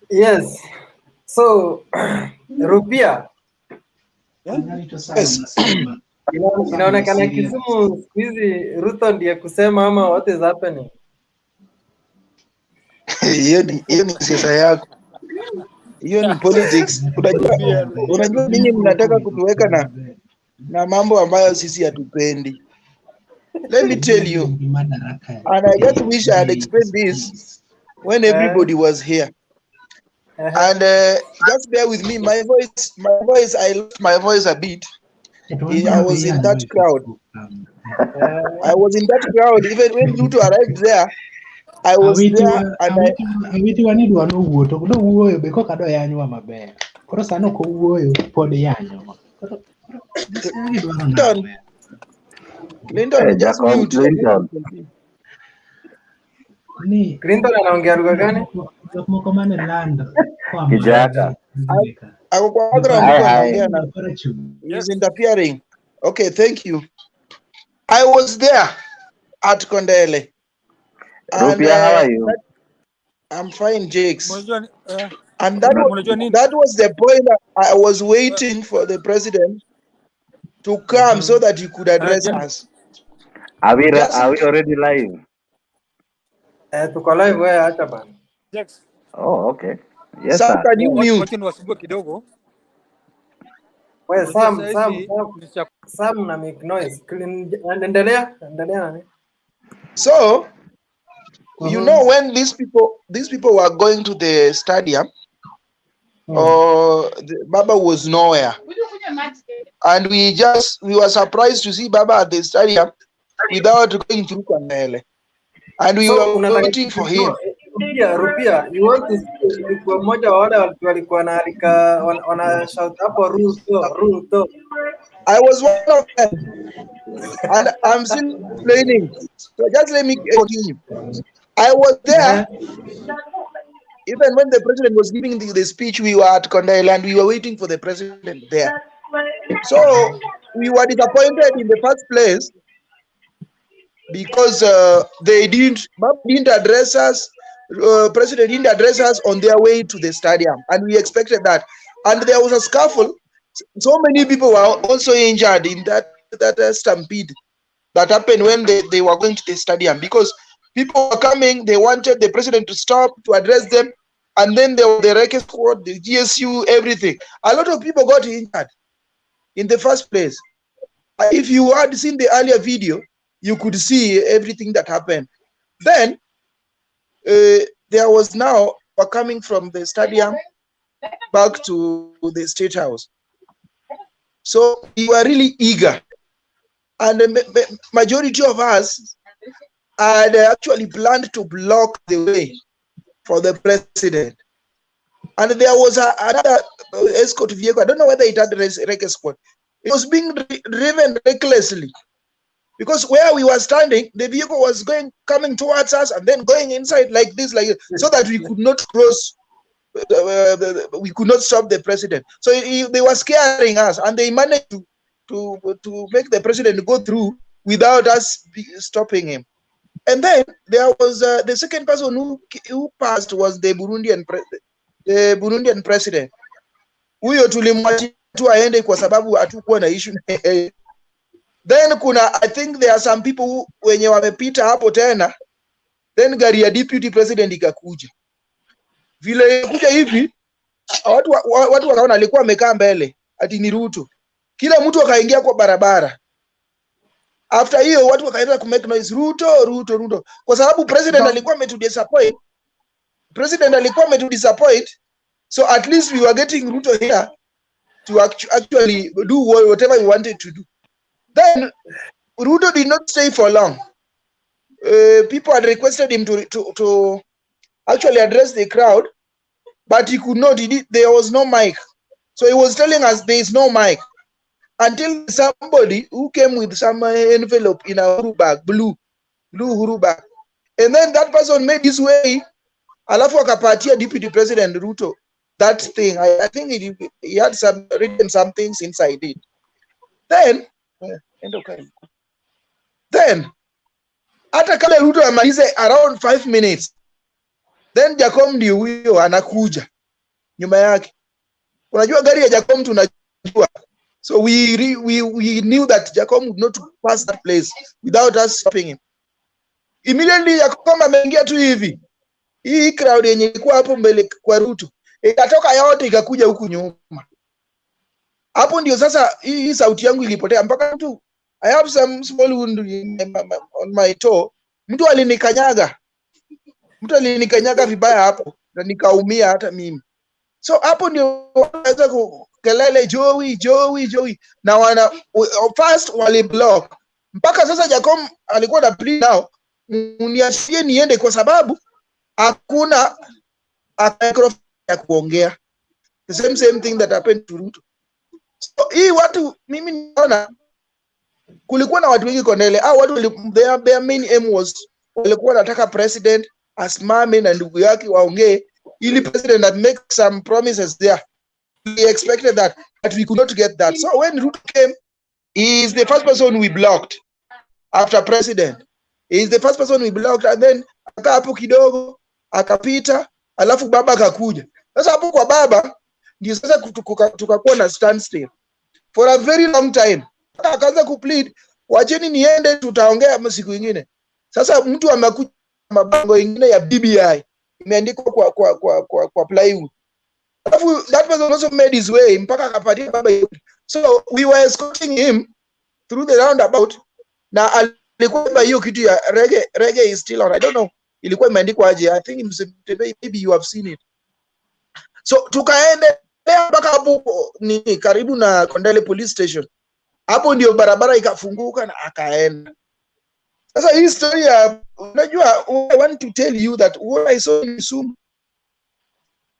Yes. So Rupia. Yes. Inaonekana Kisumu siku hizi Ruto ndiye kusema ama what is happening? Hiyo ni siasa yako. Hiyo ni politics. Unajua ninyi mnataka kutuweka na mambo ambayo sisi hatupendi. Let me tell you, and I just wish I had explained this when everybody was here. And just bear with me, my voice, I lost my voice a bit. I was in that crowd. I was in that crowd. Even when Ruto arrived there, I was there. Clinton, just mute. Clinton anaongea lugha gani? Kijaka. He's interfering. Okay, thank you. I was there at Kondele. And Rupia, how are you? I'm fine, Jakes. And that was the point that I was waiting for the president to come so that he could address us. Are we already live? Tuko live where hata bana. Oh, okay. Yes, Sam, sir. can you mute? Wewe Sam na make noise. Endelea nani? So, you know, when these people were going to the stadium, Baba was nowhere, and we were surprised to see Baba at the stadium without going through Kondele, and we were waiting for him. Rupia, you want to speak kwa mmoja wa wale walikuwa wana shout hapo Ruto. I was one of them, and I'm still explaining. So just let me continue. I was there. Even when the president was giving the speech, we were at Kondele and we were waiting for the president there. So we were disappointed in the first place because they didn't address us. President didn't address us on their way to the stadium, and we expected that. And there was a scuffle. So many people were also injured in that stampede that happened when they were going to the stadium, because people were coming, they wanted the president to stop, to address them, and then there were the Reke squad, the GSU, everything. A lot of people got injured in the first place. If you had seen the earlier video, you could see everything that happened. Then, there was now coming from the stadium back to the State House. So we were really eager. And the majority of us had actually planned to block the way for the president. And there was another escort vehicle. I don't know whether it had a Reke squad. It was being driven recklessly because where we were standing, the vehicle was coming towards us and then going inside like this, so that we could not cross. We could not stop the president. So they were scaring us, and they managed to make the president go through without us stopping him. And then there was the second person who passed was the Burundian president. Huyo tulimwachia tu aende kwa sababu hatukuwa na issue. Then I think there are some people wenye wamepita hapo tena, then gari ya deputy president ikakuja. Vile kuja hivi, watu wakaona alikuwa amekaa mbele, ati ni Ruto. Kila mtu akaingia kwa barabara. After hiyo watu wakaanza ku make noise, Ruto. Kwa sababu president alikuwa ametudisappoint. So at least we were getting Ruto here to actually do whatever we wanted to do. Then Ruto did not stay for long. People had requested him to actually address the crowd, but he could not. There was no mic. So he was telling us there is no mic until somebody who came with some envelope in a Uhuru bag, blue Uhuru bag. And then that person made his way. Alafu akapatia deputy president Ruto that thing. I think he had written some things inside it. Then hata kama Ruto amalize around 5 minutes, then Jacom ndio huyo anakuja nyuma yake. Unajua gari ya Jacom tunajua. So we knew that Jacom would not pass that place without us stopping him. Immediately Jacom ameingia tu hivi. Hii crowd yenye ilikuwa hapo mbele kwa Ruto ikatoka yote ikakuja huku nyuma. Hapo ndio sasa hii sauti yangu ilipotea mpaka mtu, I have some small wound on my toe. Mtu alinikanyaga vibaya hapo na nikaumia hata mimi. So hapo ndio wanaanza kelele Joey na first wali block. Mpaka sasa Jacom alikuwa na plea now, uniachie niende kwa sababu hakuna microphone ya kuongea. The same thing that happened to Ruto. So hii watu mimi naona kulikuwa na watu wengi Kondele. Watu their main aim was walikuwa wanataka president asimame na ndugu yake waongee ili president that make some promises there. We expected that, but we could not get that. So when Ruto came, he is the first person we blocked after president. He is the first person we blocked, and then aka hapo kidogo akapita, alafu baba akakuja. Sasa hapo kwa baba ndio sasa tukakuwa na standstill for a very long time. Akaanza kuplead, wacheni niende, tutaongea siku nyingine. Sasa mtu amekuja mabango mengine ya BBI imeandikwa kwa plywood. Alafu that person also made his way mpaka akapatia baba. So we were escorting him through the roundabout, na alikuwa hiyo kitu ya reggae is still on. I don't know ilikuwa imeandikwa aje. I think maybe you have seen it. So tukaende mpaka hapo ni karibu na Kondele police station. Hapo ndio barabara ikafunguka na akaenda. Sasa hii story ya unajua, I want to tell you that what I saw in Kisumu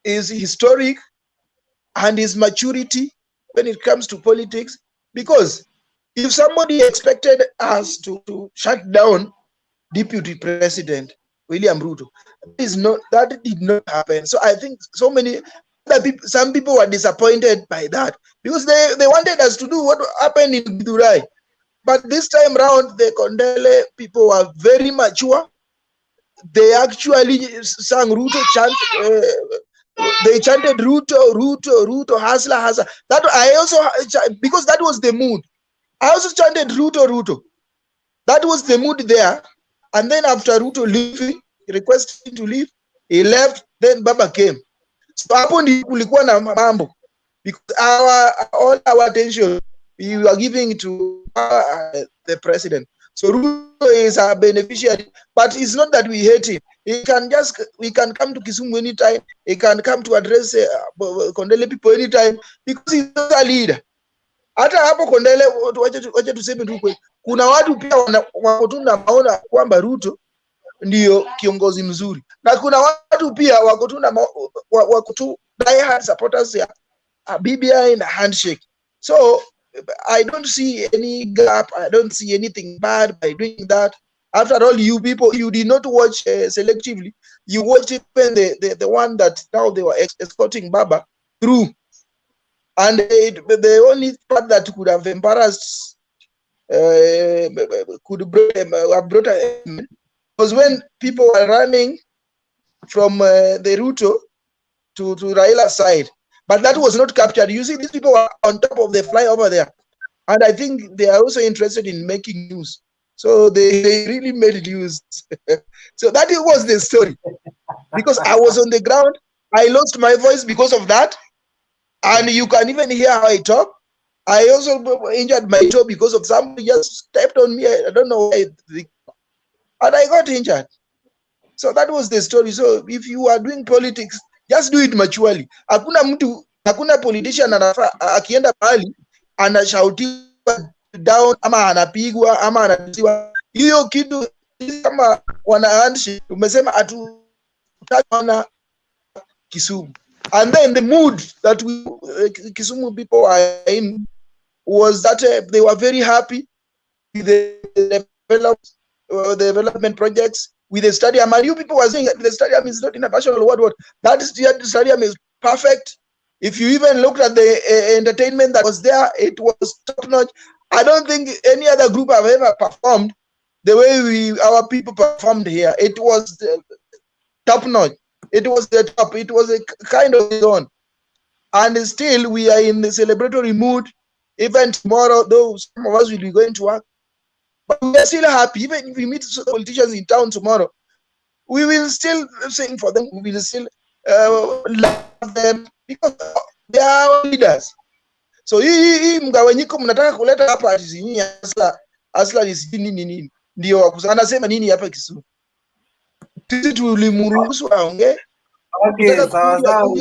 is historic, and his maturity when it comes to politics, because if somebody expected us to shut down Deputy President William Ruto, that did not happen. So I think some people were disappointed by that, because they wanted us to do what happened in Durai. But this time round, the Kondele people were very mature. They actually sang Ruto chant. They chanted Ruto, hustler. That I also, because that was the mood. I also chanted Ruto. That was the mood there. And then after Ruto leaving, he requested to leave. He left. Then Baba came. So hapo ndi kulikuwa na mambo, because all our attention we were giving to the president. So Ruto is a beneficiary, but it's not that we hate him. We can come to Kisumu anytime. He can come to address Kondele people anytime, because he's a leader. Hata hapo Kondele, wacha tuseme tu kweli, kuna watu pia wako tu na maona kwamba Ruto ndio kiongozi mzuri, na kuna watu pia wako tu die hard supporters ya BBI na handshake. So I don't see any gap. I don't see anything bad by doing that. After all, you people, you did not watch selectively. You watched even the one that now they were escorting Baba through. And the only part that could have embarrassed, could have brought an was when people were running from the Ruto to Raila's side. But that was not captured. You see, these people were on top of the flyover there. And I think they are also interested in making news. So they really made news. So that was the story. Because I was on the ground, I lost my voice because of that. And you can even hear how I talk. I also injured my toe because of somebody just stepped on me. I don't know why. And I got injured. So that was the story. So if you are doing politics, just do it maturely. Hakuna politician akienda mahali anashautiwa down ama anapigwa ama anatusiwa. Hiyo kitu kama wana handshake umesema hatutaona Kisumu. And then the mood that we Kisumu people are in was that they were very happy with the development projects, with the stadium. And you people were saying that the stadium is not in a national what. That stadium is perfect. If you even looked at the entertainment that was there, it was top notch. I don't think any other group have ever performed the way our people performed here. It was top notch. It was the top. It was a kind of zone. And still, we are in the celebratory mood. Even tomorrow, though some of us will be going to work, but we are still happy. Even if we meet politicians in town tomorrow, we will still sing for them. We will still love them because they are our leaders. So hii mgawanyiko mnataka kuleta hapa nyinyi asla ni nini ndio anasema nini hapa Kisumu. Sisi tulimruhusu aongee. Okay, sawa sawa.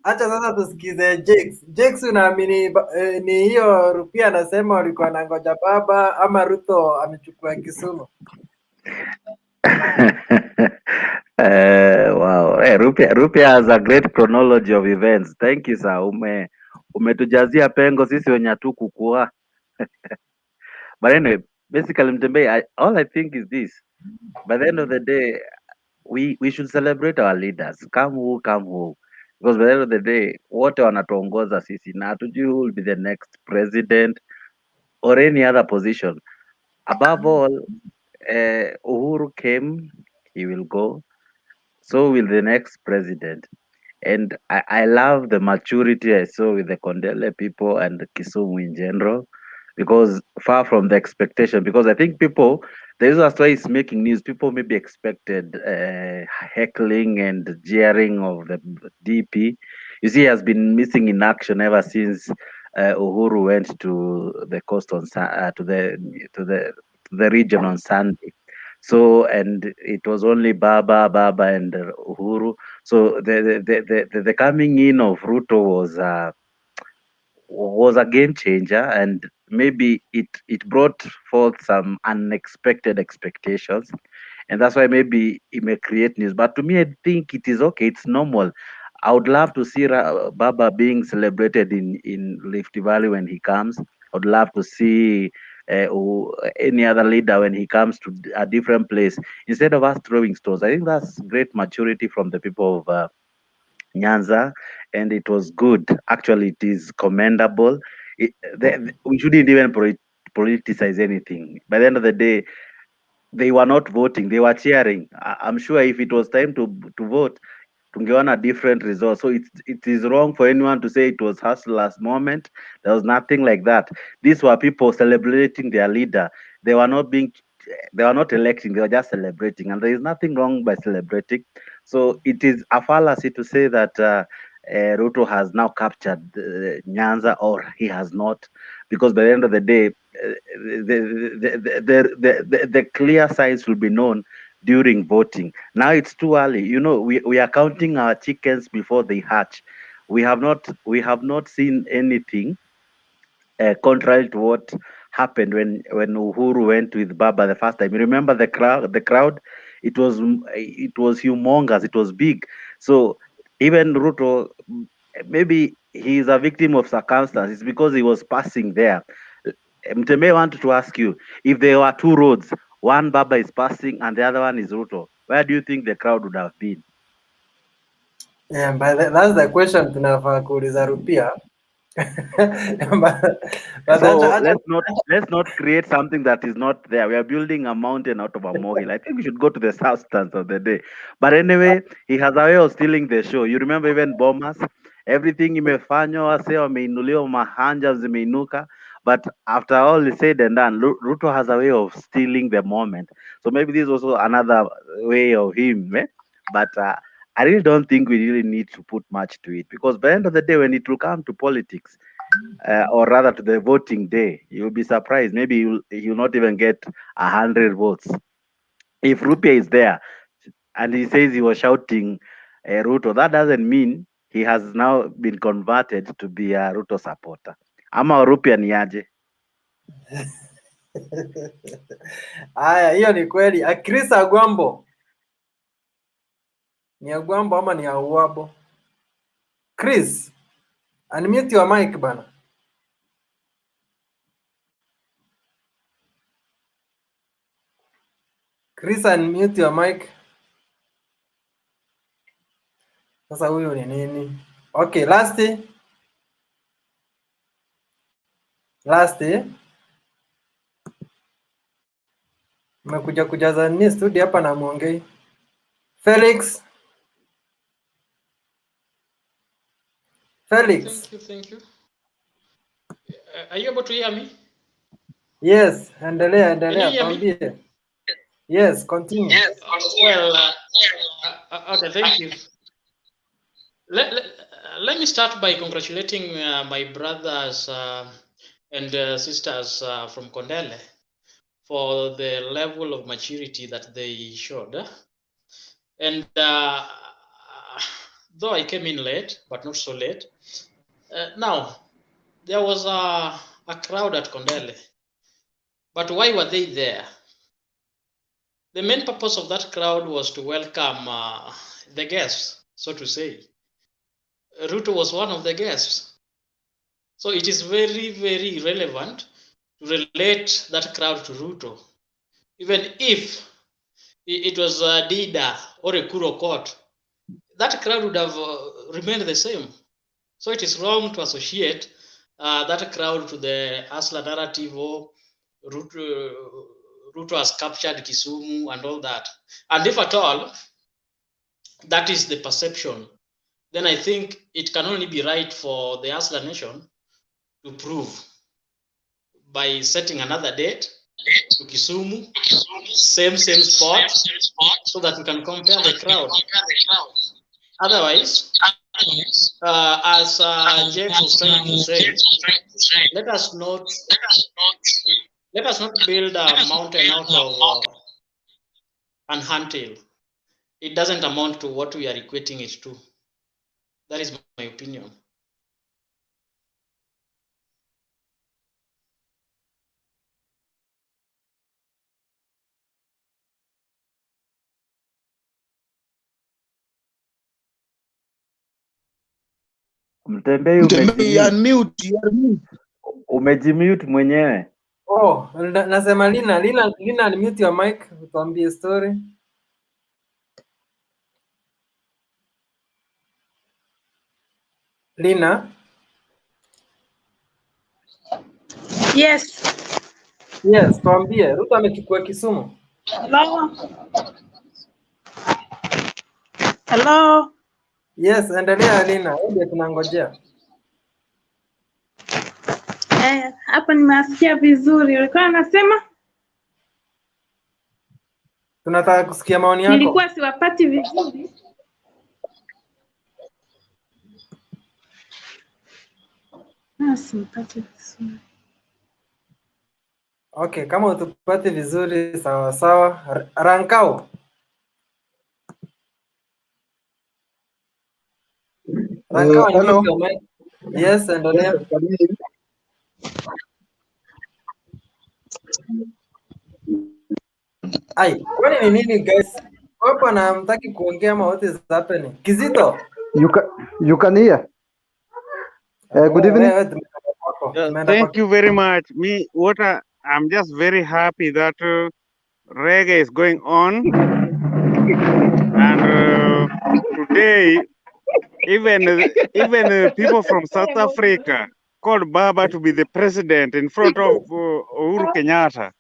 Acha sasa tusikize Jakes. Jakes, unaamini ni hiyo Rupia anasema walikuwa na ngoja Baba ama Ruto amechukua Kisumu? Wow. Hey, Rupia has a great chronology of events. Thank you sir. Umetujazia pengo sisi wenye hatukukua. But anyway, basically Mtembei, all I think is this. By the end of the day, we should celebrate our leaders. Come who, come who. Because by the end of the day, wote wanatuongoza sisi na hatujui who will be the next president or any other position. Above all, Uhuru came, he will go. So will the next president. And I love the maturity I saw with the Kondele people and Kisumu in general, because far from the expectation, because I think people, the reason that's why it's making news, people maybe expected heckling and jeering of the DP. You see, he has been missing in action ever since Uhuru went to the coast on to the region on Sunday. So, and it was only Baba and Uhuru. So the coming in of Ruto was a game changer, and maybe it brought forth some unexpected expectations, and that's why maybe it may create news. But to me, I think it is okay. It's normal. I would love to see Baba being celebrated in Rift Valley when he comes. I would love to see any other leader when he comes to a different place instead of us throwing stones. I think that's great maturity from the people of Nyanza, and it was good. Actually, it is commendable. We shouldn't even politicize anything. By the end of the day, they were not voting; they were cheering. I'm sure if it was time to vote, tungeona different results. So it is wrong for anyone to say it was hustler's moment. There was nothing like that. These were people celebrating their leader. They were not being, they were not electing. They were just celebrating, and there is nothing wrong by celebrating. So it is a fallacy to say that Ruto has now captured Nyanza, or he has not, because by the end of the day, the clear signs will be known during voting. Now it's too early. You know, we are counting our chickens before they hatch. We have not seen anything contrary to what happened when Uhuru went with Baba the first time. You remember the crowd, it was humongous, it was big. So even Ruto, maybe he is a victim of circumstances because he was passing there. Mtembei, wanted to ask you, if there were two roads, one Baba is passing and the other one is Ruto, where do you think the crowd would have been? Yeah, but that's the question tunafaa kuuliza Rupia. But So let's not create something that is not there. We are building a mountain out of a molehill. I think we should go to the substance of the day. But anyway, he has a way of stealing the show. You remember even Bomas, everything imefanywa, wase wameinuliwa, mahanja zimeinuka. But after all is said and done, Ruto has a way of stealing the moment. So maybe this is also another way of him. But I really don't think we really need to put much to it, because by the end of the day, when it will come to politics, or rather to the voting day, you'll be surprised. Maybe you'll not even get 100 votes. If Rupia is there and he says he was shouting Ruto, that doesn't mean he has now been converted to be a Ruto supporter. Ama Rupia ni aje? Aya, hiyo ni kweli. Chris Agwambo ni Agwambo ama ni Auabo? Chris, unmute your mic bana. Chris, unmute your mic. Sasa huyu ni nini? Okay, last mmekuja kujaza nini studio hapa na muongei. Felix. Thank you. Are you able to hear me? Yes, endelea, tuambie. Yes, continue. Yes. Well, okay, thank you. Let me start by congratulating my brothers and sisters from Kondele for the level of maturity that they showed. And though I came in late, but not so late. Now, there was a crowd at Kondele. But why were they there? The main purpose of that crowd was to welcome the guests, so to say. Ruto was one of the guests. So it is very, very relevant to relate that crowd to Ruto. Even if it was a Dida or a Kuro court, that crowd would have remained the same. So it is wrong to associate that crowd to the Asla narrative or Ruto has captured Kisumu and all that. And if at all, that is the perception, then I think it can only be right for the Asla nation to prove by setting another date to Kisumu, same spot, so that we can compare the crowd. Otherwise, as James was trying to say, let us not build a mountain out of an anthill. It doesn't amount to what we are equating it to. That is my opinion. Mtembei, umejimute mwenyewe. Oh, nasema Lina, unmute your mic, tuambie story. Lina? Yes. Yes, tuambie. Ruto amechukua Kisumu. Hello. Yes, endelea Lina. Ndio tunangojea. Hapa nimesikia vizuri. Ulikuwa unasema? Tunataka kusikia maoni yako. Nilikuwa siwapati vizuri. Simpati vizuri. Okay, kama utupate vizuri sawa sawa. Rankau. Hello. Yes, endelea. Ai, kwani ni nini guys? Hapa na mtaki kuongea ama what is happening? Kizito. You can hear. Good evening. Thank you very much. I'm just very happy that reggae is going on, and today even people from South Africa called Baba to be the president in front of Uhuru Kenyatta.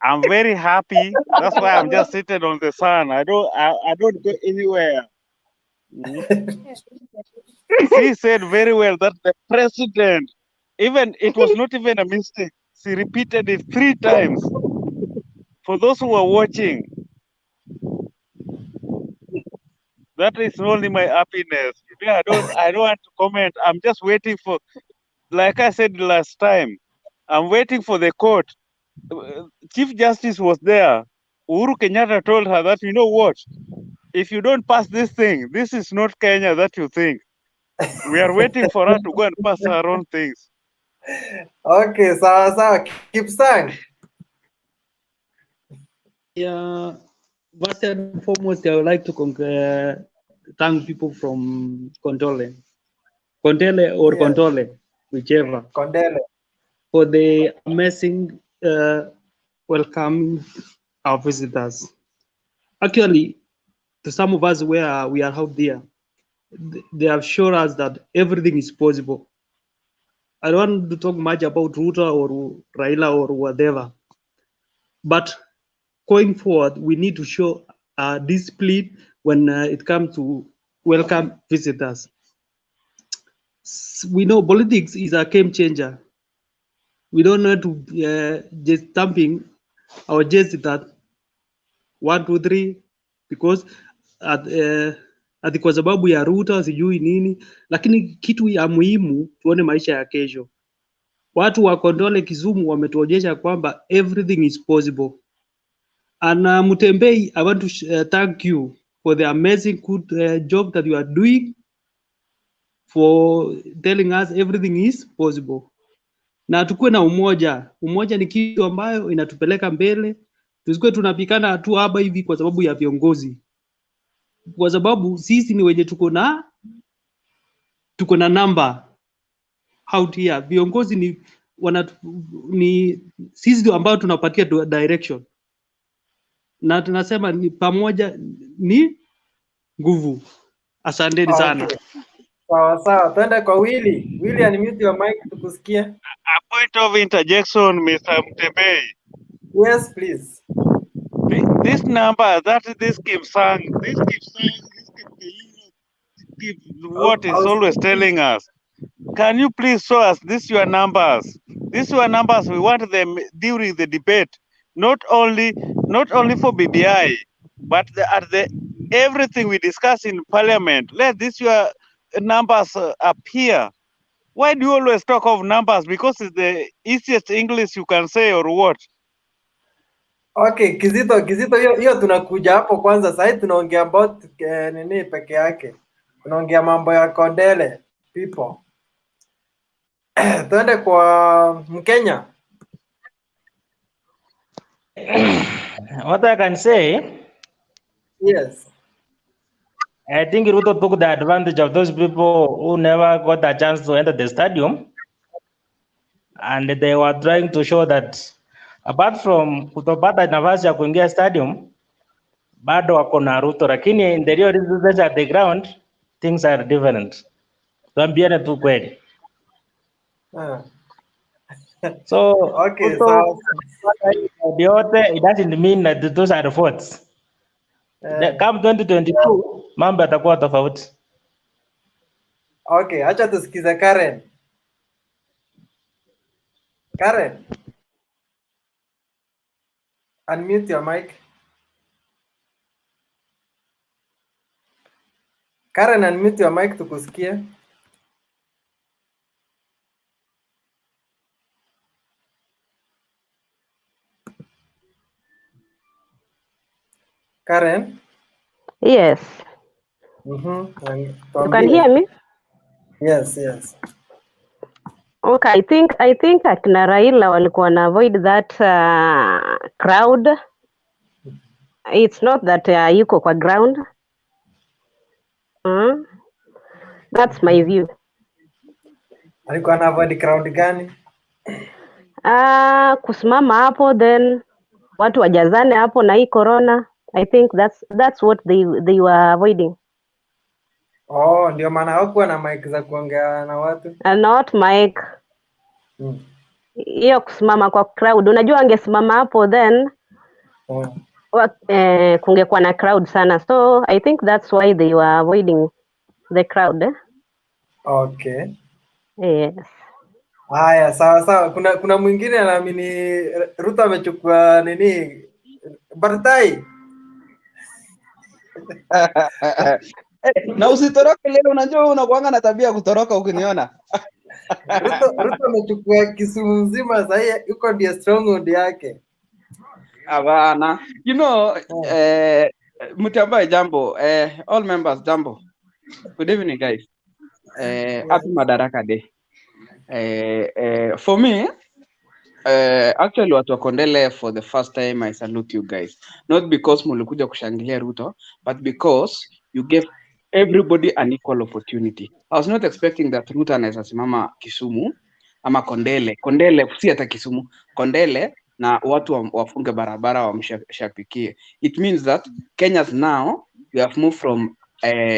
I'm very happy. That's why I'm just sitting on the sun. I don't go anywhere. She said very well that the president, it was not even a mistake. She repeated it 3 times. For those who are watching, that is only my happiness. Today I don't want to comment. I'm just waiting for, like I said last time, I'm waiting for the court. Chief Justice was there. Uhuru Kenyatta told her that, you know what? If you don't pass this thing, this is not Kenya that you think. We are waiting for her to go and pass her own things. Okay, sawa. Keep sang. Yeah, first and foremost, I would like to thank people from Kondele or Yes. Kondole, whichever, Kondele. for the amazing welcoming our visitors. Actually, to some of us where we are out there, they have shown us that everything is possible. I don't want to talk much about Ruto or Raila or whatever, but going forward, we need to show discipline when it comes to welcome visitors. We know politics is a game changer. We don't know to just thumping our just that 1, 2, 3 because ati kwa sababu ya Ruto sijui nini, lakini kitu ya muhimu tuone maisha ya kesho. Watu wa Kondole Kisumu wametuonyesha kwamba everything is possible. And Mutembei, I want to thank you for the amazing good job that you are doing for telling us everything is possible. Na tukue na umoja. Umoja ni kitu ambayo inatupeleka mbele. Tusikuwe tunapikana tu hapa hivi kwa sababu ya viongozi. Kwa sababu sisi ni wenye tuko na namba out here. Viongozi ni sisi ndio ambao tunapatia direction. Na tunasema ni pamoja ni nguvu. Asanteni sana. Sawa. Twende kwa Willy. Willy, unmute your mic tukusikie. A point of interjection, Mr. Mutembei. Yes, please. This number that this Kim Sang, what is always telling us. Can you please show us these your numbers? These your numbers, we want them during the debate, not only for BBI, but everything we discuss in parliament. Let these your numbers appear. Why do you always talk of numbers? Because it's the easiest English you can say, or what? Okay, Kizito, hiyo tunakuja hapo kwanza. Sasa tunaongea about nini peke yake. Tunaongea mambo ya Kondele people. Twende kwa Mkenya. What I can say, Yes. I think Ruto took the advantage of those people who never got a chance to enter the stadium, and they were trying to show that apart from kutopata nafasi ya kuingia stadium, bado wako na Ruto, lakini in the real results at the ground things are different. Tuambiane tu kweli. So Okay, Ruto, it doesn't mean that those are the votes. Come 2022 mambo yatakuwa tofauti. Okay, acha tusikize Karen. Karen, unmute your mic. Karen, unmute your mic tukusikie. Karen? Yes. You can hear me? Yes. Okay, I think akina Raila walikuwa na avoid that crowd. It's not that yuko kwa ground. That's my view. Alikuwa na avoid crowd gani? Kusimama hapo then watu wajazane hapo na hii corona. I think that's what they were avoiding. Oh, ndio maana hakuwa na mic za kuongea na watu. Not mic. Hiyo kusimama kwa crowd. Unajua angesimama hapo then kungekuwa na crowd sana. So I think that's why they were avoiding the crowd. Okay. Yes. Haya, sawa. Kuna mwingine anaamini Ruto amechukua nini? Bartai. Na usitoroke leo, unajua unakuanga na tabia kutoroka ukiniona. Ruto amechukua Kisumu mzima, sasa yuko ndio stronghold yake. Hapana. You know, Mutiambai jambo, all members jambo. Good evening guys. Happy Madaraka Day. For me, actually watu wa Kondele, for the first time I salute you guys. Not because mulikuja kushangilia Ruto, but because you gave everybody an equal opportunity. I was not expecting that Ruto anaweza simama Kisumu ama Kondele si hata Kisumu, Kondele na watu wafunge barabara wamshapikie. It means that Kenyans now we have moved from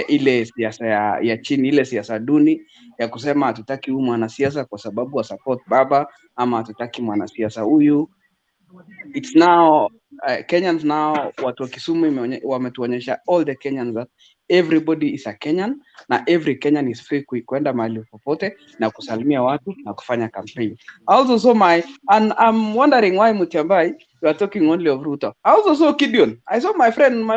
ile siasa ya chini, ile siasa duni ya kusema hatutaki huyu mwanasiasa kwa sababu wa support baba ama hatutaki mwanasiasa huyu. It's now Kenyans now, watu wa Kisumu wametuonyesha all the Kenyans that everybody is a Kenyan na every Kenyan is free kwenda mahali popote na kusalimia watu na kufanya campaign. Also saw and I'm wondering why Mutiambai you are talking only of Ruto. I also saw Gideon. I saw my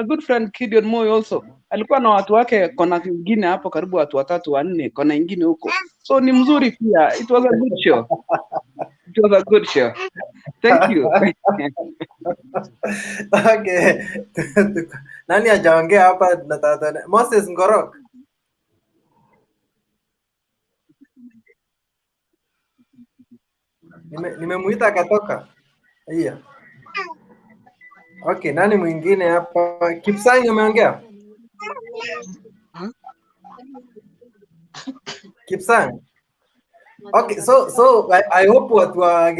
good friend Gideon Moi also. Alikuwa na watu wake, kona nyingine hapo karibu watu 3 4 kona nyingine huko. So ni mzuri pia. It was a good show. It was a good show. Thank you. Okay. Nani hajaongea hapa na Moses Ngorok? Nimemuita akatoka. Iya. Okay, nani mwingine hapa? Kipsang umeongea? Kipsang. Okay, so I hope watu wa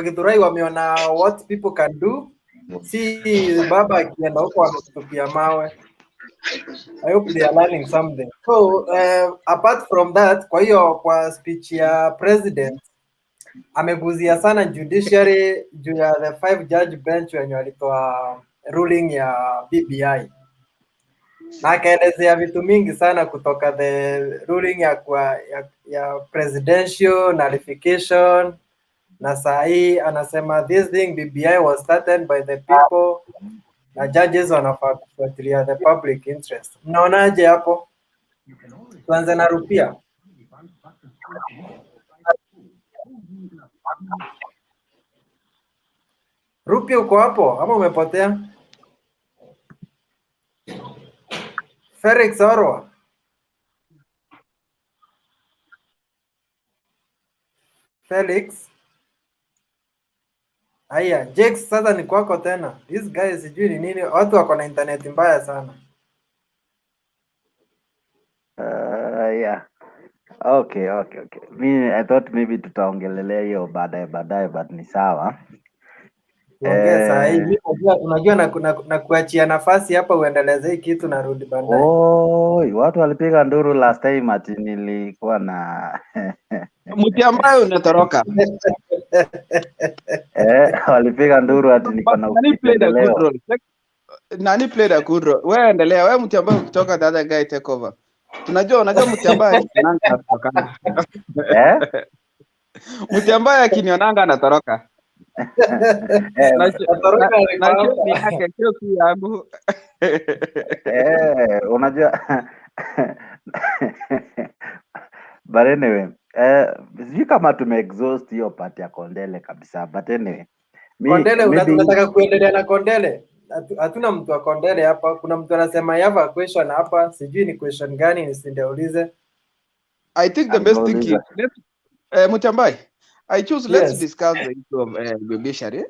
Githurai wameona what people can do. Si baba akienda huko wametupia mawe. I hope they are learning something. So apart from that, kwa hiyo kwa speech ya president ameguzia sana judiciary juu ya the 5 judge bench wenye walitoa ruling ya BBI. Na akaelezea vitu mingi sana kutoka the ruling ya presidential nullification, na saa hii anasema this thing BBI was started by the people na judges wanafaa kufuatilia the public interest. Mnaonaje hapo? Tuanze na Rupia. Rupia, uko hapo ama umepotea? Felix Orwa. Felix. Aya, Jex, sasa ni kwako tena. This guy sijui ni nini, watu wako na internet mbaya sana. Yeah. Okay. I thought maybe tutaongelelea hiyo baadaye but ni sawa. Tuongee saa hii. Unajua na kuachia nafasi hapa uendeleze hii kitu na rudi baadaye. Watu walipiga nduru last time ati nilikuwa na Mutiambai unatoroka. Walipiga nduru ati niko na upendeleo. Nani played a good role? Wewe endelea, wewe Mutiambai ukitoka the other guy take over. Unajua Mutiambai anatoroka. Mutiambai akinionanga anatoroka. Unajua but anyway, sijui kama tumeexhaust hiyo part ya Kondele kabisa, but anyway, Kondele unataka kuendelea na Kondele? Hatuna mtu wa Kondele hapa. Kuna mtu anasema you have a question hapa, sijui ni question gani nisindeulize. I think the best thing is Mutiambai, I choose let's discuss the issue of Judiciary,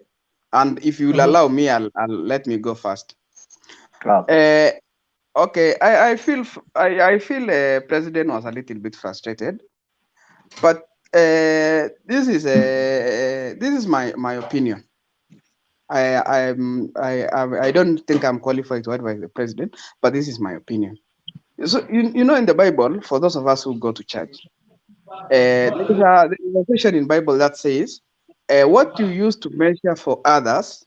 and if you will allow me, I'll let me go first. Okay, I feel president was a little bit frustrated, but this is my opinion. I don't think I'm qualified to advise the president, but this is my opinion. So you know, in the Bible, for those of us who go to church, there is a section in Bible that says, "What you use to measure for others,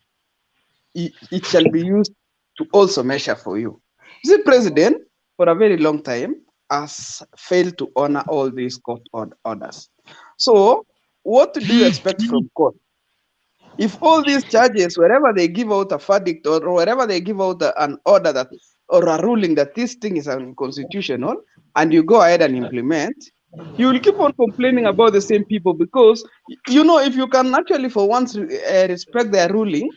it shall be used to also measure for you." The president, for a very long time, has failed to honor all these court orders. So, what do you expect from court? If all these charges, wherever they give out a verdict or wherever they give out an order that or a ruling that this thing is unconstitutional, and you go ahead and implement, you will keep on complaining about the same people, because you know, if you can actually for once respect their ruling,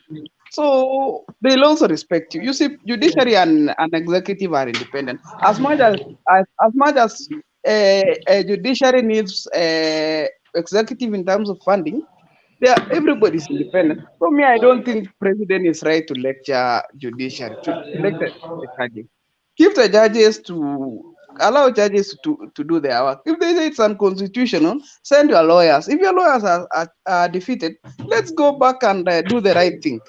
so they'll also respect you. You see, judiciary and executive are independent. As much as judiciary needs executive in terms of funding, everybody's independent. For me, I don't think president is right to lecture judiciary, to lecture the judges. Give the judges to allow judges to do their work. If they say it's unconstitutional, send your lawyers. If your lawyers are defeated, let's go back and do the right thing.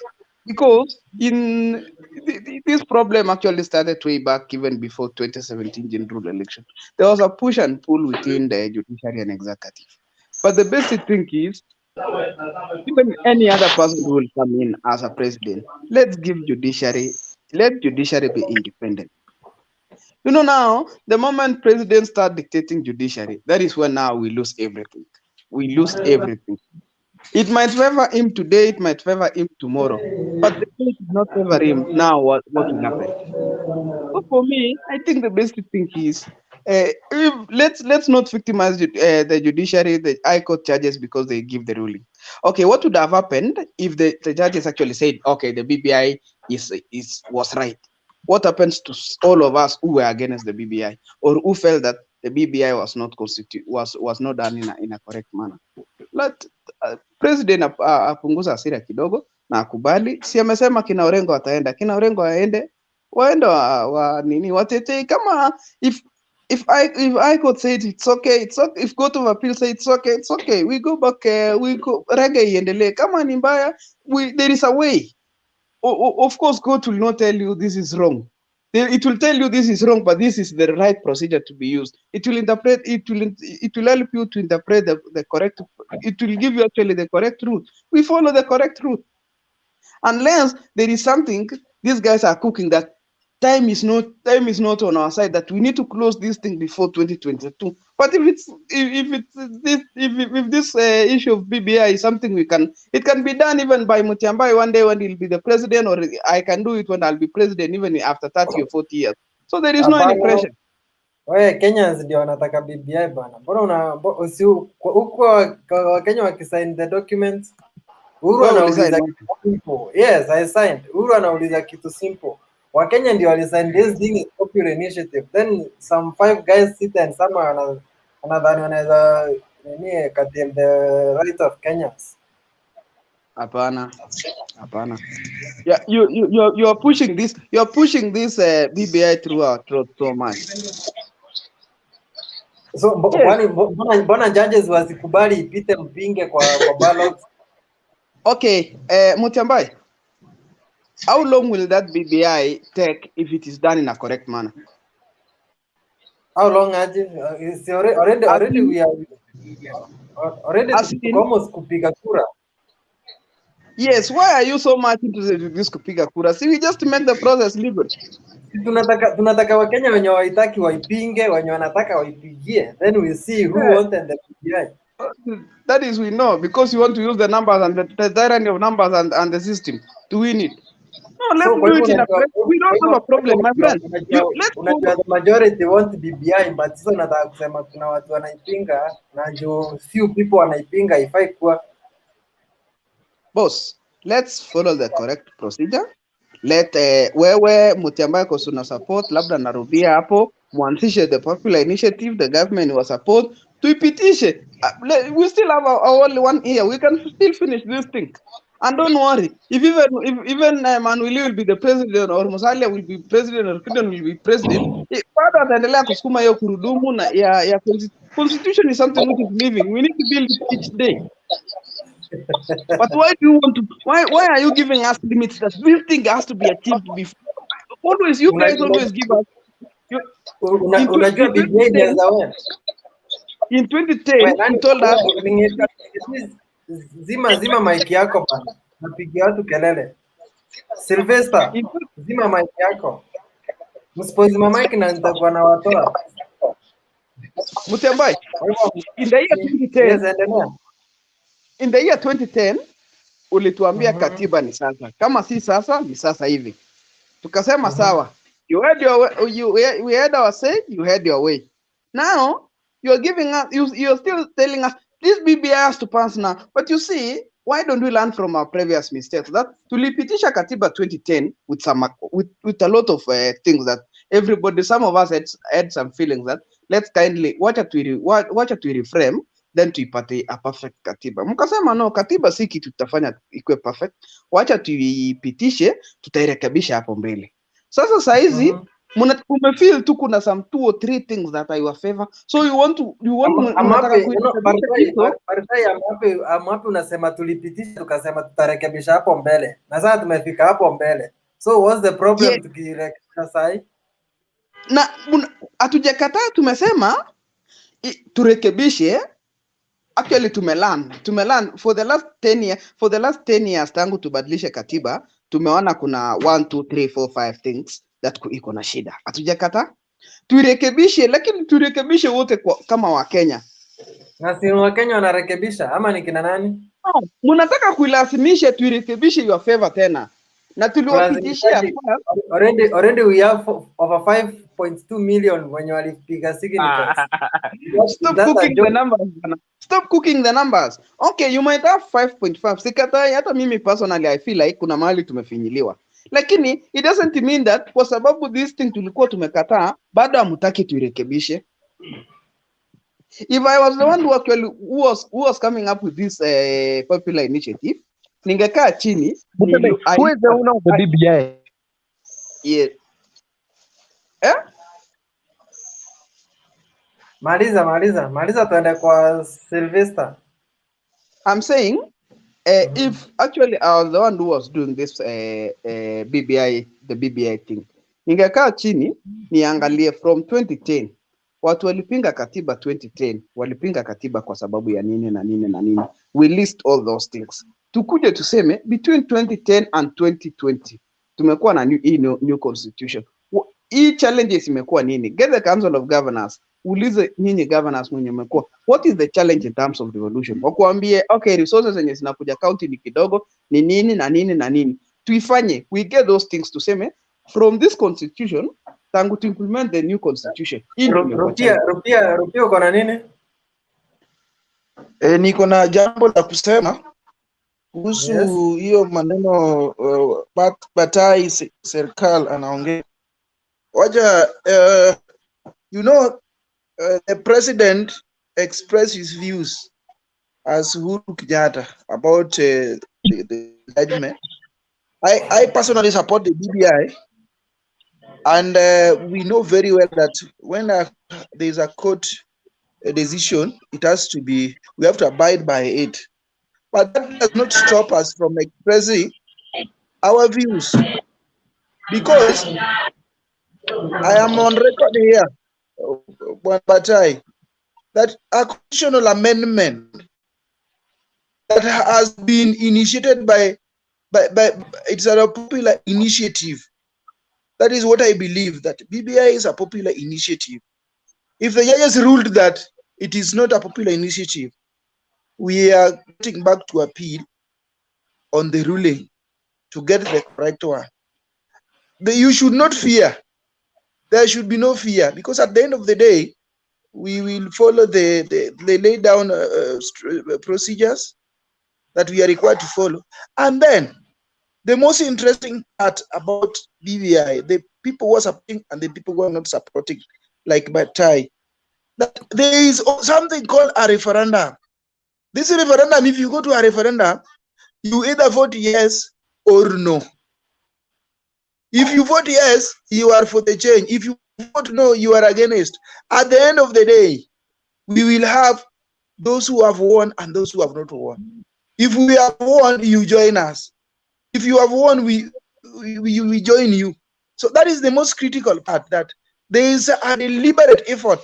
Because in this problem actually started way back even before 2017 general election. There was a push and pull within the judiciary and executive. But the basic thing is, even any other person who will come in as a president, let judiciary be independent. You know, now the moment presidents start dictating judiciary, that is when now we lose everything. We lose everything. It might favor him today, it might favor him tomorrow, but the day it does not favor him now. What will happen? So for me, I think the basic thing is, let's not victimize the judiciary, the high court judges, because they give the ruling. Okay, what would have happened if the judges actually said, okay, the BBI was right? What happens to all of us who were against the BBI or who felt that the BBI was not done in a correct manner? Let president apunguza hasira kidogo na akubali. Si amesema kina Orengo ataenda, kina Orengo waende nini watetei. Kama if I could say it's okay, if court of appeal say it's okay, we go back, rege iendelee. Kama ni mbaya, there is a way. Of course, court will not tell you this is wrong. It will tell you this is wrong, but this is the right procedure to be used. It will interpret. It will help you to interpret the correct. It will give you actually the correct route. We follow the correct route, unless there is something these guys are cooking that time is not on our side, that we need to close this thing before 2022. But if this issue of BBI is something it can be done even by Mutiambai one day when he'll be the president, or I can do it when I'll be president, even after 30 or 40 years. So there is no any pressure. Wewe Kenyans ndio wanataka BBI bana. Mbona huko Wakenya wakisign the documents, Uhuru anauliza kitu simple. Yes, I signed. Uhuru anauliza kitu simple. Wakenya ndio walisign this thing is popular initiative. Then some 5 guys sit and some wanadhani wanaweza nini curtail the right of Kenyans. Hapana. Yeah, you are pushing this. You are pushing this BBI through our throat so much. So mbona judges wasikubali ipite mpinge kwa ballot? Okay, Mutiambai, how long will that BBI take if it is done in a correct manner? How long aje? It's already we are already almost kupiga kura. Yes, why are you so much into this kupiga kura? See, we just make the process legal. Tunataka Wakenya wenye waitaki waipinge, wenye wanataka waipigie. Then we see who wanted the BBI. That is, we know, because you want to use the numbers and the tyranny of numbers and the system to win it. No, let's do it in a place. We don't have a problem, my friend. Unajua the majority want BBI, but sasa nataka kusema kuna watu wanaipinga na ndio few people wanaipinga ifai kuwa. Boss, let's follow the correct procedure. Let wewe Mutiambai kusuna support, labda narudia hapo, mwanzishe the popular initiative, the government was support, tuipitishe. We still have only 1 year. We can still finish this thing. And don't worry, if even Manueli will be the president or Musalia will be president or Clinton will be president, bado ataendelea kusukuma hiyo kurudumu na ya constitution is something which is living. We need to build it each day. But why do you want to? Why are you giving us limits that this thing has to be achieved before? Always, you guys always give us. Unajua Biblia inaanza wewe. In 2010, you told us. Zima mic yako bana. Napigia watu kelele. Sylvester, zima mic yako. Msipozima mic na nitakuwa na watoa. Mutembai, in the year 2010. Yes, endelea. In the year 2010 ulituambia katiba ni sasa. Kama si sasa ni sasa hivi. Tukasema sawa. You had your way, we had our say, you had your way. Now you're giving us, you're still telling us this BBI has to pass now. But you see, why don't we learn from our previous mistakes? That tulipitisha katiba 2010 with some with a lot of things that everybody, some of us had some feelings that let's kindly watch it to reframe, then tuipate a perfect katiba. Mkasema no, katiba si kitu tutafanya ikuwe perfect. Wacha tuipitishe, tutairekebisha hapo mbele. Sasa saizi umefeel tu kuna some 2 or 3 things that are your favor, so you want amapi unasema tulipitisha tukasema tutarekebisha hapo mbele, na sasa tumefika hapo mbele, so what's the problem? Tukirekebisha sai na hatujakataa, tumesema turekebishe. Actually tumelan for the last 10 years tangu tubadilishe katiba, tumeona kuna 1 2 3 4 5 things that iko na shida. Hatujakataa turekebishe, lakini turekebishe wote kama wa Kenya. Na si wa Kenya wanarekebisha ama ni kina nani? Mnataka kuilazimisha turekebishe your favor tena, na tuliwapitishia already we have over 5.2 million wenye walipiga signatures. Stop cooking the numbers. Okay, you might have 5.5. Sikatai, hata mimi personally I feel like kuna mahali tumefinyiliwa. Lakini it doesn't mean that kwa sababu this thing tulikuwa tumekataa bado hamtaki tuirekebishe. If I was the one who was coming up with this popular initiative, ningekaa chini. Who is the owner of the BBI? Yeah. Maliza tuende kwa Sylvester. I'm saying if actually I was the one who was doing this BBI, the BBI thing, ningekaa chini niangalie from 2010 watu walipinga katiba 2010, walipinga katiba kwa sababu ya nini na nini na nini. We list all those things. Tukuje tuseme between 2010 and 2020 tumekuwa na new constitution. Hii challenges imekuwa nini? Get the Council of Governors, ulize nyinyi governors mwenye mmekuwa, what is the challenge in terms of devolution? Wakuambie okay, resources zenye zinakuja county ni kidogo, ni nini na nini na nini. Tuifanye, we get those things tuseme from this constitution tangu to implement the new constitution. Rupia uko na nini? Niko na jambo la kusema kuhusu hiyo maneno batai serikali anaongea. Waja the president expressed his views as Uhuru Kenyatta about the judgment. I personally support the BBI, and we know very well that when there's a court decision, it has to be, we have to abide by it. But that does not stop us from expressing our views, because I am on record here, Batai, that a constitutional amendment that has been initiated by it's a popular initiative. That is what I believe, that BBI is a popular initiative. If the judges ruled that it is not a popular initiative, we are getting back to appeal on the ruling to get the correct one. But you should not fear. There should be no fear, because at the end of the day, we will follow the lay down procedures that we are required to follow. And then the most interesting part about BBI, the people who are supporting and the people who are not supporting, like Batai, that there is something called a referendum. This referendum, if you go to a referendum, You either vote yes or no. If you vote yes, you are for the change. If you vote no, you are against. At the end of the day, we will have those who have won and those who have not won. If we have won, you join us. If you have won, we join you. So that is the most critical part, that there is a deliberate effort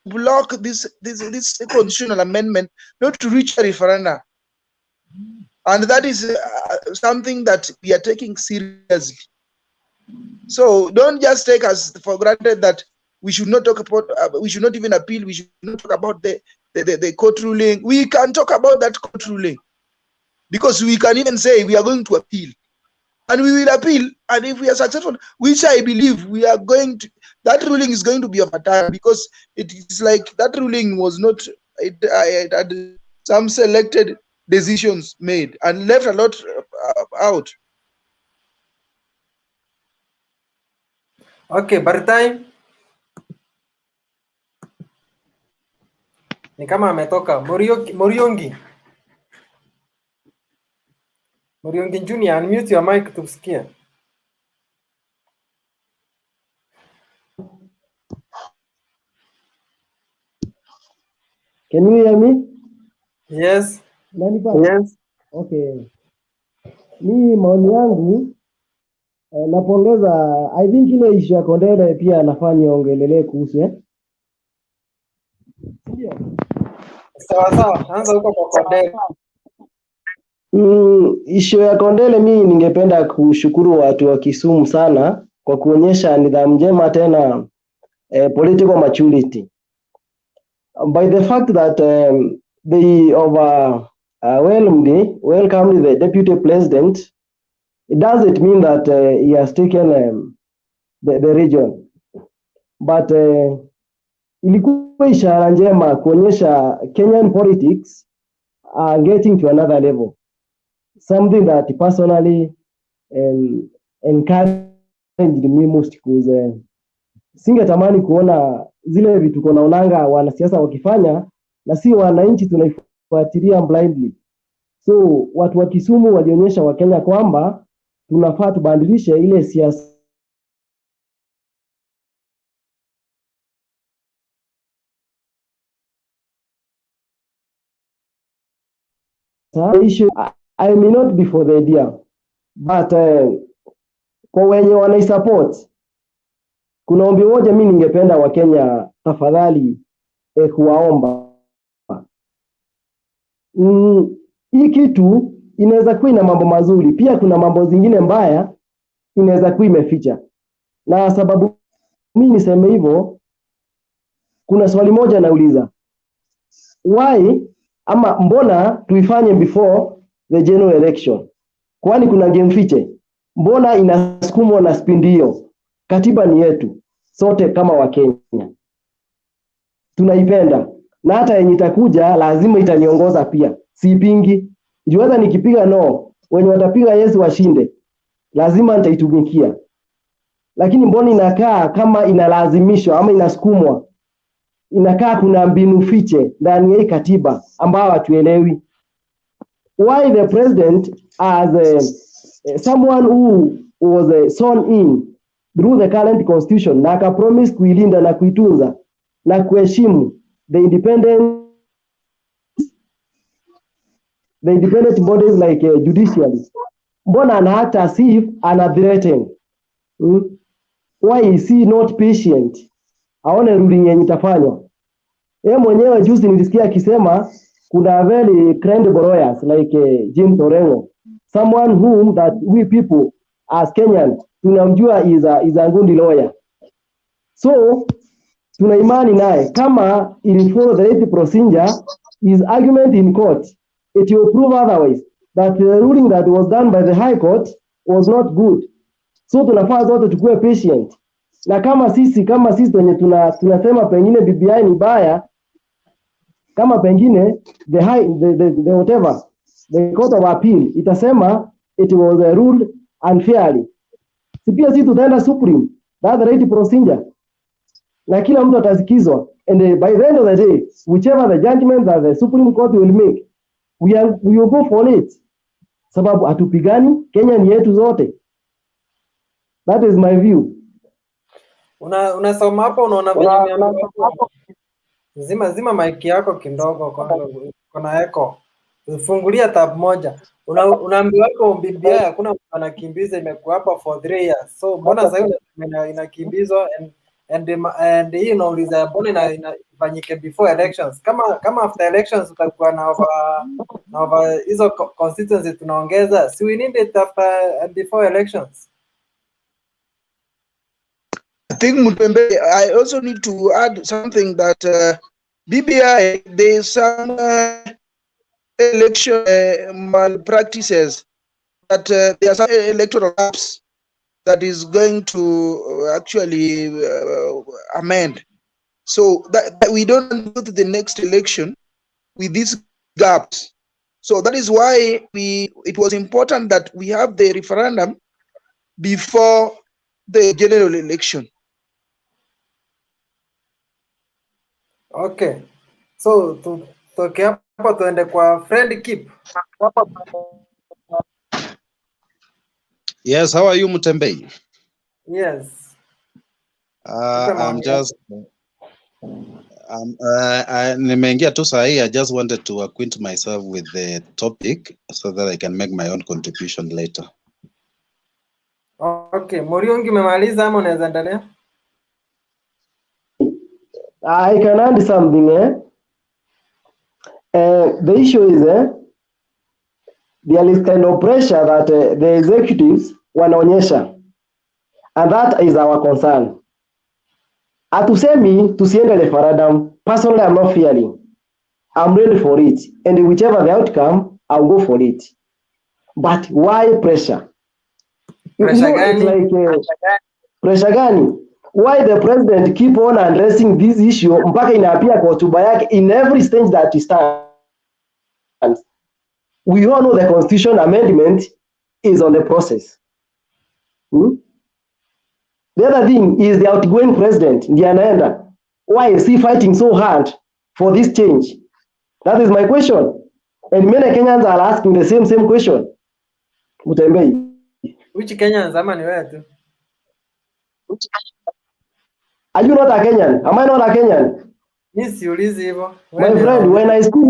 to block this constitutional amendment, not to reach a referendum. And that is something that we are taking seriously. So don't just take us for granted that we should not talk about, we should not even appeal, we should not talk about the court ruling. We can talk about that court ruling, because we can even say we are going to appeal. And we will appeal, and if we are successful, which I believe we are going to, that ruling is going to be overturned, because it is like that ruling was not, it had some selected decisions made and left a lot out. Okay, Bartai ni kama ametoka. Muriongi Junior, unmute your mic tusikie. Can you hear me? Yes. Yes. Okay. Mimi maoni yangu napongeza, I think ile issue ya Kondele pia nafanya ongelelee kuhusu Sawa, anza huko kwa Kondele. Issue ya Kondele, mimi ningependa kushukuru watu wa Kisumu sana kwa kuonyesha nidhamu njema, tena political maturity, by the fact that they welcomed the deputy president. It doesn't mean that he has taken the region, but ilikuwa ishara njema kuonyesha Kenyan politics are getting to another level, something that personally encouraged me most, because singetamani kuona zile vitu kuna ulanga wanasiasa wakifanya na si wananchi tunaifuatilia blindly. So watu wa Kisumu walionyesha Wakenya kwamba tunafaa tubadilishe ile siasa issue. I may not be for the idea, but kwa wenye wanaisupport, kuna ombi moja mimi ningependa Wakenya tafadhali kuwaomba. Hii kitu inaweza kuwa ina mambo mazuri, pia kuna mambo zingine mbaya inaweza kuwa imeficha. Na sababu mimi niseme hivyo, kuna swali moja nauliza, why ama mbona tuifanye before the general election? Kwani kuna game fiche? Mbona inasukumwa na spindi hiyo? Katiba ni yetu sote kama Wakenya, tunaipenda, na hata yenye itakuja lazima itaniongoza pia, sipingi. Juweza nikipiga no, wenye watapiga yes washinde, lazima nitaitumikia. Lakini mbona inakaa kama inalazimishwa ama inasukumwa? Inakaa kuna mbinu fiche ndani ya katiba ambao hatuelewi. Why the president as someone who was sworn in through the current constitution na aka promise kuilinda na kuitunza na kuheshimu the independent bodies like judiciary, mbona anaata as if ana threaten? Why is he not patient aone ruling yenye itafanywa? Yeye mwenyewe juzi nilisikia akisema kuna very credible lawyers like James Orengo, someone whom that we people as Kenyan tunamjua is a good lawyer. So tuna imani naye kama il follow the right procedure, his argument in court, it will prove otherwise, that the ruling that was done by the high court was not good. So tunafaa zote tukue patient, na kama sisi wenye tunasema pengine BBI ni baya, kama pengine the whatever the court of appeal itasema it was ruled unfairly, si pia sisi tutaenda Supreme, that's the right procedure, na kila mtu atasikizwa, and by the end of the day whichever the judgment that the Supreme Court will make, we will go for it. sababu hatupigani. Kenya ni yetu zote. That is my view. Unasoma hapo, unaona venye zima mic yako kidogo kwanza, kuna echo. Ufungulia tab moja. Unaambiwa hapo BBI hakuna mtu anakimbiza, imekuwa hapa for 3 years. So mbona sasa hivi inakimbizwa and hii unauliza mbona inafanyike before elections? Kama after elections utakuwa na over hizo constituency tunaongeza. Si we need it after and before elections. I think Mutembei, I also need to add something that BBI, there is some election malpractices, that there are some electoral gaps that is going to actually amend, so that we don't go to the next election with these gaps. So that is why it was important that we have the referendum before the general election. Okay. So tutoke hapo tuende kwa friend keep. Yes, how are you, Mutembei? Yes. I'm just nimeingia tu sahi. I just wanted to acquaint myself with the topic so that I can make my own contribution later. Okay, Muriungi umemaliza ama unaweza endelea? I can add something. The issue is there is kind of pressure that the executives wanaonyesha, and that is our concern. Hatusemi tusiende referendum. Personally, I'm not fearing. I'm ready for it, and whichever the outcome, I'll go for it. But why pressure? Pressure gani? It's like pressure gani? Why the president keep on addressing this issue mpaka inaapia kwa hotuba yake in every stage that he stands? We all know the constitution amendment is on the process. The other thing is the outgoing president, ndiye anaenda. Why is he fighting so hard for this change? That is my question. And many Kenyans are asking the same question. Mutembei. Which Kenyans ama ni wewe tu? Are you not a Kenyan? Am I not a Kenyan? Mimi siulizi hivyo. My friend, when I speak,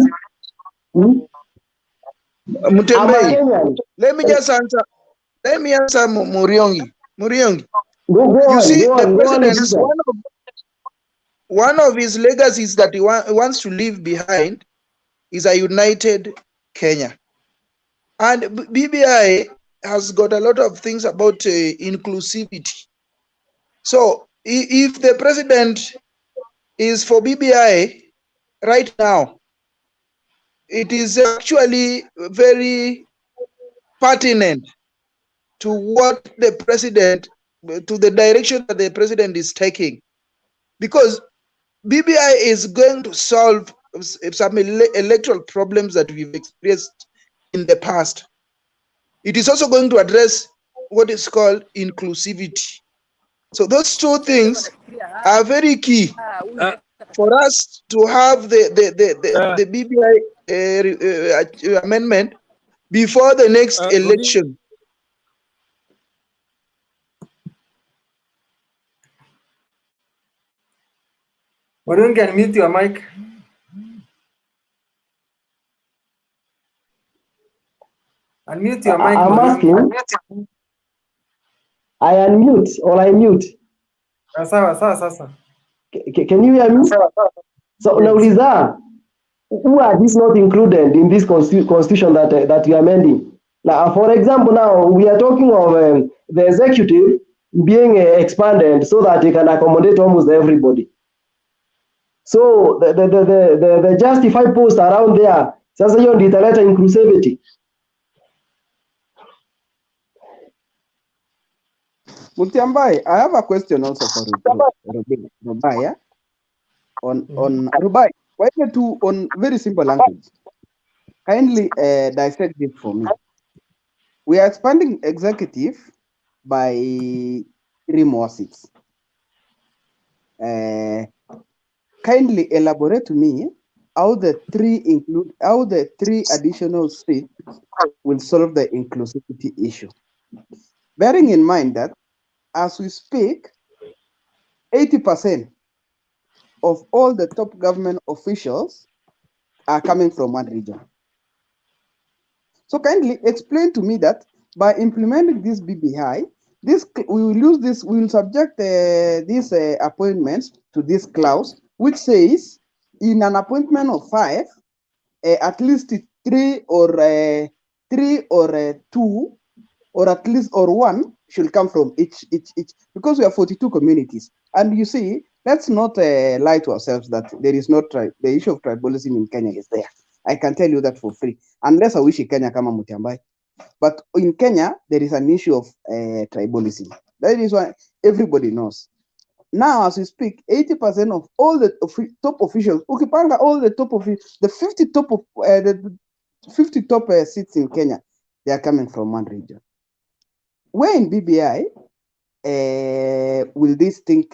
Mutembei, let me just answer. Let me answer Muriungi. Go see, on, the president, one of his legacies that he wants to leave behind is a united Kenya. And BBI has got a lot of things about inclusivity. So if the president is for BBI right now, it is actually very pertinent to what the president, to the direction that the president is taking, because BBI is going to solve some electoral problems that we've experienced in the past. It is also going to address what is called inclusivity. So those two things are very key for us to have the BBI amendment before the next election. Muriungi, unmute your mic. Unmute your mic. I'm asking. I unmute or I mute? Sawa. Can you hear me? So nauliza, who are these not included in this constitution that you are amending? Now, for example, now we are talking of the executive being expanded so that it can accommodate almost everybody. So the justified post around there, sasa hiyo ndio italeta inclusivity. Mutiambai, I have a question also for Rubai. On Rubai, why don't you on very simple language? Kindly dissect this for me. We are expanding executive by 3 more seats. Kindly elaborate to me how the three additional seats will solve the inclusivity issue. Bearing in mind that as we speak, 80% of all the top government officials are coming from one region. So kindly explain to me that by implementing this BBI, we will subject these appointments to this clause, which says in an appointment of 5, at least 3 or 2, or at least 1 should come from each, because we have 42 communities. And you see, let's not lie to ourselves that there is not the issue of tribalism in Kenya is there. I can tell you that for free, unless I wish in Kenya kama Mutiambai. But in Kenya, there is an issue of tribalism. That is why everybody knows. Now, as we speak, 80% of all the top officials, ukipanga all the top officials, the 50 top of the 50 top seats in Kenya, they are coming from one region. Where in BBI will this thing,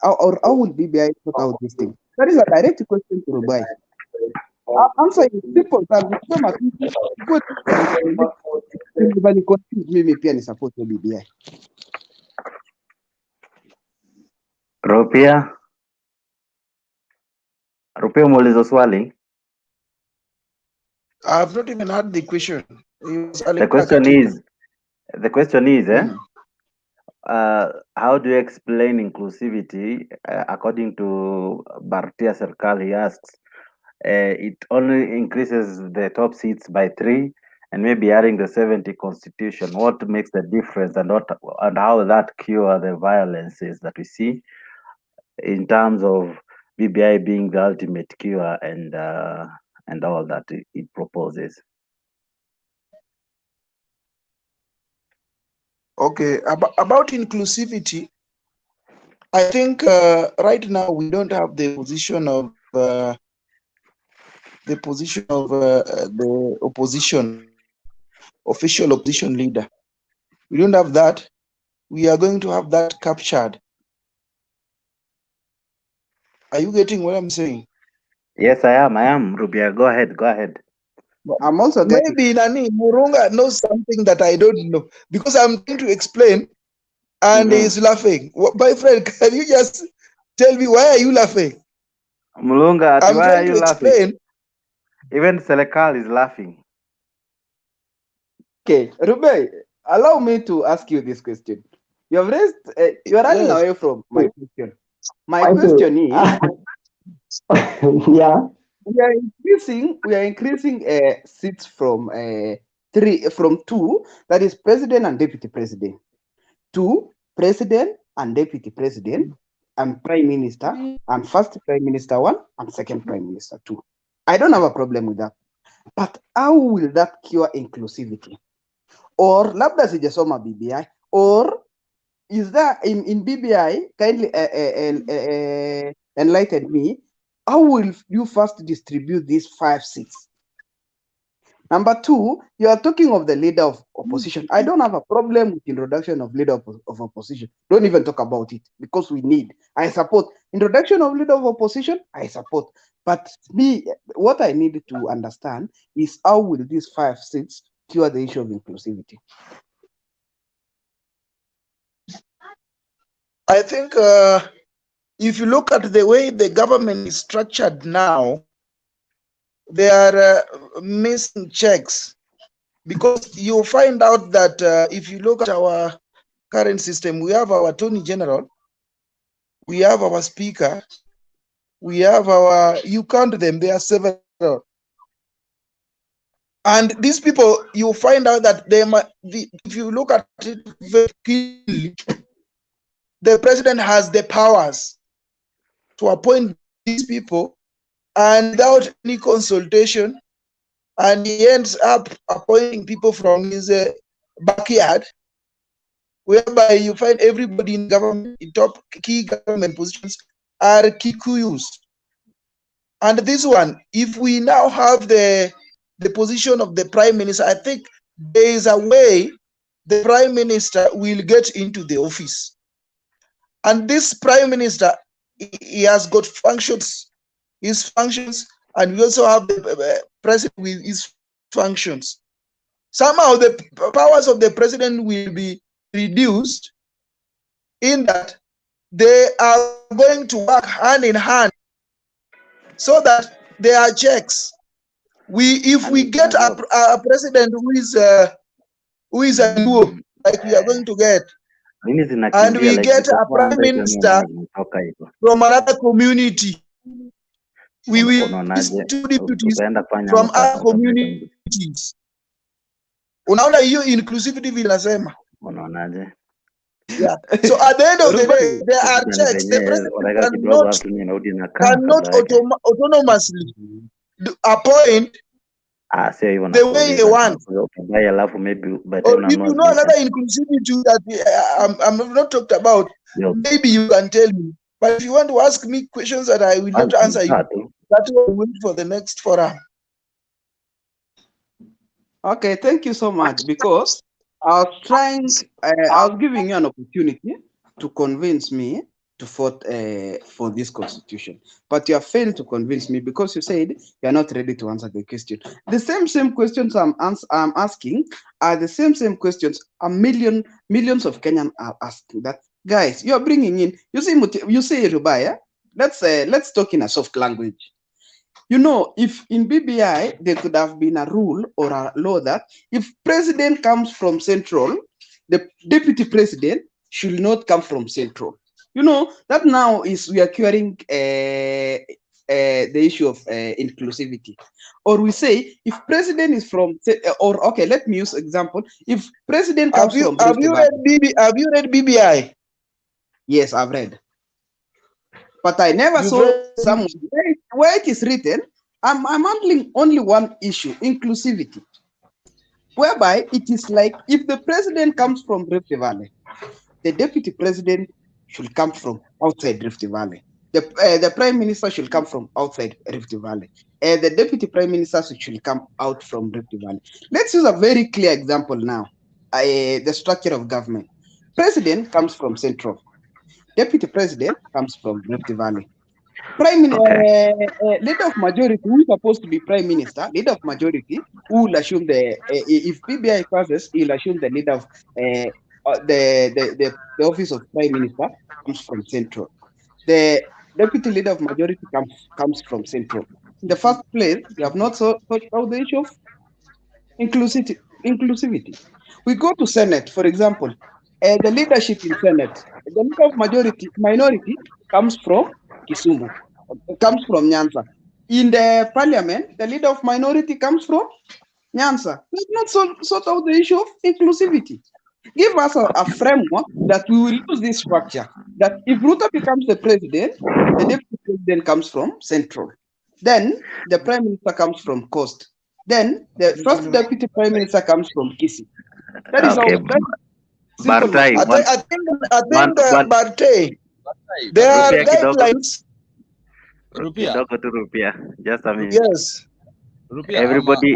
or how will BBI sort out this thing? That is a direct question to Rubai. Answer in simple terms. Everybody confuse me pia ni support ya BBI. Rupia umeuliza swali. I have not even heard the question. The question is, how do you explain inclusivity? According to Bharatiya Sarkar, he asks, it only increases the top seats by 3, and maybe adding the 70 constitution. What makes the difference, and how that cure the violences that we see in terms of BBI being the ultimate cure and all that it proposes? Okay, about inclusivity, I think right now we don't have the position of the opposition, official opposition leader. We don't have that. We are going to have that captured. Are you getting what I'm saying? Yes, I am. Rubia, go ahead. I'm also getting. Maybe Nani Murunga knows something that I don't know, because I'm trying to explain and he's laughing. My friend, can you just tell me why are you laughing? Mulunga, I'm why trying are you to explain. Laughing? Even Selekal is laughing. Okay, Rubai, allow me to ask you this question. You have raised, you are running away from my question. My question is, yeah, we are increasing seats from 2, that is president and deputy president, to president and deputy president, and prime minister, and first prime minister 1 and second prime minister 2. I don't have a problem with that. But how will that cure inclusivity? Or labda sijasoma BBI, or is there in BBI, kindly enlighten me, how will you first distribute these 5 seats? Number 2, you are talking of the leader of opposition. I don't have a problem with introduction of leader of opposition. Don't even talk about it, because I support introduction of leader of opposition. I support. But what I need to understand is how will these 5 seats cure the issue of inclusivity? I think if you look at the way the government is structured now, there are missing checks, because you'll find out that if you look at our current system, we have our Attorney General, we have our Speaker, we have you count them, there are several. And these people, you find out that if you look at it very clearly, the president has the powers to appoint these people, and without any consultation, and he ends up appointing people from his backyard, whereby you find everybody in government, in top key government positions, are Kikuyus. And this one, if we now have the position of the prime minister, I think there is a way the prime minister will get into the office. And this prime minister, he has got functions. His functions and we also have the president with his functions. Somehow the powers of the president will be reduced in that they are going to work hand in hand so that there are checks. If we get a president who is a duo, like we are going to get, and we get a prime minister from another community, we will two deputies from other communities. Unaona hiyo inclusivity vile nasema. Yeah. So at the end of the day, there are checks. The president cannot autonomously appoint the way he wants. Or if you know another inclusivity that I'm not talked about, maybe you can tell me. But if you want to ask me questions that I will not answer you, that will wait for the next forum. Okay, thank you so much, because I was giving you an opportunity to convince me to vote for this constitution, but you have failed to convince me because you said you are not ready to answer the question. The same questions I'm asking are the same questions millions of Kenyans are asking. That guys, you are bringing in. You say Rubaya. Let's talk in a soft language. You know, if in BBI there could have been a rule or a law that if president comes from central, the deputy president should not come from central. You know, that now is we are curing the issue of inclusivity. Or we say if president is from, or okay, let me use example. If president comes from, have you read BBI? Yes, I've read. But I never saw somewhere where it is written. I'm handling only one issue, inclusivity, whereby it is like if the president comes from Rift Valley, the deputy president should come from outside Rift Valley. The prime minister should come from outside Rift Valley. The deputy prime minister should come out from Rift Valley. Let's use a very clear example now. The structure of government. President comes from Central. Deputy president comes from Rift Valley. Prime leader of majority, who is supposed to be prime minister, leader of majority, who will assume if PBI passes, he'll assume the leader of the office of prime minister comes from Central. The deputy leader of majority comes from Central. In the first place, we have not thought about the issue of inclusivity. We go to Senate, for example, the leadership in Senate, the leader of minority comes from Kisumu, comes from Nyanza. In the parliament, the leader of minority comes from Nyanza. Let's not sort out the issue of inclusivity. Give us a framework that we will use this structure. That if Ruto becomes the president, the deputy president comes from Central. Then the prime minister comes from Coast. Then the first deputy prime minister comes from Kisi. That is Okay. simple. Bartai, I think Bartai, there are guidelines. Kidogo tu Rupia. Just a minute. Yes. Rupia, Everybody,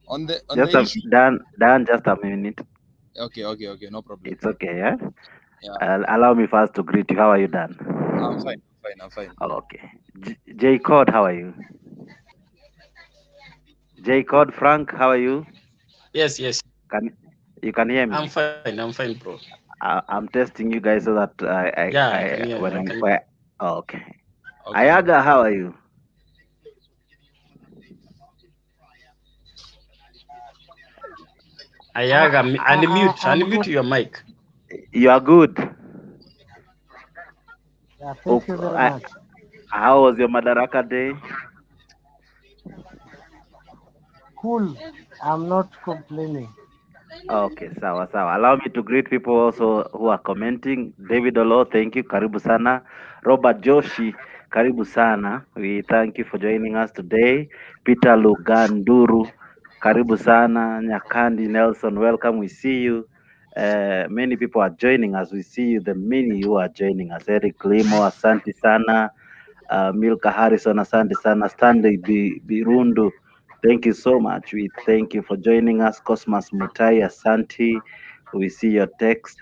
on the just issue. Dan, just a minute. Okay, no problem. It's okay, yeah? Allow me first to greet you. How are you, Dan? I'm fine. Oh, okay. J Code, how are you? J Code, Frank, how are you? Yes. You can hear me? I'm fine, bro. I'm testing you guys so that I can hear. Oh, okay. Ayaga, how are you? Ayaga, unmute your mic. You are good. Yeah, thank you very much. How was your Madaraka day? Cool. I'm not complaining. Okay, sawa. Allow me to greet people also who are commenting. David Olo, thank you. Karibu sana. Robert Joshi, karibu sana. We thank you for joining us today. Peter Luganduru, karibu sana. Nyakandi Nelson, welcome. We see you. Many people are joining us. We see you. The many who are joining us. Eric Limo, asante sana. Milka Harrison, asante sana. Stanley Birundu, thank you so much. We thank you for joining us. Cosmas Mutai, asante. We see your text.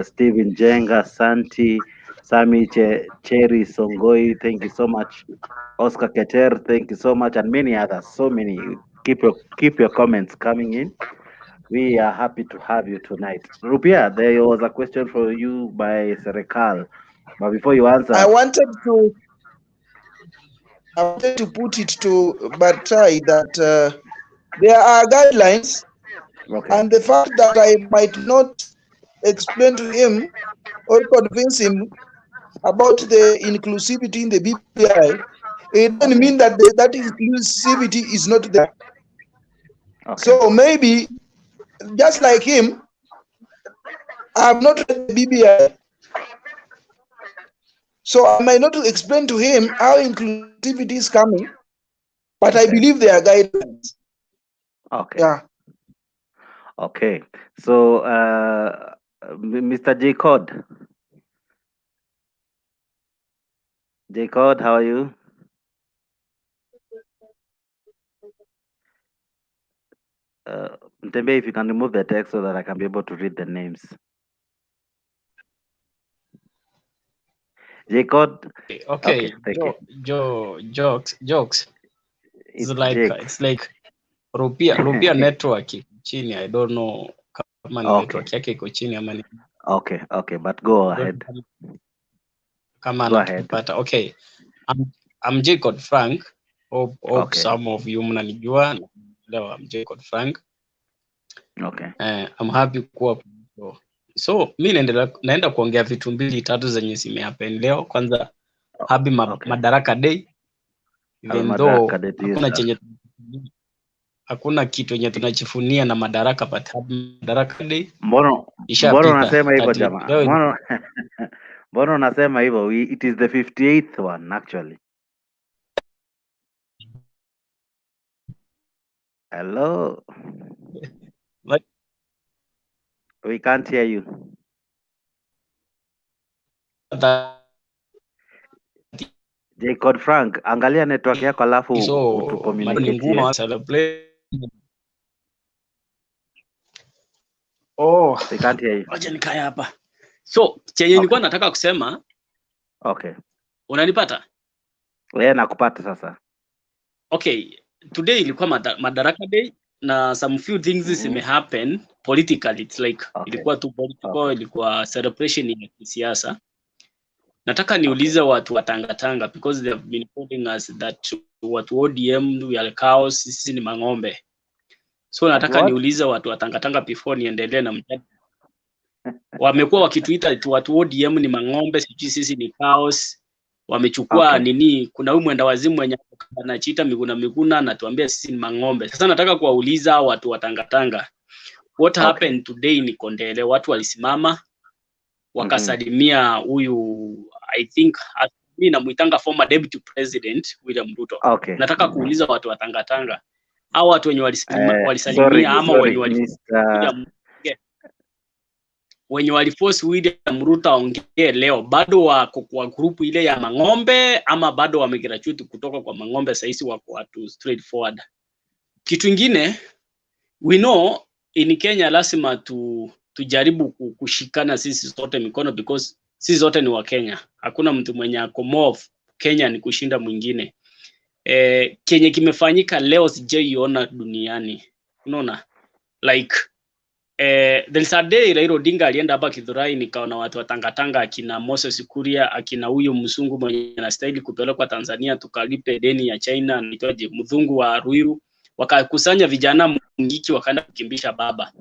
Stephen Jenga, asante. Sami Cherry Songoi, thank you so much. Oscar Keter, thank you so much, and many others. So many. Keep your comments coming in. We are happy to have you tonight. Rupia, there was a question for you by Serekal, but before you answer, I wanted to put it to Bartai that there are guidelines, okay, and the fact that I might not explain to him or convince him about the inclusivity in the BBI, it doesn't mean that that inclusivity is not there. okay, So maybe, just like him, I have not read the BBI, so I might not explain to him how inclusivity is coming, but I okay, believe there are guidelines. okay, Yeah. okay. So, Mr. J Cod, how are you? Mtembe, if you can remove the text so that I can be able to read the names. J Cod. Okay, thank you. jokes. It's Like Jake. it's like Rupia network iko chini. I don't know kama ni Okay. network yake iko chini ama ni Okay, but go ahead. Kama Go ahead. anatupata. Okay. I'm Jacob Frank. Hope Okay. some of you mnanijua. Leo I'm Jacob Frank. Okay. I'm happy kuwa so mi naenda kuongea vitu mbili tatu zenye zimehappen leo. Kwanza happy Madaraka Day, even though hakuna kitu yenye tunachifunia na madaraka, but happy Madaraka Day. Mbona unasema hivyo jamaa? Mbona unasema hivyo? It is the 58th one actually. Hello. What? We can't hear you. Jacob Frank, angalia network yako alafu utucommunicate. Celebrate. We can't hear you. Wacha nikae hapa. So, chenye nilikuwa nataka kusema. Okay. Unanipata? Wewe nakupata sasa. Okay, today ilikuwa Madaraka Day na some few things zime happen politically. It's like ilikuwa tu political, ilikuwa celebration ya kisiasa. Nataka niulize watu wa Tanga because they have been telling us that watu ODM we are cows, sisi ni mang'ombe. So nataka niulize watu wa Tanga before niendelee na mjadala. Wamekuwa wakituita watu ODM ni mang'ombe, sisi ni cows. Wamechukua nini? Kuna huyu mwenda wazimu mwenye anachiita Miguna anatuambia sisi ni mang'ombe. Sasa nataka kuwauliza watu wa Tanga. What happened today ni Kondele? Watu walisimama wakasalimia huyu I think mimi namuitanga former deputy president William Ruto. Nataka kuuliza watu wa Tanga. Hao watu wenye walisalimia ama wenye waliforce William Ruto aongee leo bado wako kwa grupu ile ya mang'ombe ama bado wamegraduate kutoka kwa mang'ombe saizi wako watu straightforward. Kitu kingine, we know in Kenya lazima tujaribu kushikana sisi sote mikono because sisi zote ni wa Kenya. Hakuna mtu mwenye ako more Kenya ni kushinda mwingine. Kenya kimefanyika leo sijaiona duniani. Unaona? Like there is a day Raila Odinga alienda hapa Githurai, nikaona watu wa Tanga akina Moses Kuria, akina huyo mzungu mwenye anastahili kupelekwa Tanzania tukalipe deni ya China, anaitwaje, mzungu wa Ruiru, wakakusanya vijana Mungiki wakaenda kukimbisha baba.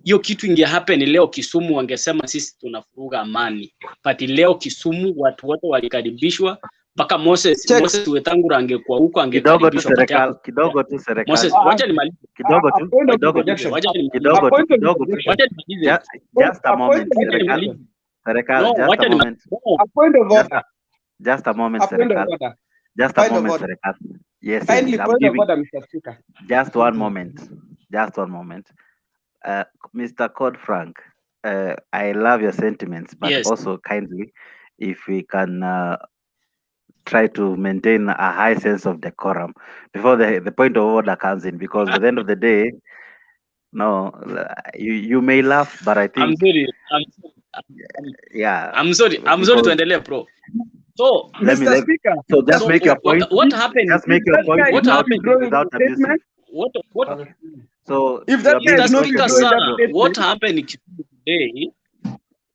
Hiyo kitu inge happen leo Kisumu, wangesema sisi tunafuruga amani. But leo Kisumu watu wote walikaribishwa, mpaka Moses Wetangula angekuwa huko angekaribishwa. Kidogo tu serikali. Moses, wacha nimalize. Kidogo tu. Just a moment. Serikali, just a moment. Just a moment, serikali. Just a moment, serikali. Yes, I'm giving. Just one moment. Mr. Code Frank, I love your sentiments, but also kindly, if we can try to maintain a high sense of decorum before the point of order comes in, because at the end of the day, no, you may laugh, but I think Yeah. I'm sorry because- tuendelee bro. So Mr. Speaker, So just make your point. what happened? Just make your that point guy is without not withdrawing without the statement, abusing. What Okay. So if that you are guy is being not Mr. forced Speaker, to withdrawing that sir, withdraw. what statement, happened today?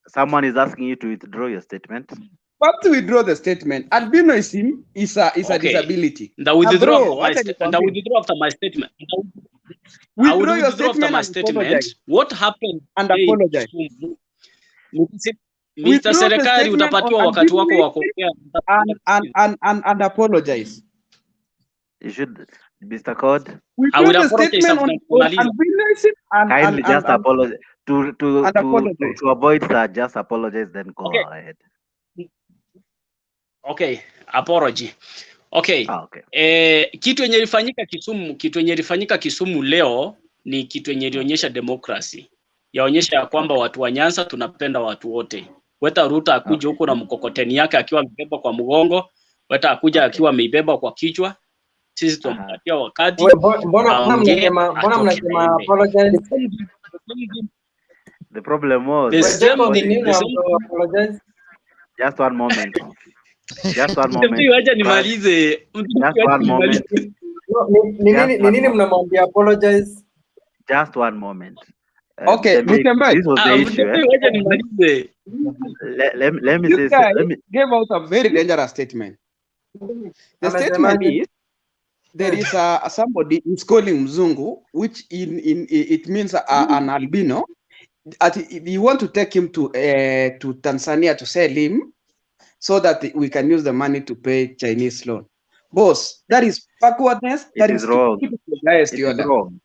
Someone is asking you to withdraw your statement. but to withdraw the statement, albinism is a Okay. disability. The withdraw Bro, after my wacha nikwambie. withdraw after my statement. I would Withdraw your withdraw after statement my and statement. apologize. What happened And today in apologize. Kisumu? Mr. Withdraw the Serikali statement utapatiwa on wakati wako wa albinism kuongea. and apologize. You should, Mr. Code, I Withdraw would the apologize statement after on kumaliza. albinism kindly just apologize. and apologize. To avoid that, just apologize, then go Okay. ahead. Okay, apology. Okay. Okay. Kitu yenye ilifanyika Kisumu leo ni kitu yenye ilionyesha democracy. Yaonyesha ya kwamba watu wa Nyanza tunapenda watu wote. Weta Ruto akuja huko na mkokoteni yake akiwa amebeba kwa mgongo, weta akuja akiwa ameibeba kwa kichwa. Sisi tumpatia wakati. Mbona mnasema apologize? The problem was Just one moment. Just one moment. Wacha nimalize. Just one moment. Ni nini mnamwambia apologize? Just one moment. Okay, Mutembai. This was the issue. Wacha nimalize. Let me This say guy let me gave out a very dangerous statement. The statement is there is somebody is calling Mzungu, which in it means an albino. You want to take him to Tanzania to sell him, so that we can use the money to pay Chinese loan. Boss, that is backwardness. That is wrong. It is wrong.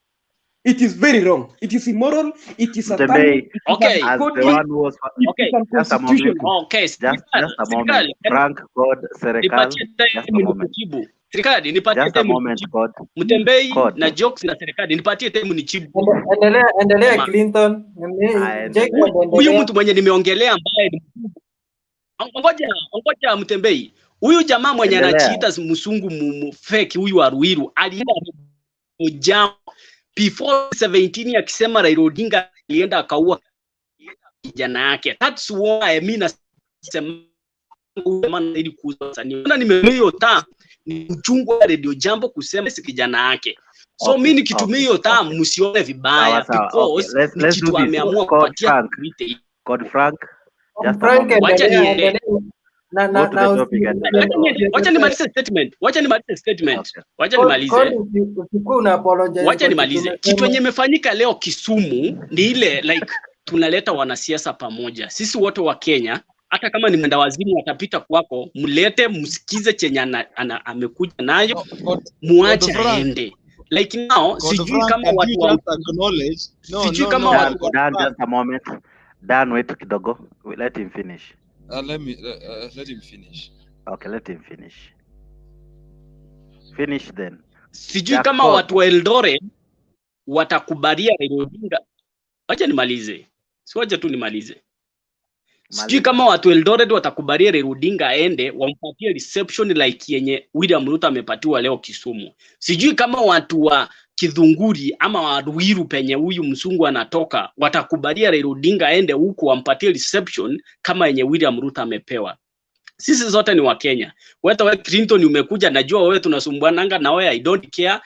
It is very wrong. It is immoral. It is satanic. Okay. As the one who was okay. Just a moment. Okay. Just a moment. Frank, God, Serikali. Just a moment. Serikali nipatie Just a moment, God. Mtembei na jokes na serikali nipatie time nichibu. Endelea Clinton. Huyu mtu mwenye nimeongelea ambaye ngoja Mtembei. Huyu jamaa mwenye anajiita msungu fake huyu wa Ruiru alienda mjao before 17 akisema Raila Odinga alienda akaua kijana yake. That's why I mean nasema maana ili kuusania. Nimehiyo taa ni uchungu wa Radio Jambo kusema si kijana yake. So mimi nikitumia hiyo taa msione vibaya because let's kitu ameamua kupatia God Frank. Just a Frank, moment. Wacha niende. Wacha nimalize statement. Wacha nimalize statement. Wacha nimalize. Wacha nimalize. Kitu yenye imefanyika leo Kisumu ni ile like tunaleta wanasiasa pamoja. Sisi wote wa Kenya, hata kama ni mwenda wazimu atapita kwako, mlete msikize chenye amekuja nayo, muache aende. Like now, sijui kama watu wa acknowledge. Sijui kama watu just a moment. Dan, wait kidogo. Let him finish. Let him finish. Okay, let him finish. Finish then. Sijui kama watu wa Eldoret watakubalia Raila Odinga. Acha nimalize. Siwaje tu nimalize. Sijui kama watu Eldoret watakubalia Raila Odinga aende wampatie reception like yenye William Ruto amepatiwa leo Kisumu. Sijui kama watu wa Kidhunguri ama wa Ruiru penye huyu msungu anatoka watakubalia Raila Odinga aende huko wampatie reception kama yenye William Ruto amepewa. Sisi zote ni wa Kenya. Wewe Clinton umekuja, najua wewe tunasumbuananga na wewe, I don't care,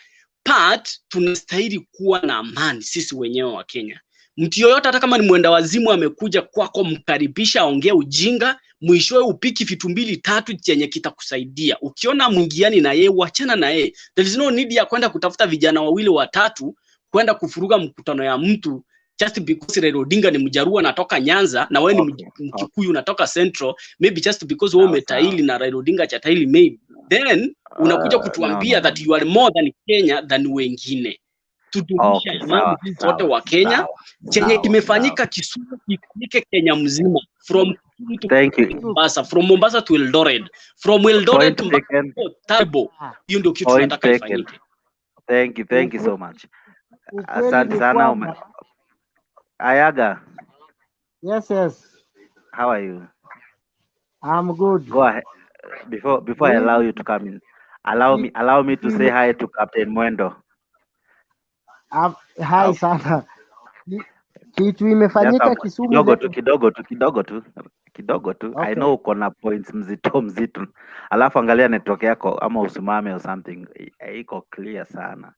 but tunastahili kuwa na amani sisi wenyewe wa Kenya. Mtu yoyote hata kama ni mwenda wazimu amekuja kwako, mkaribisha, aongee ujinga, mwishowe upiki vitu 2-3 chenye kitakusaidia. Ukiona mwingiani na yeye, uachana na yeye. There is no need ya kwenda kutafuta vijana 2-3 kwenda kufuruga mkutano ya mtu just because Raila Odinga ni Mjaruo anatoka Nyanza na wewe ni Mkikuyu unatoka Central, maybe just because wewe umetaili na Raila Odinga chataili maybe. Then unakuja kutuambia that you are more than Kenya than wengine. Tudumisha amani zote wa Kenya. Chenye kimefanyika Kisumu kifike Kenya mzima from Mombasa, from Mombasa to Eldoret, from Eldoret to Tabo. Hiyo ndio kitu tunataka ifanyike. Thank you so much. Asante sana. Ayaga. Yes. How are you? I'm good. Go ahead. Before I allow you to come in, allow me to say hi to Captain Mwendo. Hi, Sana. Kitu imefanyika Kisumu kidogo tu. I Okay. know uko na points mzito. Alafu angalia network yako ama usimame or something. Iko clear sana.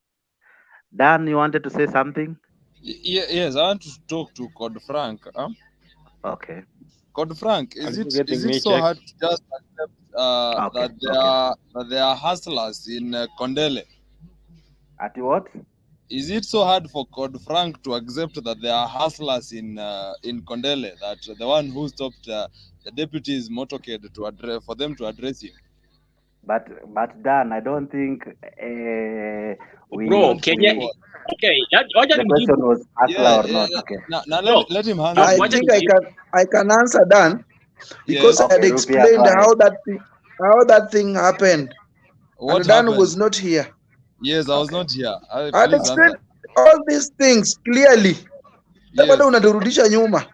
Dan, you wanted to say something? Yes, I want to talk to Code Frank. Okay. Code Frank, is it so check? hard to just accept Okay, that there are hustlers in Kondele? At what? Is it so hard for Code Frank to accept that there are hustlers in Kondele, that the one who stopped the deputy's motorcade for them to address him? But Dan, I don't think Bro, Kenya. Okay, the question was hustler or not. Okay. Now let him answer. I think I can answer Dan because I had explained how that thing happened. What and Dan happened? was not here. Yes, I was not here. I had explained all these things clearly. Bado unaturudisha nyuma.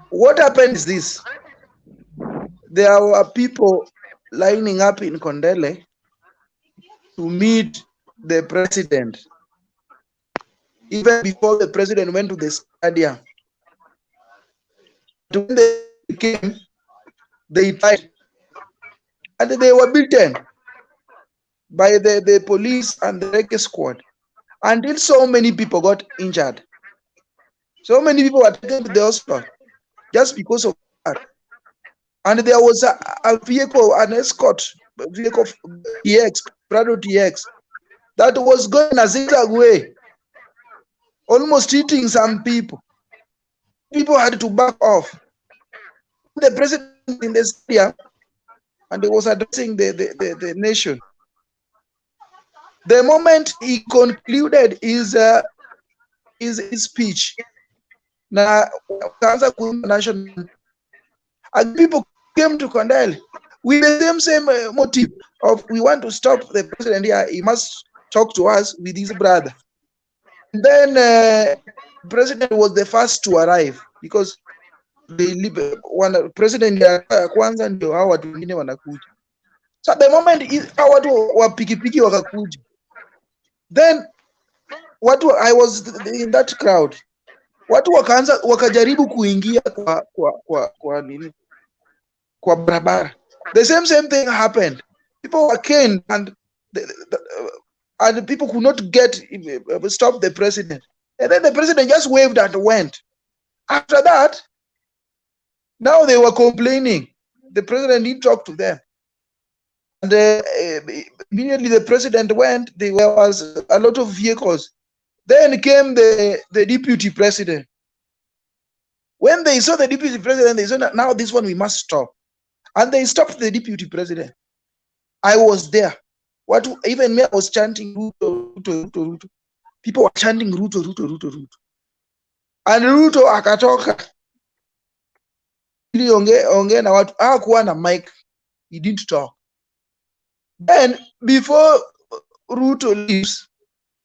What happened is this. There were people lining up in Kondele to meet the president. Even before the president went to the stadium. When they came, they tried. And they were beaten by the police and the Reke squad. Until so many people got injured. So many people were taken to the hospital just because of that. And there was a vehicle, an escort vehicle, TX, Prado TX, that was going a zigzag way, almost hitting some people. People had to back off. The president in the stadium, and he was addressing the nation. The moment he concluded his speech, now national, and people came to Kondele with the same motive of we want to stop the president here. He must talk to us with his brother. And then the president was the first to arrive because one president kwanza ndio hao watu wengine wanakuja. So the moment hao watu wa pikipiki wakakuja, then I was in that crowd. Watu wakajaribu kuingia kwa barabara. The same thing happened. People were caned and people could not stop the president. And then the president just waved and went. After that, now they were complaining. The president didn't talk to them. And immediately the president went, there was a lot of vehicles. Then came the deputy president. When they saw the deputy president, they said, now this one we must stop. And they stopped the deputy president. I was there. Even me, I was chanting Ruto, Ruto, Ruto, Ruto. People were chanting Ruto, Ruto, Ruto, Ruto. And Ruto akatoka. Ili onge na watu hakuwa na mic. He didn't talk. Then before Ruto leaves,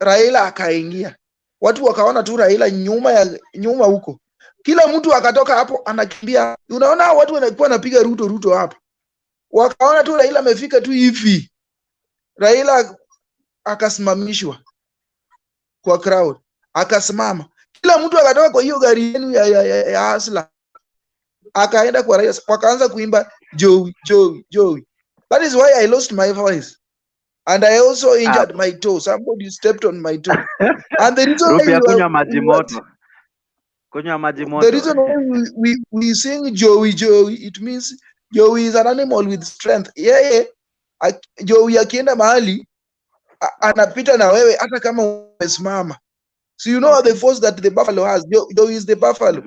Raila akaingia. Watu wakaona tu Raila nyuma huko. Kila mtu akatoka hapo anakimbia. Unaona watu wanakuwa wanapiga Ruto hapo. Wakaona tu Raila amefika tu hivi. Raila akasimamishwa kwa crowd. Akasimama. Kila mtu akatoka kwa hiyo gari yenu ya hasla. Akaenda kwa Raila. Wakaanza kuimba Joey, Joey, Joey. That is why I lost my voice. And I also injured my toe. Somebody stepped on my toe. And the reason the reason why we sing Joey, Joey, it means Joey is an animal with strength. Yeah. Joey akienda mahali anapita na wewe hata kama umesimama. So you know the force that the buffalo has. Joey is the buffalo.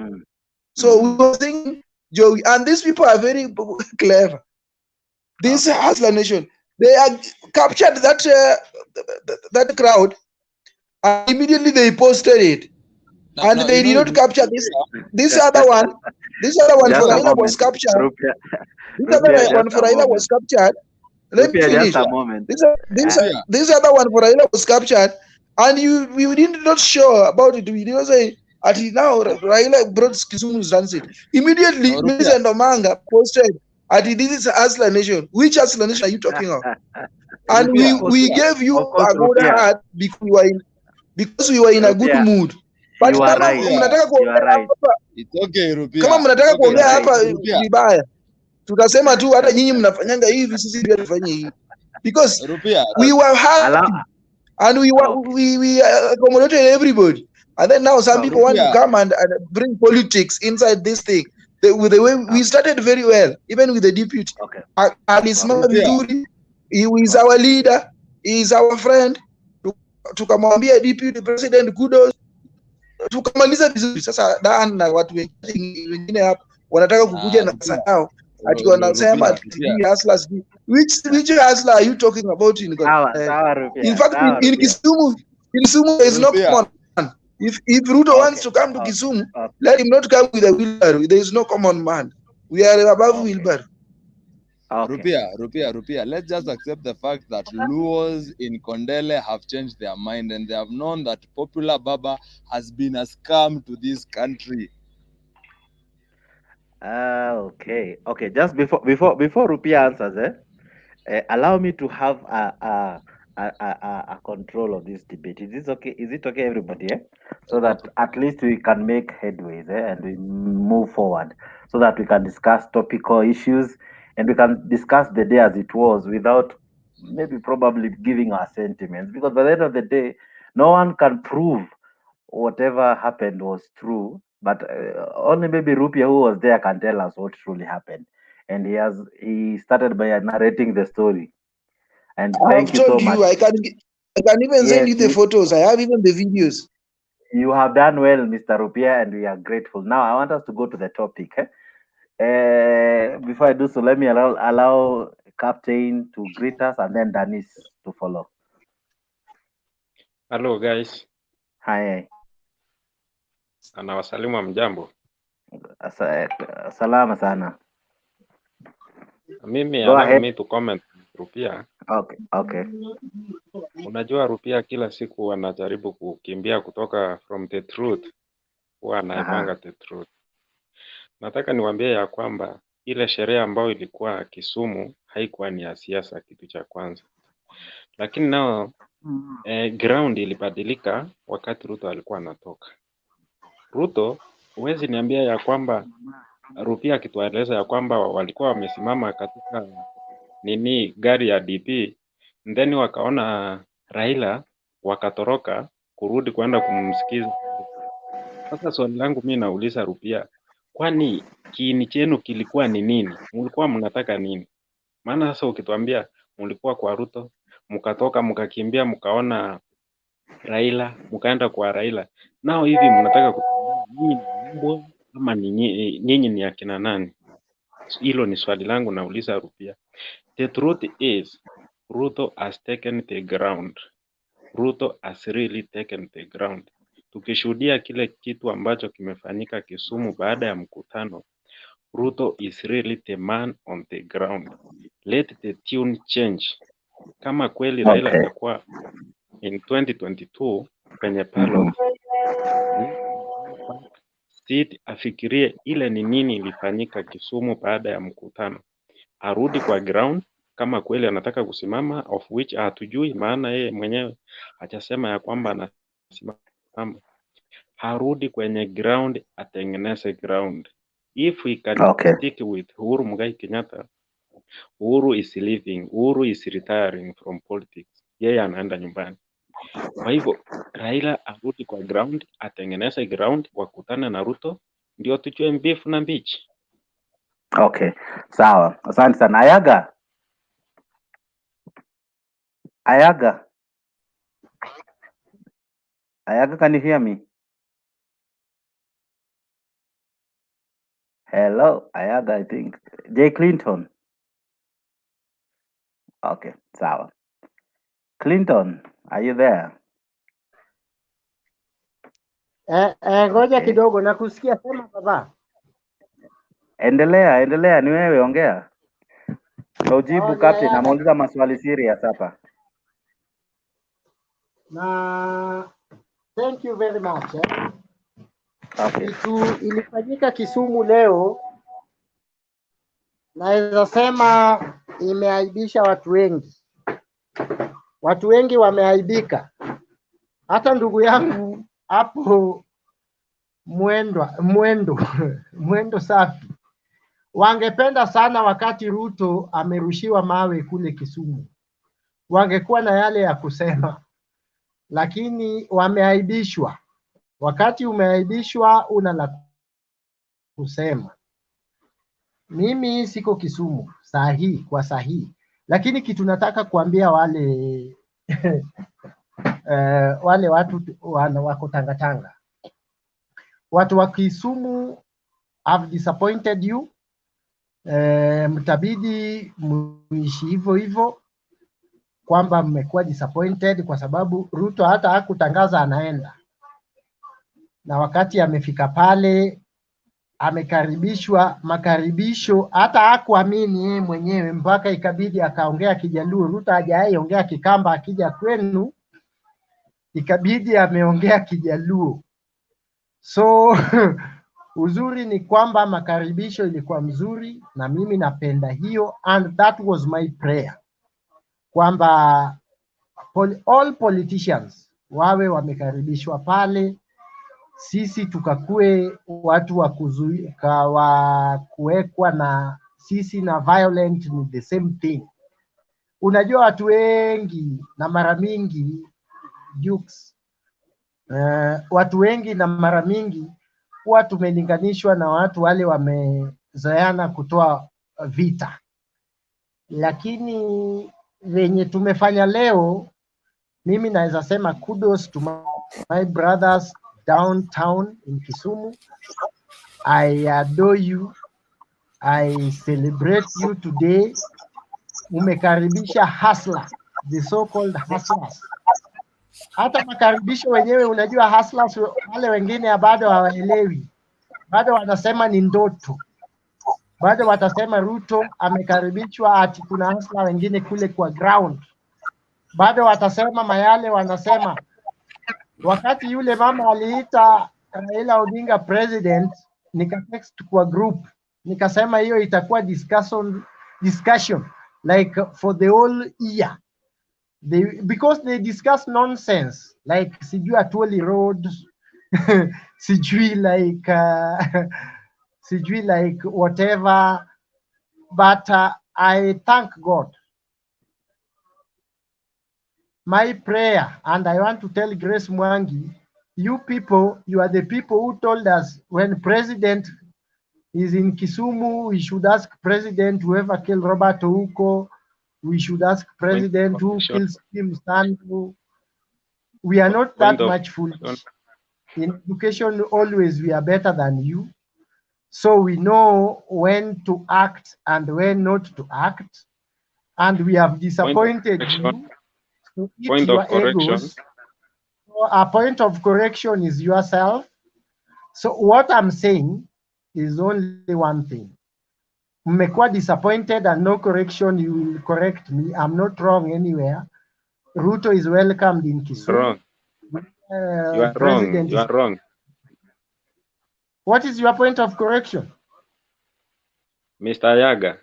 So we were singing Joey. And these people are very clever. This Hustler Nation, they captured that crowd and immediately they posted it. And they did not capture this other one. This other one for Raila was captured. This other one for Raila was captured. Let me finish. This other one for Raila was captured. And we did not show about it. We didn't say now Raila brought Kisumu transit. Immediately, Mr. Ndomanga posted this is Hustler Nation. Which Hustler Nation are you talking of? And we gave you a good heart because because we were in a good mood. But kama mnataka kuongea hapa, kama mnataka kuongea hapa vibaya, tutasema tu hata nyinyi mnafanyanga hivi, sisi pia tufanye hivi, because we were happy and we accommodated everybody, and then now some people want to come and bring politics inside this thing. The way we started very well, even with the deputy. Alisimama vizuri, he is our leader, he is our friend. Tukamwambia deputy president kudos, tukamaliza vizuri. Sasa Dan na watu wengine hapa wanataka kukuja na sao ati wanasema hustlers. Which hustler are you talking about in fact in Kisumu there is no common man. If Ruto wants to come to Kisumu, let him not come with a wheelbarrow. There is no common man. We are above wheelbarrow. Rupia. Let's just accept the fact that Luos in Kondele have changed their mind and they have known that popular Baba has been a scam to this country. Okay. Just before Rupia answers, allow me to have a control of this debate. Is it okay, everybody? So that at least we can make headways and we move forward, so that we can discuss topical issues and we can discuss the day as it was without probably giving our sentiments. Because by the end of the day, no one can prove whatever happened was true, but only maybe Rupia, who was there, can tell us what truly happened. And he started by narrating the story. And thank you so much. I can even send you the photos. I have even the videos. You have done well, Mr. Rupia, and we are grateful. Now I want us to go to the topic. Before I do so, let me allow Captain to greet us and then Danis to follow. Hello guys. Hi. Anawasalimu mjambo. Salama sana. Mimi allow me to comment Rupia. Okay. Unajua Rupia kila siku anajaribu kukimbia kutoka from the truth. Huwa anaipanga the truth. Nataka niwaambie ya kwamba ile sherehe ambayo ilikuwa Kisumu haikuwa ni ya siasa, kitu cha kwanza. Lakini nao ground ilibadilika wakati Ruto alikuwa anatoka. Ruto, huwezi niambia ya kwamba Rupia akitueleza ya kwamba walikuwa wamesimama katika gari ya DP, then wakaona Raila wakatoroka kurudi kwenda kumsikiza. Sasa swali langu mimi nauliza Rupia, kwani kiini chenu kilikuwa ni nini? Mlikuwa mnataka nini? Maana sasa ukituambia mlikuwa kwa Ruto, mkatoka mkakimbia mkaona Raila, mkaenda kwa Raila. Nao hivi mnataka kutuambia nyinyi ama nyinyi ni akina nani? Hilo ni swali langu nauliza Rupia. The truth is, Ruto has taken the ground. Ruto has really taken the ground. Tukishuhudia kile kitu ambacho kimefanyika Kisumu baada ya mkutano, Ruto is really the man on the ground. Let the tune change. Kama kweli Raila atakuwa in 2022 kwenye ballot, sit afikirie ile ni nini ilifanyika Kisumu baada ya mkutano. Arudi kwa ground kama kweli anataka kusimama, of which hatujui, maana yeye mwenyewe hajasema ya kwamba anasimama. Harudi kwenye ground, atengeneze ground. If we can stick with Uhuru Muigai Kenyatta, Uhuru is leaving, Uhuru is retiring from politics. Yeye anaenda nyumbani. Kwa hivyo Raila arudi kwa ground, atengeneze ground, wakutane na Ruto, ndio tujue mbifu na mbichi. Okay, sawa. Asante sana. Ayaga, can you hear me? Hello, Ayaga, I think. Jay Clinton. Okay, sawa. Clinton, are you there? Ngoja kidogo nakusikia, sema baba. Endelea, ni wewe, ongea. Ujibu Captain, namuuliza maswali serious hapa. Thank you very much. Kitu ilifanyika Kisumu leo, naweza sema imeaibisha watu wengi. Watu wengi wameaibika. hata ndugu yangu hapo mwendo safi wangependa sana wakati Ruto amerushiwa mawe kule Kisumu, wangekuwa na yale ya kusema, lakini wameaibishwa. Wakati umeaibishwa una la kusema. Mimi siko Kisumu kwa sahihi, lakini kitu nataka kuambia wale wale watu wako Tangatanga, watu wa Kisumu have disappointed you. Mtabidi muishi hivyo hivyo kwamba mmekuwa disappointed kwa sababu Ruto hata hakutangaza anaenda, na wakati amefika pale amekaribishwa makaribisho hata hakuamini yeye mwenyewe, mpaka ikabidi akaongea Kijaluo. Ruto hajawahi ongea Kikamba, akija kwenu ikabidi ameongea Kijaluo. So uzuri ni kwamba makaribisho ilikuwa mzuri, na mimi napenda hiyo, and that was my prayer kwamba all politicians wawe wamekaribishwa pale, sisi tukakue watu wa kuwekwa na sisi na violent ni the same thing. Unajua watu wengi na mara mingi Jukes, watu wengi na mara mingi huwa tumelinganishwa na watu wale wamezoeana kutoa vita, lakini venye tumefanya leo, mimi naweza sema kudos to my brothers downtown in Kisumu. I adore you. I celebrate you today. Umekaribisha hustler, the so-called hustlers. Hata makaribisho wenyewe, unajua hustlers wale wengine bado hawaelewi, bado wanasema ni ndoto, bado watasema Ruto amekaribishwa ati kuna hustler wengine kule kwa ground, bado watasema mayale, wanasema wakati yule mama aliita Raila Odinga president, nikatext kwa group nikasema hiyo itakuwa discussion like for the whole year. Because they discuss nonsense like sijui Atwoli Road sijui like whatever, but I thank God. My prayer, and I want to tell Grace Mwangi, you people, you are the people who told us when president is in Kisumu, we should ask president whoever killed Robert Ouko, we should ask president who kills Kim Sandu. We are not that much foolish. In education, always we are better than you. So we know when to act and when not to act. And we have disappointed you. Point of correction. So a point of correction is yourself. So what I'm saying is only one thing. Mmekuwa disappointed and no correction, you will correct me. I'm not wrong anywhere. Ruto is welcomed in Kisumu. Wrong. You are wrong. You are wrong. What is your point of correction? Mr. Yaga,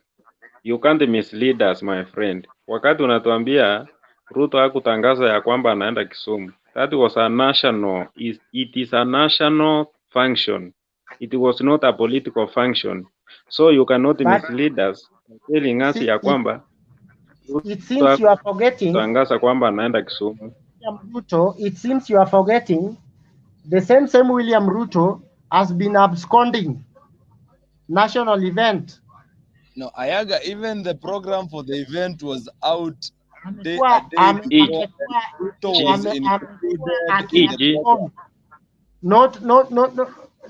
you can't mislead us, my friend. Wakati unatuambia Ruto hakutangaza ya kwamba anaenda Kisumu, that was a national, it is a national function. It was not a political function. So you cannot mislead us telling us ya kwamba it seems you are forgetting tangaza kwamba anaenda Kisumu. Ruto, it seems you are forgetting the same William Ruto has been absconding national event. No, Ayaga, even the program for the event was out.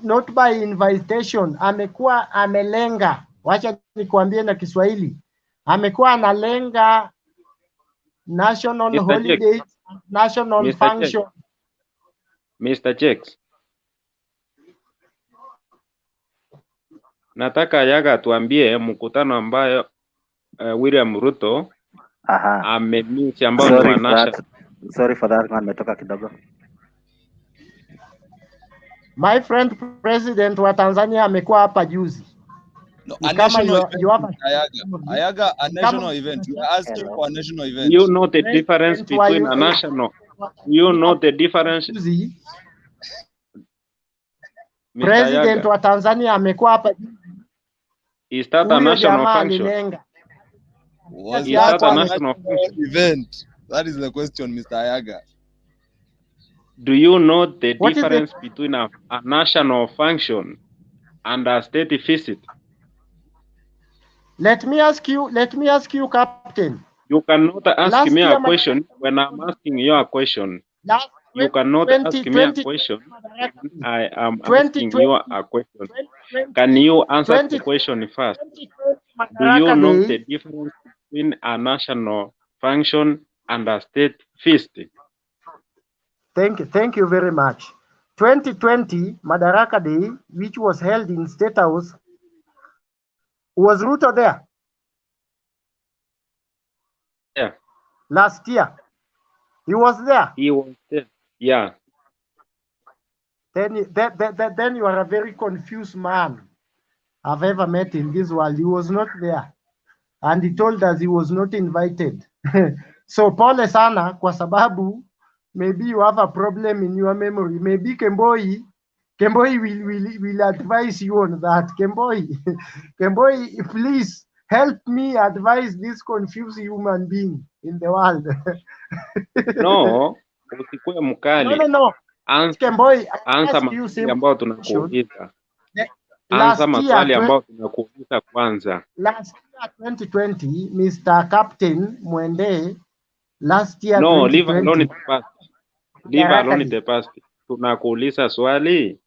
Not by invitation. Amekuwa amelenga, wacha nikwambie na Kiswahili, amekuwa analenga national Mr. holidays, national Mr. function. Mr. Checks, nataka Yaga atuambie mkutano ambayo William Ruto amemiss ambao ni wanasha. Sorry for that, nimetoka kidogo. My friend president wa Tanzania amekuwa hapa juzi. No, a national event, Ayaga, a national event. You are asking for a national event. You know the difference between a national you know the difference? President wa Tanzania amekuwa hapa. Is that a national function? Was Is that that a a national function? event? That is the question, Mr. Ayaga. Do you know the difference between a national function and a state visit? Let me ask you, Captain. You cannot ask me a question when I'm asking you a question. You cannot ask me a question when I am asking you a question. Can you answer the question first? Do you know the difference between a national function and a state feast? Thank you very much. 2020 Madaraka Day, which was held in State House, was Ruto there? Yeah. Last year, he was there. He was there. Yeah. Then you are a very confused man I've ever met in this world. He was not there, and he told us he was not invited. So pole sana kwa sababu maybe you have a problem in your memory. Maybe Kemboi will advise you on that. Kemboi, please help me advise this confused human being in the world. No, usikue mkali. No. Kemboi, ansa maswali ambayo tunakuuliza. Ansa maswali ambayo tunakuuliza kwanza. Last year 2020, Mr. Captain Mwende, last year no, 2020. Leave alone the past. Leave alone the past. Tunakuuliza swali.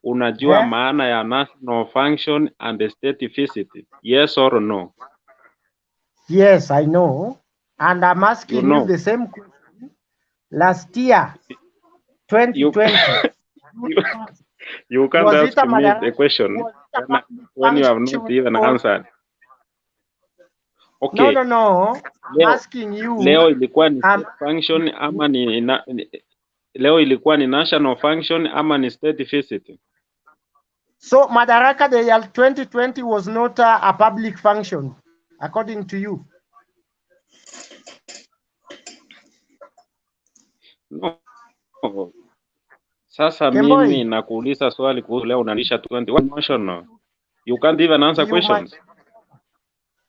Unajua maana ya national function and the state visit? Yes or no? Yes, I know. And I'm asking you the same question. Last year, 2020. You can't ask me the question when you have not even answered. Okay. No. I'm asking you. Leo ilikuwa ni state function ama leo ilikuwa ni national function ama ni state visit? So Madaraka Day 2020 was not a public function, according to you? No. Sasa mimi nakuuliza swali kuhusu leo unanisha 21 national. You can't even answer questions.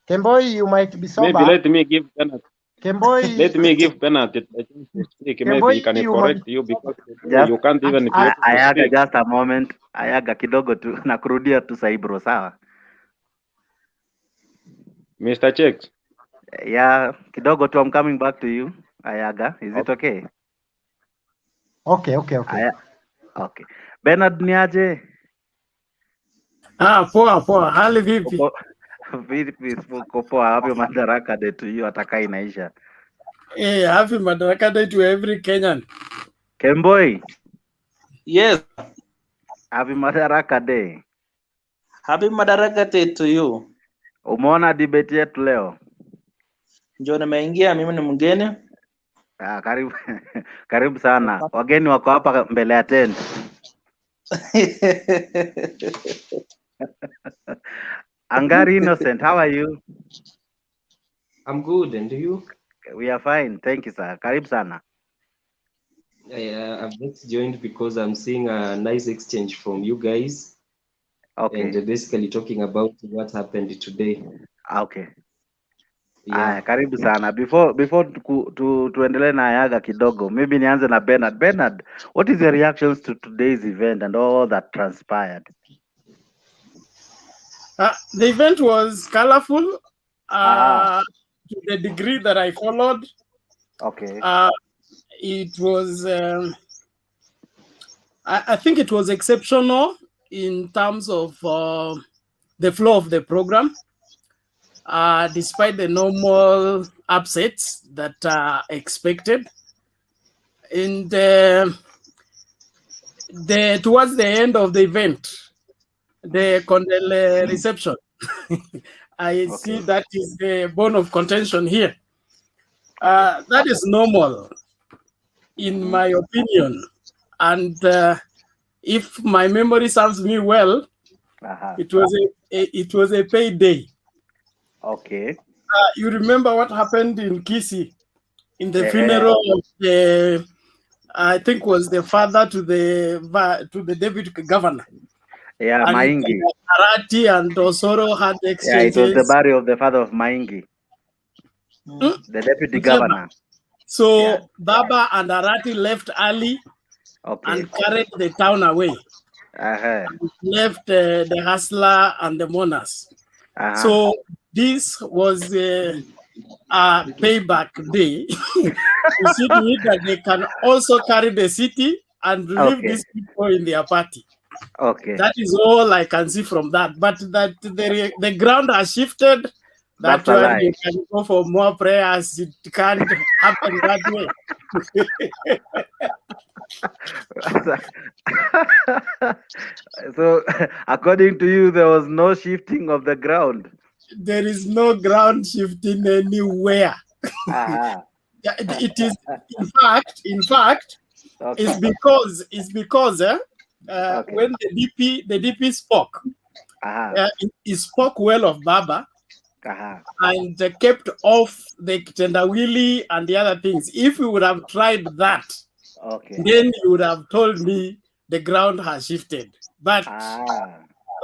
Kemboi, you might be sober. Maybe let me give Bernard. Kemboi, let me give Bernard a chance to speak. Maybe he can correct you because you can't even. Ayaga, just a moment. Ayaga kidogo tu nakurudia tu sahi bro, sawa? Mr. Checks. Yeah, kidogo tu, I'm coming back to you. Ayaga, is it okay? Okay. Okay. Bernard niaje? Poa. Hali vipi? Vipi poa, happy Madaraka Day to you, ataka inaisha. Happy Madaraka Day to every Kenyan. Kemboi. Yes. Happy Madaraka Day. Happy Madaraka Day to you. Umeona debate yetu leo? Ndio nimeingia, mimi ni mgeni. Karibu karibu sana. Wageni wako hapa mbele ya tent. Angari Innocent, how are you? I'm good, and you? We are fine, thank you sir. Karibu sana. I've just joined because I'm seeing a nice exchange from you guys. Okay. And basically talking about what happened today. Okay. Yeah. Karibu sana. Before tuendelee na Ayaga kidogo, maybe nianze na Bernard. Bernard, what is your reactions to today's event and all that transpired? The event was colorful to the degree that I followed. Okay. It was, I think it was exceptional in terms of the flow of the program. Despite the normal upsets that are expected. And towards the end of the event, the Kondele reception, I see that is the bone of contention here. That is normal, in my opinion. And if my memory serves me well, it was a payday. Okay. You remember what happened in Kisi in the funeral of the I think was the father to the deputy governor. Yeah, And Maingi. Arati and Osoro had Yeah, exchanges. it was the burial of the father of Maingi, the deputy governor. So Yeah. Baba and Arati left early and carried the town away. Left the hustler and the mourners. So this was a payback day. You see that they can also carry the city and leave these people in their party. That is all I can see from that. But that the ground has shifted. That's why you can go for more prayers. It can't happen that way. So, according to you, there was no shifting of the ground. There is no ground shifting anywhere. It is, in fact, it's because when the DP spoke, he spoke well of Baba and kept off the Tendawili and the other things. If we would have tried that, then you would have told me the ground has shifted. But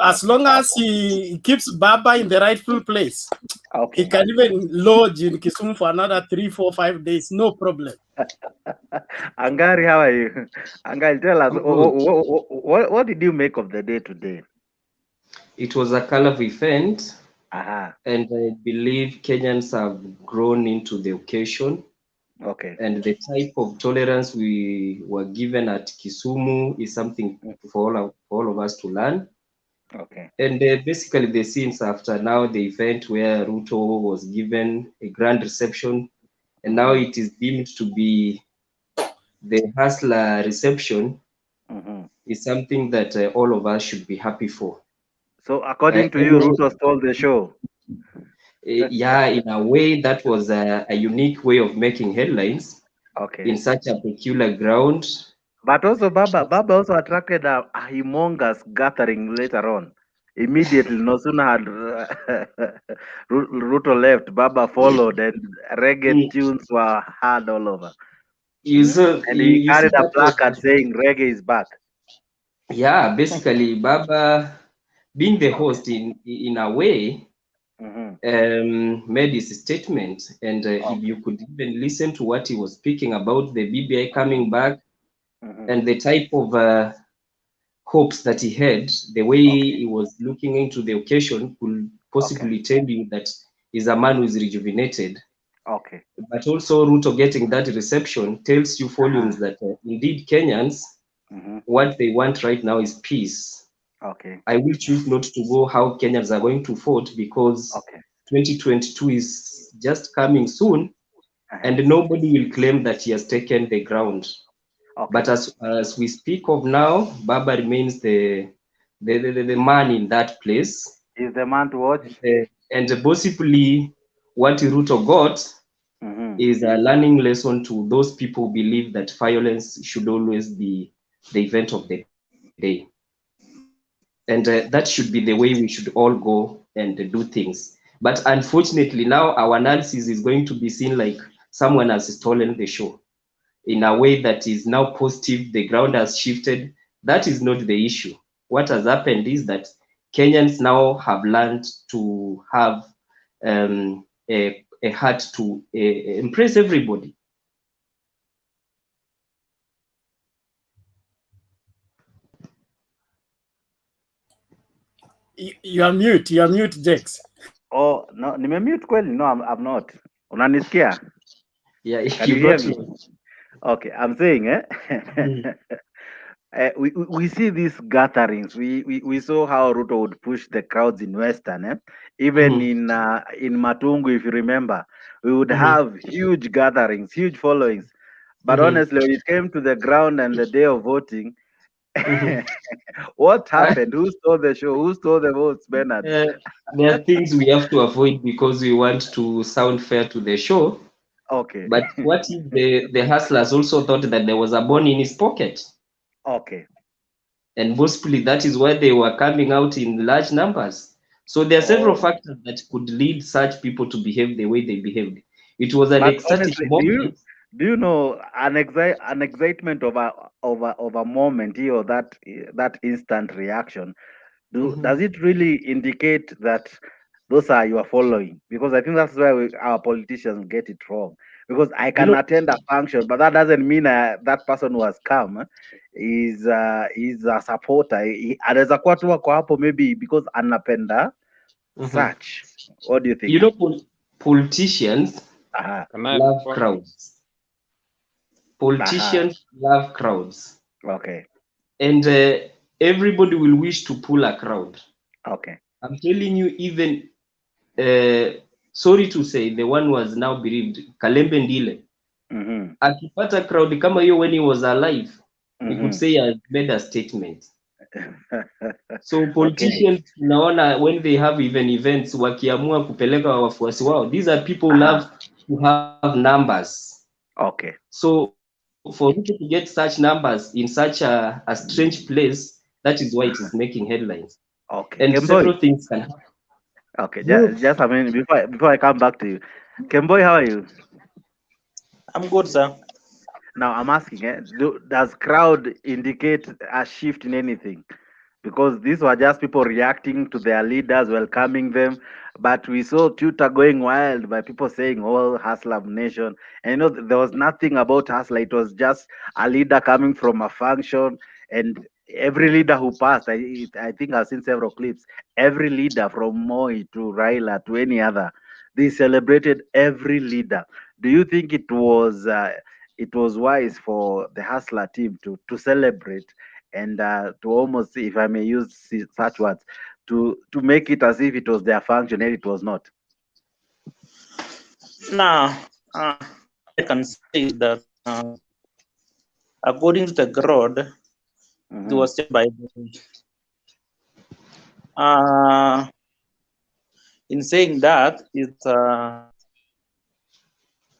as long as he keeps Baba in the rightful place, he can even lodge in Kisumu for another 3, 4, 5 days, no problem. Angari, how are you? Angari, tell us, what did you make of the day today? It was a colorful event, and I believe Kenyans have grown into the occasion. And the type of tolerance we were given at Kisumu is something for all of us to learn. And basically the scenes after now the event where Ruto was given a grand reception, and now it is deemed to be the hustler reception, is something that all of us should be happy for. So according to you, Ruto stole the show? Yeah, in a way that was a unique way of making headlines in such a peculiar ground. But also Baba also attracted a humongous gathering later on. Immediately, no sooner had Ruto left, Baba followed, and reggae tunes were heard all over. And he carried a placard saying reggae is back. Yeah, basically Baba, being the host in a way, made his statement. And if you could even listen to what he was speaking about, the BBI coming back, and the type of hopes that he had, the way he was looking into the occasion could possibly tell you that he's a man who is rejuvenated. But also Ruto getting that reception tells you volumes that indeed Kenyans, what they want right now is peace. I will choose not to go how Kenyans are going to vote because 2022 is just coming soon, and nobody will claim that he has taken the ground. But as we speak of now, Baba remains the man in that place. He's the man to watch. And possibly what Ruto got is a learning lesson to those people who believe that violence should always be the event of the day. And that should be the way we should all go and do things. But unfortunately, now our analysis is going to be seen like someone has stolen the show in a way that is now positive. The ground has shifted. That is not the issue. What has happened is that Kenyans now have learned to have a heart to impress everybody. You are mute, Jex. Oh, no, nimemute kweli? No, I'm not. Unanisikia? Yeah, Can you hear me? Okay, I'm saying, we see these gatherings. We saw how Ruto would push the crowds in Western, even in Matungu, if you remember, we would have huge gatherings, huge followings. But honestly, when it came to the ground and the day of voting, what happened? Who stole the show? Who stole the votes, Bernard? There are things we have to avoid because we want to sound fair to the show. But what if the hustlers also thought that there was a bone in his pocket? And mostly that is why they were coming out in large numbers. So there are several factors that could lead such people to behave the way they behaved. It was an ecstatic moment. Do you know an excitement of a moment here, or that instant reaction? Does it really indicate that those are your following? Because I think that's where our politicians get it wrong. Because I can attend a function, but that doesn't mean that person who has come is a supporter. Anaweza kuwa tu ako hapo maybe because anapenda such. What do you think? You know, politicians love respond? crowds. Politicians love crowds. Okay. And everybody will wish to pull a crowd. Okay. I'm telling you, even sorry to say, the one who has now bereaved, Kalembe Ndile, akipata crowd kama hiyo when he was alive, he could say he has made a statement. So politicians, naona when they have even events, wakiamua kupeleka wafuasi wao, these are people who love to have numbers. Okay. So for you to get such numbers in such a strange place, that is why it is making headlines. Okay. And several things can happen. Okay, just a minute before I come back to you. Kemboy, how are you? I'm good, sir. Now I'm asking, does crowd indicate a shift in anything? Because these were just people reacting to their leaders, welcoming them. But we saw Twitter going wild by people saying, "Oh, Hustler Nation." And there was nothing about Hustler. It was just a leader coming from a function, and every leader who passed, I think I've seen several clips. Every leader from Moi to Raila to any other, they celebrated every leader. Do you think it was wise for the Hustler team to celebrate and to almost, if I may use such words, to make it as if it was their function and it was not? Now, I can say that according to the crowd, it was set by in saying that it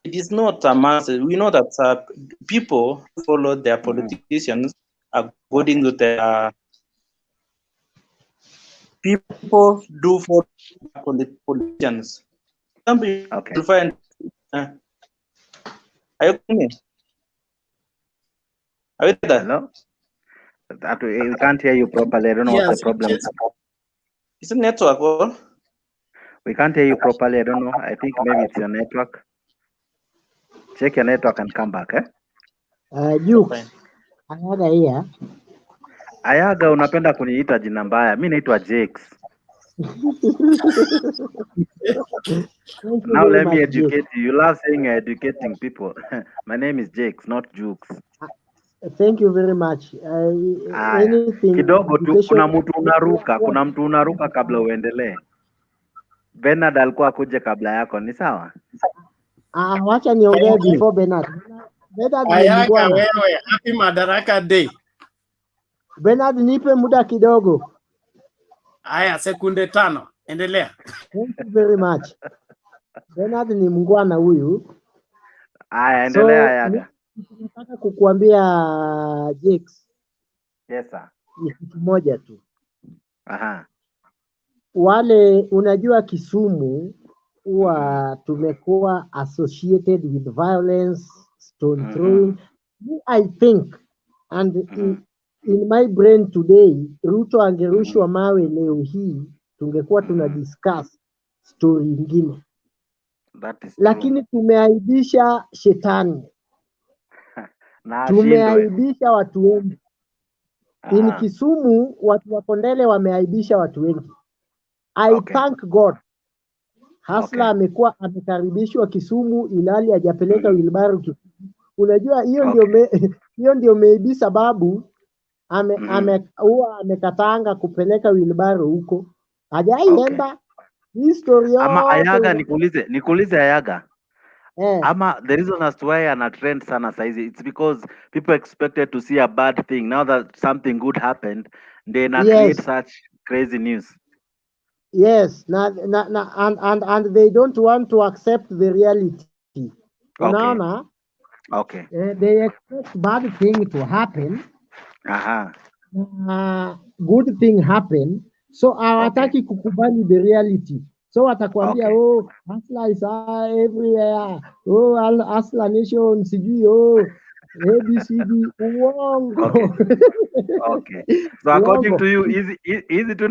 is not a mass. We know that people follow their politicians according to their people do follow politicians. Some people find. Are you me? Are you there? Hello? We can't hear you properly. I don't know what the problem is. Is it network or? We can't hear you properly. I don't know. I think maybe it's your network. Check your network and come back, eh? Jukes, Ayaga here. Ayaga, unapenda kuniita jina mbaya. Mimi naitwa Jakes. Now let me educate you. You love saying educating people. My name is Jakes, not Jukes. Thank you very much. Anything Kidogo tu kuna mtu unaruka kabla uendelee. Bernard alikuwa akuje kabla yako, ni sawa? Wacha niongee before Bernard. Ayaga wewe, happy Madaraka Day. Bernard, nipe muda kidogo. Haya, sekunde 5. Endelea. Thank you very much. Bernard ni mungwana huyu. Haya, endelea Ayaga. Nataka kukuambia Jakes. Yes sir. Ni kitu moja tu. Aha. Wale unajua Kisumu huwa tumekuwa associated with violence, stone throwing. I think and in my brain today, Ruto angerushwa mawe leo hii tungekuwa tuna discuss story nyingine. Lakini tumeaibisha shetani. Tumeaibisha watu wengi. In Kisumu watu wa Kondele wameaibisha watu wengi. I thank God. Hustler amekuwa amekaribishwa Kisumu ilali hajapeleka wheelbarrow Kisumu. Unajua hiyo ndio maybe sababu huwa amekatanga kupeleka wheelbarrow huko. Hajaienda history yote. Ama Ayaga nikuulize Ayaga. Ama the reason as to why ana trend sana saizi, it's because people expected to see a bad thing. Now that something good happened, they create such crazy news. Yes, and they don't want to accept the reality. Unaona? Okay. They expect bad thing to happen. Good thing happen. So hawataki kukubali the reality. So watakwambia Okay. oh, hustler is everywhere. Oh, hustler nation sijui oh, ABCD. Uongo. Okay. So according Uongo. to you, hizi tu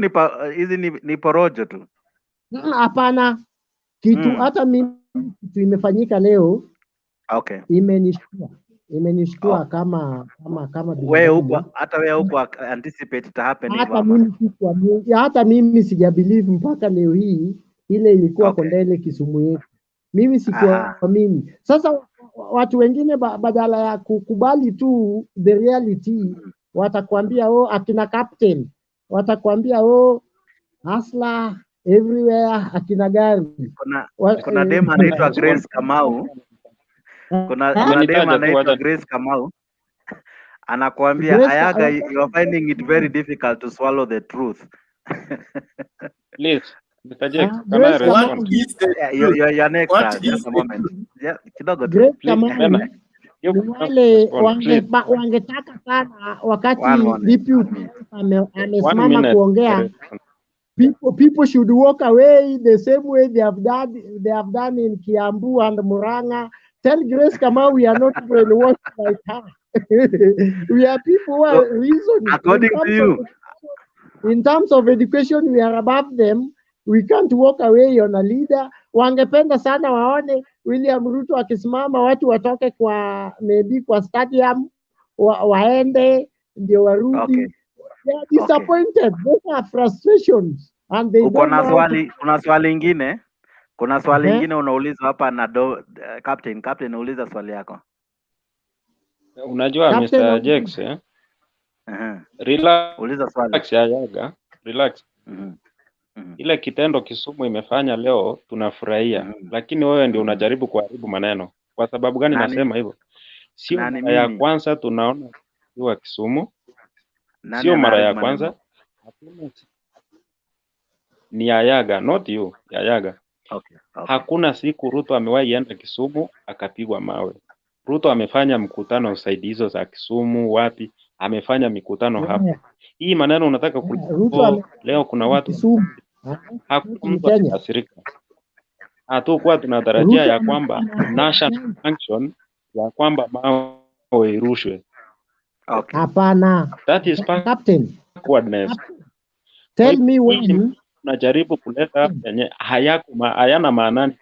ni porojo tu. Hapana, kitu hata mimi kitu imefanyika leo. Okay. Imenishtua kama Wewe huko binadamu. hata wewe huko anticipate ita happen hivyo hata mimi sija believe mpaka leo hii ile ilikuwa Kondele Kisumu yetu. Mimi sikuamini. Sasa watu wengine badala ya kukubali tu the reality watakwambia oh, akina captain watakwambia oh, hustler everywhere, akina gari. Kuna dem anaitwa Grace Kamau. Kuna dem anaitwa Grace Kamau. Anakuambia Ayaga, you are finding it very difficult to swallow the truth. Please, Mr. Jakes, can I respond? You're next, just a moment. Yeah, kidogo tu. Grace Kamau ni wale wangetaka sana wakati deputy amesimama kuongea. People should walk away the same way they have done in Kiambu and Muranga. Tell Grace Kamau we are not brainwashed like her. We are people who are reasoning. According to you. In terms of education, we are above them. We can't walk away on a leader. Wangependa sana waone William Ruto akisimama watu watoke maybe kwa stadium waende ndio warudi. Okay. They are disappointed. Those are frustrations. And they don't know. Kuna swali lingine. Kuna swali lingine unaulizwa hapa na Captain uliza swali yako. Unajua Mr. Jakes relax, uliza swali. Ayaga, relax. Ile kitendo Kisumu imefanya leo tunafurahia, lakini wewe ndio unajaribu kuharibu maneno. Kwa sababu gani nasema hivyo? Sio mara ya kwanza tunaona kwa Kisumu. Sio mara ya kwanza. Ni Ayaga, not you, Ayaga. Okay. Hakuna siku Ruto amewahi enda Kisumu akapigwa mawe. Ruto amefanya mkutano usaidizo za Kisumu wapi? Amefanya mikutano hapa. Hii maneno unataka leo kuna watu hakuna mtu atakasirika. Hatukuwa tunatarajia ya kwamba national function ya kwamba mawe irushwe. Okay. Hapana. That is Captain. Backwardness. Tell me when unajaribu kuleta yenye hayana maanani.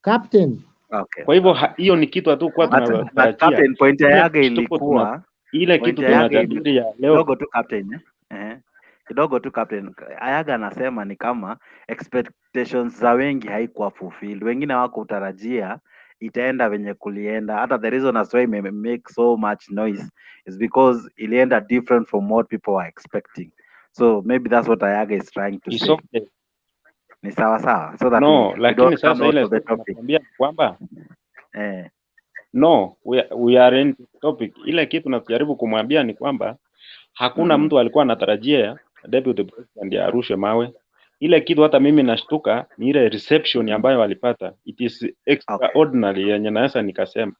Captain. Okay. Kwa hivyo hiyo ni kitu tu kwa tunatarajia. Captain, point yake ilikuwa ile kitu tunajadili ya leo. Kidogo tu Captain. Kidogo tu Captain. Ayaga anasema ni kama expectations za wengi haikuwa fulfilled. Wengine wako utarajia itaenda venye kulienda. Hata the reason as why make so much noise is because ilienda different from what people were expecting. So maybe that's what Ayaga is trying to say. Okay. Ni sawa so that no, lakini sasa ile nakwambia kwamba no, we are in topic. Ile kitu tunajaribu kumwambia ni kwamba hakuna mtu alikuwa anatarajia deputy president ya arushe mawe. Ile kitu hata mimi nashtuka ni ile reception ambayo walipata. It is extraordinary yenye naweza nikasema.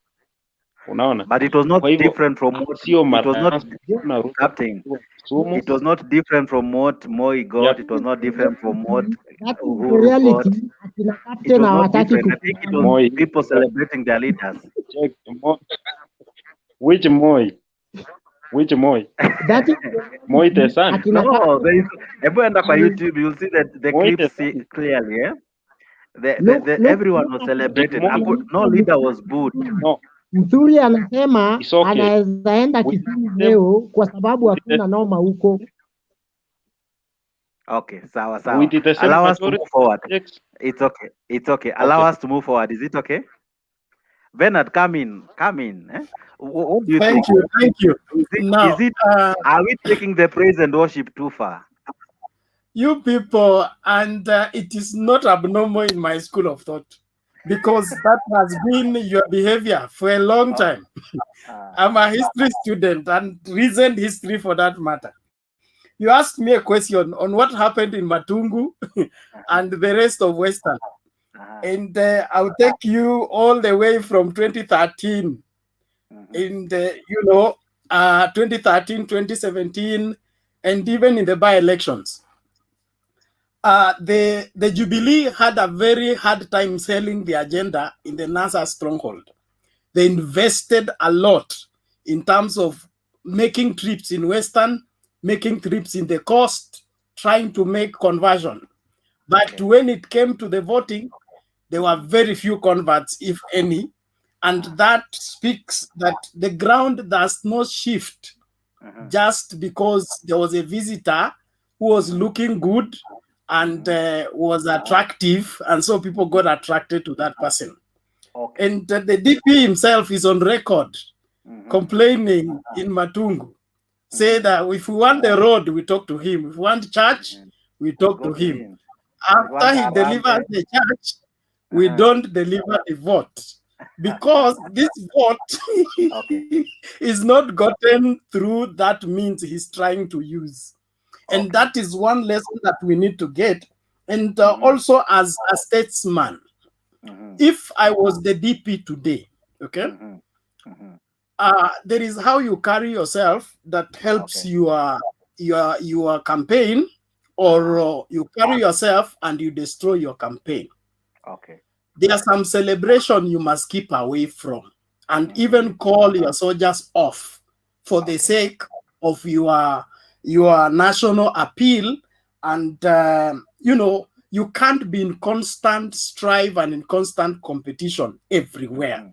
Unaona? But it was not different from what it was not different from what Moi got. It was not different from what Uhuru got. It was not different. I think it was people celebrating their leaders. Which Moi? That is Moi the son. No, if you enter by YouTube, you'll see that the clips clearly. Everyone was celebrated. No leader was booed. No. Mthuri anasema anaweza enda Kisumu leo kwa sababu hakuna noma huko. Okay, sawa. Allow us to move forward. It's okay. Allow us to move forward. Is it okay? Bernard, come in. What do you think? Thank you. Now, are we taking the praise and worship too far? You people, and it is not abnormal in my school of thought, because that has been your behavior for a long time. I'm a history student and recent history for that matter. You asked me a question on what happened in Matungu and the rest of Western. And I'll take you all the way from 2013 in the, 2013, 2017, and even in the by-elections. the Jubilee had a very hard time selling the agenda in the NASA stronghold. They invested a lot in terms of making trips in Western, making trips in the coast, trying to make conversion. But when it came to the voting, there were very few converts, if any. And that speaks that the ground does not shift just because there was a visitor who was looking good and was attractive. And so people got attracted to that person. And the DP himself is on record complaining in Matungu, say that if we want the road, we talk to him. If we want church, we talk to him. After he delivers the church, we don't deliver the vote. Because this vote is not gotten through that means he's trying to use. And that is one lesson that we need to get. And also as a statesman, if I was the DP today, okay, there is how you carry yourself that helps your campaign, or you carry yourself and you destroy your campaign. There are some celebration you must keep away from, and even call your soldiers off for the sake of your national appeal. And you know, you can't be in constant strive and in constant competition everywhere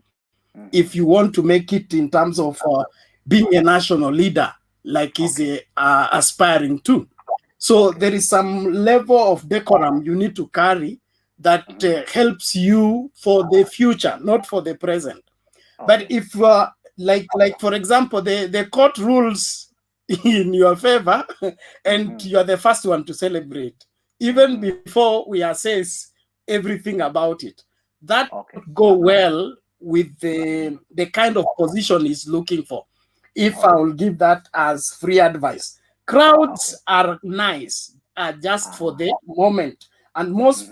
if you want to make it in terms of being a national leader like he's aspiring to. So there is some level of decorum you need to carry that helps you for the future, not for the present. But if, like for example, the court rules in your favor, and you are the first one to celebrate, even before we assess everything about it, that would go well with the kind of position he's looking for. If I will give that as free advice. Crowds are nice, just for the moment. And most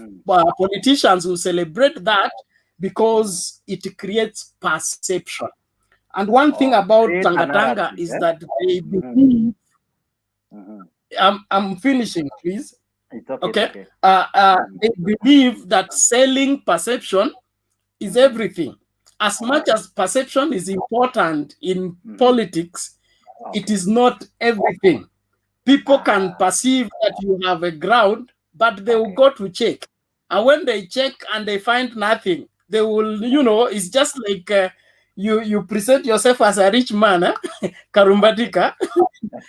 politicians will celebrate that because it creates perception. And one thing about Tangatanga is that they believe, I'm finishing, please. It's okay. They believe that selling perception is everything. As much as perception is important in politics, it is not everything. People can perceive that you have a ground, but they will go to check. And when they check and they find nothing, they will, you know, it's just like you present yourself as a rich man, Karumbatika,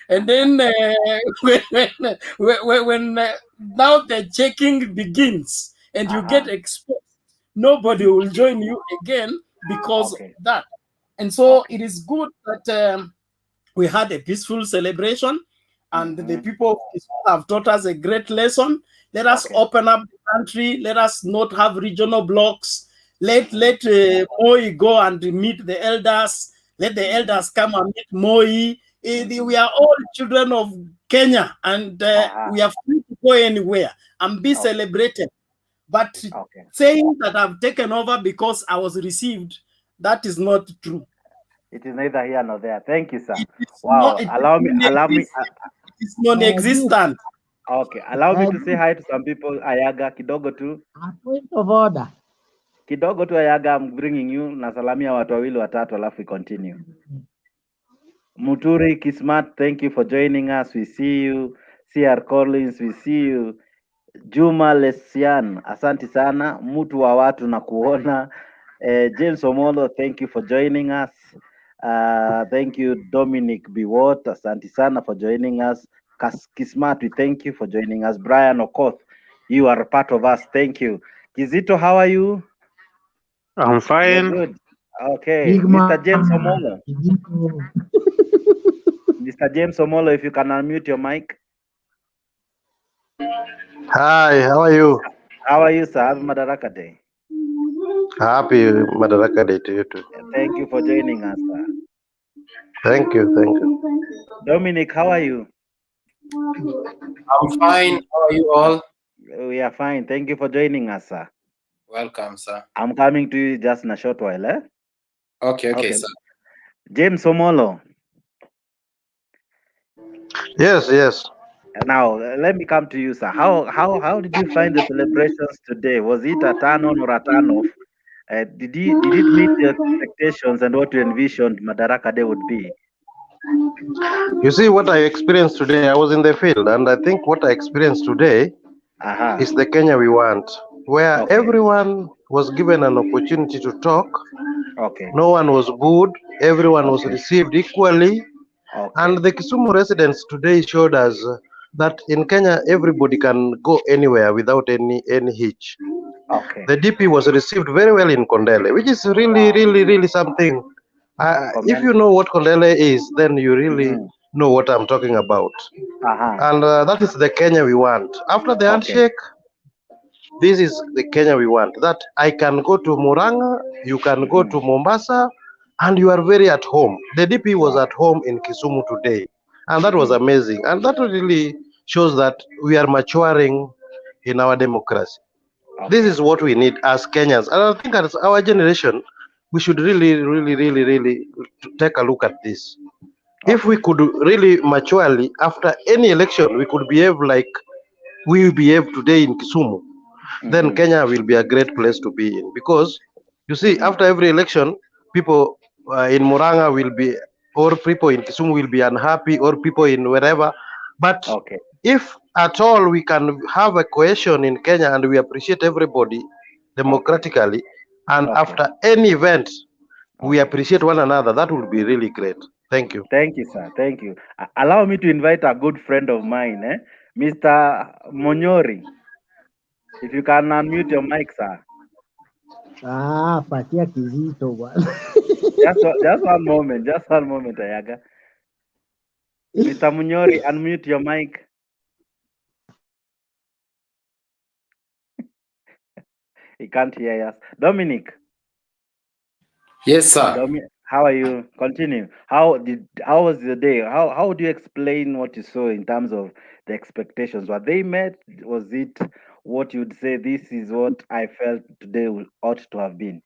and then when now the checking begins and you get exposed, nobody will join you again because of that. And so it is good that we had a peaceful celebration, and the people have taught us a great lesson. Let us open up the country. Let us not have regional blocks. Let Moi go and meet the elders. Let the elders come and meet Moi. We are all children of Kenya, and we are free to go anywhere and be celebrated. But saying that I've taken over because I was received, that is not true. It is neither here nor there. Thank you, sir. Wow. Allow me. It's non-existent. Okay. Allow me to say hi to some people. Ayaga kidogo tu. A point of order. Kidogo tu Ayaga, I'm bringing you. Nasalamia watu wawili watatu, alafu we continue. Muturi Kismat, thank you for joining us. We see you. CR Collins, we see you. Juma Lesian, asante sana. Mtu wa watu na kuona. James Omolo, thank you for joining us. Thank you, Dominic Biwot, asante sana for joining us. Kismat, we thank you for joining us. Brian Okoth, you are part of us. Thank you. Kizito, how are you? I'm fine. You're good. Okay, Mr. James Omolo. Mr. James Omolo, if you can unmute your mic. Hi, how are you? How are you, sir? Happy Madaraka Day. Happy Madaraka Day to you too. Thank you for joining us, sir. Thank you. Dominic, how are you? I'm fine. How are you all? We are fine. Thank you for joining us, sir. Welcome, sir. I'm coming to you just in a short while, eh? Okay, sir. James Omolo. Yes. Now, let me come to you, sir. How did you find the celebrations today? Was it a turn on or a turn off? Did it meet your expectations and what you envisioned Madaraka Day would be? You see, what I experienced today, I was in the field, and I think what I experienced today is the Kenya we want, where everyone was given an opportunity to talk. Okay. No one was booed. Everyone was received equally. And the Kisumu residents today showed us that in Kenya, everybody can go anywhere without any hitch. Okay. The DP was received very well in Kondele, which is really something. If you know what Kondele is, then you really know what I'm talking about. And that is the Kenya we want. After the handshake, this is the Kenya we want. That I can go to Muranga, you can go to Mombasa, and you are very at home. The DP was at home in Kisumu today, and that was amazing. And that really shows that we are maturing in our democracy. This is what we need as Kenyans. And I think as our generation, we should really take a look at this. If we could really maturely, after any election, we could behave like we behave today in Kisumu, then Kenya will be a great place to be in. Because, you see, after every election, people in Muranga will be, or people in Kisumu will be unhappy, or people in wherever. But if at all we can have a cohesion in Kenya and we appreciate everybody democratically, and after any event, we appreciate one another, that would be really great. Thank you. Thank you, sir. Thank you. Allow me to invite a good friend of mine, Mr. Monyori. If you can unmute your mic, sir. Patia kizito bwana. Just one moment, Ayaga. Mr. Munyori, unmute your mic. He can't hear us. Dominic. Yes, sir. How are you? Continue. How was the day? How do you explain what you saw in terms of the expectations? Were they met? Was it what you'd say, this is what I felt today ought to have been?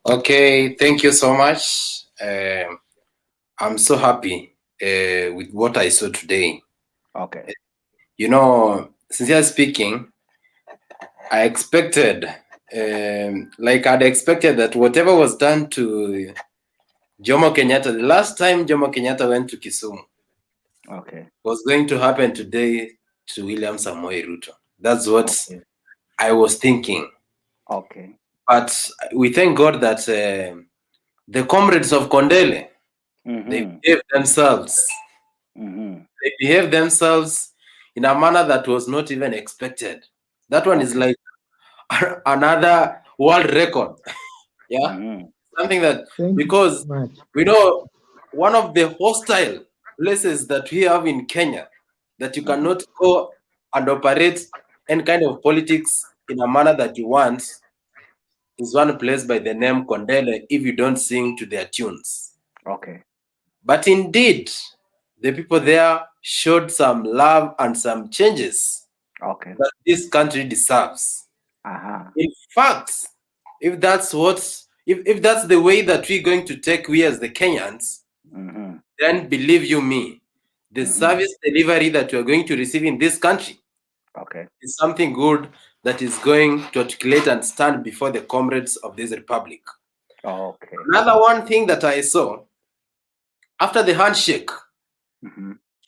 Okay, thank you so much. I'm so happy with what I saw today. Okay. You know, sincerely speaking, I expected, I'd expected that whatever was done to Jomo Kenyatta, the last time Jomo Kenyatta went to Kisumu, was going to happen today to William Samoei Ruto. That's what I was thinking. Okay. But we thank God that the comrades of Kondele, they behaved themselves. They behaved themselves in a manner that was not even expected. That one is like another world record. Something that, because we know one of the hostile places that we have in Kenya that you cannot go and operate any kind of politics in a manner that you want is one place by the name Kondele if you don't sing to their tunes. Okay. But indeed, the people there showed some love and some changes that this country deserves. In fact, if that's if that's the way that we're going to take we as the Kenyans, then believe you me, the service delivery that we're going to receive in this country is something good that is going to articulate and stand before the comrades of this republic. Another one thing that I saw, after the handshake,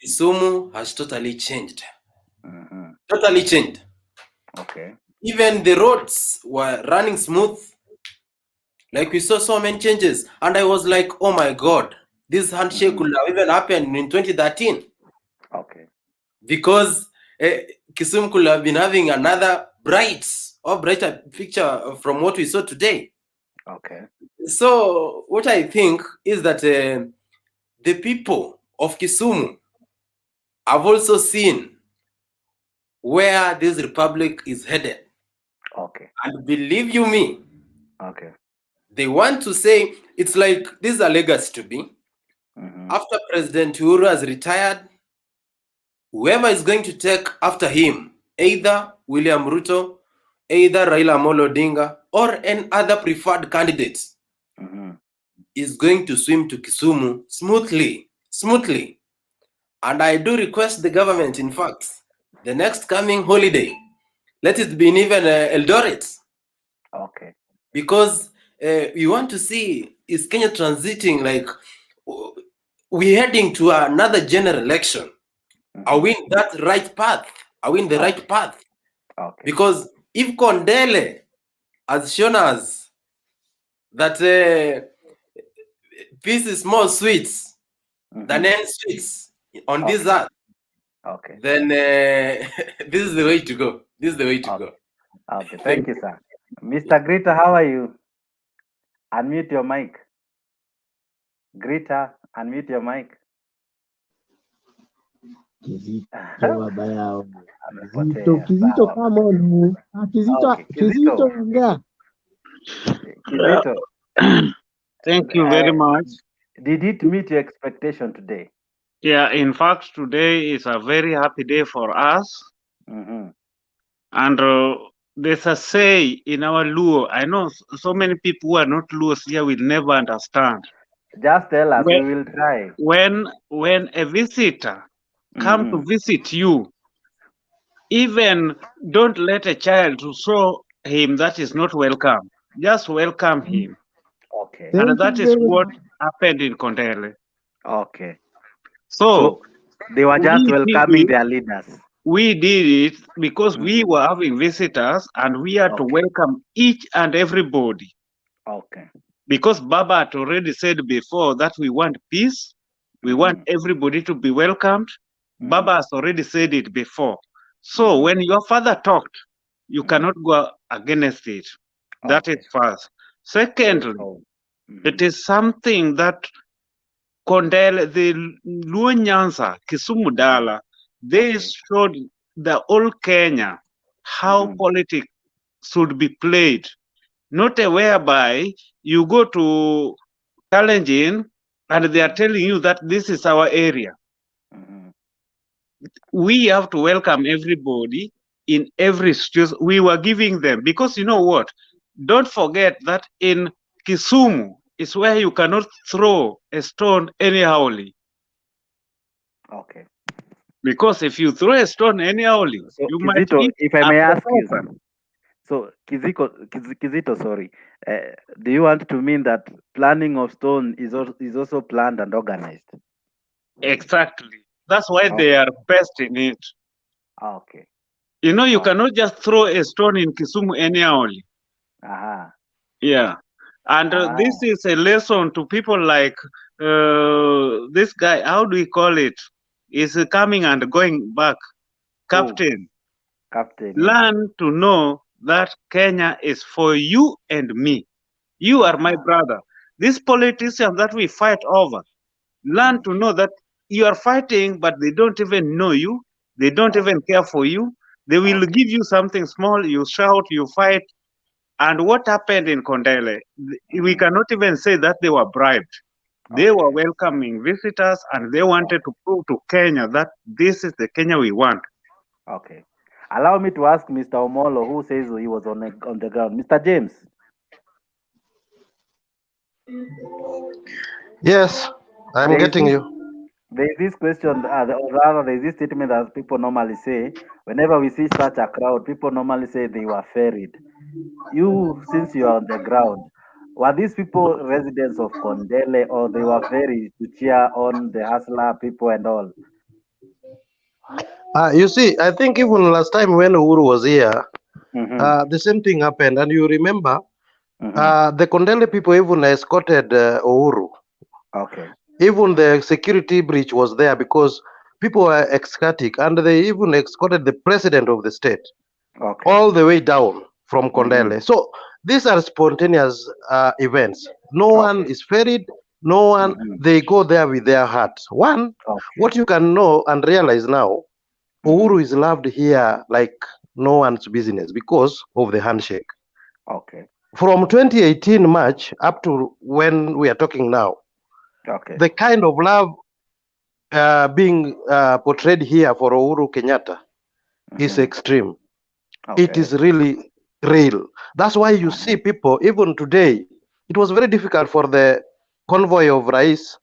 Kisumu has totally changed. Totally changed. Even the roads were running smooth. Like we saw so many changes. And I was like, oh my God, this handshake could have even happened in 2013. Because Kisumu could have been having another brighter picture from what we saw today. So what I think is that the people of Kisumu have also seen where this republic is headed. And believe you me, they want to say, it's like this is a legacy to be. After President Uhuru has retired, whoever is going to take after him, either William Ruto, either Raila Amolo Odinga, or any other preferred candidate, is going to swim to Kisumu smoothly. And I do request the government, in fact, the next coming holiday, let it be in even Eldoret. Okay. Because we want to see, is Kenya transiting, like, we're heading to another general election. Are we in that right path? Are we in the right path? Okay. Because if Kondele has shown us that peace is more sweet than any sweets on this earth, okay, then this is the way to go. This is the way to go. Okay, thank you, sir. Mr. Greta, how are you? Unmute your mic. Greta, unmute your mic. Kizito come on. Kizito ongea. Kizito. Thank you very much. Did it meet your expectation today? Yeah, in fact, today is a very happy day for us. And there's a say in our Luo. I know so many people who are not Luos here will never understand. Just tell us, we will try. When a visitor come to visit you, even don't let a child to show him that is not welcome. Just welcome him. Okay. And that is what happened in Kondele. Okay. So they were just welcoming their leaders. We did it because we were having visitors and we had to welcome each and everybody. Okay. Because Baba had already said before that we want peace, we want everybody to be welcomed. Baba has already said it before. So when your father talked, you cannot go against it. That is first. Secondly, it is something that Kondele, the Luo Nyanza, Kisumu Dala, they showed the whole Kenya how politics should be played. Not a whereby you go to challenging and they are telling you that this is our area. We have to welcome everybody in every situation. We were giving them, because you know what? Don't forget that in Kisumu is where you cannot throw a stone anyhowly. Okay. Because if you throw a stone anyhowly, so, you Kizito, might hit if I may ask you, person. So Kizito, sorry, do you want to mean that planning of stone is also planned and organized? Exactly. That's why they are best in it. Okay. You know, you cannot just throw a stone in Kisumu anyhowly. Yeah. And this is a lesson to people like this guy, how do we call it? Is coming and going back. Captain. Captain. Learn to know that Kenya is for you and me. You are my brother. These politicians that we fight over, learn to know that you are fighting, but they don't even know you. They don't even care for you. They will give you something small, you shout, you fight. And what happened in Kondele, we cannot even say that they were bribed. They were welcoming visitors and they wanted to prove to Kenya that this is the Kenya we want. Okay. Allow me to ask Mr. Omolo, who says he was on the ground. Mr. James. Yes, I'm getting you. There is this question, or rather, there is this statement that people normally say. Whenever we see such a crowd, people normally say they were ferried. You, since you are on the ground, were these people residents of Kondele, or they were ferried to cheer on the hustler people and all? You see, I think even last time when Uhuru was here, the same thing happened. And you remember, the Kondele people even escorted Uhuru. Okay. Even the security breach was there because people were ecstatic, and they even escorted the president of the state all the way down from Kondele. So these are spontaneous events. No one is ferried. No one. They go there with their hearts. One, what you can know and realize now, Uhuru is loved here like no one's business because of the handshake. Okay. From 2018 March up to when we are talking now, the kind of love being portrayed here for Uhuru Kenyatta is extreme. It is really real. That's why you see people, even today, it was very difficult for the convoy of Rais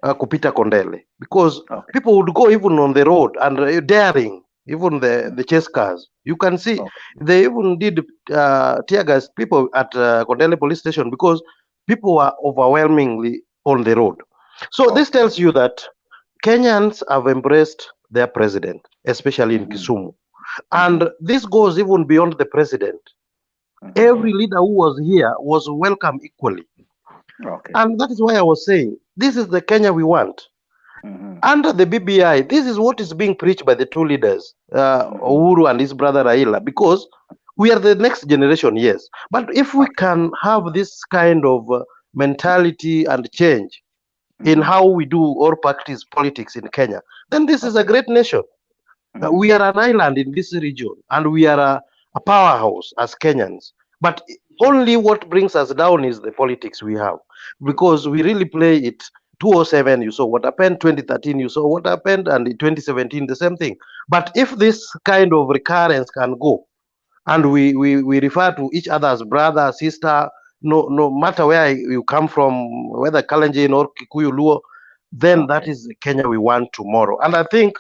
kupita Kondele, because people would go even on the road and daring even the chase cars. You can see they even did tear gas people at Kondele police station because people were overwhelmingly on the road. So this tells you that Kenyans have embraced their president, especially in Kisumu. And this goes even beyond the president. Every leader who was here was welcome equally. And that is why I was saying, this is the Kenya we want. Under the BBI, this is what is being preached by the two leaders, Uhuru and his brother Raila, because we are the next generation, yes. But if we can have this kind of mentality and change in how we do or practice politics in Kenya, then this is a great nation. We are an island in this region, and we are a powerhouse as Kenyans. But only what brings us down is the politics we have, because we really play it. 2007, you saw what happened. 2013, you saw what happened, and in 2017, the same thing. But if this kind of recurrence can go, and we refer to each other as brother, sister, no matter where you come from, whether Kalenjin or Kikuyu, Luo, then that is the Kenya we want tomorrow. And I think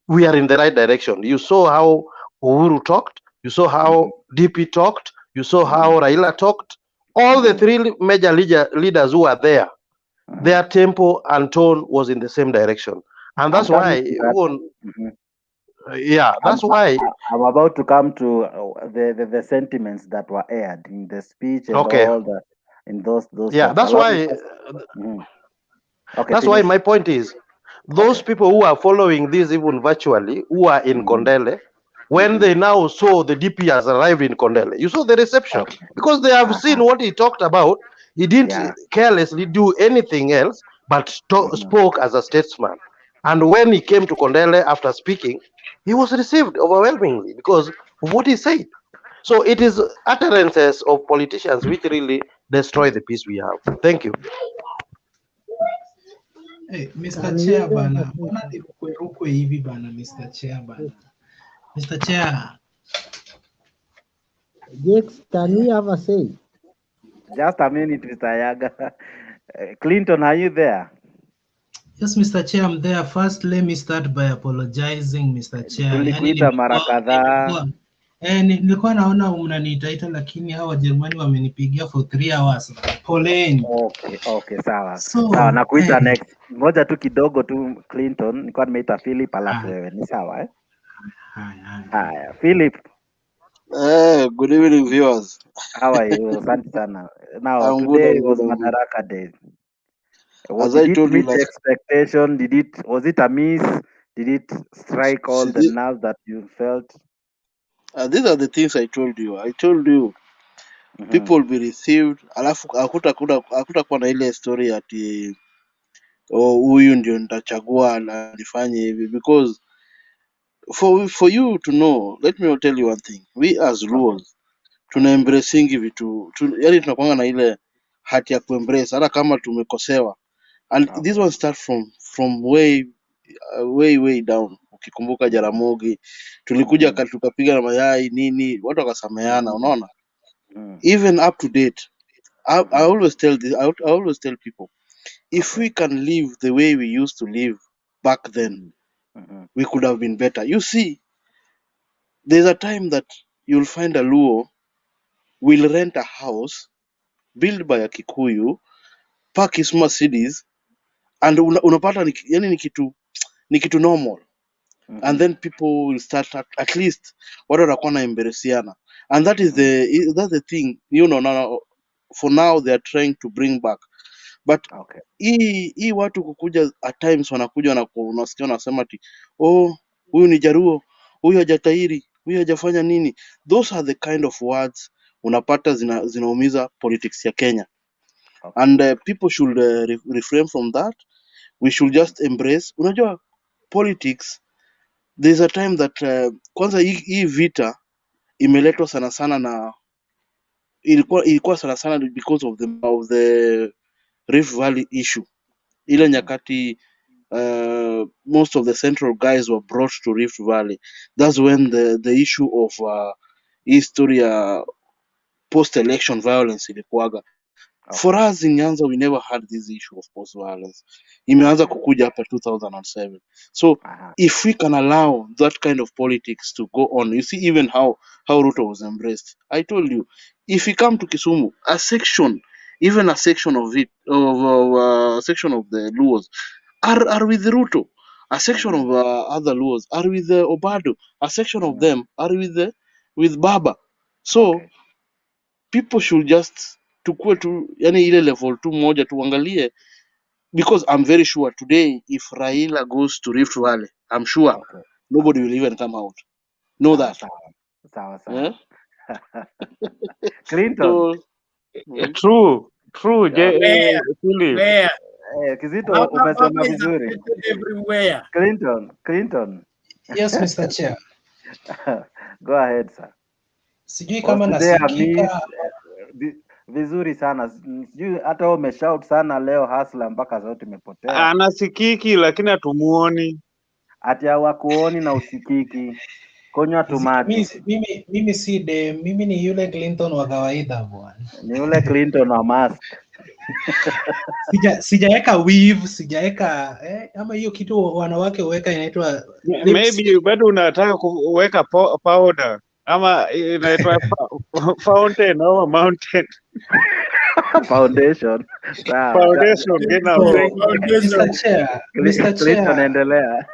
we are in the right direction. You saw how Uhuru talked, you saw how DP talked, you saw how Raila talked. All the three major leaders who are there, their tempo and tone was in the same direction. And that's why, that's why I'm about to come to the sentiments that were aired in the speech and all that in those that's why that's why my point is, those people who are following this even virtually, who are in Kondele, when they now saw the DP has arrived in Kondele, you saw the reception, because they have seen what he talked about. He didn't carelessly do anything else, but spoke as a statesman. And when he came to Kondele after speaking, he was received overwhelmingly because of what he said. So it is utterances of politicians which really destroy the peace we have. Thank you. Hey, Mr. Chair bana, mbona nirukwe hivi bana, Mr. Chair bana. Mr. Chair. Jakes, can we have a say? Just a minute, Mr. Yaga. Clinton, are you there? Yes, Mr. Chair, I'm there. First, let me start by apologizing, Mr. Chair. Tulikuita mara kadhaa. Nilikuwa naona mnaniitaita, lakini hao Wajerumani wamenipigia for 3 hours. Poleni. Okay, sawa. Sawa, nakuita next. Ngoja tu kidogo tu, Clinton. Nilikuwa nimeita Philip alafu wewe. Ni sawa eh? Haya, Philip. Good evening, viewers. How are you? Asante sana. Now, today was Madaraka Day. Did it meet expectation? Was it a miss? Did it strike all the nerves that you felt? These are the things I told you. I told you people will be received. Alafu hakutakuwa na ile story ati huyu ndio nitachagua na nifanye hivi, because for you to know, let me tell you one thing. We as Luos tuna embracing vitu, yani tunakuanga na ile hati ya kuembrace hata kama tumekosewa. And this one start from way down. Ukikumbuka Jaramogi tulikuja tukapiga na mayai nini, watu wakasameana, unaona. Even up to date, I always tell people, if we can live the way we used to live back then, we could have been better. You see, there's a time that you'll find a Luo will rent a house built by a Kikuyu, park his Mercedes, and unapata ni kitu normal. And then people will start at least watu watakuwa na embarrassiana, and that's the thing, now for now they are trying to bring back. But hii watu kukuja at times wanakuja na unasikia wanasema ati huyu ni Jaruo, huyu hajatairi, huyu hajafanya nini. Those are the kind of words unapata zinaumiza politics ya Kenya. And people should refrain from that. We should just embrace, unajua politics, there's a time that kwanza hii vita imeletwa sana sana na ilikuwa sana sana because of the Rift Valley issue. Ile nyakati most of the central guys were brought to Rift Valley. That's when the issue of history post election violence ilikuwaga. For us in Nyanza, we never had this issue of post violence. Imeanza kukuja hapa 2007. So if we can allow that kind of politics to go on, you see even how Ruto was embraced. I told you, if we come to Kisumu, a section of it, a section of the Luos are with Ruto. A section of other Luos are with Obado. A section of them are with Baba. So people should just tukue tu yani ile level tu moja tuangalie, because I'm very sure today if Raila goes to Rift Valley, I'm sure nobody will even come out. Know that. Sawa. Yeah? Clinton. True. Where? Kizito umesema vizuri. Everywhere. Clinton. Yes, Mr. Chair. Go ahead, sir. Sijui kama nasikika vizuri sana. Sijui hata wewe umeshout sana leo hasla mpaka sauti imepotea. Anasikiki lakini hatumuoni. Ati hawakuoni na usikiki. Konywa tumaji. Mimi si de, mimi ni yule Clinton wa kawaida bwana. Ni yule Clinton wa mask. Sijaweka weave, sijaweka ama hiyo kitu wanawake huweka inaitwa maybe bado unataka kuweka powder ama inaitwa fountain au mountain. Foundation. Foundation. Mr. Chair, endelea.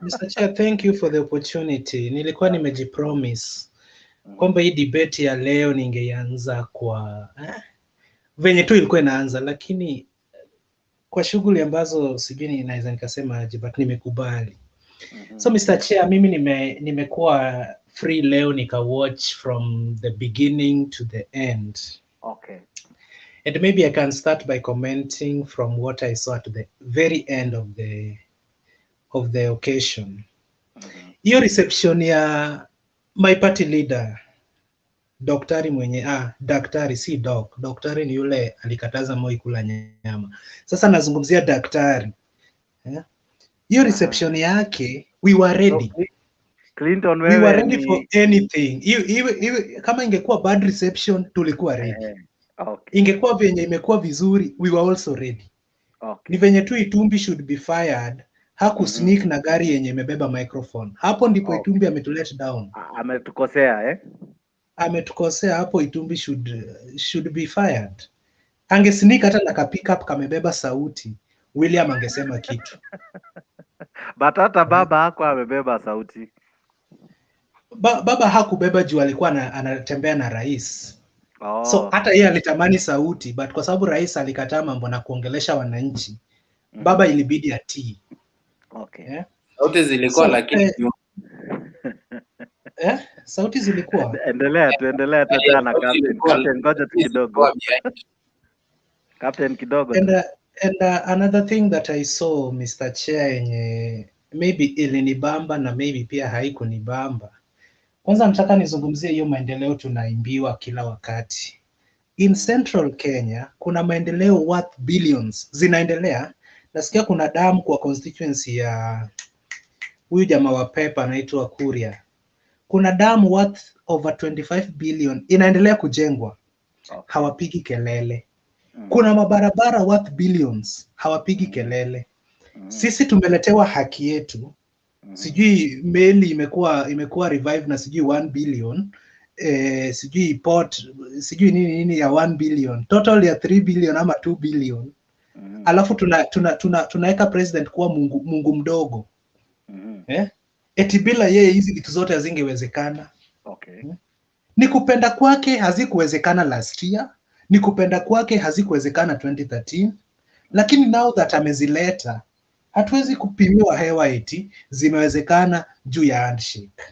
Mr. Chair, thank you for the opportunity. Nilikuwa nimejipromise kwamba hii debate ya leo ningeianza kwa venye tu ilikuwa inaanza, lakini kwa shughuli ambazo sijui ninaweza nikasema aje, but nimekubali. So Mr. Chair, mimi nimekuwa free leo nika watch from the beginning to the end. Okay. And maybe I can start by commenting from what I saw at the very end of the occasion. Hiyo reception ya my party leader daktari si doc. Daktari ni yule alikataza Moi kula nyama. Sasa nazungumzia daktari. Hiyo reception yake, we were ready. Clinton, we were ready for anything. Kama ingekuwa bad reception, tulikuwa ready. Okay. Ingekuwa venye imekuwa vizuri, we were also ready. Okay. Ni venye tu Itumbi should be fired. Haku sneak na gari yenye imebeba microphone. Hapo ndipo Itumbi ametulet down. Ametukosea ametukosea hapo. Itumbi should be fired. Angesneak hata na pickup kamebeba sauti, William angesema kitu. But hata baba hako amebeba sauti. Baba hakubeba juu alikuwa anatembea na rais. So hata yeye alitamani sauti, but kwa sababu rais alikataa mambo na kuongelesha wananchi, baba ilibidi atii. Okay. Sauti zilikuwa lakini sauti zilikuwa. Endelea tena Captain, ngoja tu kidogo. Captain kidogo. And another thing that I saw, Mr. Chair, yenye maybe ilinibamba na maybe pia haikunibamba. Kwanza nataka nizungumzie hiyo maendeleo tunaimbiwa kila wakati. In Central Kenya kuna maendeleo worth billions zinaendelea. Nasikia kuna damu kwa constituency ya huyu jamaa wa Pepa anaitwa Kuria. Kuna damu worth over 25 billion inaendelea kujengwa. Hawapigi kelele. Kuna mabarabara worth billions, hawapigi kelele. Sisi tumeletewa haki yetu. Sijui meli imekuwa revive na sijui 1 billion, sijui port, sijui nini ya 1 billion, total ya 3 billion ama 2 billion. Alafu tunaweka president kuwa Mungu mdogo. Eti bila yeye hizi vitu zote hazingewezekana. Okay. Ni kupenda kwake hazikuwezekana last year. Ni kupenda kwake hazikuwezekana 2013, lakini now that amezileta, hatuwezi kupimiwa hewa eti zimewezekana juu ya handshake.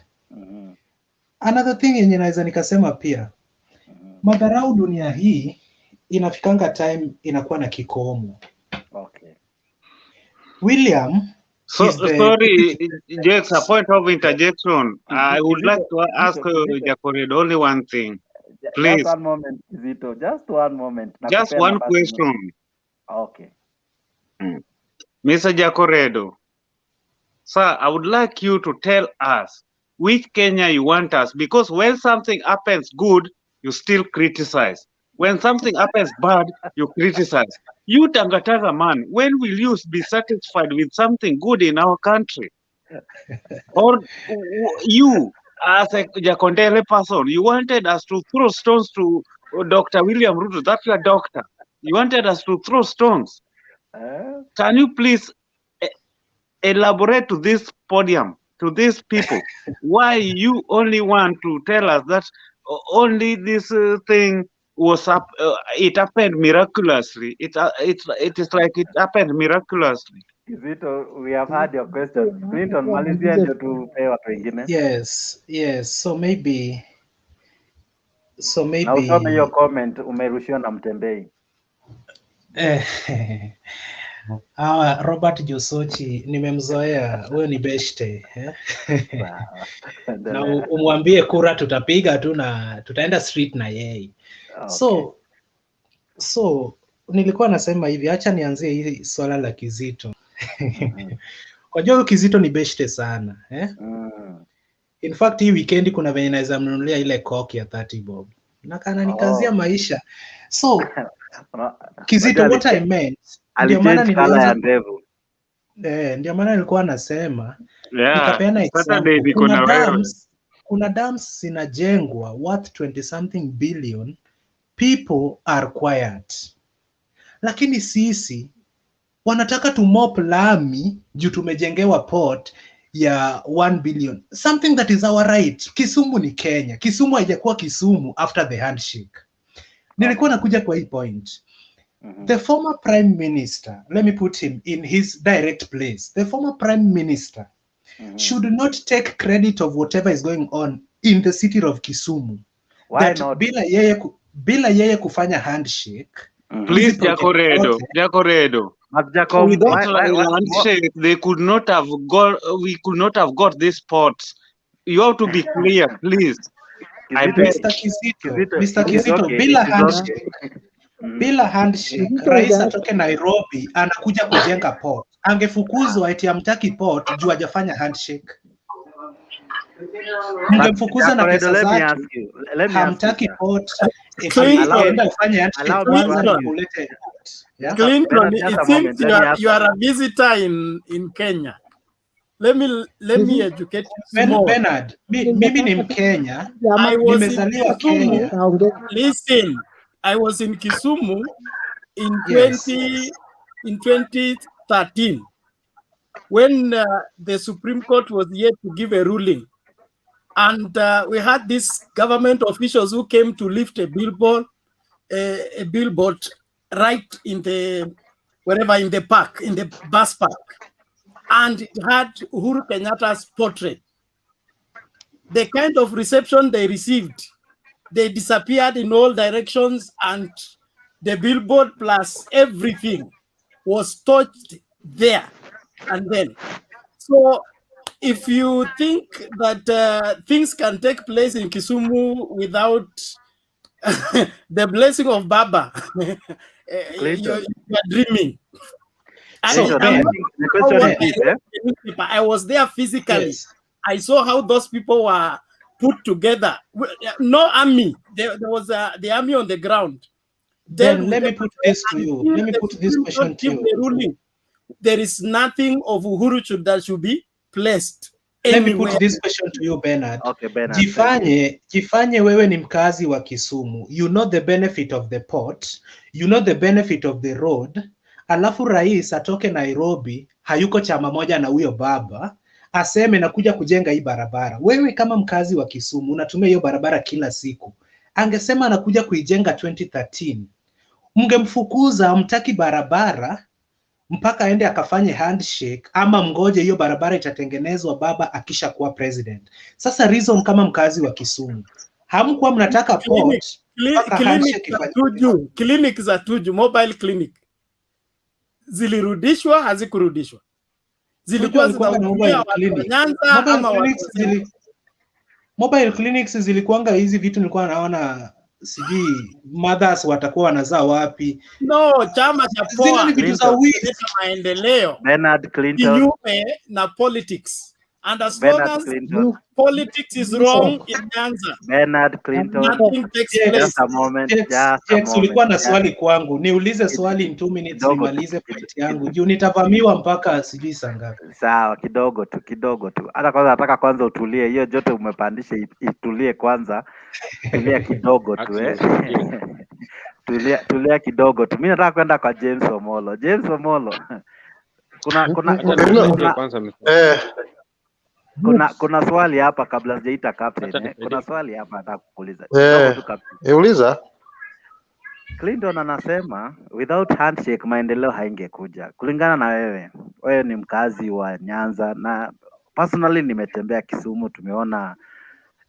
Another thing yenye naweza nikasema pia, madharau dunia hii inafikanga time inakuwa na kikomo. Okay. William, sorry, just a point of interjection. I would like to ask Jacored only one thing. Please. Just one moment, Zito. Just one moment. Just one question. Okay. Mr. Jacoredo, sir, I would like you to tell us which Kenya you want us, because when something happens good, you still criticize. When something happens bad, you criticize. You Tangatanga man, when will you be satisfied with something good in our country? Or you, as a Kondele person, you wanted us to throw stones to Dr. William Ruto, that's your doctor. You wanted us to throw stones. Can you please elaborate to this podium, to these people, why you only want to tell us that only this thing was up, it happened miraculously. It is like it happened miraculously. Kizito, we have heard your question. Clinton, malizia ndio tupe watu wengine. Yes. So maybe na usome hiyo comment umerushiwa na Mtembei. Robert Josochi nimemzoea, huyo ni beshte na umwambie kura tutapiga tu na tutaenda street na yeye. Okay. So nilikuwa nasema hivi, acha nianzie hili swala la Kizito. Kwa jua Kizito ni beshte sana In fact hii weekend kuna venye naweza mnunulia ile coke ya 30 bob na kana nikazia maisha. So Kizito, what I meant, ndio maana nilianza ndevu. Ndio maana nilikuwa nasema nikapeana example. Kuna dams zinajengwa worth 20 something billion, people are quiet. Lakini sisi wanataka tu mop lami juu tumejengewa port ya 1 billion, something that is our right. Kisumu ni Kenya. Kisumu haijakuwa Kisumu after the handshake. Nilikuwa nakuja kwa hii point. The former prime minister, let me put him in his direct place. The former prime minister should not take credit of whatever is going on in the city of Kisumu. Why not? Bila yeye kufanya handshake. Please, Jacoredo. Without handshake, they could not have got. We could not have got this port. You have to be clear, please. Mr. Kizito, bila handshake. Bila handshake, rais atoke Nairobi anakuja kujenga port. Angefukuzwa eti amtaki port juu hajafanya handshake. Mngemfukuza na pesa zake. Hamtaki port. Enda ufanye handshake kwanza kulete port. Clinton, it seems you are a visitor in Kenya. Let me educate you more. Bernard, mimi ni Mkenya. Nimezaliwa Kenya. Listen, I was in Kisumu in 2013 when the Supreme Court was yet to give a ruling, and we had these government officials who came to lift a billboard right in the in the park, in the bus park, and it had Uhuru Kenyatta's portrait. The kind of reception they received, they disappeared in all directions, and the billboard plus everything was touched there and then. So if you think that things can take place in Kisumu without the blessing of Baba, you're dreaming. I was there physically. Yes. I saw how those people were put together. No army. There was the army on the ground. Then let me put this to you. Let me put this question to you. There is nothing of Uhuru that should be placed. Let me put this question to you, Bernard. Okay, Bernard. Jifanye wewe ni mkazi wa Kisumu. You know the benefit of the port. You know the benefit of the road. Alafu rais atoke Nairobi, hayuko chama moja na huyo baba, aseme nakuja kujenga hii barabara. Wewe kama mkazi wa Kisumu unatumia hiyo barabara kila siku. Angesema anakuja kuijenga 2013. Mngemfukuza, mtaki barabara mpaka aende akafanye handshake, ama mgoje hiyo barabara itatengenezwa baba akisha kuwa president. Sasa reason kama mkazi wa Kisumu, hamkuwa mnataka port, clinic za Tuju, mobile clinic zilirudishwa, hazikurudishwa. Zilikuwa zinaongea Nyanza ama mobile clinics zilikuanga hizi vitu nilikuwa naona sijui mothers watakuwa wanazaa wapi. No, chama cha poa vitu za maendeleo. Bernard Clinton. Kinyume na politics. And as Bernard long as Clinton. politics is wrong in Nyanza, Bernard Clinton. nothing takes place. Just a moment. Ulikuwa na swali kwangu, niulize swali in 2 minutes Kidogo tu, nimalize point yangu juu nitavamiwa mpaka sijui saa ngapi. Sawa, kidogo tu. Hata kwanza nataka kwanza utulie, hiyo joto umepandisha itulie kwanza. Tulia kidogo tu tulia kidogo tu. Mimi nataka kwenda kwa James Omolo. James Omolo. Kuna swali hapa kabla sijaita captain. Kuna swali hapa nataka kukuuliza. Kidogo tu captain. Uliza. Clinton anasema without handshake maendeleo haingekuja. Kulingana na wewe ni mkazi wa Nyanza na personally nimetembea Kisumu, tumeona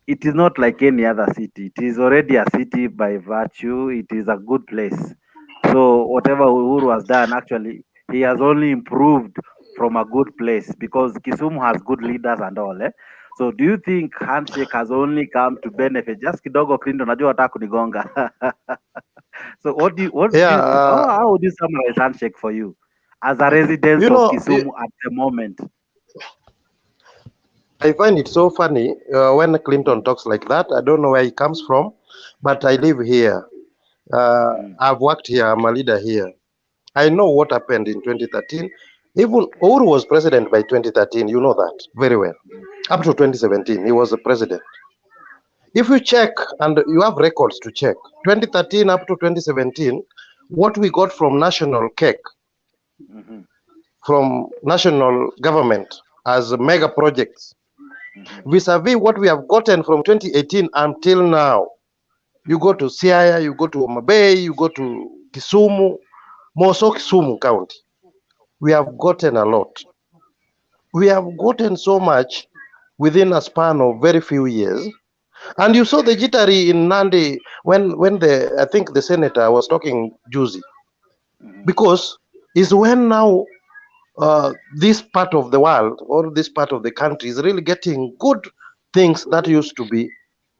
it is not like any other city. It is already a city by virtue. It is a good place. So whatever Uhuru has done, actually, he has only improved from a good place because Kisumu has good leaders and all. So do you think handshake has only come to benefit? Just kidogo Clinton, najua wataka kunigonga. So how would you summarize handshake for you as a resident of Kisumu at the moment? I find it so funny when Clinton talks like that. I don't know where he comes from, but I live here. I've worked here. I'm a leader here. I know what happened in 2013. Even Uhuru was president by 2013. You know that very well. Up to 2017, he was the president. If you check, and you have records to check, 2013 up to 2017, what we got from national cake, from national government as mega projects, vis-a-vis what we have gotten from 2018 until now. You go to Siaya, you go to Homa Bay, you go to Kisumu, more so Kisumu County. We have gotten a lot. We have gotten so much within a span of very few years. And you saw the jittery in Nandi when I think the senator was talking juicy. Because it's when now this part of the world or this part of the country is really getting good things that used to be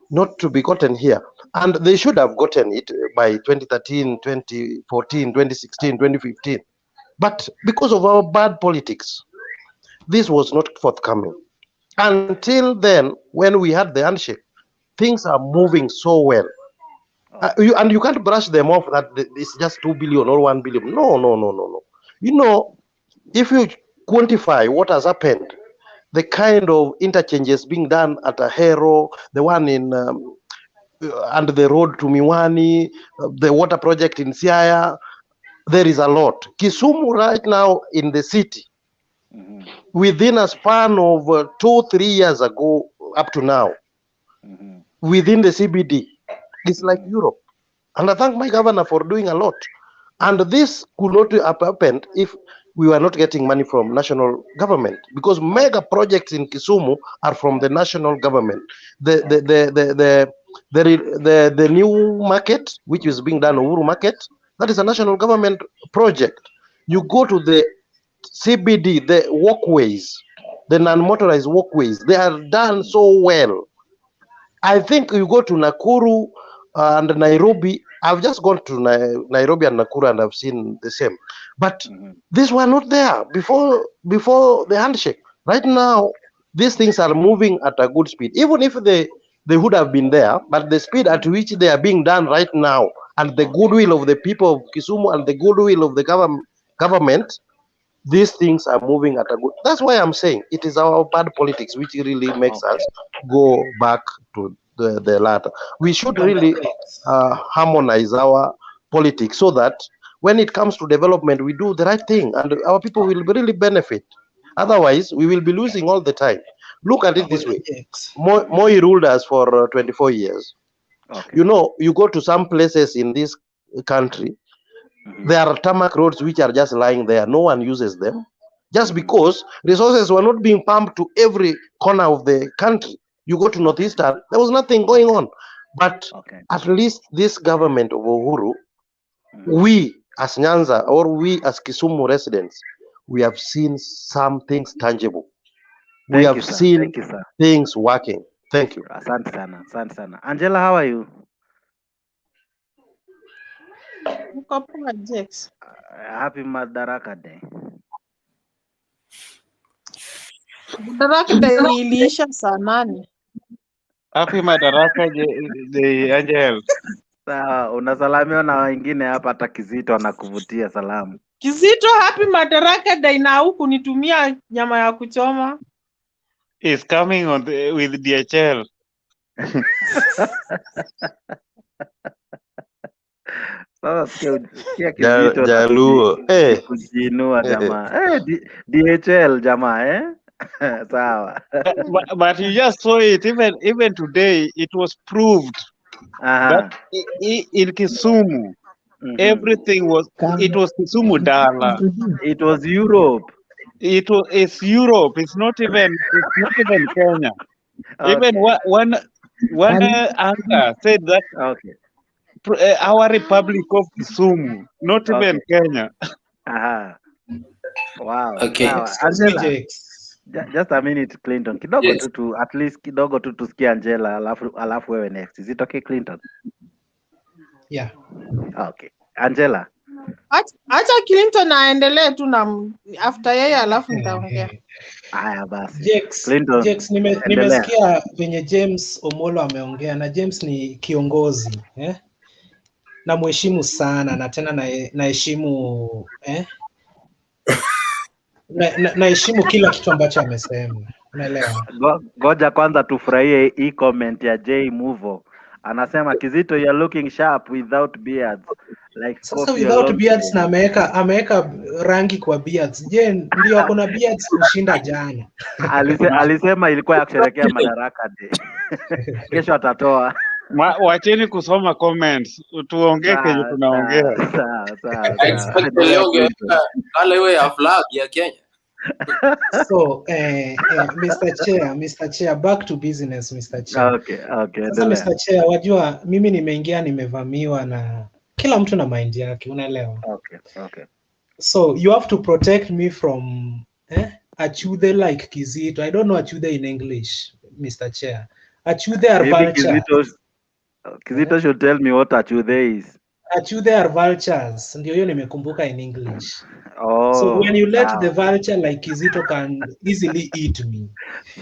not to be gotten here. And they should have gotten it by 2013, 2014, 2016, 2015. But because of our bad politics, this was not forthcoming. Until then, when we had the handshake, things are moving so well. And you can't brush them off that it's just 2 billion or 1 billion. No. You know, if you quantify what has happened, the kind of interchanges being done at Ahero, the one in and the road to Miwani, the water project in Siaya, there is a lot. Kisumu right now in the city, within a span of 2-3 years ago up to now, within the CBD, it's like Europe. And I thank my governor for doing a lot. And this could not have happened if we were not getting money from national government, because mega projects in Kisumu are from the national government. The new market, which is being done, Uhuru Market, that is a national government project. You go to the CBD, the walkways, the non-motorized walkways, they are done so well. I think you go to Nakuru and Nairobi. I've just gone to Nairobi and Nakuru and I've seen the same. But these were not there before the handshake. Right now, these things are moving at a good speed. Even if they would have been there, but the speed at which they are being done right now, and the goodwill of the people of Kisumu and the goodwill of the government, these things are moving at a good. That's why I'm saying it is our bad politics which really makes us go back to the latter. We should really harmonize our politics so that when it comes to development, we do the right thing and our people will really benefit. Otherwise, we will be losing all the time. Look at it this way. Moi ruled us for 24 years. You know, you go to some places in this country, there are tarmac roads which are just lying there. No one uses them just because resources were not being pumped to every corner of the country. You go to Northeastern, there was nothing going on. But at least this government of Uhuru, we as Nyanza or we as Kisumu residents, we have seen some things tangible. We have seen things working. Thank you. Asante sana. Angela, how are you? Happy Madaraka Day. Madaraka Day iliisha saa 8. Happy Madaraka Day, Angel. Sawa, unasalamiwa na wengine hapa, hata Kizito anakuvutia salamu. Kizito, happy Madaraka Day na huku nitumia nyama ya kuchoma. Is coming on with DHL. Sasa sikia Kizito Jaluo. kujiinua jamaa. DHL jamaa sawa. But you just saw it, even today it was proved that in Kisumu everything was Kisumu Dala. It was Europe. It's Europe. It's not even Kenya. Okay. Even one anchor said that our Republic of Kisumu, not even Kenya. Wow. Okay. Angela, just a minute Clinton. Kidogo tu at least kidogo tu tusikie Angela, alafu wewe next. Is it okay Clinton? Yeah. Okay. Angela. Acha Clinton aendelee tu na after yeye alafu nitaongea. Haya basi. Jex, nimesikia venye James Omolo ameongea, na James ni kiongozi na mheshimu sana, na tena naheshimu naheshimu kila kitu ambacho amesema, unaelewa. Ngoja kwanza tufurahie hii comment ya J Muvo. Anasema Kizito, you are looking sharp without beards. Like sasa without beards, na ameweka rangi kwa beards. Je, ndio ako na beards kushinda jana? Alisema ilikuwa ya kusherehekea Madaraka Day. Kesho atatoa. Wacheni kusoma comments, tuongee kenye tunaongea. Sawa. Kale wewe ya flag ya Kenya. So, Mr. Chair, back to business, Mr. Chair. Okay. Sasa Mr. Chair, wajua mimi nimeingia, nimevamiwa na kila mtu na mind yake, unaelewa? Okay. So you have to protect me from achude like Kizito. I don't know achude in English, Mr. Chair. Achude are vultures. Kizito should tell me what achude is. Achude are vultures. Ndio hiyo nimekumbuka in English. So when you let the vulture like Kizito can easily eat me.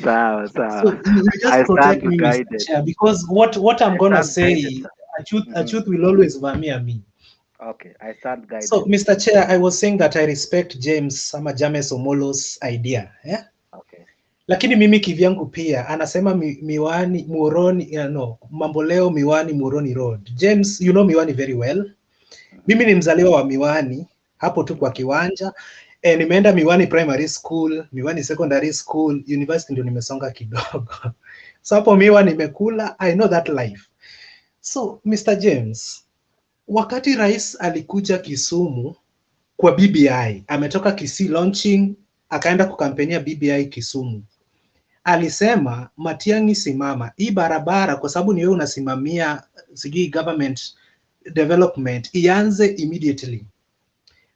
Sawa. So you just protect me, Mr. Chair, because what I'm gonna say, Achude will always vamia me. Okay, I stand guided. So, Mr. Chair, I was saying that I respect James Omolo's idea. Okay. Lakini mimi kivyangu pia anasema Mamboleo Miwani Muroni Road. James, you know Miwani very well. Mimi ni mzaliwa wa Miwani, hapo tu kwa kiwanja. Nimeenda Miwani Primary School, Miwani Secondary School, University ndio nimesonga kidogo. So hapo Miwani nimekula, I know that life. So, Mr. James, wakati rais alikuja Kisumu kwa BBI, ametoka Kisii launching, akaenda kukampenia BBI Kisumu. Alisema, Matiang'i simama, hii barabara kwa sababu ni wewe unasimamia government development, ianze immediately.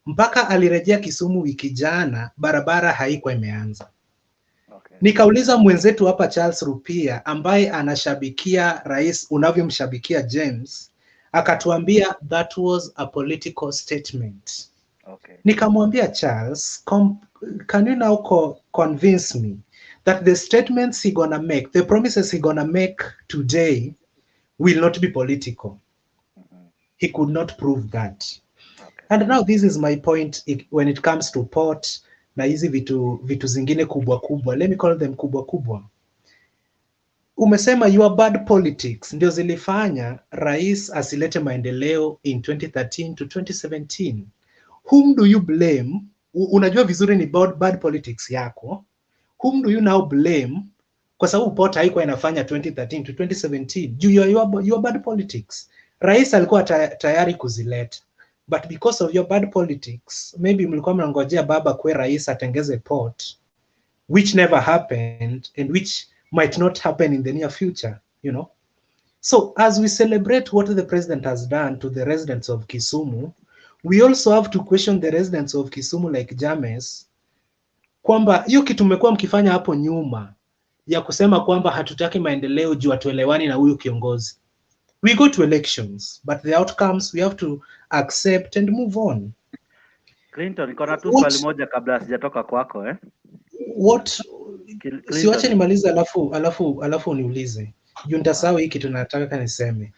Mpaka alirejea Kisumu wiki jana, barabara haikuwa imeanza. Okay. Nikauliza mwenzetu hapa Charles Rupia ambaye anashabikia rais unavyomshabikia James, akatuambia that was a political statement. Okay. Nikamwambia Charles, can you now convince me that the statements he gonna make, the promises he gonna make today will not be political? He could not prove that. Okay. And now this is my point when it comes to port na hizi vitu zingine kubwa. Let me call them kubwa. Umesema your bad politics ndio zilifanya rais asilete maendeleo in 2013 to 2017. Whom do you blame? Unajua vizuri ni bad politics yako. Whom do you now blame? Kwa sababu port haikuwa inafanya 2013 to 2017. Juu your bad politics. Rais alikuwa tayari kuzileta. But because of your bad politics, maybe mlikuwa mnangojea baba kwe rais atengeze port, which never happened and which might not happen in the near future, you know. So as we celebrate what the president has done to the residents of Kisumu, we also have to question the residents of Kisumu like James, kwamba hiyo kitu mmekuwa mkifanya hapo nyuma ya kusema kwamba hatutaki maendeleo juu hatuelewani na huyu kiongozi. We go to elections, but the outcomes we have to accept and move on. Clinton, niko na tu swali moja kabla sijatoka kwako. Siwache nimalize alafu niulize. Juu nitasahau hii kitu nataka niseme.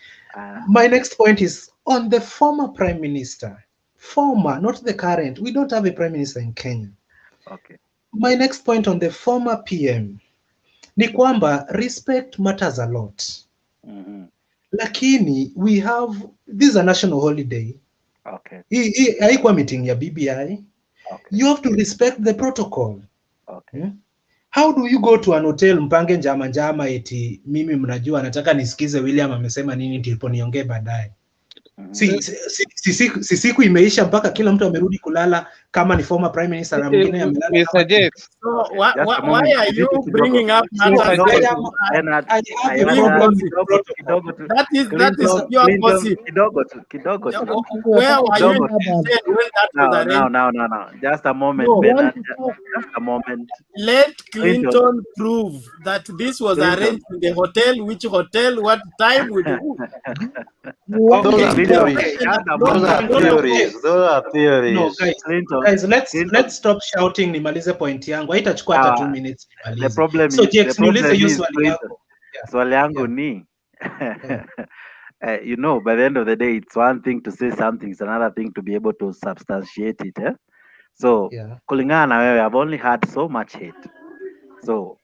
My next point is on the former prime minister. Former, not the current. We don't have a prime minister in Kenya. Okay. My next point on the former PM ni kwamba respect matters a lot. Lakini we have, this is a national holiday. Okay. Hii haikuwa meeting ya BBI. Okay. You have to respect the protocol. Okay. How do you go to an hotel mpange njama eti mimi mnajua nataka nisikize William amesema nini ndipo niongee baadaye. Si siku imeisha mpaka kila mtu amerudi kulala kama ni former prime minister na mwingine amelala. So why are you bringing up matters? That is your gossip. Kidogo. Where were you when that was arranged? No. Just a moment, Bernard. Just a moment. Let Clinton prove that this was arranged in the hotel. Which hotel? What time? With who? Those are theories. No, guys, let's stop shouting. Nimalize point yangu. Haitachukua hata 2 minutes. The problem so, is, swali yangu ni you know, by the end of the day, it's one thing to say something, it's another thing to be able to substantiate it. So, kulingana na wewe, I've only had so much hate. So,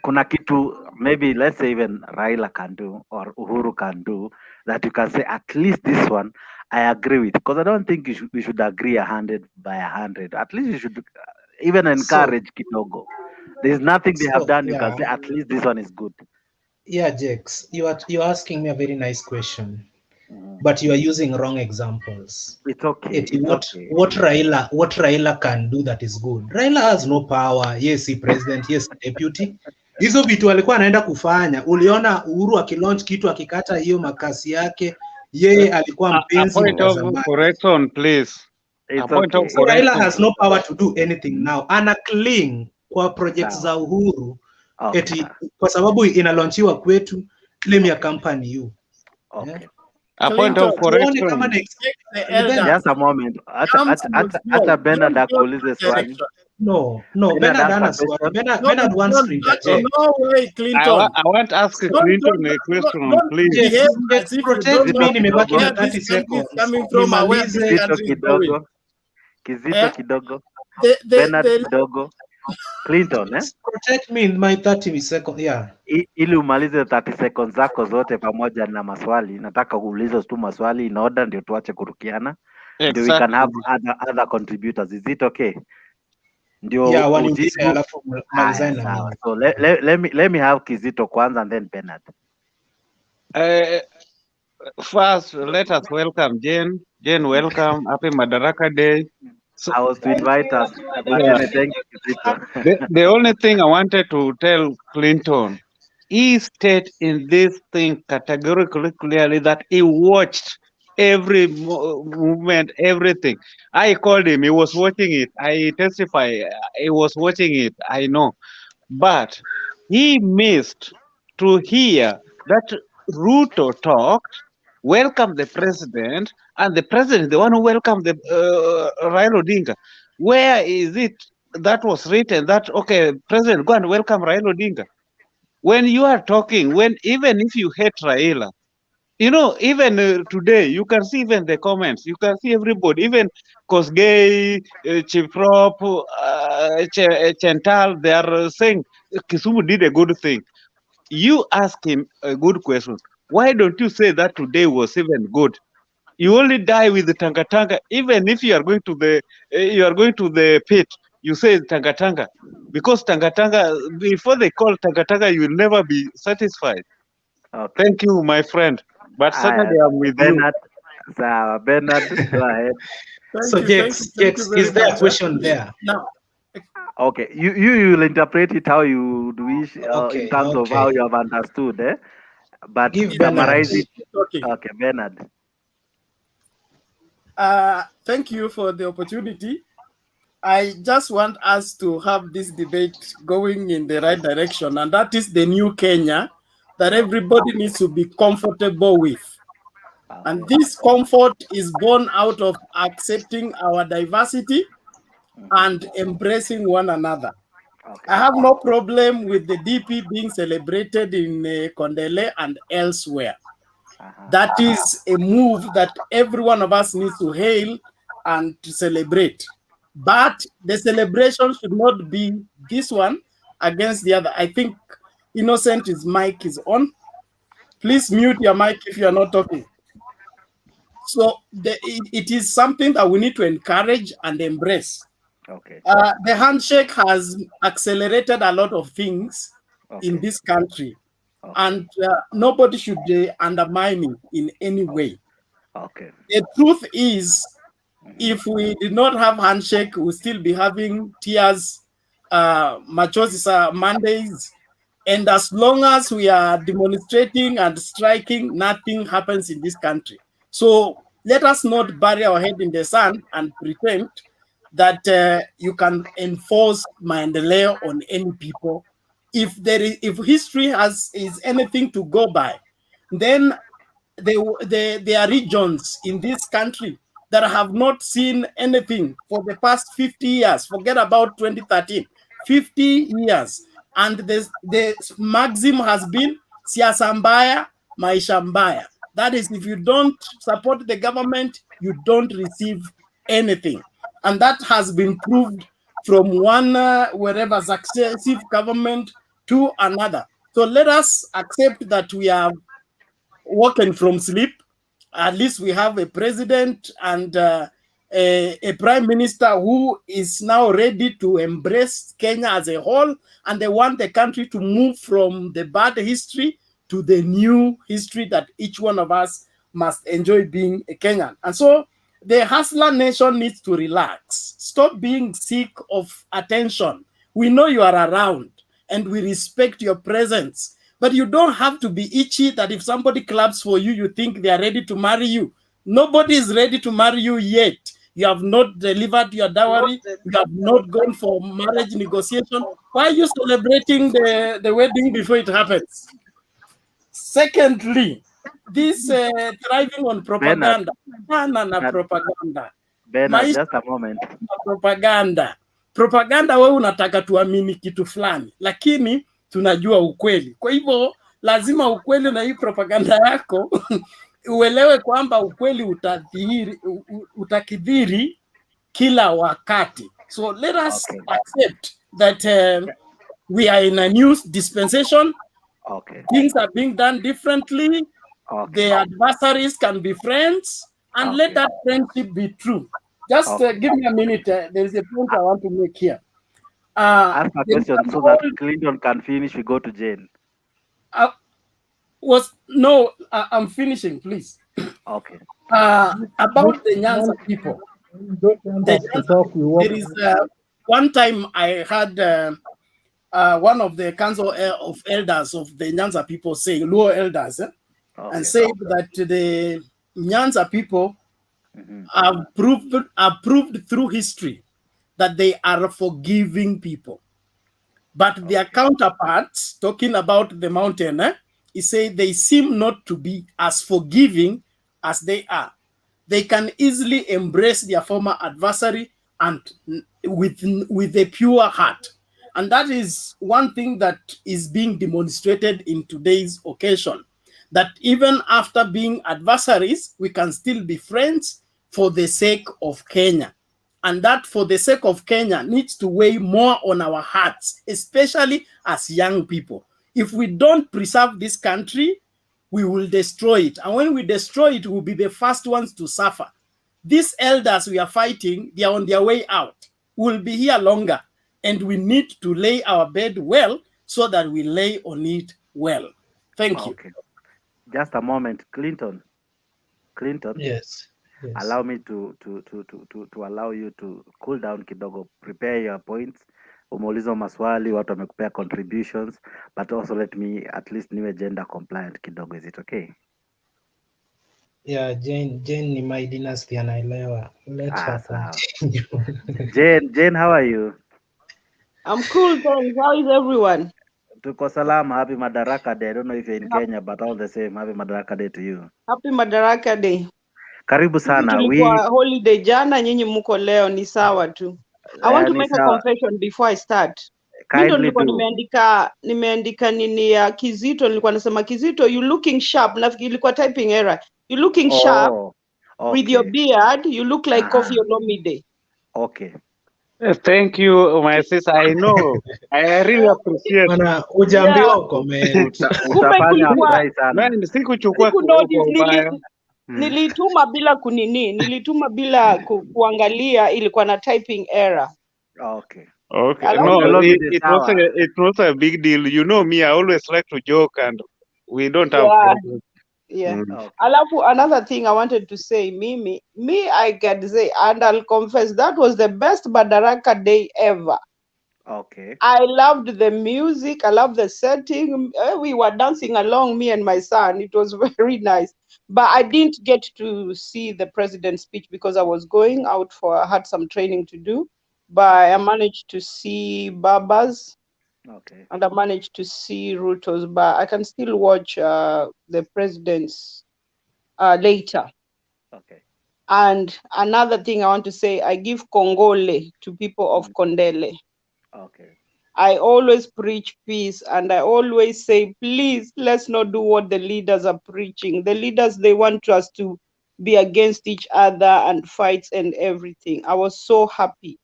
kuna kitu, maybe let's say even Raila can do or Uhuru can do, that you can say at least this one I agree with, because I don't think we should agree 100 by 100. At least you should even encourage kidogo. There's nothing they have done. You can say at least this one is good. Yeah, Jex, you're asking me a very nice question, but you are using wrong examples. It's okay. What Raila can do that is good. Raila has no power. Yes, he president. Yes, deputy. Hizo vitu alikuwa anaenda kufanya. Uliona Uhuru akilaunch kitu akikata hiyo makasi yake. Yeye alikuwa mpenzi wa zamani. Correction, please. So Raila has no power to do anything now. Ana cling kwa projects za Uhuru. Eti kwa sababu inalaunchiwa kwetu, let me accompany you. Okay. A point of correction. Just a moment. Hata Bernard akuulize swali. No, Bernard ana swali. Bernard wants to interject. No way, Clinton. I want to ask Clinton a question, please. Yes, protect me, nimebaki na 30 seconds. Coming from where this country is going. Kizito kidogo. Bernard kidogo. Clinton, protect me in my 30 seconds. Yeah. Ili umalize 30 seconds zako zote pamoja na maswali, nataka uulize tu maswali in order ndio tuache kurukiana. Ndio we can have other contributors. Is it okay? Ndio alafu malizane na mimi. So let me have Kizito kwanza and then Bernard. First, let us welcome Jane. Jane, welcome. Happy Madaraka Day. So, I was to invite us. Thank you. The only thing I wanted to tell Clinton, he stated in this thing categorically clearly that he watched every movement, everything. I called him, he was watching it. I testify, he was watching it, I know. But he missed to hear that Ruto talked, welcome the president, and the president, the one who welcomed the Raila Odinga. Where is it that was written that, okay, president, go and welcome Raila Odinga? When you are talking, even if you hate Raila, you know, even today, you can see even the comments, you can see everybody, even Kosgei, Chiprop, Chental, they are saying Kisumu did a good thing. You ask him a good question. Why don't you say that today was even good? You only die with the tanga. Even if you are going to the pit, you say tanga, because tanga. Before they call tanga, you will never be satisfied. Okay. Thank you, my friend. But Saturday I'm with Bernard, you. Bernard, go ahead. So, Jex, is there a question there? No. Okay, you will interpret it how you wish in terms of how you have understood, but summarize it. Okay, Bernard. Thank you for the opportunity. I just want us to have this debate going in the right direction, and that is the new Kenya that everybody needs to be comfortable with. And this comfort is born out of accepting our diversity and embracing one another. I have no problem with the DP being celebrated in Kondele and elsewhere. That is a move that every one of us needs to hail and to celebrate. But the celebration should not be this one against the other. I think Innocent's mic is on. Please mute your mic if you are not talking. So it is something that we need to encourage and embrace. Okay. The handshake has accelerated a lot of things in this country, and nobody should undermine it in any way. Okay. The truth is, if we did not have handshake, we'll still be having tears, machosis Mondays, and as long as we are demonstrating and striking, nothing happens in this country. So let us not bury our head in the sand and pretend that you can enforce maendeleo on any people. If history is anything to go by, then there are regions in this country that have not seen anything for the past 50 years. Forget about 2013, 50 years. And the maxim has been siasa mbaya, maisha mbaya. That is, if you don't support the government, you don't receive anything. And that has been proved from one wherever successive government to another. So let us accept that we are woken from sleep. At least we have a president and a prime minister who is now ready to embrace Kenya as a whole, and they want the country to move from the bad history to the new history that each one of us must enjoy being a Kenyan. And so the hustler nation needs to relax. Stop being sick of attention. We know you are around and we respect your presence. But you don't have to be itchy that if somebody claps for you, you think they are ready to marry you. Nobody is ready to marry you yet. You have not delivered your dowry. You have not gone for marriage negotiation. Why are you celebrating the wedding before it happens? Secondly, this thriving on propaganda. Propaganda. Bernard, just a moment. Propaganda. Propaganda wewe unataka tuamini kitu fulani, lakini tunajua ukweli. Kwa hivyo lazima ukweli na hii propaganda yako uelewe kwamba ukweli utakidhiri kila wakati. So let us accept that we are in a new dispensation. Things are being done differently. The adversaries can be friends, and let that friendship be true. Just give me a minute. There is a point I want to make here. Ask a question so that Clinton can finish. We go to Jane. I'm finishing, please. Okay. About the Nyanza people. There is one time I had one of the council of elders of the Nyanza people say, Luo elders, and say that the Nyanza people are proved through history that they are forgiving people. But their counterparts, talking about the mountain, he said they seem not to be as forgiving as they are. They can easily embrace their former adversary and with a pure heart. And that is one thing that is being demonstrated in today's occasion, that even after being adversaries, we can still be friends for the sake of Kenya. And that for the sake of Kenya needs to weigh more on our hearts, especially as young people. If we don't preserve this country, we will destroy it. And when we destroy it, we'll be the first ones to suffer. These elders we are fighting, they are on their way out. We'll be here longer. And we need to lay our bed well so that we lay on it well. Thank you. Just a moment, Clinton. Yes. Allow me to allow you to cool down kidogo, prepare your points. Umeuliza maswali, watu wamekupea contributions, but also let me at least niwe gender compliant kidogo. Is it okay? Yeah, Jane ni my dynasty anaelewa. Let her continue. Jane, how are you? I'm cool, thanks. How is everyone? Tuko salama. Happy Madaraka Day. I don't know if you're in Kenya, but all the same, happy Madaraka Day to you. Happy Madaraka Day. Karibu sana. Tulikuwa holiday jana, nyinyi mko leo, ni sawa tu. I want to make a confession before I start. Mimi ndo Kindly nilikuwa do. nimeandika nini ya Kizito, nilikuwa nasema Kizito, you looking sharp. Nafikiri ilikuwa typing error. You looking sharp with your beard. You look like Koffi Olomide. Okay. Thank you, my sister. I know. I really appreciate. Bana hujaambiwa comment. Utafanya afurahi sana. Man, sikuchukua Siku kwa notice ubaya. nilituma bila nilituma bila kuangalia, ilikuwa na typing error. Okay. Okay. No, it was a big deal. You know me, I always like to joke and we don't have problems. Yeah. Alafu, another thing I wanted to say, me I can say, and I'll confess, that was the best Madaraka Day ever. Okay. I loved the music. I loved the setting. We were dancing along, me and my son. It was very nice. But I didn't get to see the president's speech because I was going out I had some training to do. But I managed to see Baba's. Okay. And I managed to see Ruto's. But I can still watch the president's later. Okay. And another thing I want to say, I give Kongole to people of Kondele. Okay. I always preach peace, and I always say, please, let's not do what the leaders are preaching. The leaders, they want us to be against each other and fights and everything. I was so happy,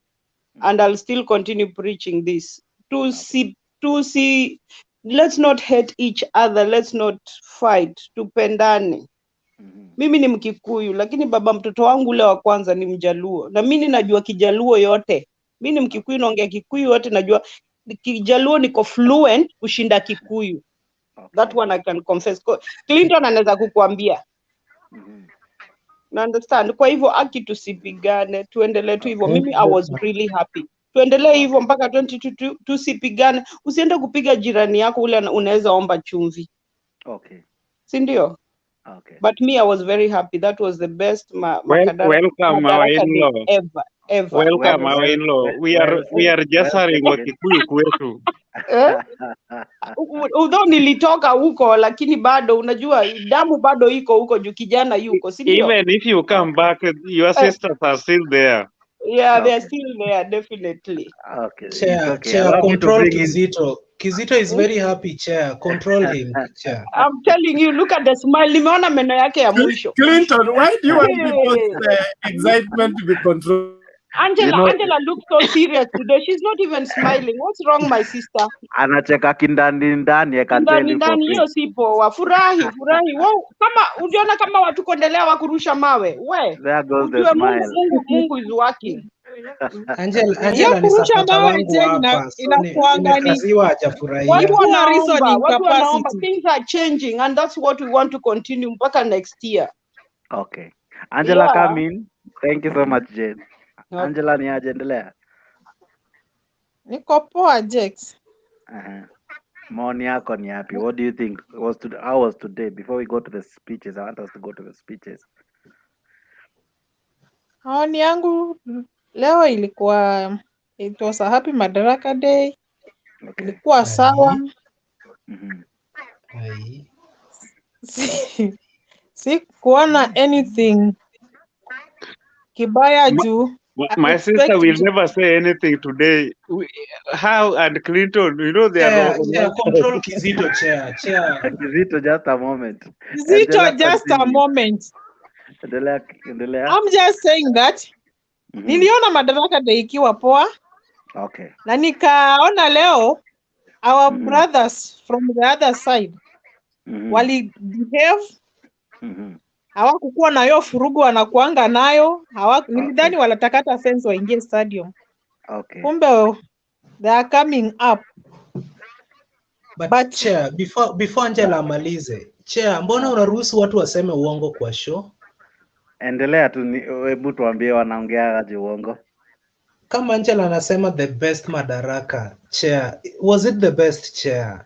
and I'll still continue preaching this. Let's not hate each other. Let's not fight. Tupendane. Mimi ni Mkikuyu, lakini baba mtoto wangu ule wa kwanza ni Mjaluo. Na mimi najua Kijaluo yote. Mimi ni Mkikuyu, naongea Kikuyu yote, najua Kijaluo niko fluent kushinda Kikuyu. That one I can confess. Clinton anaweza kukuambia. Na understand. Kwa hivyo aki tusipigane, tuendelee tu hivyo. Mimi I was really happy. Tuendelee hivyo mpaka 2022, tusipigane. Usiende kupiga jirani yako ule unaweza omba chumvi. Okay. Si ndio? Okay. But me, I was very happy. That was the best welcome our in-law. Ever. Welcome our in-law. We are gesturing wa Kikuyu kwetu. Although nilitoka huko, lakini bado unajua damu bado iko huko juu kijana yuko, si ndio? Even if you come back, your sisters are still there. Yeah, they are still there, definitely. Okay. Chair, control Kizito. Kizito is very happy, Chair. Control him, Chair. I'm telling you, look at the smile. Nimeona meno yake ya mwisho. Clinton, why do you want people's excitement to be controlled? Angela looks so serious today. She's not even smiling. What's wrong, my sister? Anacheka kindani, I can tell you. Ndani hiyo si poa. Furahi. Wow, kama unaona kama watu Kondelea wakurusha mawe. We. There goes the smile. Mungu is working. Angela ni sapota wangu hapa. Imekaziwa hajafurahia. Watu wanaomba. Things are changing, and that's what we want to continue mpaka next year. Okay. Angela, come in. Thank you so much, Jane. Angela, ni aje, endelea. Niko poa, Jex. Maoni yako ni yapi? What do you think how was today? Before we go to the speeches, I want us to go to the speeches. Maoni yangu leo ilikuwa, it was a happy Madaraka Day. Okay. Ilikuwa sawa. Si kuona anything kibaya juu. My sister will never say anything today. How and Clinton, you know they are. Yeah, control Kizito, Chair. Kizito, just a moment. Kizito, just a moment. I'm just saying that. Niliona Madaraka Day ikiwa poa. Okay. Na nikaona leo our brothers from the other side wali behave. Hawakukuwa na hiyo furugu wanakuanga nayo. Nilidhani walatakata fence waingie stadium. Okay. Kumbe they are coming up. But Chair, before Angela amalize, Chair, mbona unaruhusu watu waseme uongo kwa show? Endelea tu, hebu tuambie wanaongea aje uongo. Kama Angela anasema the best Madaraka, Chair, was it the best, Chair?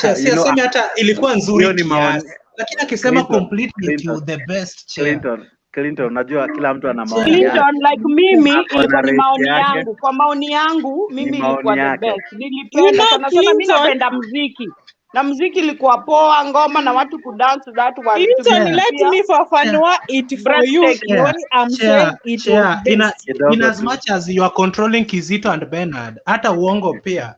Chair, siyasemi hata ilikuwa nzuri kiasi. Lakini akisema completely to the best, Chair. Clinton, unajua kila mtu ana maoni yake. Clinton, like mimi, ilikuwa ni maoni yangu. Kwa maoni yangu, mimi ilikuwa the best. Nilipenda sana, mimi napenda muziki. na muziki ilikuwa poa, ngoma na watu kudance, that one vitu Clinton, vingi let pia me fafanua it for you the breathtaking. way I'm saying it was in Kidogo as tu. much as you are controlling Kizito and Bernard, hata uongo pia.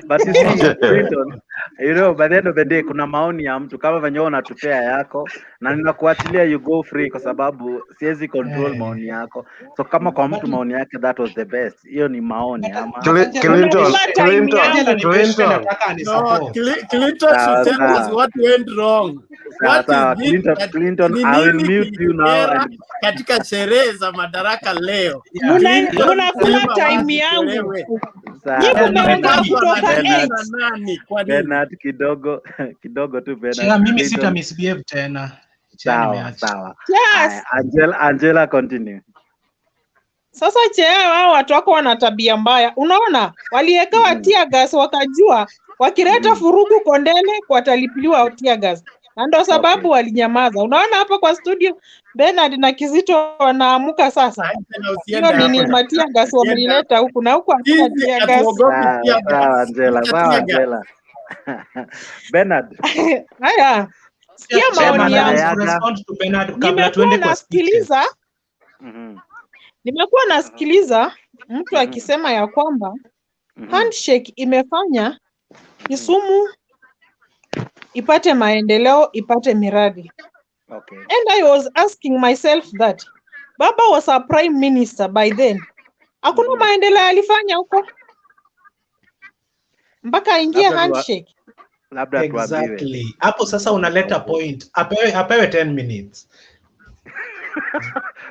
But you see, Clinton, you know, by the end of the day, kuna maoni ya mtu kama venye unatupea yako na ninakuachilia you go free kwa sababu siwezi control maoni yako. So kama kwa mtu maoni yake that was the best, hiyo ni maoni ama No, Clinton should tell us what went wrong. What is it that Clinton, ni I will nini mute you now kilikera and katika sherehe za Madaraka leo? Munakula time yangu. Nyinyi mmeongea kutoka 8. Nani? Kwa nini? Bernard kidogo tu Bernard. Chea, mimi Clinton. sita misbehave tena. Sawa. Yes. Angela continue. Sasa chea wao watu wako wana tabia mbaya. Unaona? Waliwekewa tear gas wakajua wakileta furugu Kondele watalipiliwa tear gas. Na ndio sababu walinyamaza. Unaona hapa kwa studio Bernard na Kizito wanaamuka sasa. Hiyo nini matia gas wameleta huku na huku hakuna tear gas. Sawa Angela. Bernard. Haya. Sikia maoni yangu. Nimekuwa nasikiliza. Nimekuwa nasikiliza mtu akisema ya kwamba handshake imefanya Kisumu ipate maendeleo, ipate miradi. Okay. And I was asking myself that Baba was a prime minister by then. Hakuna maendeleo alifanya huko mpaka ingia handshake. Labda exactly. Hapo sasa unaleta point. Apewe 10 minutes.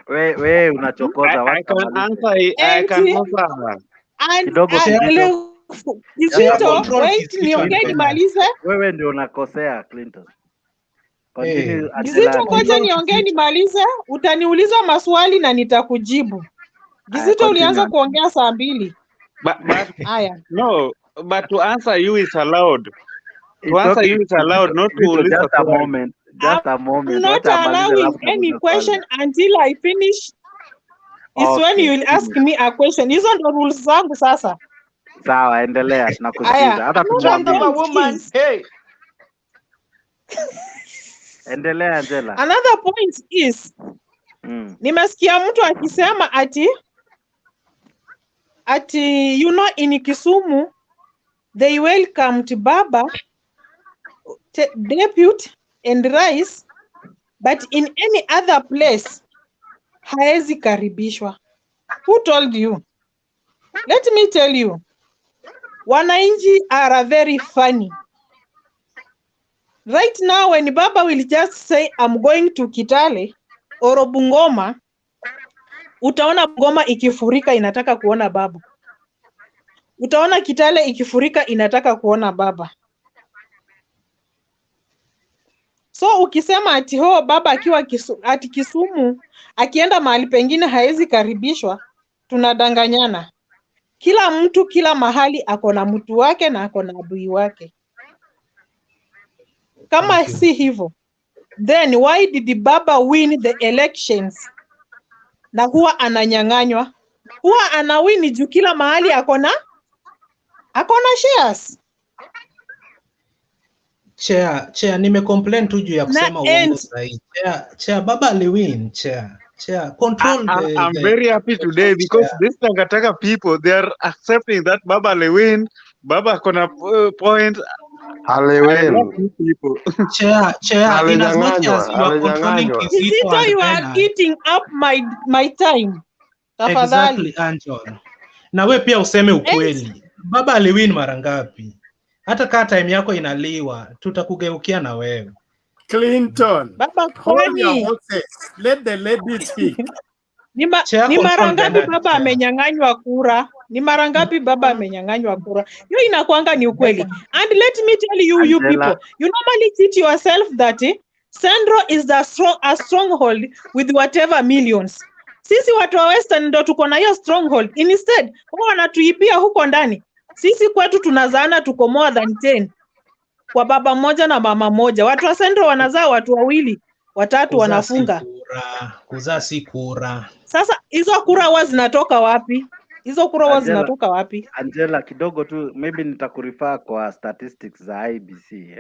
we unachokoza watu. I can answer. Kidogo Kizito, wait niongee nimalize. Wewe ndio unakosea Clinton. Continue. Kizito, ngoja niongee nimalize, utaniuliza maswali na nitakujibu. Kizito ulianza kuongea saa 2. Haya. No, but to answer you is allowed. To answer you is allowed, not to listen. Just a moment. I'm not allowing any question until I finish. Is when you will ask me a question. Hizo ndo rules zangu sasa. Sawa, endelea tunakusikiza. Hata tumwambie woman. Hey. Endelea Angela. Another point is nimesikia mtu akisema ati you know in Kisumu they welcomed Baba deputy and rais, but in any other place haezi karibishwa. Who told you? Let me tell you, wananchi are very funny. Right now when Baba will just say I'm going to Kitale or Bungoma, utaona Bungoma ikifurika inataka kuona Baba. Utaona Kitale ikifurika inataka kuona Baba. So ukisema ati Baba akiwa Kisumu akienda mahali pengine haezi karibishwa, tunadanganyana. Kila mtu kila mahali ako na mtu wake na ako na adui wake. Kama si hivyo, then why did Baba win the elections? Na huwa ananyang'anywa. Huwa anawini juu kila mahali ako na shares. Chair, nime-complain tu juu ya kusema uongo sahi. Chair, Baba aliwin, Chair. Control I'm very happy today because this Tangatanga people, they are accepting that Baba aliwin. Baba kona point. Aliwin. Chair, in as much as you are controlling Kizito and you are eating up my time. Tafadhali. Exactly, Angela. Na we pia useme ukweli. Baba aliwin mara ngapi? Hata kaa time yako inaliwa, tutakugeukia na wewe. Clinton, Baba kwani let the lady speak. Ni mara ngapi Baba amenyang'anywa kura? Ni mara ngapi Baba amenyang'anywa kura? Hiyo inakuanga ni ukweli. And let me tell you people, you normally cheat yourself that Sandro is a stronghold with whatever millions. Sisi watu wa Western ndo tuko na hiyo stronghold. Instead, wao wanatuibia huko ndani. Sisi kwetu tunazaana tuko more than 10. Kwa baba moja na mama moja. Watu wa Sandro wanazaa watu 2, 3 wanafunga. Kuzaa si kura. Sasa hizo kura huwa zinatoka wapi? Hizo kura huwa zinatoka wapi? Angela, kidogo tu maybe nitakurifaa kwa statistics za IBC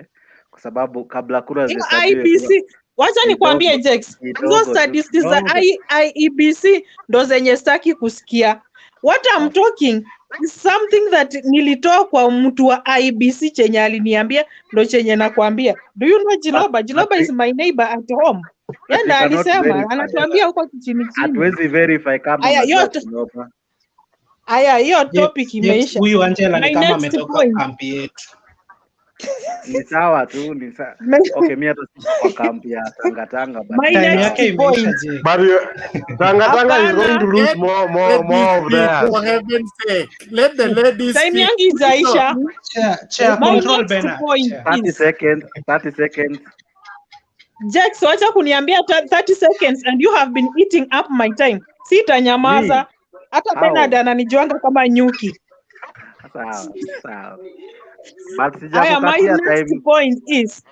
kwa sababu kabla kura zihesabiwe IBC, wacha nikwambie Jex, hizo statistics za IEBC ndo zenye staki kusikia. What I'm talking is something that nilitoa kwa mtu wa IBC chenye aliniambia ndo chenye nakwambia. Do you know Jiloba? Jiloba is my neighbor at home. Yenda alisema, anatuambia huko chini chini. Hatuwezi verify kama unajua Jiloba. Aya, hiyo topic imeisha. Huyu Angela ni kama ametoka kampi yetu. Ni sawa tu, ni sawa. Okay, mimi hata kwa kampi ya Tanga but time yake imeisha je. But Tanga is going to lose more of that. For heaven's sake, let the ladies time yangu izaisha. Chair control Bernard. 30 seconds. Jax, wacha kuniambia 30 seconds and you have been eating up my time. Sitanyamaza. Hata Bernard ananijuanga kama nyuki. Sawa. My next point is,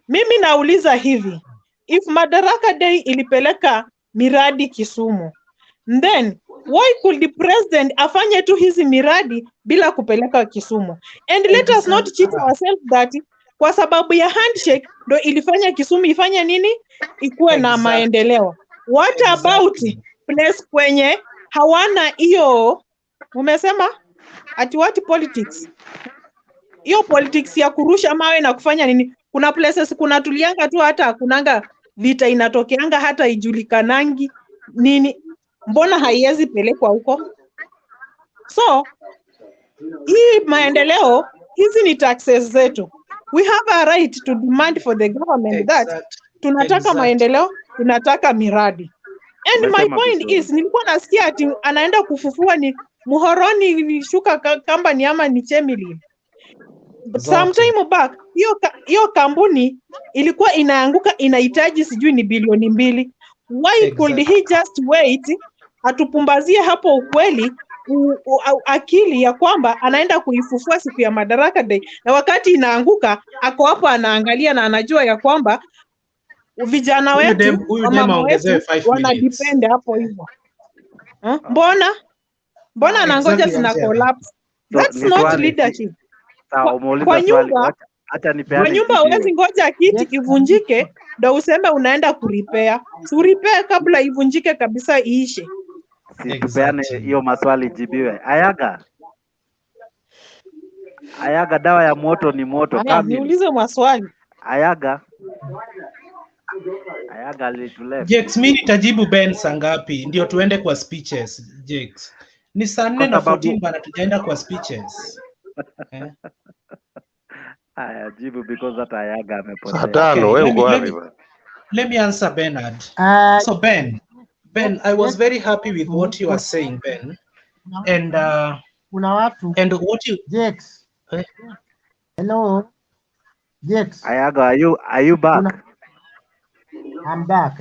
mimi nauliza hivi, if Madaraka Day ilipeleka miradi Kisumu, then why could the president afanye tu hizi miradi bila kupeleka Kisumu? And let us not cheat ourselves that kwa sababu ya handshake ndo ilifanya Kisumu ifanye nini? Ikuwe na maendeleo. What about place kwenye hawana hiyo, umesema ati what politics? Hiyo politics ya kurusha mawe na kufanya nini? Kuna places kuna tulianga tu hata kunanga vita inatokeanga hata ijulikanangi nini. Mbona haiwezi pelekwa huko? So, hii maendeleo, hizi ni taxes zetu. We have a right to demand for the government that tunataka maendeleo, tunataka miradi. And my point is, nilikuwa nasikia ati anaenda kufufua ni Muhoroni ilishuka kamba ni ama ni Chemili. Sometime back, hiyo kampuni ilikuwa inaanguka inahitaji sijui ni bilioni 2. Why could he just wait atupumbazie hapo ukweli akili ya kwamba anaenda kuifufua siku ya Madaraka Day, na wakati inaanguka ako hapo anaangalia na anajua ya kwamba vijana wetu wana depend hapo hivyo. Mbona anangoja zina collapse? That's not leadership. Kwa nyumba huwezi ngoja kiti ivunjike ndo useme unaenda kuripea. Si repair kabla ivunjike kabisa iishe. Tupeane hiyo maswali jibiwe. Ayaga, dawa ya moto ni moto. Niulize maswali. Ayaga alituleta. Jex, mimi nitajibu Ben sangapi ndio tuende kwa speeches. Jex, ni saa 4:14 bana, tujaenda kwa speeches. Aya, jibu because hata Ayaga amepotea. Hatano, wewe uko wapi bana? Let me answer Bernard. So Ben, I was very happy with what you are saying, Ben. And and what you Jex. Hello. Jex. Ayaga, are you back? I'm back.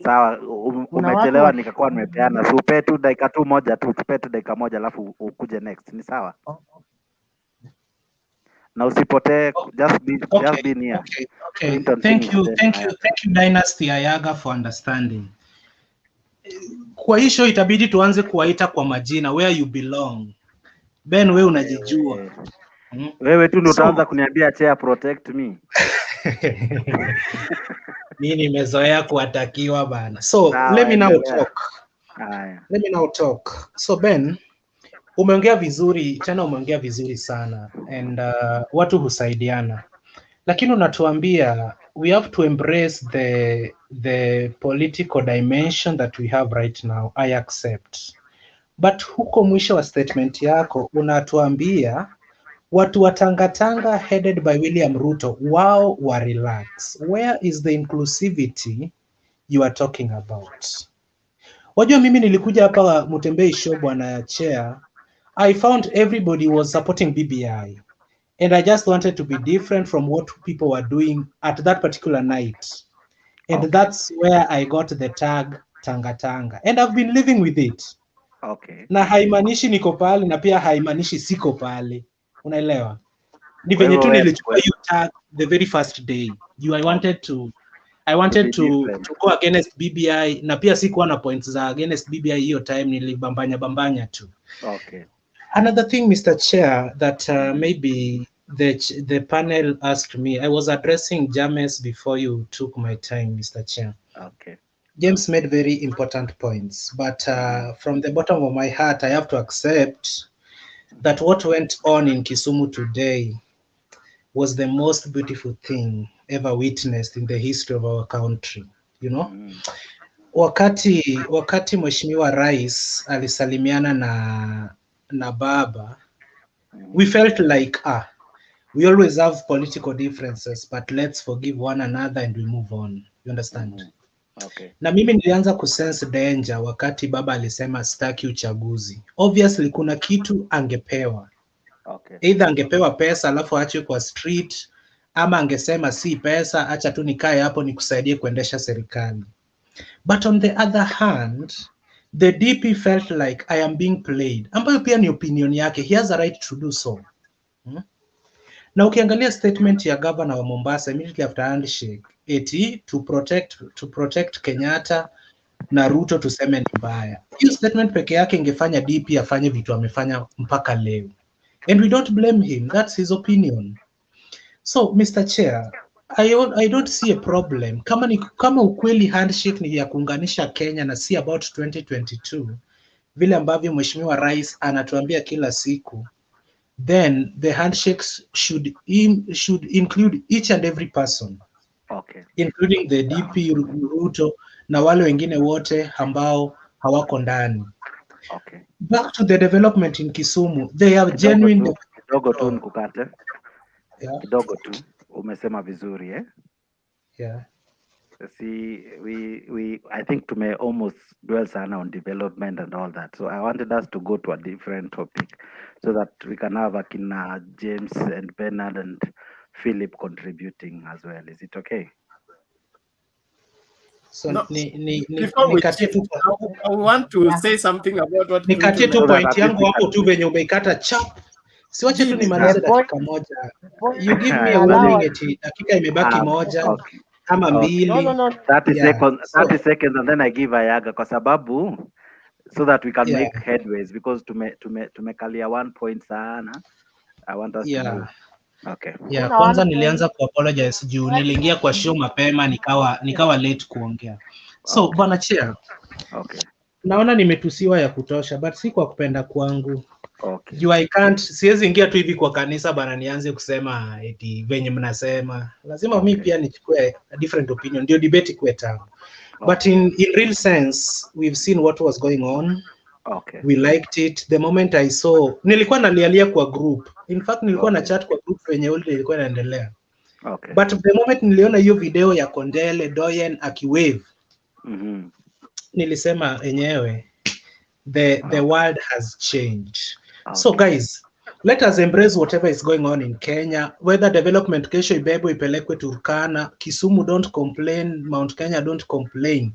Sawa, umechelewa nikakuwa nimepeana. So upe tu dakika tu moja tu, tupe tu dakika moja alafu ukuje next. Ni sawa? Na usipotee, just be near. Okay. Thank you Dynasty Ayaga for understanding. Kwa hii show itabidi tuanze kuwaita kwa majina, where you belong. Ben, wewe unajijua. Wewe tu ndio utaanza kuniambia chair protect me. Mimi nimezoea kuatakiwa bana. So let me now talk. So Ben, umeongea vizuri, tena umeongea vizuri sana, and watu husaidiana. Lakini unatuambia we have to embrace the political dimension that we have right now. I accept. But huko mwisho wa statement yako unatuambia watu wa Tanga headed by William Ruto wao wa relax. Where is the inclusivity you are talking about? Wajua mimi nilikuja hapa Mutembei show bwana chair. I found everybody was supporting BBI. And I just wanted to be different from what people were doing at that particular night. And that's where I got the tag Tanga. And I've been living with it. Okay. Na haimanishi niko pale na pia haimanishi siko pale. Unaelewa? Ni venye tu nilichukua hiyo tag the very first day. I wanted to I wanted to go against BBI na pia sikuwa na points za against BBI hiyo time, nilibambanya tu. Okay. Another thing, Mr. Chair, that maybe the panel asked me, I was addressing James before you took my time, Mr. Chair. Okay. James made very important points, but from the bottom of my heart, I have to accept that what went on in Kisumu today was the most beautiful thing ever witnessed in the history of our country. You know, wakati Mheshimiwa Rais alisalimiana na baba, we felt like we always have political differences, but let's forgive one another and we move on. You understand? Okay. Na mimi nilianza kusense danger wakati baba alisema sitaki uchaguzi. Obviously kuna kitu angepewa. Okay. Either angepewa pesa alafu achwe kwa street, ama angesema si pesa, acha tu nikae hapo nikusaidie kuendesha serikali. But on the other hand, the DP felt like I am being played, ambayo pia ni opinion yake. He has a right to do so. Na ukiangalia statement ya governor wa Mombasa immediately after handshake, eti to protect Kenyatta na Ruto tuseme ni mbaya. Hiyo statement peke yake ingefanya DP afanye vitu amefanya mpaka leo. And we don't blame him, that's his opinion. So Mr. Chair, I don't see a problem. Kama ukweli handshake ni ya kuunganisha Kenya na si about 2022, vile ambavyo Mheshimiwa Rais anatuambia kila siku, then the handshakes should include each and every person. Okay. Including the DP, Ruto na wale wengine wote ambao hawako ndani. Okay. Back to the development in Kisumu, they have genuine kidogo tu nikukate. Yeah. Kidogo tu umesema vizuri Yeah. See, I think tume almost dwell sana on development and all that. So I wanted us to go to a different topic so that we can have akina James and Bernard and Philip contributing as well. Is it okay? So no, before I want to say something about what nikatie tu point yangu hapo tu venye umeikata chap. Siwache tu nimalize dakika moja. You give me a warning eti dakika imebaki moja kama mbili. No. 30 seconds and then I give Ayaga kwa sababu so that we can make headways because tumekalia 1 point sana. I want us to move. Okay. Yeah, kwanza nilianza ku apologize juu niliingia kwa show mapema nikawa late kuongea. So Bwana Chair. Okay. Naona nimetusiwa ya kutosha but si kwa kupenda kwangu. Okay. Juu siwezi ingia tu hivi kwa kanisa bana nianze kusema eti venye mnasema. Lazima mimi pia nichukue a different opinion ndio debate ikuwe tamu. But in real sense we've seen what was going on. Okay. We liked it. The moment I saw, nilikuwa nalialia kwa group. In fact, nilikuwa na chat kwa group wenye ule ilikuwa inaendelea. Okay. But the moment niliona hiyo video ya Kondele Doyen akiwave, nilisema enyewe, the world has changed. Okay. So guys, let us embrace whatever is going on in Kenya. Whether development kesho ibebo ipelekwe Turkana, Kisumu don't complain, Mount Kenya don't complain.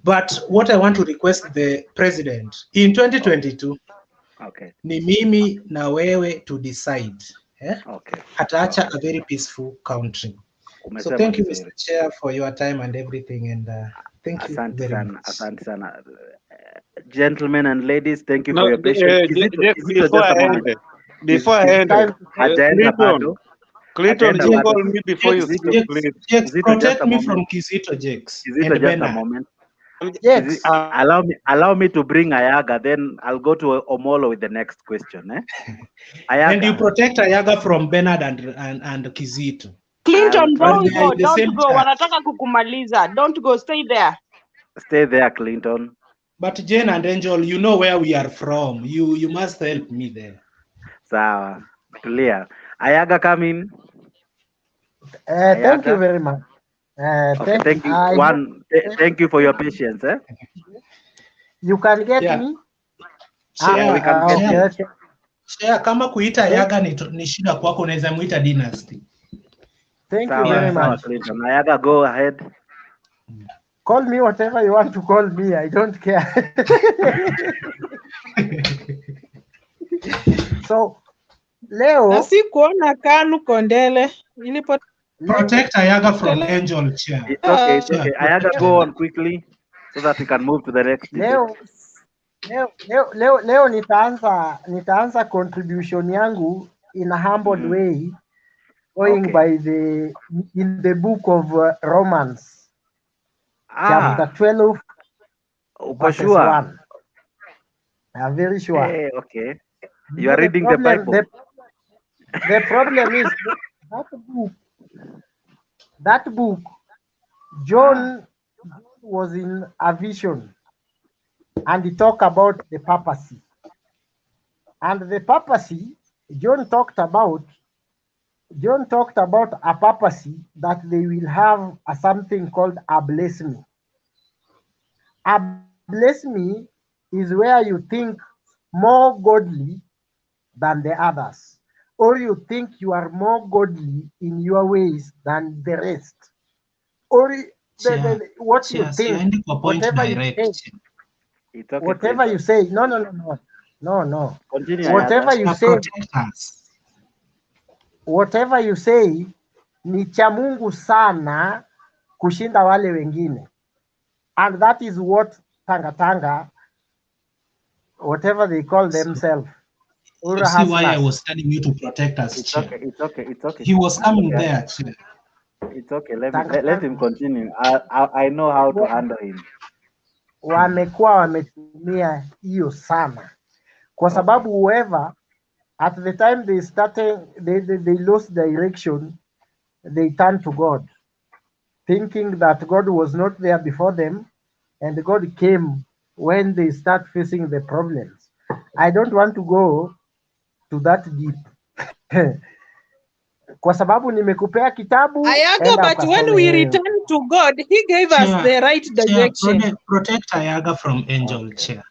But what I want to request the president in 2022, ni mimi na wewe to decide. Ataacha a very peaceful country. So thank you, Mr. Chair, for your time and everything, and thank you very much. Asante sana. Gentlemen and ladies, thank you for your patience. Before I end, Clinton, you call me before you speak, please. Jakes, protect me from Kizito, Jakes. Kizito, just a moment. Yes. Allow me to bring Ayaga, then I'll go to Omolo with the next question. Ayaga. And you protect Ayaga from Bernard and Kizito. Clinton, don't go. Wanataka kukumaliza. Don't go, stay there. Stay there, Clinton. But Jane and Angel, you know where we are from. You must help me there. Sawa, clear. Ayaga, come in. Thank you very much. Thank you. Thank you for your patience. You can get me. Share kama kuita Ayaga ni shida kwako, unaweza muita Dynasty. Thank you very much. Ayaga, go ahead. Call me whatever you want to call me. I don't care. So leo na si kuona KANU Kondele ilipo Protect Ayaga from Angel Chair. It's okay, it's Chair, okay. protect Ayaga, go Ayaga. on quickly so that we can move to the next debate. Leo nitaanza contribution yangu in a humbled way, going by in the book of Romans, chapter 12, verse sure? 1. I'm very sure. Hey, okay. You are reading the Bible. The problem is that book, John was in a vision, and he talked about the papacy. And the papacy, John talked about a papacy that they will have something called a blasphemy. A blasphemy is where you think more godly than the others, or you think you are more godly in your ways than the rest, or what you think, whatever you say. Whatever you say, no. Continue, Whatever you say, whatever you say ni cha Mungu sana kushinda wale wengine, and that is what Tanga, whatever they call themselves. You see why I was telling you to protect us, It's Chair. okay, it's okay, it's okay. He was coming there, Chair. It's okay. Let him continue. I know how to handle him. Wamekuwa wametumia hiyo sana kwa sababu whoever at the time they started they lost direction, they turned to God, thinking that God was not there before them, and God came when they start facing the problems. I don't want to go to that deep. Kwa sababu nimekupea kitabu. Ayaga, but when we return to God, He gave us the right direction. Protect Ayaga from Angel Chair.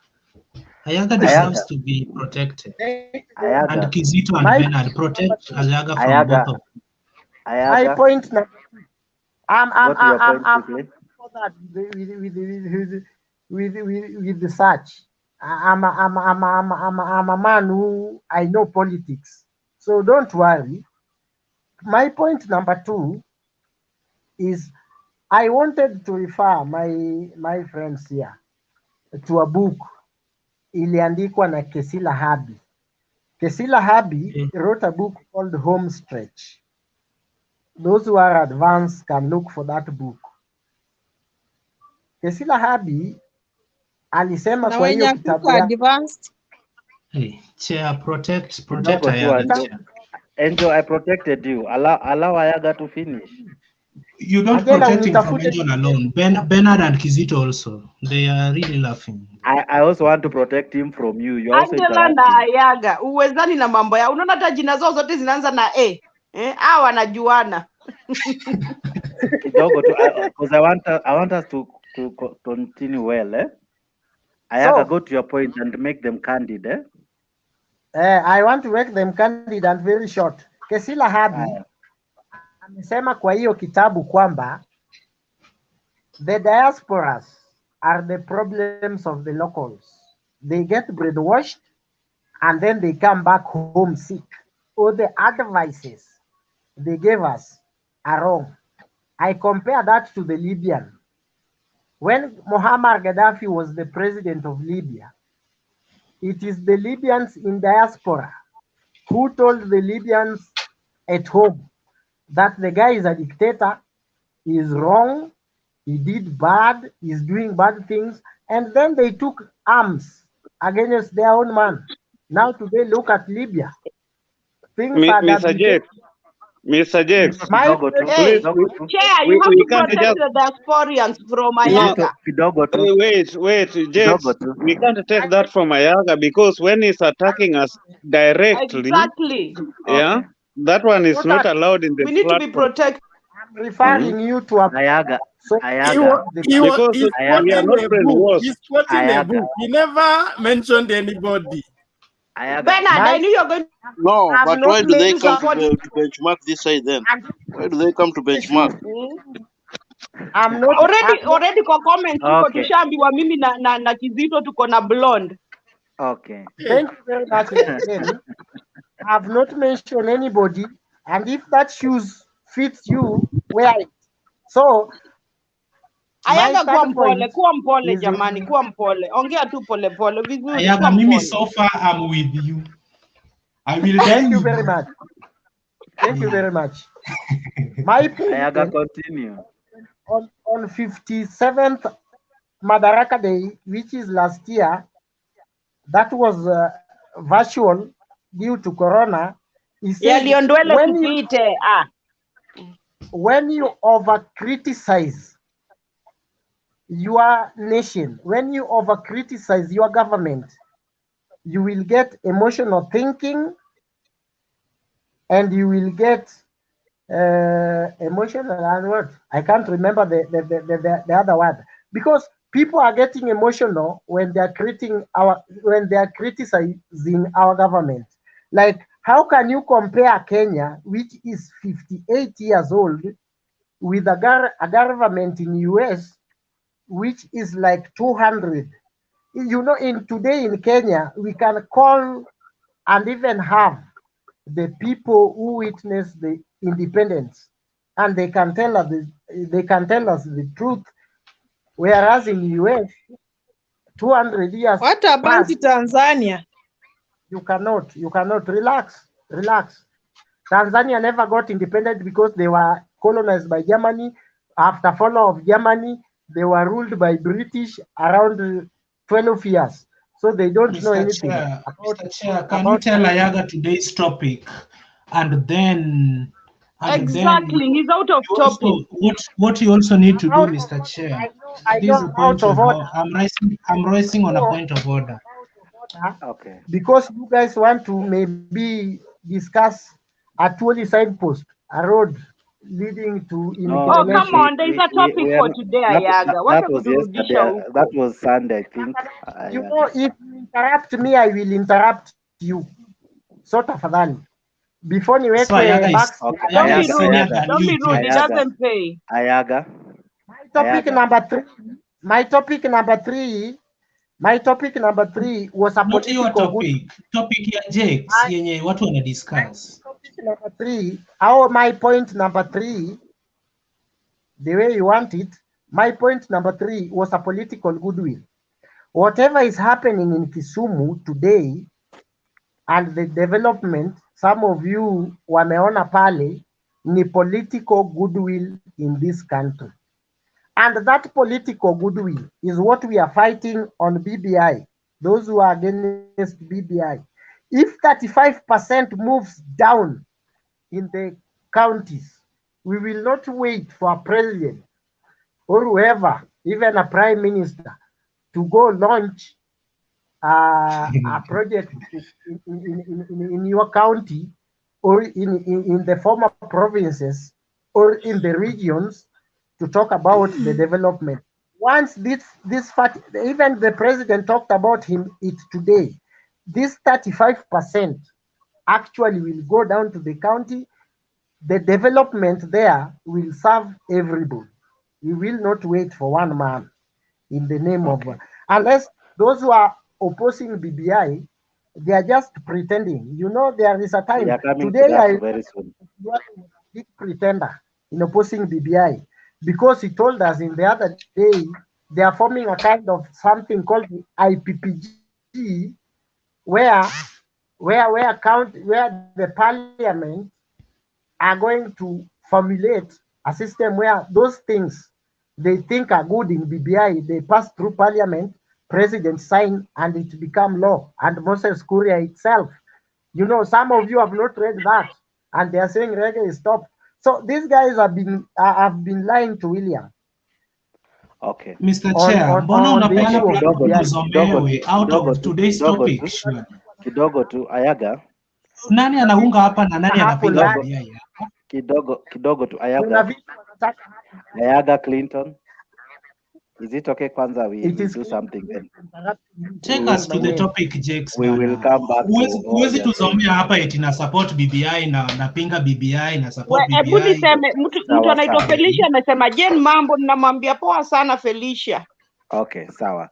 Ayaga deserves to be protected. Ayaga. And Kizito and Bernard, protect Ayaga from both of them. My point now, I'm with the search. I'm a man who I know politics, so don't worry. My point number 2 is I wanted to refer my friends here to a book iliandikwa na Kesila Habi. Kesila Habi wrote a book called Home Stretch. Those who are advanced can look for that book. Kesila Habi alisema kwa hiyo kitabu advanced. Hey, Chair, protect Ayaga. Angel, I protected you. Allow Ayaga to finish. You don't protect him from Angel alone. Bernard and Kizito also. They are really laughing. I also want to protect him from you. You also Angela na Ayaga, uwezani na mambo ya. Unaona hata jina zao zote zinaanza na A. Hawa wanajuana. Kidogo tu, because I want us to continue well, eh? Ayaga, go to your point and make them candid, eh? I want to make them candid and very short. Kesila Habi amesema kwa hiyo kitabu kwamba the diasporas are the problems of the locals. They get brainwashed and then they come back homesick. All the advices they gave us are wrong. I compare that to the Libyan. When Muammar Gaddafi was the president of Libya, it is the Libyans in diaspora who told the Libyans at home that the guy is a dictator, he is wrong, he did bad, he's doing bad things, and then they took arms against their own man. Now today, look at Libya. Things are Mr. Jakes, please, Chair, you have to protect the diasporians from Ayaga. Wait, Jakes, we can't take that from Ayaga because when he's attacking us directly, yeah, that one is not allowed in the We need to be protected. I'm referring you to Ayaga. He's quoting a book. He never mentioned anybody. Bernard, I knew you're going to... No, but why do they come to benchmark this side then? Why do they come to benchmark? I'm not already kwa comment tuko tushaambiwa mimi na Kizito tuko na blonde. Okay. Thank you very much again. I've not mentioned anybody, and if that shoes fits you, wear it. So Ayaga kuwa third point mpole is jamani, kuwa mpole. Ongea tu pole pole vizuri, Ayaga, kuwa mimi mpole. so far I'm with you. I will thank you very much. Thank you very much. My Ayaga, point, continue. on 57th Madaraka Day, which is last year, that was virtual due to Corona. He said, when you over criticize your nation, when you over criticize your government, you will get emotional thinking, and you will get emotional and what? I can't remember the other word, because people are getting emotional when they are criticizing our government. Like, how can you compare Kenya, which is 58 years old, with a government in US, which is like 200? You know, today in Kenya, we can call and even have the people who witnessed the independence, and they can tell us the truth. Whereas in US, 200 years. What about Tanzania? You cannot relax. Tanzania never got independent because they were colonized by Germany. After fall of Germany, they were ruled by British around 12 years. So they don't know anything. Mr. Chair, can you tell Ayaga today's topic? And then he's out of topic. What you also need to do, Mr. Chair. I know I'm out of order. I'm raising on a point of order. Okay. Because you guys want to maybe discuss a 20 signpost, a road leading to Oh, come on, there's a topic for today, Ayaga. What was yesterday. That was Sunday, I think. You know, if you interrupt me, I will interrupt you. So tafadhali. Before niwekwe max. Don't be rude. Don't be rude. It doesn't pay. Ayaga. My topic number three was a not your topic ya Jakes yenye watu wana discuss. My point number three, the way you want it, my point number three was a political goodwill. Whatever is happening in Kisumu today and the development, some of you wameona pale, ni political goodwill in this country. And that political goodwill is what we are fighting on BBI, those who are against BBI. If 35% moves down in the counties, we will not wait for a president or whoever, even a prime minister, to go launch a project in your county or in the former provinces or in the regions to talk about the development. Once this fact, even the president talked about it today, this 35% actually will go down to the county. The development there will serve everybody. We will not wait for one man in the name of, unless those who are opposing BBI, they are just pretending. You know, there is a time. Today, very soon. You are a big pretender in opposing BBI, because he told us in the other day they are forming a kind of something called the IPPG, where the parliament are going to formulate a system where those things they think are good in BBI, they pass through parliament, president sign, and it become law. And Moses Kuria itself, you know, some of you have not read that, and they are saying reggae is stopped. So these guys have been lying to William. Okay. Mr. Chair, mbona unapeana platform tuzomewe out of today's topic? Kidogo tu Ayaga. Nani anaunga hapa na nani anapiga BBI? Kidogo tu Ayaga Clinton. Is it okay kwanza we do something then? Take us to the topic, Jakes. We will come back. Huwezi tuzomea hapa eti na support BBI na napinga BBI na support BBI. Hebu niseme mtu anaitwa Felicia amesema Jen mambo, ninamwambia poa sana Felicia. Okay, sawa.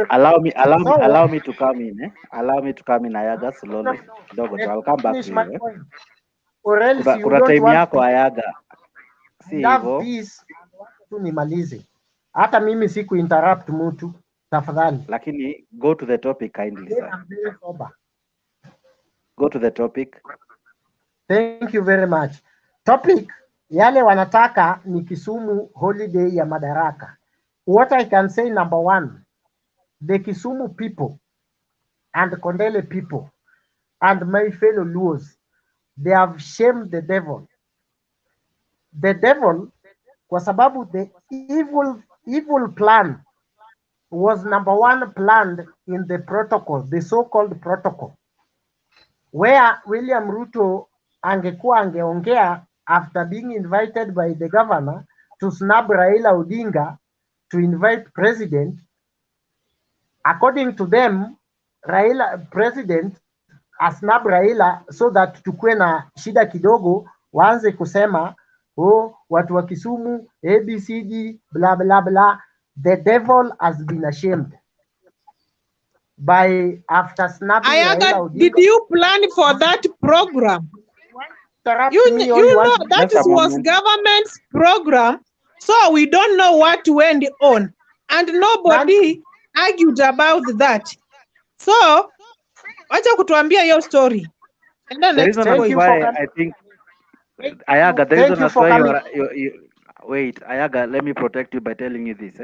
Allow me to come in. Allow me to come in, Ayaga, slowly. Kidogo tu. I'll come back to you. or else you kuna don't time want yako Ayaga, si I love hivyo. peace. Tu nimalize. Hata mimi siku interrupt mtu, tafadhali. Lakini go to the topic kindly, sir. I'm very sober. Go to the topic. Thank you very much. Topic yale wanataka ni Kisumu holiday ya Madaraka. What I can say, number one, the Kisumu people and Kondele people and my fellow Luos, they have shamed the devil. The devil, kwa sababu the evil plan was number one planned in the protocol, the so-called protocol, where William Ruto angekuwa angeongea after being invited by the governor to snub Raila Odinga to invite president. According to them, Raila president asnab Raila so that tukue na shida kidogo, waanze kusema oh, watu wa Kisumu ABCD blah blah blah. The devil has been ashamed by after snapping Ayaga, Raila Odinga. did you plan for that program? You know that was government's program, so we don't know what went on, and nobody argued about that. So, wacha kutuambia hiyo story. And then next point. Why I think Ayaga, the reason that's why you wait, Ayaga, let me protect you by telling you this.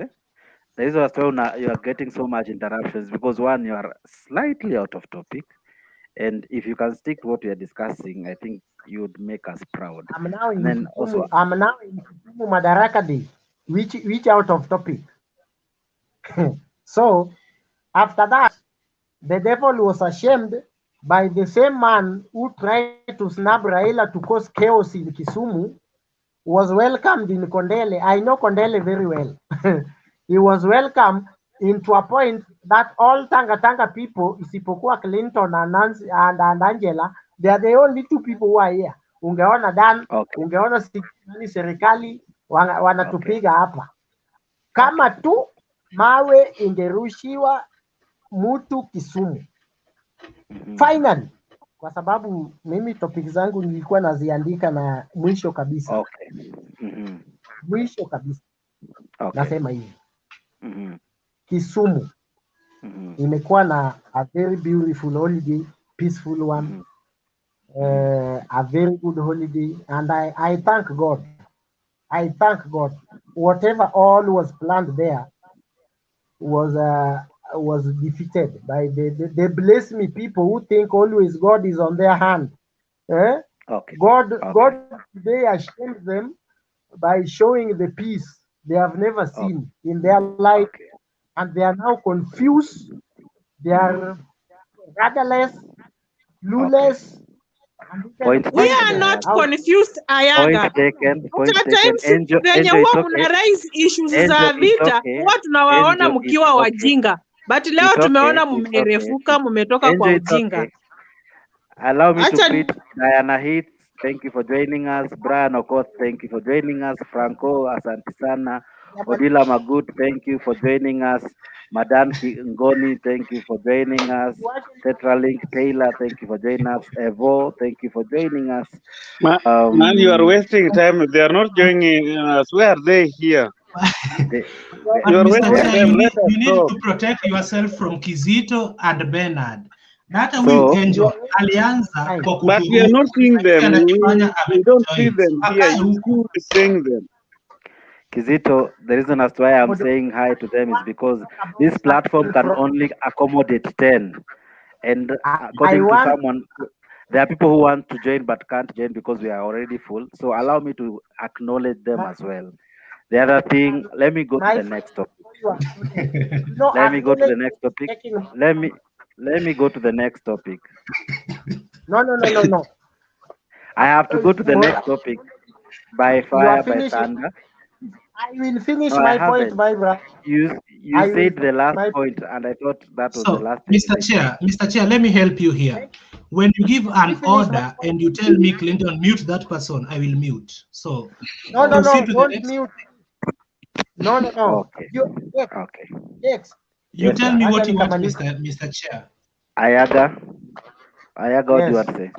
The reason that's why you are getting so much interruptions because one, you are slightly out of topic, and if you can stick to what we are discussing, I think you would make us proud. I'm now in then Kisumu, also I'm now in Kisumu Madaraka Day, which out of topic. So after that, the devil was ashamed by the same man who tried to snub Raila to cause chaos in Kisumu, was welcomed in Kondele. I know Kondele very well. He was welcomed into a point that all Tanga people, isipokuwa Clinton and Nancy and Angela, they are the only two people who are here. Ungeona Dan, ungeona serikali wanatupiga hapa. Kama tu mawe ingerushiwa mutu Kisumu. Finally, kwa sababu mimi topic zangu nilikuwa naziandika na mwisho kabisa. Mwisho kabisa. Nasema hivi. Kisumu imekuwa na a very beautiful holiday, peaceful one, a very good holiday, and I thank God. I thank God. Whatever all was planned there was defeated by they bless me people who think always God is on their hand. God today ashamed them by showing the peace they have never seen in their life, and they are now confused. They are rudderless, clueless. We are not confused, Ayaga. Point times taken. venye huwa muna raise issues za vita, huwa tunawaona mkiwa wajinga, but leo tumeona mmerefuka, mmetoka kwa ujinga. Allow me to greet Diana Hits. Thank you for joining us. Brian Okoth, thank you for joining us. Franco, asante sana. Odila Magut, thank you for joining us. Madan Ngoni, thank you for joining us. Tetralink Taylor, thank you for joining us. Evo, thank you for joining us. Man, you are wasting time. They are not joining us. Where are they here? You are wasting time. You need to protect yourself from Kizito and Bernard. That will enjoy alianza kwa but we are not seeing them. We don't see them here. You are saying them. Kizito, the reason as to why I'm saying hi to them is because this platform can only accommodate 10. And according to someone, there are people who want to join but can't join because we are already full. So allow me to acknowledge them as well. The other thing, let me go to the next topic. Let me go to the next topic. Let me go to the next topic. No. I have to go to the next topic. By fire, by thunder. I will finish my point, my brother. You said the last point, and I thought that was the last thing. Mr. Chair, let me help you here. When you give an order and you tell me, Clinton, mute that person, I will mute. So no, don't mute. No. Okay. Yes. You tell me what you want, Mr. Chair. Ayaga, what do you want to say?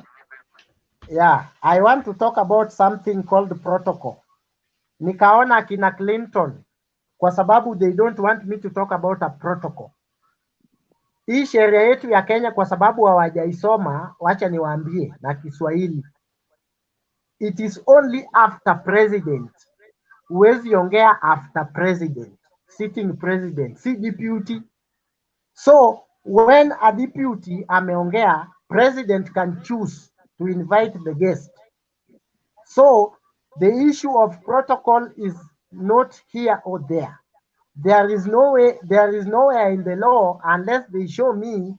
Yeah, I want to talk about something called protocol. Nikaona kina Clinton kwa sababu they don't want me to talk about a protocol. Hii sheria yetu ya Kenya kwa sababu hawajaisoma, wacha niwaambie na Kiswahili. It is only after president. Huwezi ongea after president, sitting president, si deputy. So when a deputy ameongea, president can choose to invite the guest. So the issue of protocol is not here or there. There is nowhere in the law unless they show me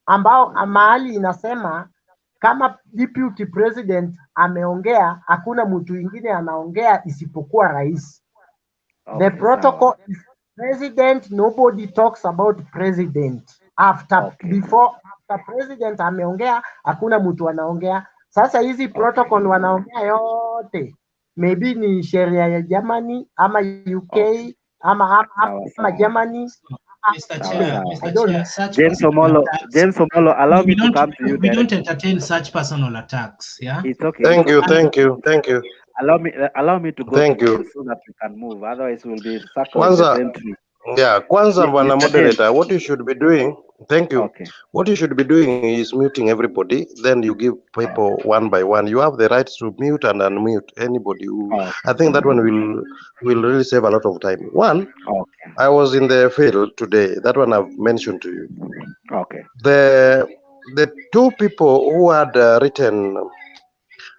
ambao mahali inasema kama deputy president ameongea, hakuna mtu mwingine anaongea isipokuwa rais. The protocol is president, nobody talks about president. After president ameongea, hakuna mtu anaongea. Sasa hizi protocol wanaongea yote, maybe ni sheria ya Germany ama UK ama Germany. Mr. Chair, James Omolo, allow me to come to you. We don't entertain such personal attacks. Yeah. It's okay. Thank you. Allow me to go Thank to you. James so that we can move. Otherwise, we'll be circling the same tree. Kwanza bwana Mr. moderator, James. what you should be doing, thank you. Okay. What you should be doing is muting everybody, then you give people one by one. You have the right to mute and unmute anybody who, I think that one will really save a lot of time. One, I was in the field today, that one I've mentioned to you. Okay. The two people who had written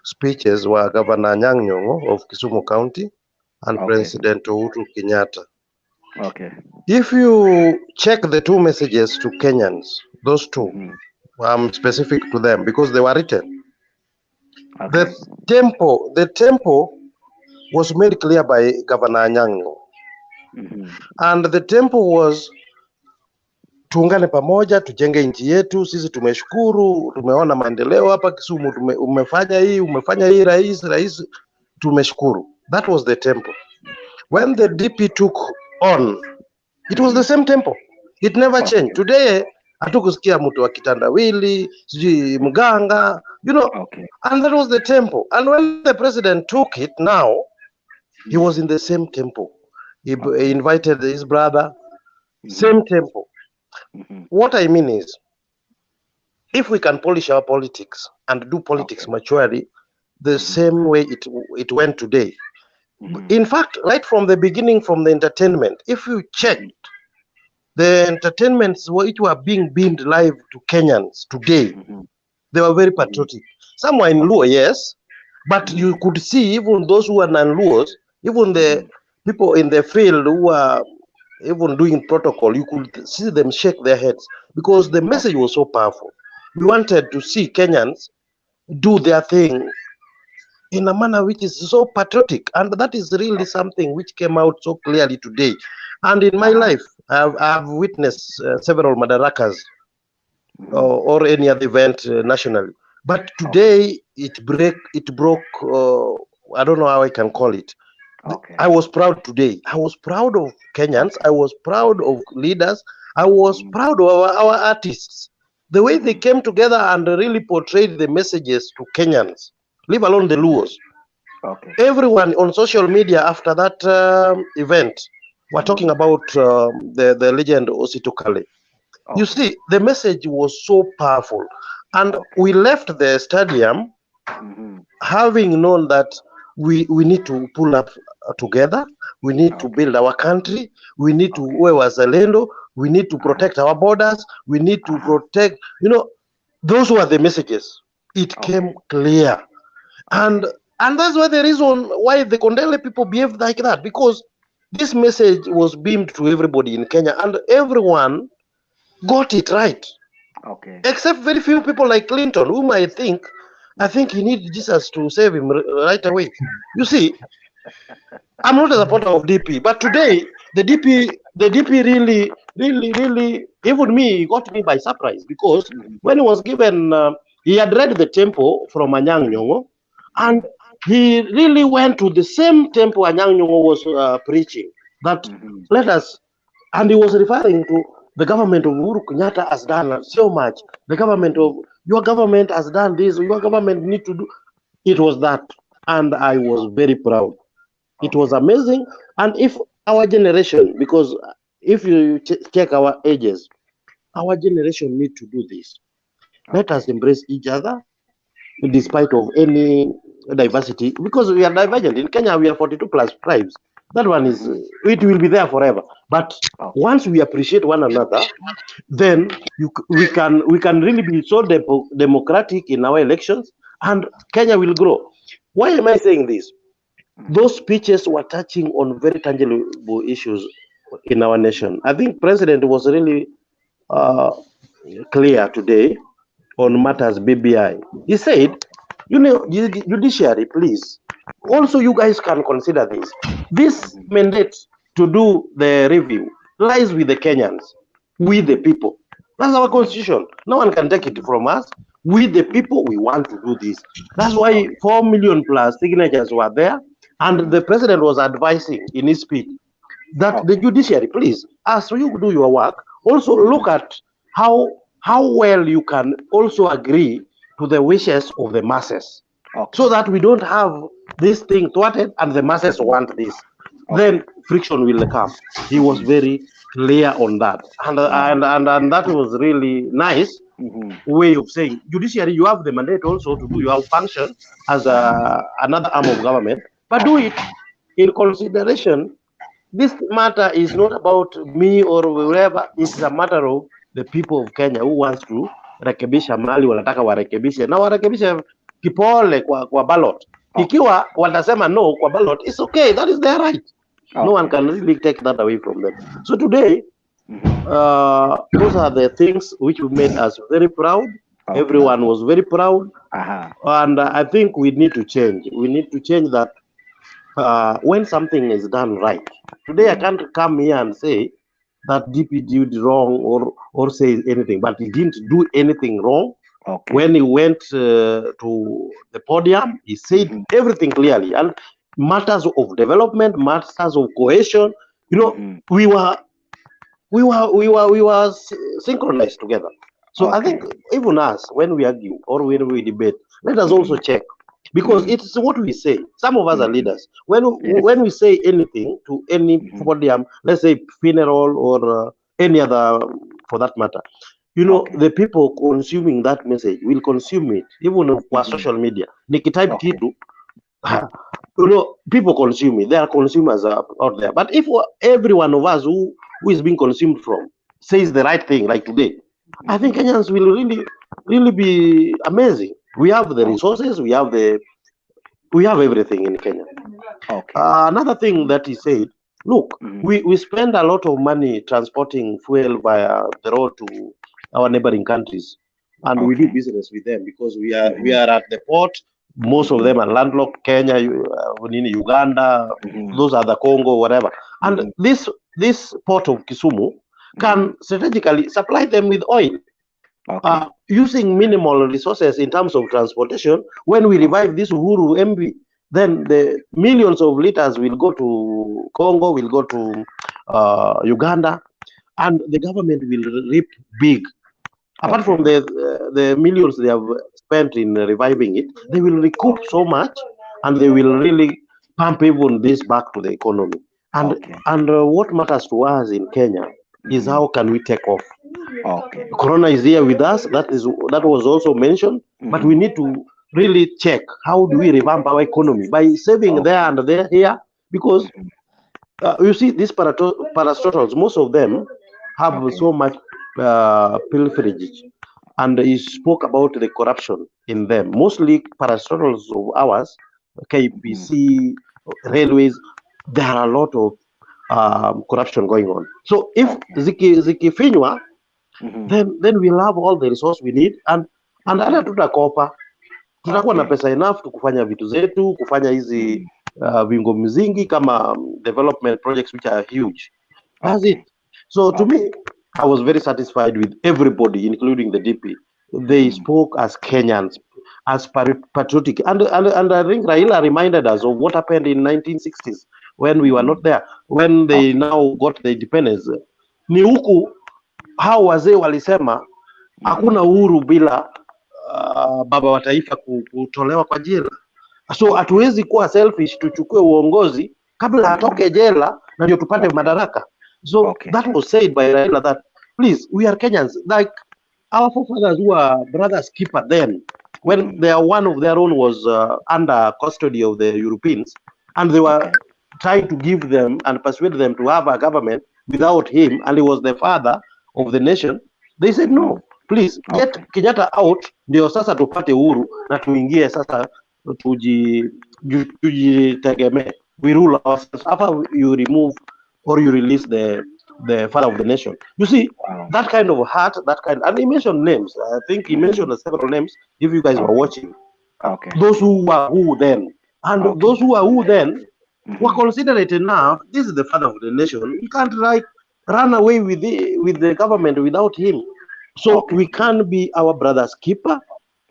speeches were Governor Nyang'nyong'o of Kisumu County and President Uhuru Kenyatta. Okay. If you check the two messages to Kenyans, those two, I'm specific to them because they were written. Okay. The tempo was made clear by Governor Nyango. And the tempo was tuungane pamoja, tujenge nchi yetu, sisi tumeshukuru, tumeona maendeleo hapa Kisumu, umefanya hii rais, tumeshukuru. That was the tempo. When the DP took on, it was the same tempo. It never changed. Today, hatukusikia mtu wa kitandawili, sijui mganga, and that was the tempo. And when the president took it now, he was in the same tempo. He invited his brother, same tempo. What I mean is, if we can polish our politics and do politics maturely, the same way it went today. In fact, right from the beginning, from the entertainment, if you checked, the entertainments which were being beamed live to Kenyans today, they were very patriotic. Some were in Luo, yes, but you could see even those who were non-Luos, even the people in the field who were even doing protocol, you could see them shake their heads because the message was so powerful. We wanted to see Kenyans do their thing in a manner which is so patriotic, and that is really something which came out so clearly today. And in my life, I've witnessed several Madarakas or any other event nationally, but today it broke. I don't know how I can call it. I was proud today. I was proud of Kenyans. I was proud of leaders. I was proud of our artists. The way they came together and really portrayed the messages to Kenyans, leave alone the Luos. Everyone on social media after that event were talking about the legend Osito Kale. You see, the message was so powerful. And we left the stadium having known that we need to pull up together. We need to build our country. We need to Zalendo. We need to protect our borders. We need to protect, those were the messages. It came clear. And that's why the reason why the Kondele people behaved like that, because this message was beamed to everybody in Kenya and everyone got it right. Except very few people like Clinton, whom I think he needs Jesus to save him right away. You see, I'm not a supporter of DP, but today the DP really, even me, got me by surprise because when he was given, he had read the tempo from Anyang' Nyong'o, and he really went to the same tempo Anyang' Nyong'o was preaching. That let us, and he was referring to the government of Uhuru Kenyatta has done so much. The government of your government has done this. Your government need to do. It was that, and I was very proud. It was amazing. And if our generation, because if you check our ages, our generation need to do this. Let us embrace each other, despite of any diversity, because we are divergent. In Kenya, we are 42 plus tribes. That one is, it will be there forever. But once we appreciate one another, then we can really be so democratic in our elections, and Kenya will grow. Why am I saying this? Those speeches were touching on very tangible issues in our nation. I think President was really clear today on matters BBI. He said, judiciary, please. Also, you guys can consider this. This mandate to do the review lies with the Kenyans, with the people. That's our constitution. No one can take it from us. We, the people, we want to do this. That's why 4 million plus signatures were there. And the president was advising in his speech that the judiciary, please, as you do your work, also look at how well you can also agree to the wishes of the masses, so that we don't have this thing thwarted and the masses want this. Then friction will come. He was very clear on that, and that was really nice way of saying, judiciary, you have the mandate also to do your function as another arm of government, but do it in consideration. This matter is not about me or whoever. It's a matter of the people of Kenya who wants to rekebisha mali, wanataka warekebishe na warekebishe kipole kwa ballot. Ikiwa watasema no kwa ballot, it's okay, that is their right. No one can really take that away from them. So today, those are the things which made us very proud. Everyone was very proud, and I think we need to change. We need to change that. When something is done right, today I can't come here and say that DP did wrong or say anything, but he didn't do anything wrong. When he went to the podium, he said everything clearly, and matters of development, matters of cohesion, we were synchronized together. So I think even us, when we argue or when we debate, let us also check, because it's what we say. Some of us are leaders. When we say anything to any podium, let's say funeral or any other for that matter, the people consuming that message will consume it, even on social media. Nikitype kitu, people consume it. There are consumers out there. But if every one of us who is being consumed from says the right thing, like today, I think Kenyans will really be amazing. We have the resources, we have everything in Kenya. Another thing that he said, look, we spend a lot of money transporting fuel via the road to our neighboring countries, and we do business with them because we are at the port. Most of them are landlocked. Kenya, Uganda, those are the Congo, whatever. And this port of Kisumu can strategically supply them with oil, using minimal resources in terms of transportation. When we revive this Uhuru MV, then the millions of liters will go to Congo, will go to Uganda, and the government will reap big. Apart from the millions they have spent in reviving it, they will recoup so much, and they will really pump even this back to the economy. And what matters to us in Kenya is how can we take off. Corona is here with us. That was also mentioned, but we need to really check how do we revamp our economy by saving there and there here, because you see these parastatals, most of them have so much pilferage, and he spoke about the corruption in them. Mostly parastatals of ours, KPC, railways, there are a lot of corruption going on. So if zikifinywa, then we'll have all the resource we need, and hata tutakopa, tutakuwa na pesa enough to kufanya vitu zetu, kufanya hizi vingo mzingi kama development projects which are huge. That's it. So to me, I was very satisfied with everybody, including the DP. They spoke as Kenyans, as patriotic, and I think Raila reminded us of what happened in 1960s when we were not there, when they now got the independence. Ni huku hao wazee walisema hakuna uhuru bila baba wa taifa kutolewa kwa jela. So hatuwezi kuwa selfish tuchukue uongozi kabla atoke jela na ndio tupate madaraka. So that was said by Raila that please, we are Kenyans, like our forefathers who are brothers keeper then, when one of their own was under custody of the Europeans, and they were trying to give them and persuade them to have a government without him, and he was the father of the nation. They said no, please get Kenyatta out, ndio sasa tupate uhuru na tuingie sasa tujitegemee. We rule ourselves after you remove or you release the father of the nation. You see, that kind of heart, that kind, and he mentioned names. I think he mentioned several names. If you guys were watching, those who were who then, and those who are who then were considerate enough. This is the father of the nation. You can't like run away with the government without him. So we can be our brother's keeper.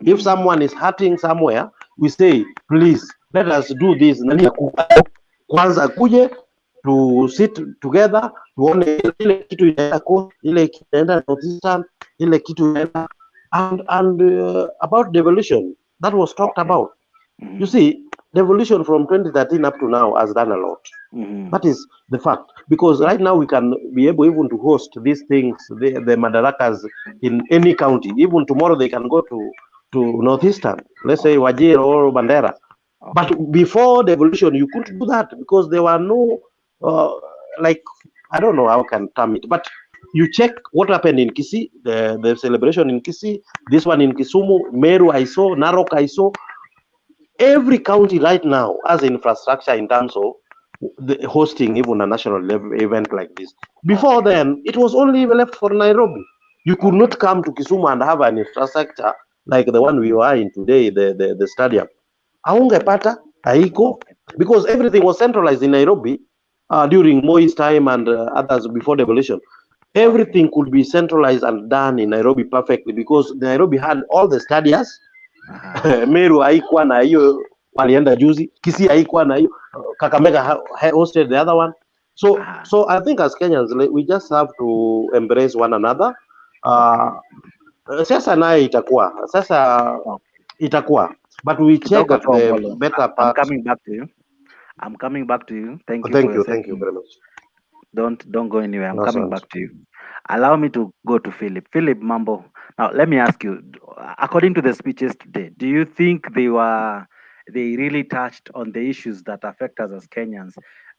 If someone is hurting somewhere, we say, please let us do this. Kwanza kuje to sit together, tuone ile kitu inaenda coast, ile kitu inaenda northeastern, ile kitu inaenda and about devolution that was talked about. You see, devolution from 2013 up to now has done a lot. That is the fact, because right now we can be able even to host these things, the madarakas in any county. Even tomorrow they can go to northeastern, let's say Wajir or Bandera. But before devolution, you couldn't do that because there were no, like, I don't know how I can term it, but you check what happened in Kisii, the celebration in Kisii, this one in Kisumu, Meru I saw, Narok I saw. Every county right now has infrastructure in terms of the hosting even a national level event like this. Before then, it was only left for Nairobi. You could not come to Kisumu and have an infrastructure like the one we are in today, the stadium. Haungepata haiko, because everything was centralized in Nairobi during Moi's time and others before devolution. Everything could be centralized and done in Nairobi perfectly because Nairobi had all the stadiums. Meru haikuwa na hiyo, walienda juzi. Kisii haikuwa na hiyo, Kakamega hosted the other one. So I think as Kenyans we just have to embrace one another. Sasa naye itakuwa but we check at the better part. I'm coming back to you. Thank you very much. Don't go anywhere. I'm coming back to you. Allow me to go to Philip. Philip Mambo. Now let me ask you, according to the speeches today, do you think they really touched on the issues that affect us as Kenyans?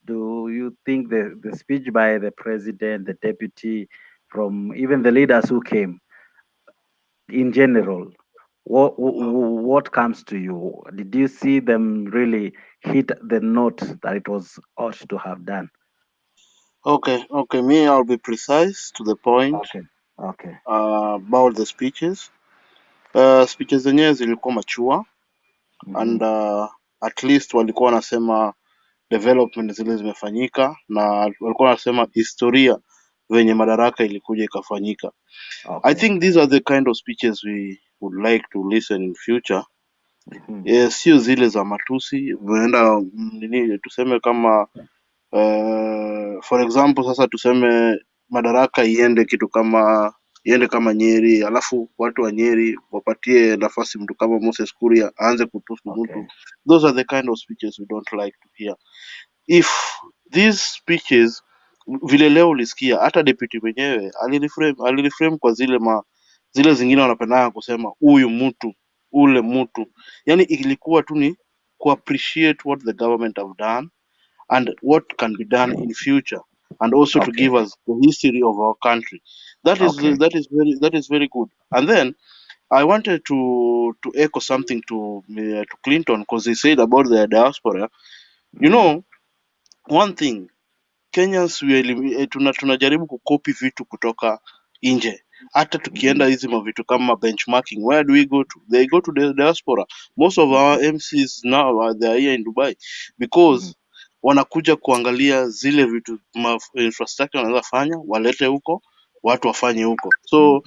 Do you think the speech by the president, the deputy, from even the leaders who came in general, what comes to you? Did you see them really hit the note that it was ought to have done? Okay, me, I'll be precise to the point. Okay. About the speeches. Speeches zenyewe zilikuwa mature and at least walikuwa wanasema development zile zimefanyika na walikuwa wanasema historia venye madaraka ilikuja ikafanyika. I think these are the kind of speeches we would like to listen in future. Sio zile za matusi unaenda nini, tuseme kama for example sasa tuseme madaraka iende kama Nyeri, alafu watu wa Nyeri wapatie nafasi mtu kama Moses Kuria aanze kutusi mtu. Those are the kind of speeches we don't like to hear. If these speeches vile leo ulisikia hata deputy mwenyewe alireframe kwa zile zingine wanapendanga kusema huyu mtu ule mtu, yani ilikuwa tu ni ku appreciate what the government have done and what can be done in future, and also to give us the history of our country. That is very good. And then I wanted to echo something to Clinton, because he said about the diaspora. You know, one thing, Kenyans tunajaribu kukopi vitu kutoka nje. Hata tukienda hizi mavitu kama benchmarking, where do we go to? They go to the diaspora. Most of our MCs now they are here in Dubai because wanakuja kuangalia zile vitu infrastructure wanaweza fanya, walete huko, watu wafanye huko. So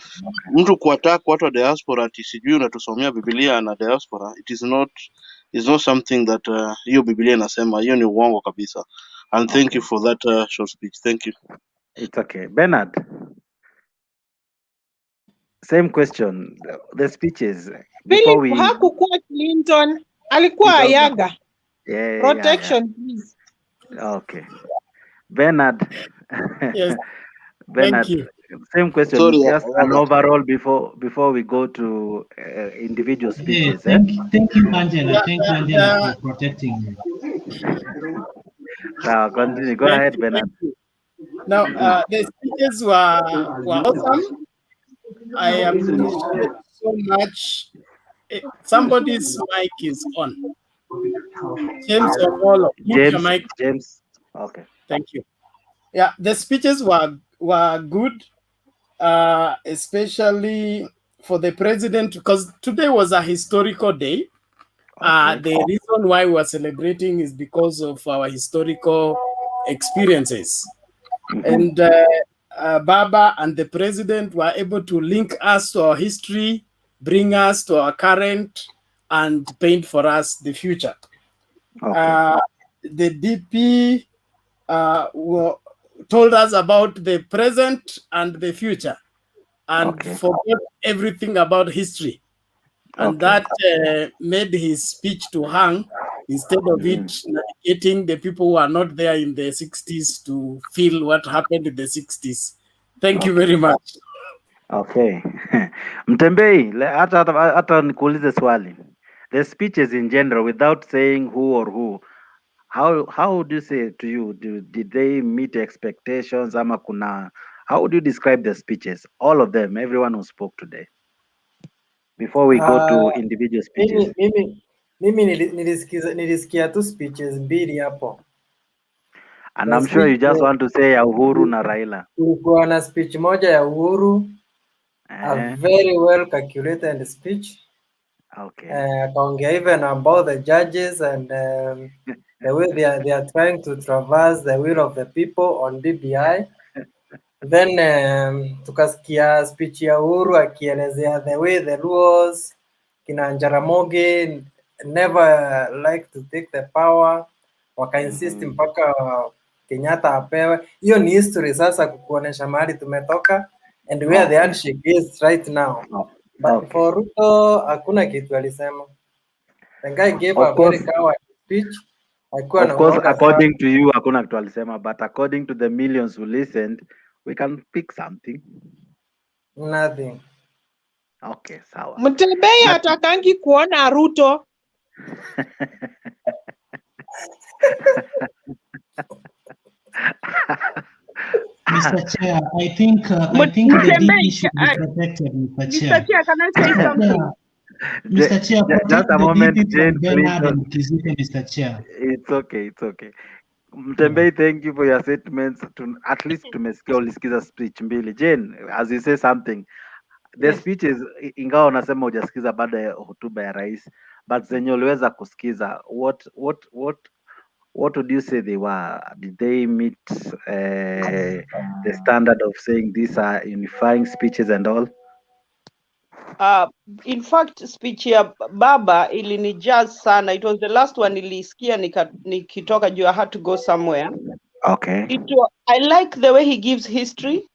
mtu kuattack watu wa diaspora ati sijui unatusomea Biblia na diaspora, it is not something that hiyo Biblia inasema, hiyo ni uongo kabisa. And thank you for that short speech. Thank you. It's okay. Bernard. Same question. The speeches before Philip we hakukuwa Clinton, alikuwa Ayaga. Yeah. Protection, please. Okay. Bernard. Yes. Bernard, Thank you. same question. Sorry, Just an Robert. overall before we go to individual speeches. Thank you, Angela. Yeah, Thank you, Angela, for protecting me. Continue. Go ahead, Bernard. Thank you. Now, the speeches were awesome. I appreciate so much. Somebody's mic is on. James Omolo, mute your mic. James. Okay. Thank you. Yeah, the speeches were good, especially for the president, because today was a historical day. The reason why we're celebrating is because of our historical experiences. And Baba and the president were able to link us to our history, bring us to our current, and paint for us the future. The DP told us about the present and the future, and forgot everything about history. And that made his speech to hang, instead of it getting the people who are not there in the 60s to feel what happened in the 60s. Thank you very much. Okay. Mtembei, hata nikuulize swali. The speeches in general, without saying who or who, how would you say to you, did they meet expectations? Ama kuna, how would you describe the speeches? All of them, everyone who spoke today. Before we go to individual speeches. Mimi nilisikia tu speeches mbili hapo. And I'm sure you just want to say ya Uhuru na Raila. Kulikuwa na speech moja ya Uhuru, a very well calculated speech. Okay. Akaongea even about the judges and the way they are trying to traverse the will of the people on BBI. Then tukasikia speech ya Uhuru akielezea the way the Luos kina Jaramogi never like to take the power, waka-insist mpaka Kenyatta apewe. Hiyo ni history sasa kukuonesha mahali tumetoka and where the handshake is right now. But for Ruto hakuna kitu alisema. The guy gave a very coward speech. Of course, according to you, hakuna kitu alisema, but according to the millions who listened, we can pick something. Nothing. Okay, sawa. Mtembei hatakangi kuona Ruto. Mr. Chair, I think the DP should be protected, Mr. Chair. Mr. Chair, can I say something? Mr. Chair, protect just a the moment, DP Jane, from Bernard and Kisumu, Mr. Chair. It's okay. Mtembei, thank you for your statements. At least tumesikia ulisikiza speech mbili. Jane, as you say something, the speeches, ingawa unasema hujasikiza baada ya hotuba ya rais, but zenye uliweza kusikiza, what would you say they were? Did they meet the standard of saying these are unifying speeches and all? In fact, speech ya Baba ilinijaz sana. It was the last one nilisikia nikitoka juu I had to go somewhere. Okay. I like the way he gives history.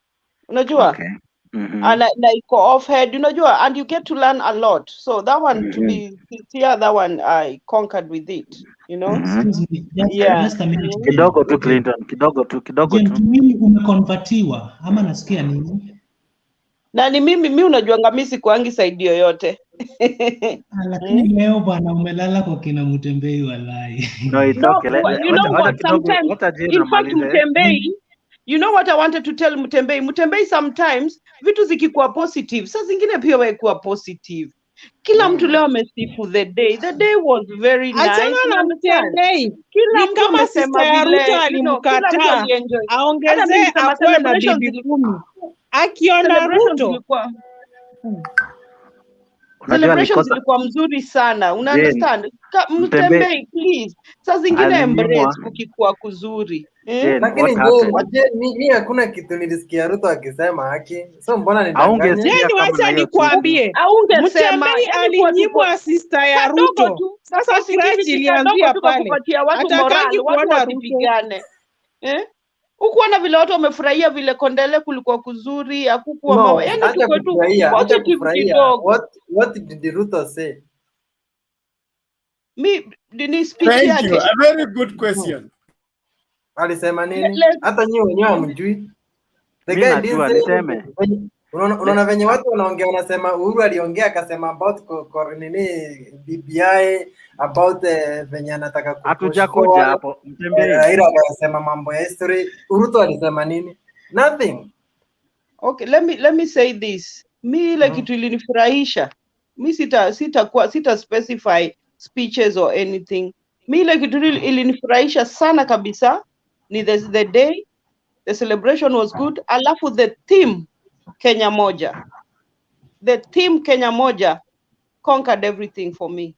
Unajua? Okay. And like off head, unajua, and you get to learn a lot. So that one, to be sincere, that one I conquered with it. You know? Excuse me, just a minute. Kidogo tu Clinton, kidogo tu. Mimi umekonvertiwa ama nasikia nini? Na ni mimi unajuanga mimi sikuangi side yoyote. Lakini leo bwana umelala kwa kina Mtembei walai. No, it's okay. You know what? Sometimes, in fact, Mtembei, you know what I wanted to tell Mtembei? Mtembei, sometimes vitu zikikuwa positive, saa zingine pia wewe kuwa positive. Kila mtu leo amesifu the day. The day was very nice. Achana na Mtembei. Kila mtu kama sister ya Ruto alimkataa aongezee akuwe na bibi 10. Akiona Ruto celebrations zilikuwa mzuri sana. Una understand? Mtembei, please. Saa zingine embrace kukikuwa kuzuri. Lakini mimi hakuna kitu nilisikia Ruto akisema haki. So mbona nidanganye? Jeni wacha nikwambie. Mtembei alinyimwa sister ya Ruto. Sasa crash ilianzia pale. Atakangi kuona Ruto. Hukuona vile watu wamefurahia vile Kondele kulikuwa kuzuri, hakukuwa No, mama. Yaani acha tuko tu kufurahia, acha positive kufurahia. kidogo. What did Ruto say? Ni speech Thank you. yake. A very good question. Alisema nini? Let's Hata nyinyi wenyewe hamjui. The Mimi guy najua didn't say niseme. anything. Unaona venye watu wanaongea, wanasema Uhuru aliongea akasema about nini BBI, about venye anataka kupush Hatujakuja forward. hapo Mtembei. Raila akasema mambo ya history. Ruto alisema nini? Nothing. Okay, let me say this. Mi ile kitu ilinifurahisha. Mi sita specify speeches or anything. Mi ile kitu ilinifurahisha sana kabisa ni the day, the celebration was good, alafu the theme Kenya moja. The theme Kenya moja conquered everything for me.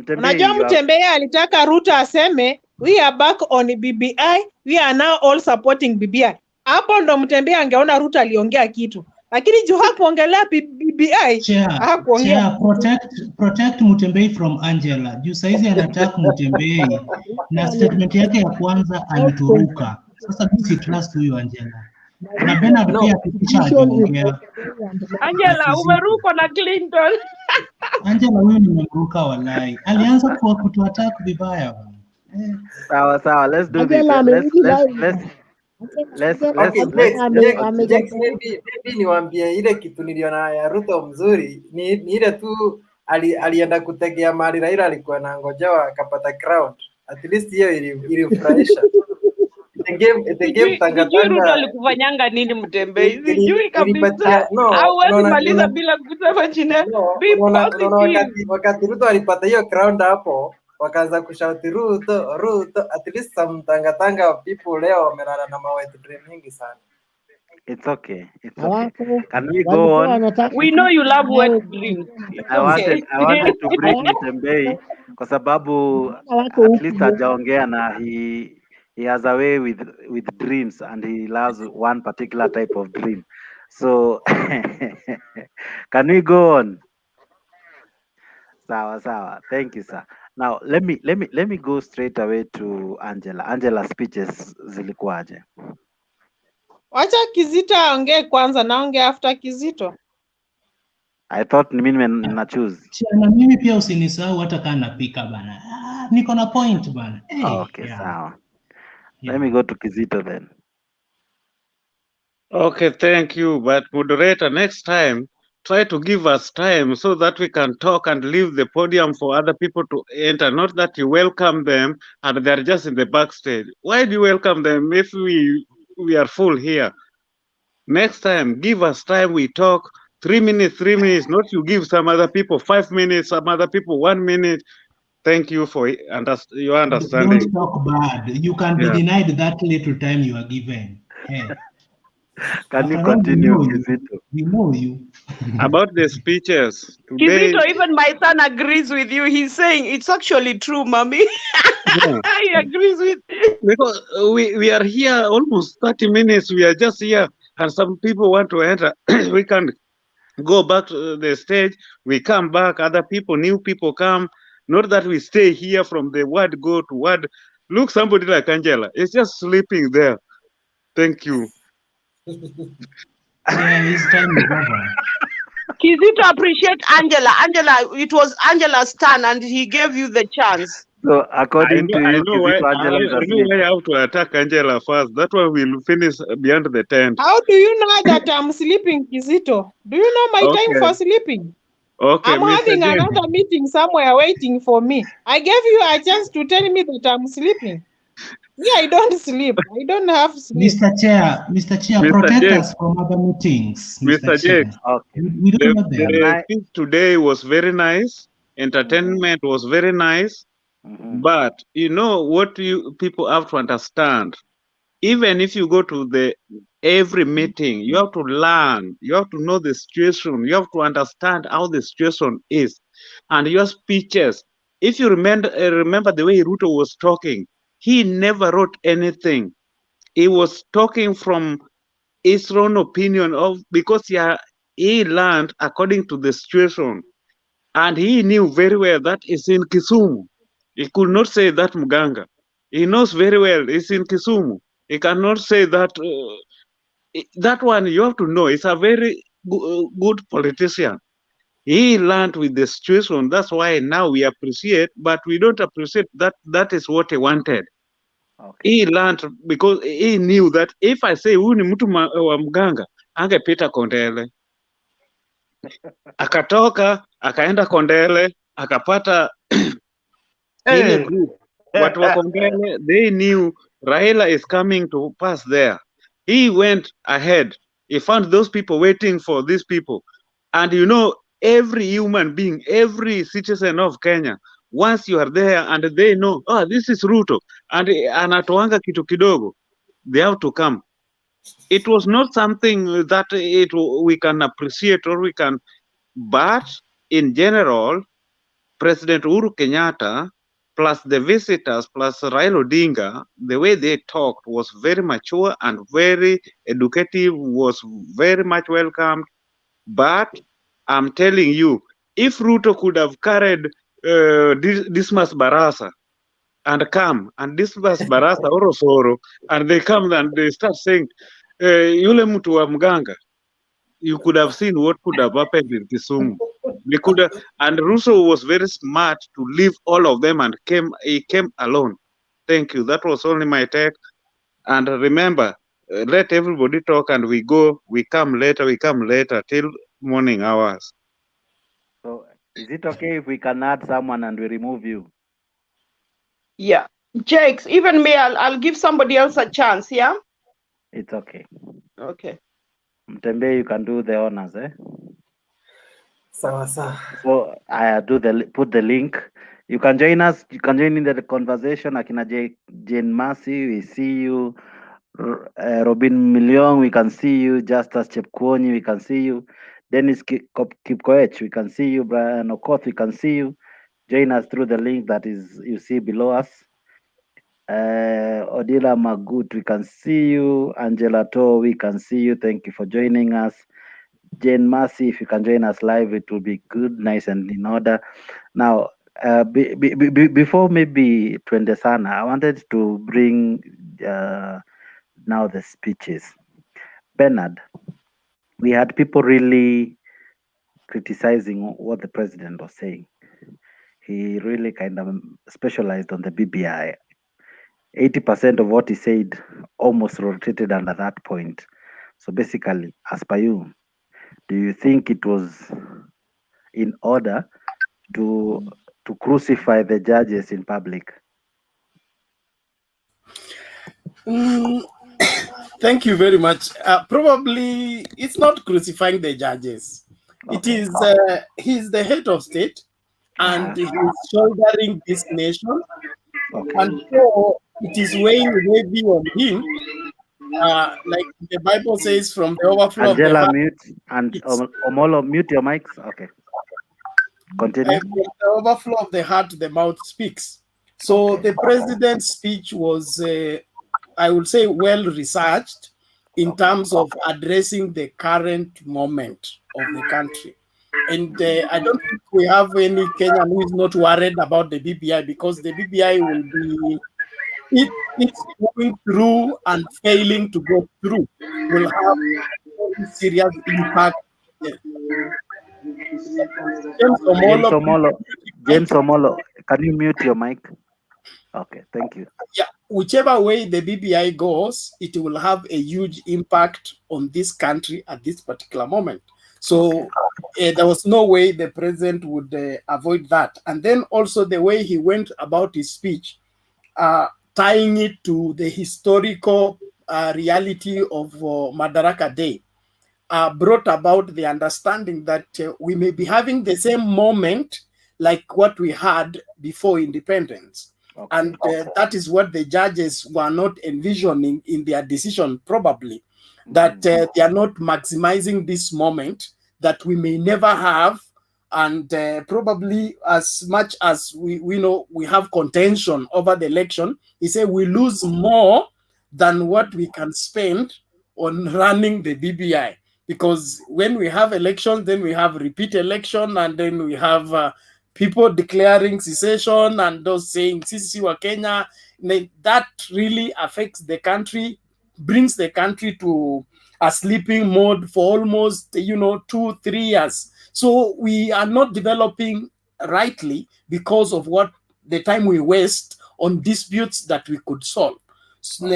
Unajua Mtembei alitaka Ruto aseme we are back on BBI, we are now all supporting BBI. Hapo ndo Mtembei angeona Ruto aliongea kitu. Lakini juu hakuongelea BBI, hakuongea. Protect Mutembei from Angela. Juu saizi anataka Mutembei na statement yake ya kwanza alituruka. Sasa mimi si trust huyo Angela. Na Bernard pia kisha aliongea. Angela umeruka na Clinton. Angela huyu nimemruka walai. Alianza kwa kutuattack vibaya. Sawa, let's do this. Maybe niwaambie ile kitu niliona ya Ruto mzuri ni ile tu alienda kutegea mali Raila alikuwa anangojewa akapata crowd. At least hiyo ilifurahisha. Sijui Ruto alikufanyanga nini Mtembei? Sijui kabisa. Hauwezi maliza bila kusema jina. Wakati Ruto alipata hiyo crowd hapo, wakaanza kushauti Ruto, at least some tanga people leo wamelala na mawet dream mingi sana. It's okay. Can we go on? We know you love wet dreams. I wanted to bring Mtembei kwa sababu at least hajaongea na he has a way with dreams and he loves one particular type of dream. So can we go on? Sawa. Thank you, sir. Now let me go straight away to Angela. Angela, speeches zilikuwaje? Wacha Kizito aongee kwanza, naongea after Kizito. I thought ni mimi na choose. Na mimi pia usinisahau hata kana napika bana. Niko na point bana. Okay, sawa. Let me go to Kizito then. Okay, thank you. But moderator, next time, try to give us time so that we can talk and leave the podium for other people to enter. Not that you welcome them and they're just in the backstage. Why do you welcome them if we are full here? Next time, give us time. We talk 3 minutes, not you give some other people 5 minutes, some other people 1 minute. Thank you for your understanding. Don't talk bad. You can be denied that little time you are given. Hey. Can you continue, Kizito? We know you. About the speeches today. Kizito, even my son agrees with you. He's saying it's actually true, mommy. Yeah. He agrees with you. Because we are here almost 30 minutes. We are just here, and some people want to enter. We can go back to the stage. We come back. Other people, new people come. Not that we stay here from the word go to word. Look, somebody like Angela is just sleeping there. Thank you. Yeah, his time is over. Kizito, appreciate Angela. Angela, it was Angela's turn and he gave you the chance. So according to you, I know why I have to attack Angela first. That one will finish beyond the tent. How do you know that I'm sleeping, Kizito? Do you know my time for sleeping? Okay, I'm having another meeting somewhere waiting for me. I gave you a chance to tell me that I'm sleeping. Yeah, I don't sleep. I don't have sleep. Mr. Chair, protect us from other meetings. Mr. Chair, okay. We don't know them. The speech today was very nice. Entertainment was very nice. But you know what people have to understand. Even if you go to every meeting, you have to learn. You have to know the situation. You have to understand how the situation is. And your speeches, if you remember the way Ruto was talking, he never wrote anything. He was talking from his own opinion because he learned according to the situation. And he knew very well that is in Kisumu. He could not say that Muganga. He knows very well. He's in Kisumu. He cannot say that. That one you have to know. He's a very good politician. He learned with the situation. That's why now we appreciate, but we don't appreciate that. That is what he wanted. Okay. He learned because he knew that if I say huyu ni mtu wa mganga, angepita Kondele. Akatoka, akaenda Kondele, akapata ile group. Watu wa Kondele, they knew Raila is coming to pass there. He went ahead. He found those people waiting for these people. And you know, every human being, every citizen of Kenya, once you are there and they know, oh, this is Ruto, and anatoanga kitu kidogo, they have to come. It was not something that we can appreciate or we can, but in general, President Uhuru Kenyatta plus the visitors plus Raila Odinga, the way they talked was very mature and very educative, was very much welcomed. But I'm telling you, if Ruto could have carried Dismas Barasa and come, and Dismas Barasa Orosoro, and they come and they start saying, yule mtu wa mganga, you could have seen what could have happened in Kisumu. They could have, and Russo was very smart to leave all of them and he came alone. Thank you. That was only my take. And remember, let everybody talk and we come later till morning hours. So is it okay if we can add someone and we remove you? Yeah. Jakes, even me, I'll give somebody else a chance, yeah? It's okay. Okay. Mtembe, you can do the honors, eh? Sawa. So I put the link. You can join us. You can join in the conversation. Akina Jane Mercy, we see you. Robin Miliong, we can see you. Justus Chepkwonyi, we can see you. Dennis Kipkoech, we can see you. Brian Okoth, we can see you. Join us through the link that is you see below us. Odila Magut, we can see you. Angela To, we can see you. Thank you for joining us. Jane Mercy, if you can join us live, it will be good, nice and in order. Now, before maybe twende sana, I wanted to bring now the speeches. Bernard, we had people really criticizing what the president was saying. He really kind of specialized on the BBI. 80% of what he said almost rotated under that point. So basically, as per you, do you think it was in order to crucify the judges in public? Thank you very much. Probably it's not crucifying the judges. Okay. It is he's the head of state and he's shouldering this nation. Okay. And so it is weighing heavy on him. Like the Bible says, from the overflow Angela, of the heart. Mute and Omolo, mute your mics. Okay. Continue. From the overflow of the heart, the mouth speaks. So the president's speech was, I would say, well researched in terms of addressing the current moment of the country. And I don't think we have any Kenyan who is not worried about the BBI, because the BBI will be, it's going through and failing to go through will have a very serious impact. James Omolo, can you mute your mic? Okay, thank you. Yeah, whichever way the BBI goes, it will have a huge impact on this country at this particular moment. So there was no way the president would avoid that. And then also the way he went about his speech, tying it to the historical reality of Madaraka Day, brought about the understanding that we may be having the same moment like what we had before independence. Okay. And that is what the judges were not envisioning in their decision, probably, that they are not maximizing this moment that we may never have. And probably as much as we know we have contention over the election, he said we lose more than what we can spend on running the BBI. Because when we have elections, then we have repeat election, and then we have people declaring secession and those saying sisi wa Kenya, that really affects the country, brings the country to a sleeping mode for almost 2-3 years. So we are not developing rightly because of what the time we waste on disputes that we could solve. So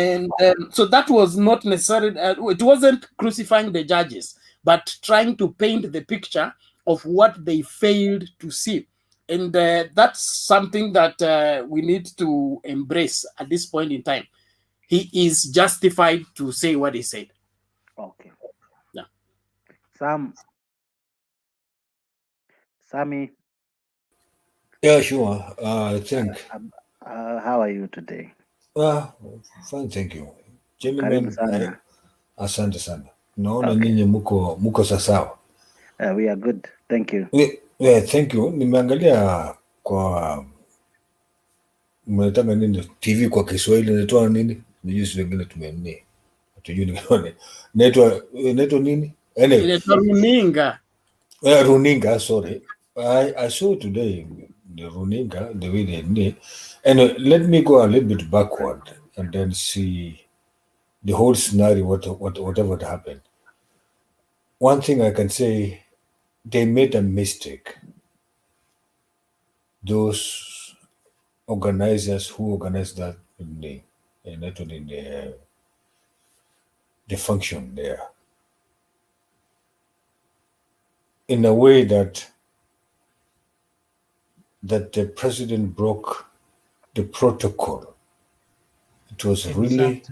that was not necessarily, it wasn't crucifying the judges, but trying to paint the picture of what they failed to see. And that's something that we need to embrace at this point in time. He is justified to say what he said. Okay. Yeah. Sammy. Yeah, sure. I think. How are you today? Fine, thank you. Karibu Gentlemen, sana. Asante sana. Naona nyinyi muko sawa. We are good. Thank you. Yeah, thank you. Nimeangalia kwa mnataka nini TV kwa Kiswahili inaitwa nini? Nijusi wengine tumemni. Hatujui ni gani. Inaitwa nini? Inaitwa runinga. Runinga, sorry. I saw today the runinga, the way they need. And let me go a little bit backward and then see the whole scenario, whatever happened. One thing I can say, they made a mistake. Those organizers who organized that in the function there, in a way that the president broke the protocol. It was really,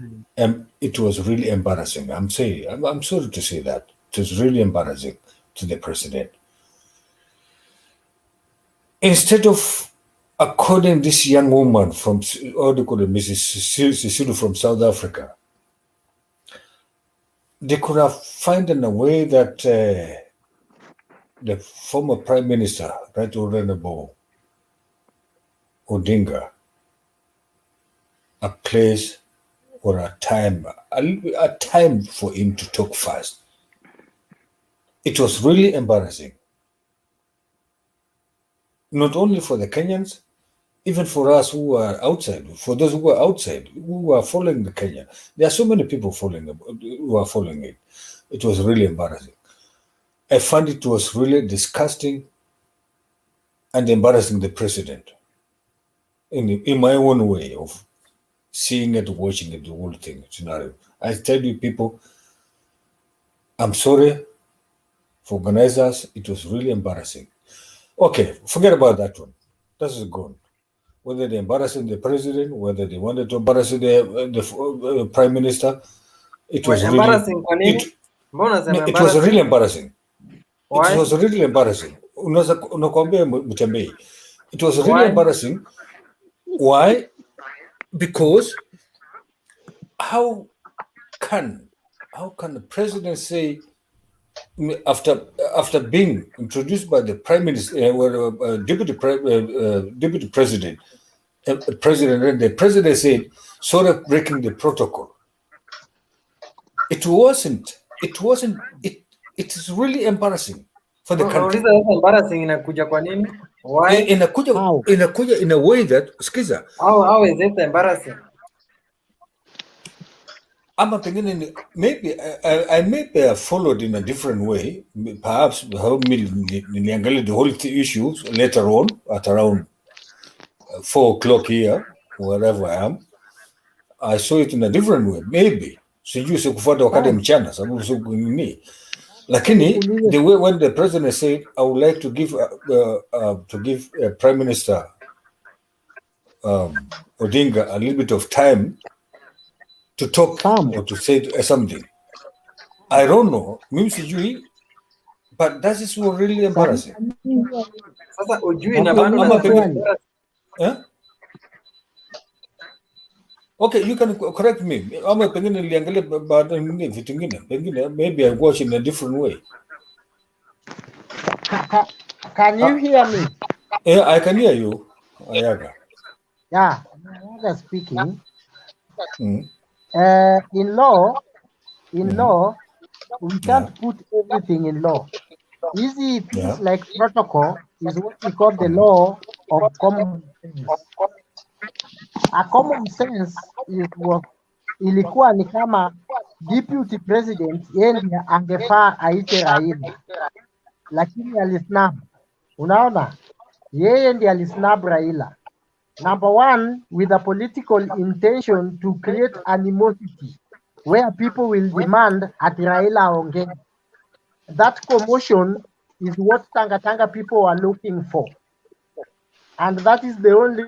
it was really embarrassing. I'm sorry to say that. It was really embarrassing to the president. Instead of according this young woman from, Mrs. Sisulu from South Africa, they could have found a way that the former Prime Minister, Right Honorable Odinga, a place or a time for him to talk first. It was really embarrassing. Not only for the Kenyans, even for us who are outside, for those who are outside, who are following the Kenya. There are so many people who are following it. It was really embarrassing. I found it was really disgusting and embarrassing the president in my own way of seeing it, watching it, the whole thing, scenario. I tell you people, I'm sorry for organizers. It was really embarrassing. Okay, forget about that one. That is gone. Whether they embarrassing the president, whether they wanted to embarrass the prime minister, it was embarrassing. It was really embarrassing. Why? It was really embarrassing. It was really embarrassing. Why? Because how can the president say after being introduced by the prime minister, deputy president, and the president said, sort of breaking the protocol. It is really embarrassing for the country. Embarrassing inakuja kwa nini? Why? Inakuja in a way that, skiza. How is it embarrassing? Maybe I may have followed in a different way. Perhaps the whole issue later on at around 4 o'clock here, wherever I am. I saw it in a different way. Maybe. Sijui sikufuata wakati mchana sababu siku nini. Lakini the way when the president said, I would like to give Prime Minister Odinga a little bit of time to talk or to say something. I don't know. Mimi sijui, but that is really embarrassing. Sasa ujui na bado Okay, you can correct me. Ama pengine niliangalia baada nyingine vitu vingine. Pengine maybe I watch in a different way. Can you hear me? Yeah, I can hear you, Ayaga. Yeah, Ayaga speaking. In law, we can't put everything in law. Easy things like protocol, is what we call the law of common sense. A common sense is what ilikuwa ni kama deputy president yeye ndiye angefaa aite Raila, lakini alisnab. Unaona, yeye ndiye alisnab Raila. Number one, with a political intention to create animosity where people will demand at Raila aongee. That commotion is what Tanga people are looking for. And that is the only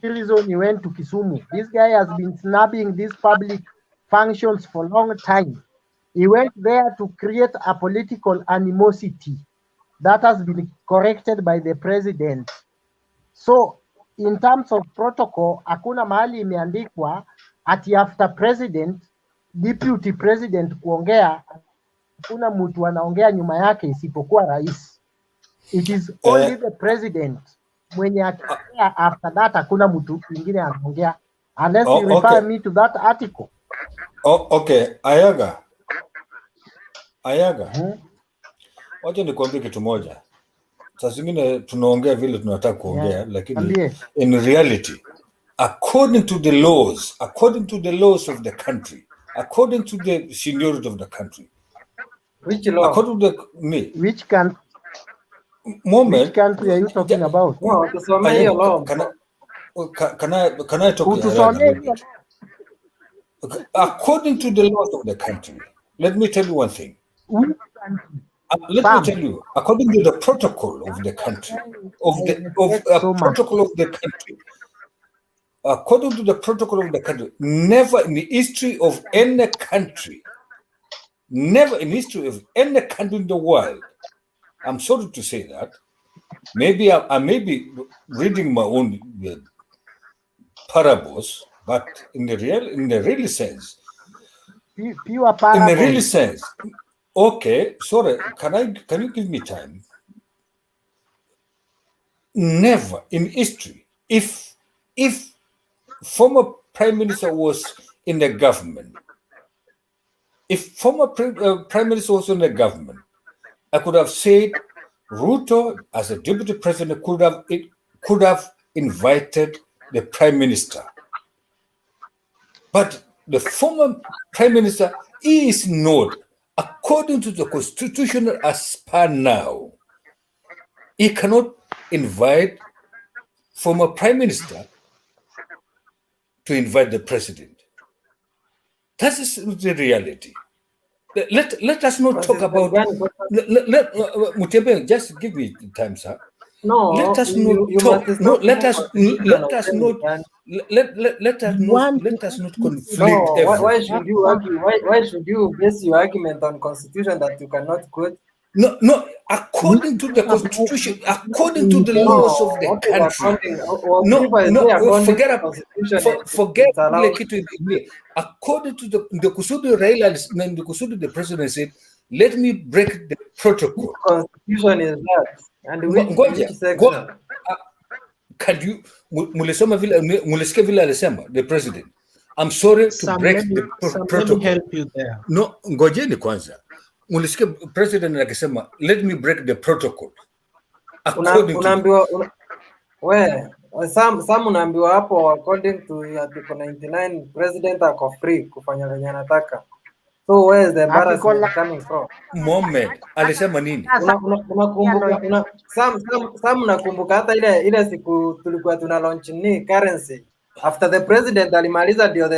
reason he went to Kisumu. This guy has been snubbing these public functions for a long time. He went there to create a political animosity that has been corrected by the president. So, in terms of protocol, hakuna mahali imeandikwa ati after president, deputy president kuongea, hakuna mtu anaongea nyuma yake isipokuwa rais. It is only the president mwenye akiongea, after that hakuna mtu mwingine anaongea, unless you refer me to that article. Okay, Ayaga. Wacha nikwambie kitu moja. Saa zingine tunaongea vile tunataka kuongea, lakini in reality, according to the laws of the country, according to the seniority of the country. Which law? According to which country? Which country are you talking about? No, tusomee hiyo law. Can I talk a little bit? According to the laws of the country, let me tell you one thing. Let me tell you, according to the protocol of the country, according to the protocol of the country, never in the history of any country, never in the history of any country in the world, I'm sorry to say that, maybe I may be reading my own parables, but in the real sense, pure parables. In the real sense, okay, sorry, can you give me time? Never in history, if former prime minister was in the government, I could have said Ruto as a deputy president could have invited the prime minister. But the former prime minister is not, according to the constitutional as per now, he cannot invite former prime minister to invite the president. That is the reality. Let us not talk about. Mutembe, just give me time, sir. No, let us not talk. No, let us not conflict. No, why should you argue? Why should you base your argument on constitution that you cannot quote? No, according to the constitution, according to the laws of the country. Forget according to the Kusudi Raila and the Kusudi the president said, let me break the protocol. Constitution is that. And which section? Can you mulesikia vile alisema the president? I'm sorry to break the protocol. Let me help you there. No, ngojeni kwanza. Mulisikia president akisema let me break the protocol. Unaambiwa some unaambiwa hapo according to article 99 president ako free kufanya venye anataka. So where is the embarrassment coming from? Moment, alisema nini? Unakumbuka some nakumbuka hata ile siku tulikuwa tuna launch ni currency. After the president alimaliza ndio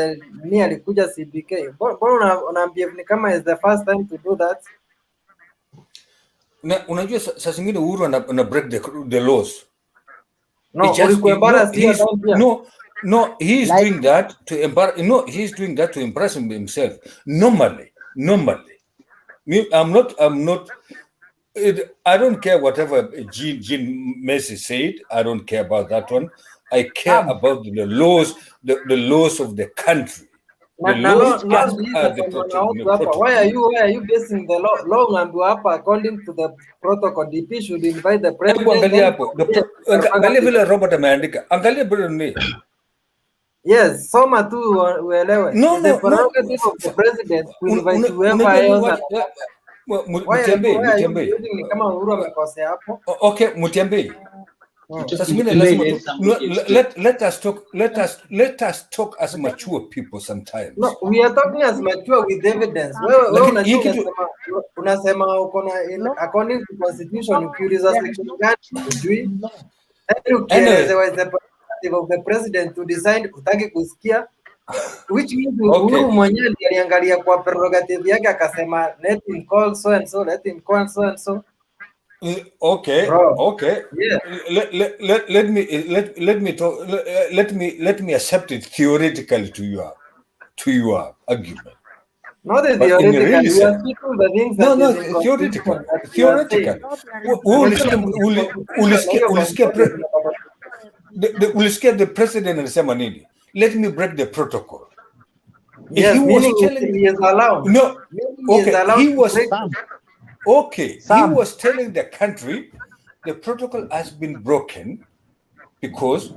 ni alikuja CBK. Mbona unaambia ni kama is the first time to do that? Na unajua sasa zingine Uhuru ana break the laws. No, he's doing that to embarrass. No, he's doing that to impress himself. Normally. I'm not. I don't care whatever Jean Messi said. I don't care about that one. I care about the laws, the laws of the country. Why are you basing the law and hapa according to the protocol? DP should invite the president. Angalia vile Robert ameandika. Angalia vile. Yes, soma tu uelewe. The prerogative of the president to invite whoever else. Mutiambe. Ni kama Uhuru amekosea hapo. Okay, Mutiambe. Sasa zingine lazima let us talk as mature people sometimes. No, we are talking as mature with evidence. Wewe unasema uko na according to constitution ukiuliza section gani hujui. Ukielezewa is the prerogative of the president to decide utaki kusikia, which means Uhuru mwenyewe aliangalia kwa prerogative yake akasema let him call so and so, let him call so and so. Okay. Bro. Okay. Yeah. Let me accept it theoretically to your argument. Not theoretically. We are speaking the things that no, is in theoretically. Ulisikia the president anasema nini? Let me break the protocol. Yes, he is allowed. No. Okay. He was telling the country the protocol has been broken because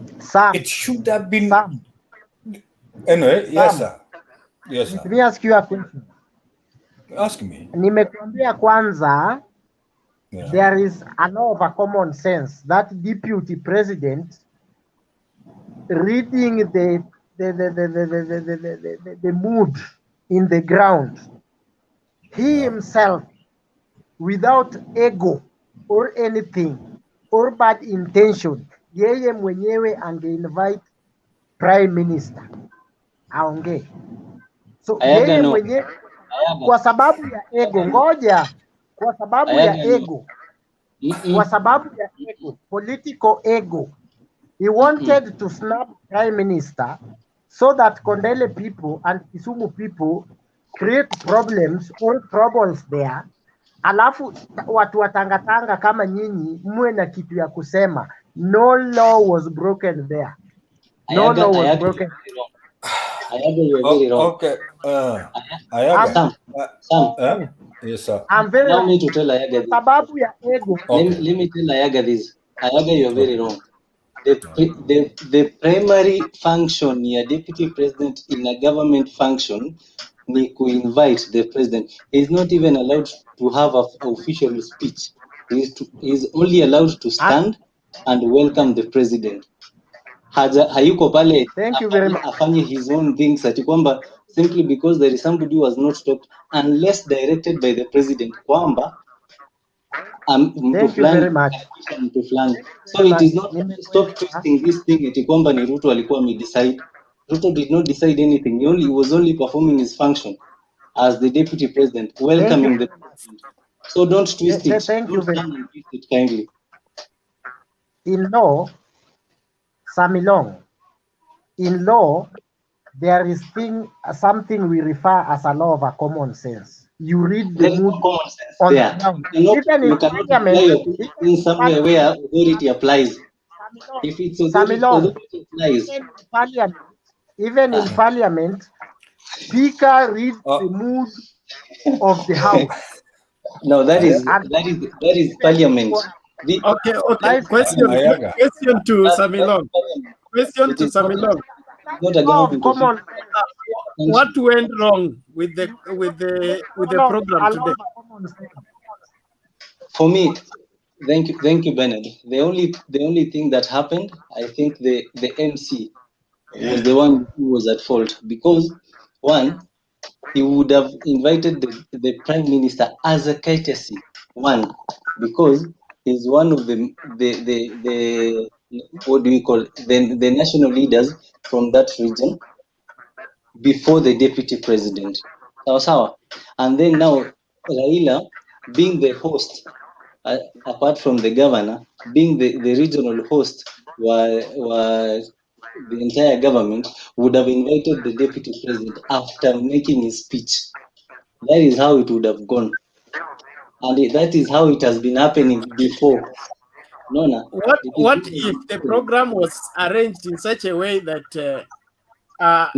it should have been. Anyway, yes, sir. Yes, sir. Let me ask you a question. Ask me. Nimekuambia kwanza, there is a law of a common sense that deputy president reading the mood in the ground, he himself, without ego or anything or bad intention, yeye mwenyewe ange-invite prime minister aongee. So yeye mwenyewe kwa sababu ya ego, kwa sababu ya ego, political ego, he wanted to snap prime minister so that Kondele people and Kisumu people create problems or troubles there. Alafu watu watangatanga kama nyinyi muwe na kitu ya kusema. No law was broken there. No law was broken. Okay. Ayaga. Yes, sir. Allow me to tell Ayaga this. Sababu ya ego. Let me tell Ayaga this. Ayaga, you are very wrong. The primary function ya deputy president in a government function ni to invite the president. He is not even allowed to have an official speech. He is only allowed to stand and welcome the president. Hayuko pale afanye his own things ati kwamba simply because there is somebody who has not stopped unless directed by the president kwamba Thank you very much. So it is not stop twisting this thing ati kwamba ni Ruto alikuwa amedecide. Ruto did not decide anything. He was only performing his function as the deputy president, welcoming the president. So don't twist it. Thank you very much. Twist it kindly. In law, Samilong, in law, there is something we refer as a law of a common sense. You read the mood on the ground. Even in parliament, in somewhere where authority applies. If it's authority applies. Even in parliament, speaker reads the mood of the house. No, that is parliament. Okay. Question to Samilong. What went wrong with the program today? For me, thank you, Bernard. The only thing that happened, I think the MC was the one who was at fault because one, he would have invited the prime minister as a courtesy. One, because he's one of the what do we call the national leaders from that region before the deputy president. And then now Raila being the host, apart from the governor, being the regional host, was the entire government would have invited the deputy president after making his speech. That is how it would have gone. And that is how it has been happening before. What if the program was arranged in such a way that Raila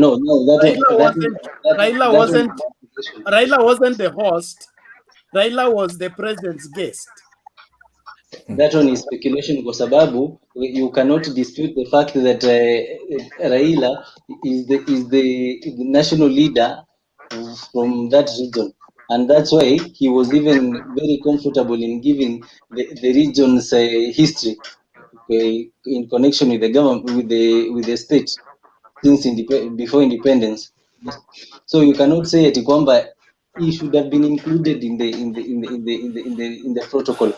wasn't the host, Raila was the president's guest? That one is speculation kwa sababu you cannot dispute the fact that Raila is the national leader from that region. And that's why he was even very comfortable in giving the region's history in connection with the government, with the state since before independence. Yes. So you cannot say at Ikwamba he should have been included in the protocol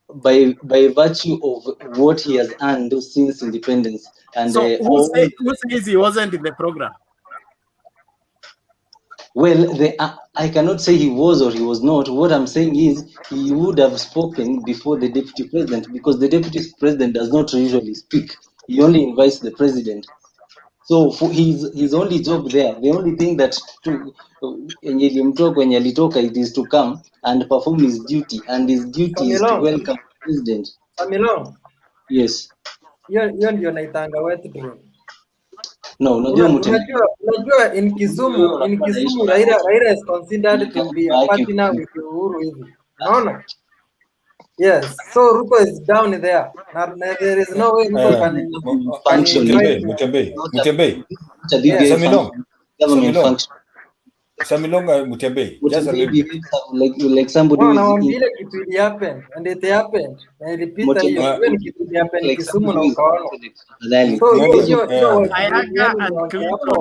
by virtue of what he has earned since independence. And so who says he wasn't in the program? Well, I cannot say he was or he was not. What I'm saying is he would have spoken before the deputy president, because the deputy president does not usually speak. He only invites the president. So for his only job there, the only thing that it is to come and perform his duty, and his duty is to welcome the president. Samilong. Yes. Hiyo ndio naitanga wet drone. No, unajua in Kisumu Raila is considered to be a partner with Uhuru hivi. Unaona? Yes, so Ruto is down there. There is no way Ruto can function. Mutembei. Samilong Mutembei. Just a little bit. Like somebody no, naambia ile kitu ili happen and it happened. Na ilipita hiyo kitu ili happen Kisumu na ukaona. So hiyo Ayaga and Clipper,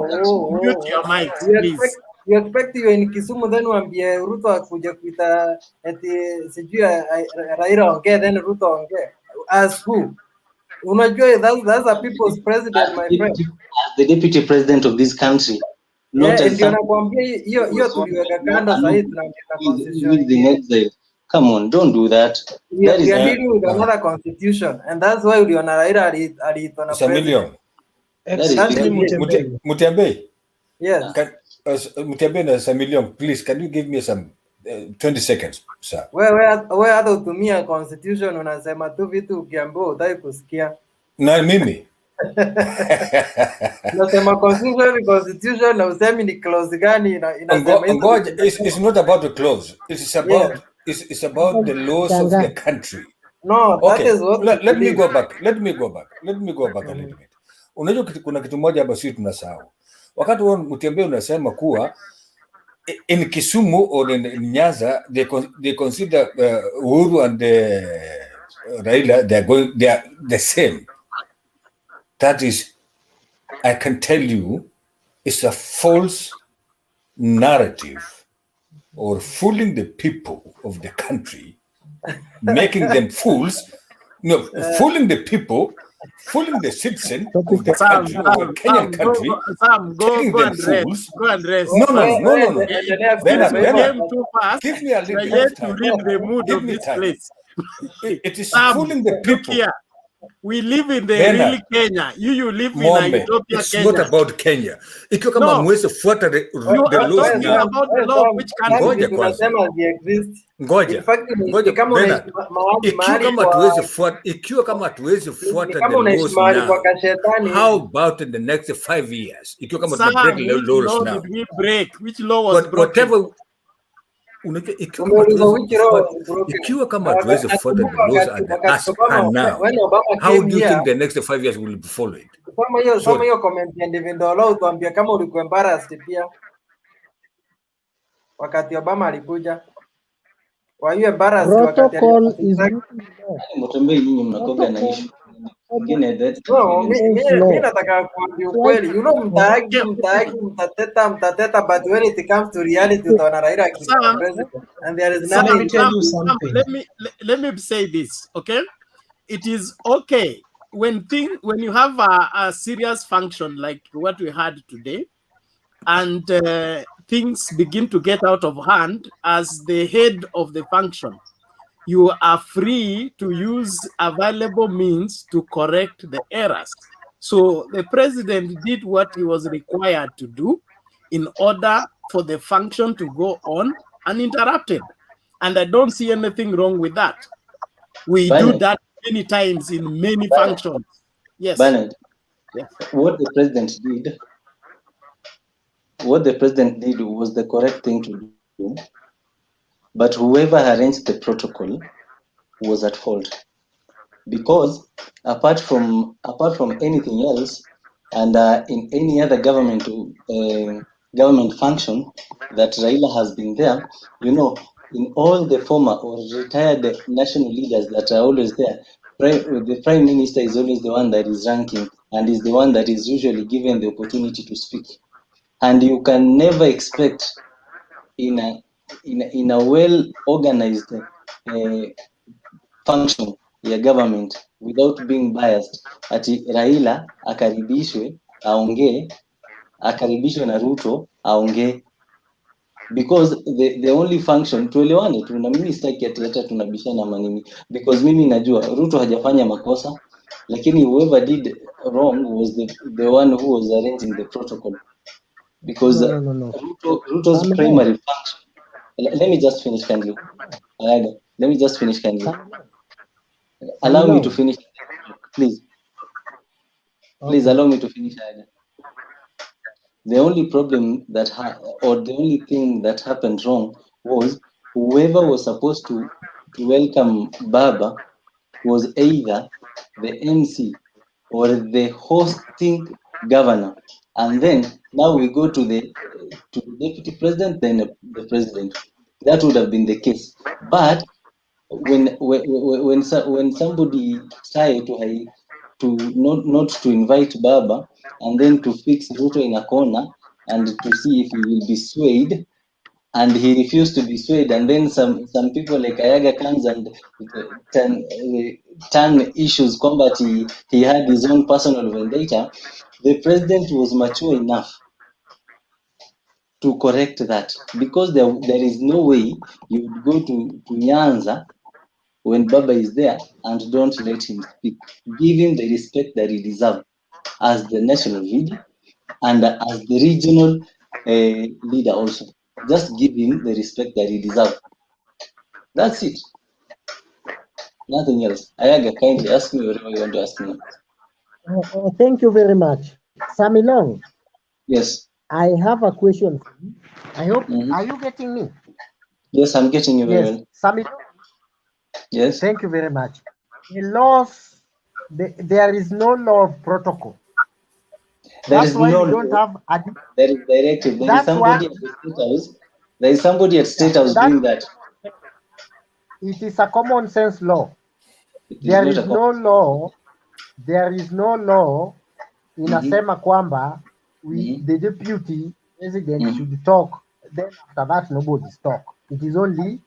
mute your mics, please. You expect you in Kisumu then uambie Ruto akuje kuita eti sijui Raila ongee then Ruto ongee. As who? Unajua that's a people's president, my friend. The deputy president of this country. Not as ndio nakwambia hiyo tuliweka kando sasa hivi tunaongeza constitution. Come on, don't do that. We are dealing with another constitution, and that's why uliona Raila aliitwa na president. Mutembei. Yes. Mutembei na Samilion, please, can you give me some 20 seconds, sir? Wewe hata utumia constitution unasema tu vitu ukiambiwa utaki kusikia. Na mimi. Nasema constitution na usemi ni clause gani inasema it's not about the clause. It's about the laws of the country. No, okay. That is what let me go back a little bit. Unajua kuna kitu moja hapa sisi tunasahau. Wakati wao Mutembei unasema kuwa in Kisumu or in Nyanza they consider Uhuru and Raila they are the same. That is, I can tell you, it's a false narrative or fooling the people of the country, making them fools, fooling the people, fooling the citizens of the country, of the Kenyan country, making them fools. Go and rest. No. Give me a little time. To read the mood of this place. It is fooling the people. We live in the real Kenya. You live in a utopia it's Kenya. It's not about Kenya. Ikiwa kama mwezi fuata the laws now. About the law which country ngoja. Ikiwa kama tuwezi fuata the laws now, how about in the next 5 years? Ikiwa kama tu break the laws now. Which law was broken? Whatever ikiwa kama tuweze fuata the laws as per now, how do you think the next 5 years will be followed? Soma hiyo comment ya Ndivindolo utuambie kama ulikuwa embarrassed pia wakati Obama alikuja. Were you embarrassed wakati Mutembei nyinyi mnakoga na issue nyingine that mimi nataka kuambia ukweli. You know mtateta but when it comes to reality utaona Raila akikuwa president and there is nothing. Let me tell you something. Let me say this, okay? It is okay when you have a serious function like what we had today, and things begin to get out of hand. As the head of the function, you are free to use available means to correct the errors. So the president did what he was required to do in order for the function to go on uninterrupted. And I don't see anything wrong with that. We do that many times in many functions. Yes. Bernard, what the president did was the correct thing to do. But whoever arranged the protocol was at fault, because apart from anything else, and in any other government government function that Raila has been there, you know, in all the former or retired national leaders that are always there, the prime minister is always the one that is ranking and is the one that is usually given the opportunity to speak. And you can never expect in a well organized function ya government without being biased ati Raila akaribishwe aongee, akaribishwe na Ruto aongee, because the only function, tuelewane tu, na mimi sitaki ati hata tunabishana manini, because mimi najua Ruto hajafanya makosa, lakini whoever did wrong was the one who was arranging the protocol, because No. Ruto's primary function. Let me just finish kindly. Let me just finish kindly. Allow me to finish, please. Please allow me to finish. The only problem that or the only thing that happened wrong was whoever was supposed to welcome Baba was either the MC or the hosting governor, and then now we go to the deputy president, then the president. That would have been the case, but when somebody tried to not to invite Baba and then to fix Ruto in a corner and to see if he will be swayed, and he refused to be swayed, and then some people like Ayaga comes and turn issues combat, he had his own personal vendetta. The president was mature enough to correct that, because there is no way you would go to Nyanza when Baba is there and don't let him speak. Give him the respect that he deserves as the national leader and as the regional leader also. Just give him the respect that he deserves. That's it. Nothing else. Ayaga, kindly ask me whatever you want to ask me. Thank you very much. Samilong. Yes. I have a question. I hope, are you getting me? Yes, I'm getting you very well. Samilong. Yes. Thank you very much. The laws, there is no law of protocol. That's why we don't have a... There is directive. There is somebody at the State House. There is somebody at State House doing that. It is a common sense law. There is no law. There is no law inasema kwamba the deputy president should talk. Then after that, nobody's talk. It is only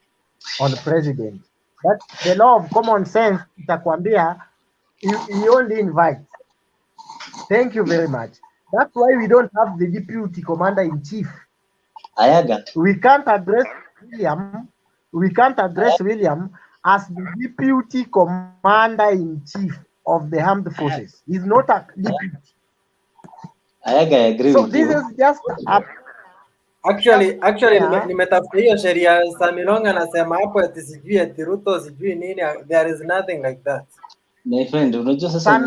on the president. But the law of common sense itakwambia he only invites. Thank you very much. That's why we don't have the deputy commander in chief. Ayaga. We can't address William. We can't address William as the deputy commander in chief of the armed forces. He's not a deputy. Ayaga, I agree so with this you. Is just a... Actually nimetafuta hiyo sheria. Samilong anasema hapo ati sijui ati Ruto sijui nini. There is nothing like that. My friend, unajua sasa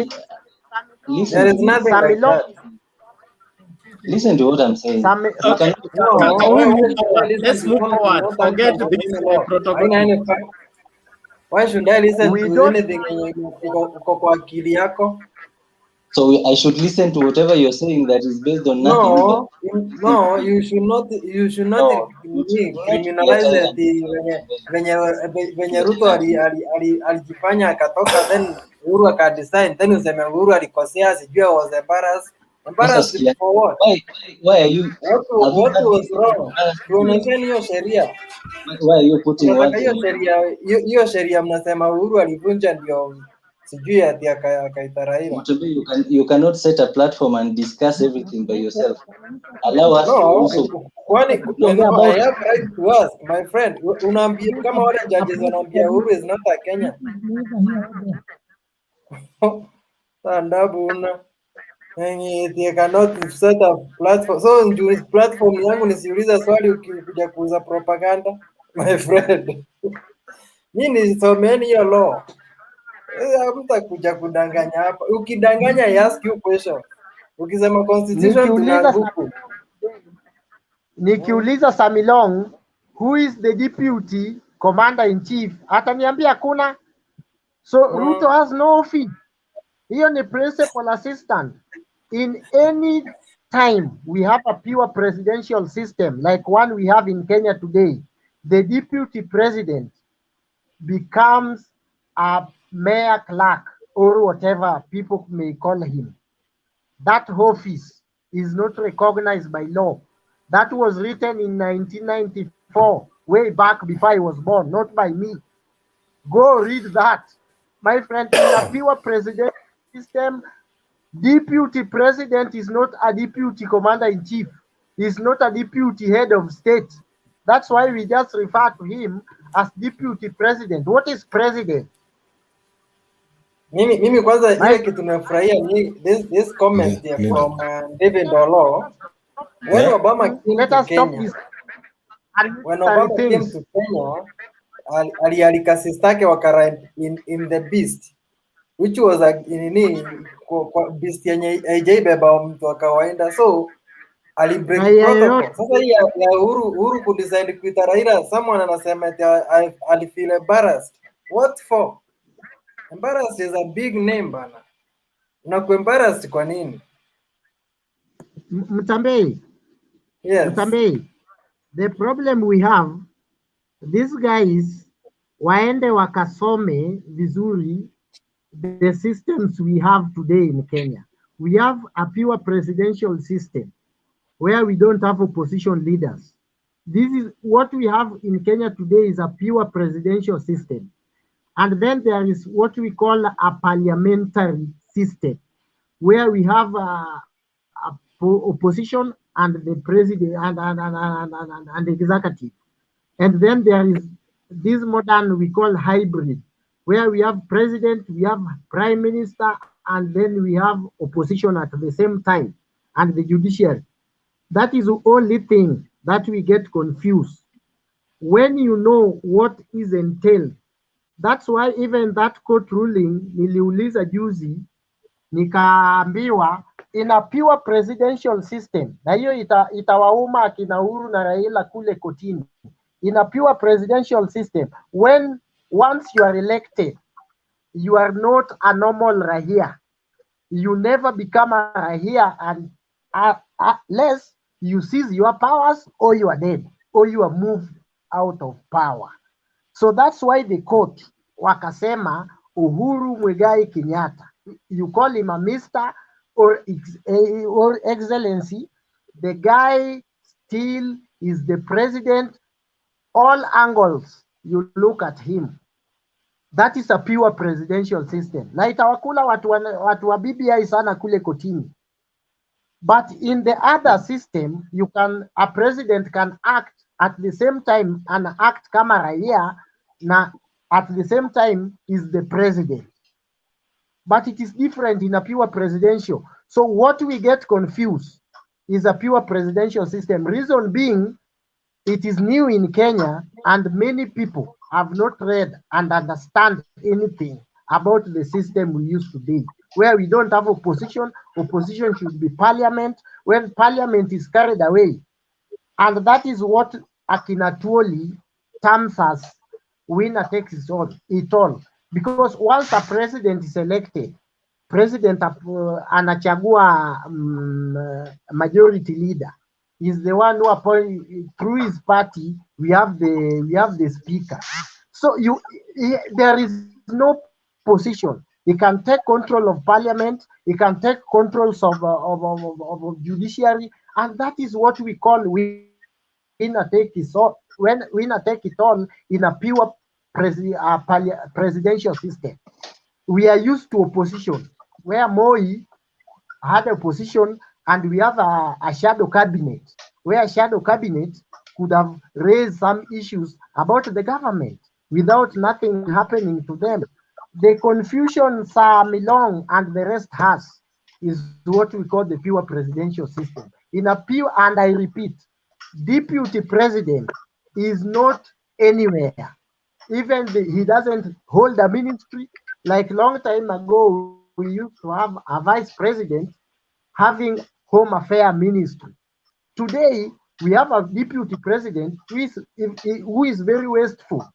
there is nothing like that. Listen to what I'm saying. Okay. Can we move forward? Let's move forward. Forget this protocol. Why should I listen to anything uko kwa akili yako? So I should listen to whatever you're saying that is based on nothing. No, you should not criminalize venye Ruto alijifanya akatoka, then Uhuru akadesign, then useme Uhuru alikosea, sijui was embarrassed for what? Why are you? What was wrong? Tuonesheni hiyo sheria. Why are you putting words hiyo sheria mnasema Uhuru alivunja ndio sijui ati akaita Raila. You cannot set a platform and discuss everything by yourself. Allow us to also. I have right to ask, my friend. Unaambia kama wale judges wanaambia Uhuru is not a Kenyan. Sandabu una they cannot set a platform. So ndio platform yangu nisiuliza swali ukikuja kuuza propaganda, my friend. Mimi nisomeni hiyo law. Mtakuja kudanganya hapa. Ukidanganya I ask you question. Ukisema constitution tunaanguka. Nikiuliza Samilong, who is the deputy commander in chief? Ataniambia hakuna. So Ruto has no office. Hiyo ni principal assistant. In any time we have a pure presidential system like one we have in Kenya today, the deputy president becomes a mayor clerk or whatever people may call him. That office is not recognized by law. That was written in 1994, way back before I was born, not by me. Go read that. My friend, in a pure presidential system, deputy president is not a deputy commander in chief. He's not a deputy head of state. That's why we just refer to him as deputy president. What is president? Mimi kwanza ile kitu nimefurahia ni this comment here from David Olo. When Obama came to Kenya, when Obama came to Kenya, alialika sistake wakara in the beast, which was kwa beast yenye haijaibeba mtu wa kawaida, so ali break protocol. Sasa hii ya Uhuru kudecide kuita Raila, someone anasema ali feel embarrassed. What for? Embarrassed is a big name bana. Unakuembarrassed kwa nini? Mtambei. Yes. Mtambei. The problem we have, these guys waende wakasome vizuri the systems we have today in Kenya. We have a pure presidential system where we don't have opposition leaders. This is what we have in Kenya today is a pure presidential system. And then there is what we call a parliamentary system where we have opposition and the president and the executive. And then there is this modern we call hybrid, where we have president, we have prime minister, and then we have opposition at the same time, and the judiciary. That is the only thing that we get confused. When you know what is entailed, that's why even that court ruling niliuliza juzi nikaambiwa in a pure presidential system, na hiyo itawauma akina Uhuru na Raila kule kotini. In a pure presidential system, when once you are elected, you are not a normal rahia. You never become a rahia unless you seize your powers or you are dead or you are moved out of power. So that's why the court wakasema Uhuru Muigai Kenyatta, you call him a Mr. or Excellency, the guy still is the president. All angles you look at him. That is a pure presidential system. Na itawakula watu wa BBI sana kule kotini. But in the other system, a president can act at the same time and act kama raia na at the same time is the president. But it is different in a pure presidential. So what we get confused is a pure presidential system. Reason being, it is new in Kenya and many people have not read and understand anything about the system we use today, where we don't have opposition. Opposition should be parliament. When parliament is carried away, and that is what Akinatuoli terms as winner takes it all. Because once a president is elected, president anachagua majority leader. Is the one who appoint through his party. We have the speaker. So there is no position. He can take control of parliament. He can take controls of judiciary, and that is what we call winner take it all. When winner take it all in a pure presidential system, we are used to opposition, where Moi had a position, and we have a shadow cabinet, where a shadow cabinet could have raised some issues about the government without nothing happening to them. The confusion Milong and the rest has is what we call the pure presidential system. In a pure, and I repeat, deputy president is not anywhere. Even he doesn't hold a ministry. Like long time ago, we used to have a vice president having home affair ministry. Today, we have a deputy president who is very wasteful.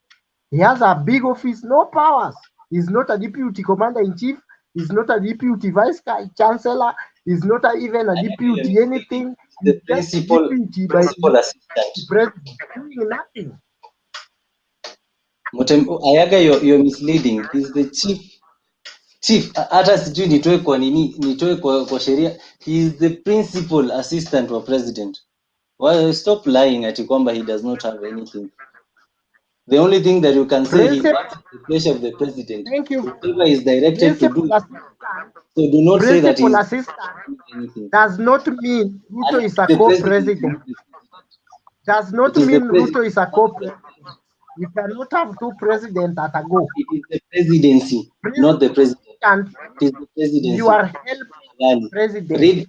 He has a big office, no powers. He's not a deputy commander in chief. He's not a deputy vice chancellor. He's not even a deputy anything. The He's just deputy by principal the assistant. president, doing nothing. Ayaga, you're misleading. He's the chief. Hata sijui nitoe kwa nini, nitoe kwa sheria. He is the principal assistant wa president. Well, stop lying ati kwamba he does not have anything. The only thing that you can say, he works at the pleasure of the president. Thank you. Whatever is directed to do. Assistant, so do not say that principal he's assistant anything. does not mean Ruto is a The co-president. Does not It is mean the Ruto is a co-president. You cannot have two presidents at a go. It is the presidency, not the president. And It is the presidency. you are helping president. Read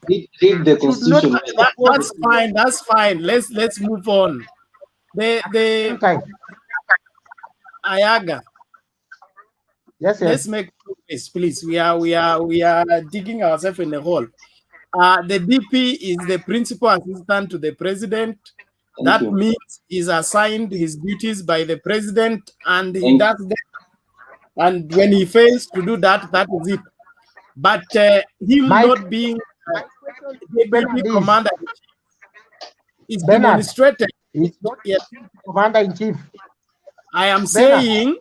the constitution. That's fine. That's fine. Let's move on. The Ayaga. Yes, Let's make progress, please. We are digging ourselves in a hole. The DP is the principal assistant to the president. That means he's assigned his duties by the president, and he does that. And when he fails to do that, that is it. But him not being deputy commander is demonstrated. He's not commander in chief. I am saying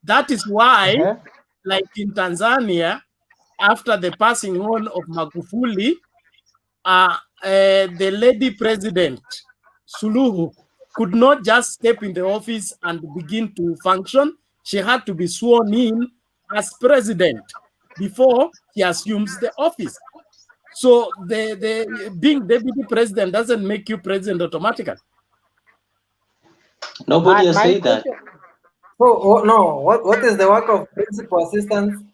that is why, like in Tanzania, after the passing on of Magufuli, the lady president, Suluhu, could not just step in the office and begin to function. She had to be sworn in as president before he assumes the office. So the being deputy president doesn't make you president automatically. Nobody has said that. So, no, what is the work of principal assistant?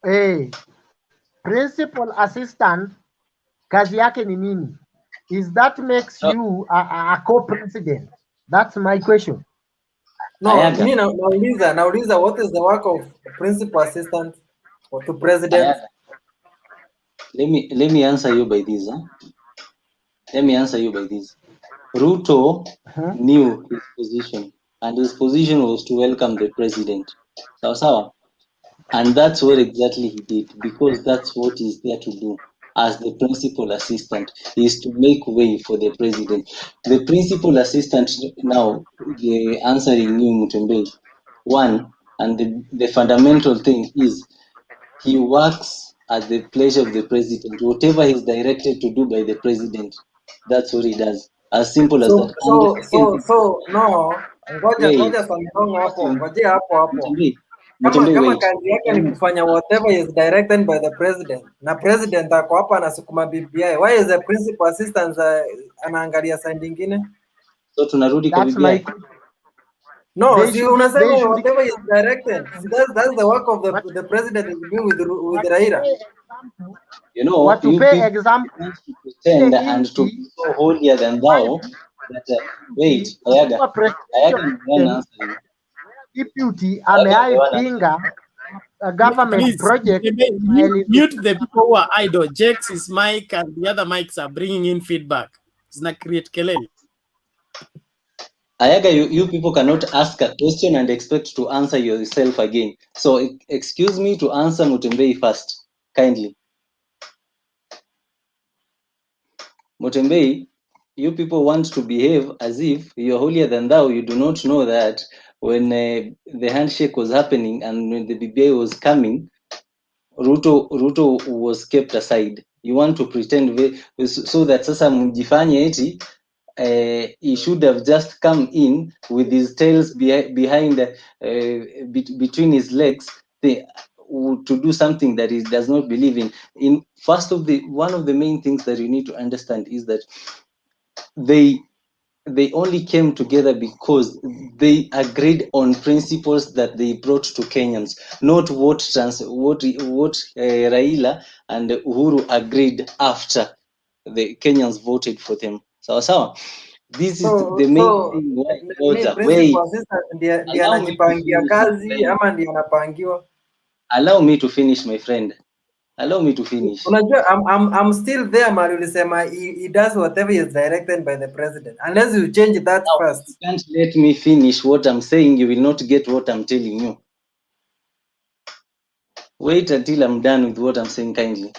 Hey, principal assistant, kazi yake ni nini? Is that makes you a co-president? That's my question. No, nauliza, what is the work of principal assistant or to president? Let me answer you by this. Let me answer you by this. Ruto knew his position, and his position was to welcome the president. Sawa. And that's what exactly he did, because that's what he's there to do as the principal assistant, is to make way for the president. The principal assistant now, answering you, Mutembe, one, and the fundamental thing is he works at the pleasure of the president. Whatever he's directed to do by the president, that's what he does. As simple as that. No, ngoja samdongo hapo, ngoja hapo. Kama kazi yake ni kufanya whatever is directed by the president, na president ako hapa anasukuma BBI, why is the principal assistant anaangalia side nyingine? So tunarudi kwa BBI. No, see, unasema whatever is directed. See, that's the work of the president is doing with Raila. You know, what to pay example to pretend and to be so holier than thou that wait, Ayaga, deputy ameaipinga a government project. Mute the people who are idle. Jake's his mic and the other mics are bringing in feedback. It's not create kelele. Ayaga, you people cannot ask a question and expect to answer yourself again. So excuse me to answer Mutembei first, kindly. Mutembei, you people want to behave as if you're holier than thou. You do not know that when the handshake was happening and when the BBI was coming, Ruto was kept aside. You want to pretend so that sasa mjifanye eti he should have just come in with his tails behind between his legs to do something that he does not believe in. One of the main things that you need to understand is that they only came together because they agreed on principles that they brought to Kenyans, not what Raila and Uhuru agreed after the Kenyans voted for them. So this is the main thing. Allow me to finish, my friend. Allow me to finish. I'm still there, Mari. He does whatever is directed by the president. Unless you change that first. You can't let me finish what I'm saying. You will not get what I'm telling you. Wait until I'm done with what I'm saying, kindly.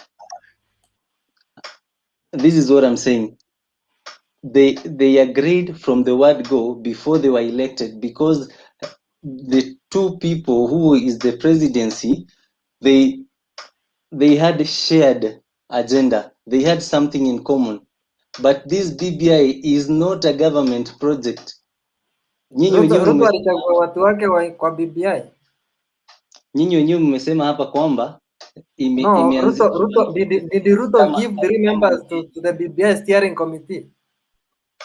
this is what I'm saying. They agreed from the word go before they were elected, because the two people who is the presidency, they had shared agenda. They had something in common. But this BBI is not a government project. Nyinyi wenyewe Ruto alichagua watu wake kwa BBI. Nyinyi wenyewe mmesema hapa kwamba no, Ruto did Ruto give 3 members to the BBI steering committee?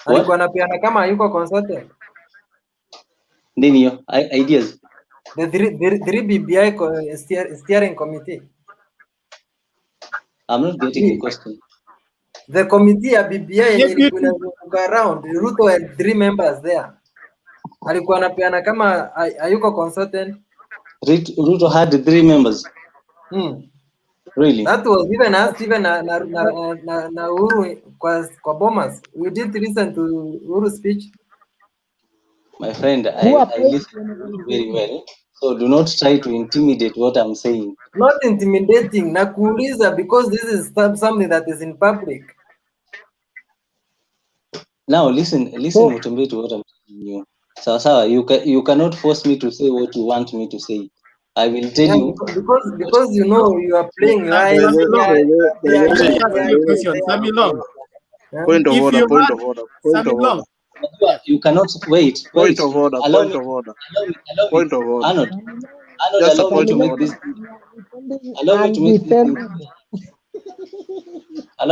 Alikuwa anapeana kama yuko consultant. Nini hiyo? Ideas. The three BBI steering committee. I'm not getting the question. The committee ya BBI yenye ilikuwa inazunguka around, Ruto had 3 members there. Alikuwa anapeana kama hayuko consultant. Ruto had 3 members. Really? That was even asked even na Uhuru kwa Bomas. We did listen to Uhuru's speech. My friend, I listen very well. So do not try to intimidate what I'm saying. Not intimidating, nakuuliza, because this is something that is in public. Now listen Mutembe, to what I'm telling you. Sawa, you cannot force me to say what you want me to say. I will tell you because you know you are playing right. Point of order. You cannot wait. Point of order. Arnold, just allow me to make this. Allow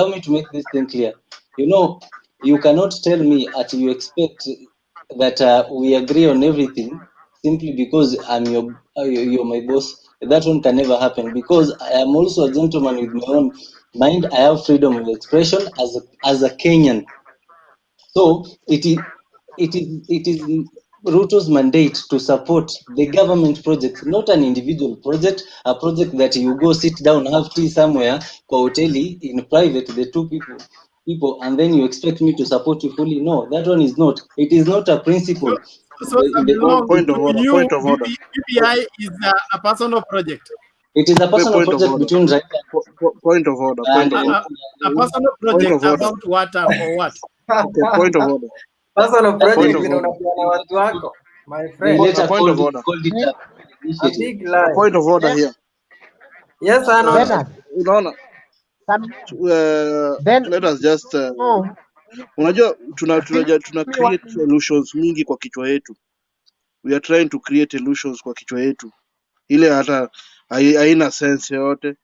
me to make this thing clear. You know, you cannot tell me that you expect that we agree on everything simply because I'm you're my boss. That one can never happen, because I am also a gentleman with my own mind. I have freedom of expression as a Kenyan. So it is Ruto's mandate to support the government project, not an individual project, a project that you go sit down, have tea somewhere, kwa hoteli, in private, the two people, and then you expect me to support you fully. No, that one is not. It is not a principle. Point of order. BBI is a personal project. It is a personal project between Raila. Point of order. A personal project about what or what? Okay, point of order. Personal project unapeana watu wako, my friend. Point of order. A big lie. Point of order here. Yes, I know. Unaona, let us just unajua tuna create illusions mingi kwa kichwa yetu. We are trying to create illusions kwa kichwa yetu, ile hata haina sense yote.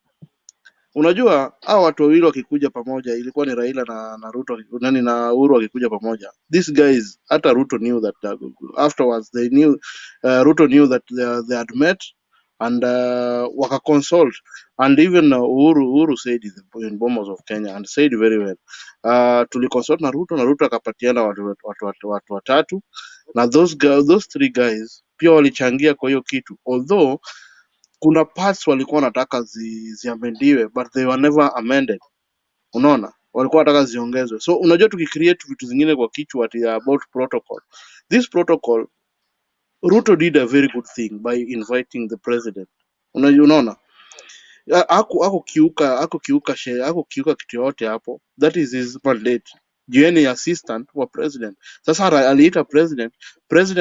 Unajua hao watu wawili wakikuja pamoja, ilikuwa ni Raila na Ruto, na Uhuru wakikuja pamoja. These guys, hata Ruto knew that afterwards they knew Ruto knew that they had met and waka consult, and even Uhuru said in Bomas of Kenya and said very well, tuliconsult na Ruto akapatiana watu watatu, na those 3 guys pia walichangia kwa hiyo kitu, although kuna parts walikuwa wanataka ziamendiwe but they were never amended. Unaona, walikuwa wanataka ziongezwe. So unajua tukicreate vitu zingine kwa kichwa ati about protocol, this protocol, Ruto did a very good thing by inviting the president. Unaona, hakukiuka kitu yote hapo. That is his mandate. Jieni assistant wa president. Sasa aliita president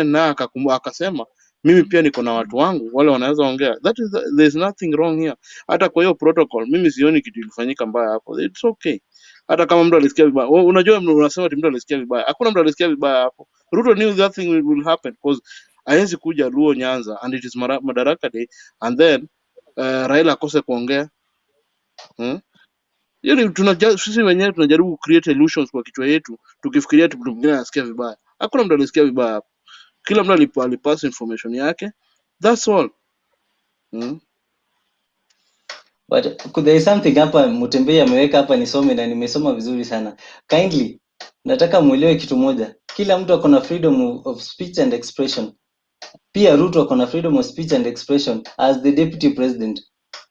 na akasema mimi pia niko na watu wangu wale wanaweza ongea. There's nothing wrong here. Hata kwa hiyo protocol mimi sioni kitu ilifanyika mbaya hapo. It's okay. Hata kama mtu alisikia vibaya. Unajua unasema mtu alisikia vibaya. Hakuna mtu alisikia vibaya hapo. Ruto knew that thing will happen because hawezi kuja Luo Nyanza and it is Madaraka Day and then Raila akose kuongea. Yaani sisi wenyewe tunajaribu create illusions kwa kichwa yetu tukifikiria mtu mwingine anasikia vibaya. Hakuna mtu alisikia vibaya hapo. Kila mtu alipass information yake. That's all. But there is something hapa Mutembe ameweka hapa nisome na nimesoma vizuri sana. Kindly, nataka muelewe kitu moja. Kila mtu ako na freedom of speech and expression. Pia Ruto ako na freedom of speech and expression as the deputy president.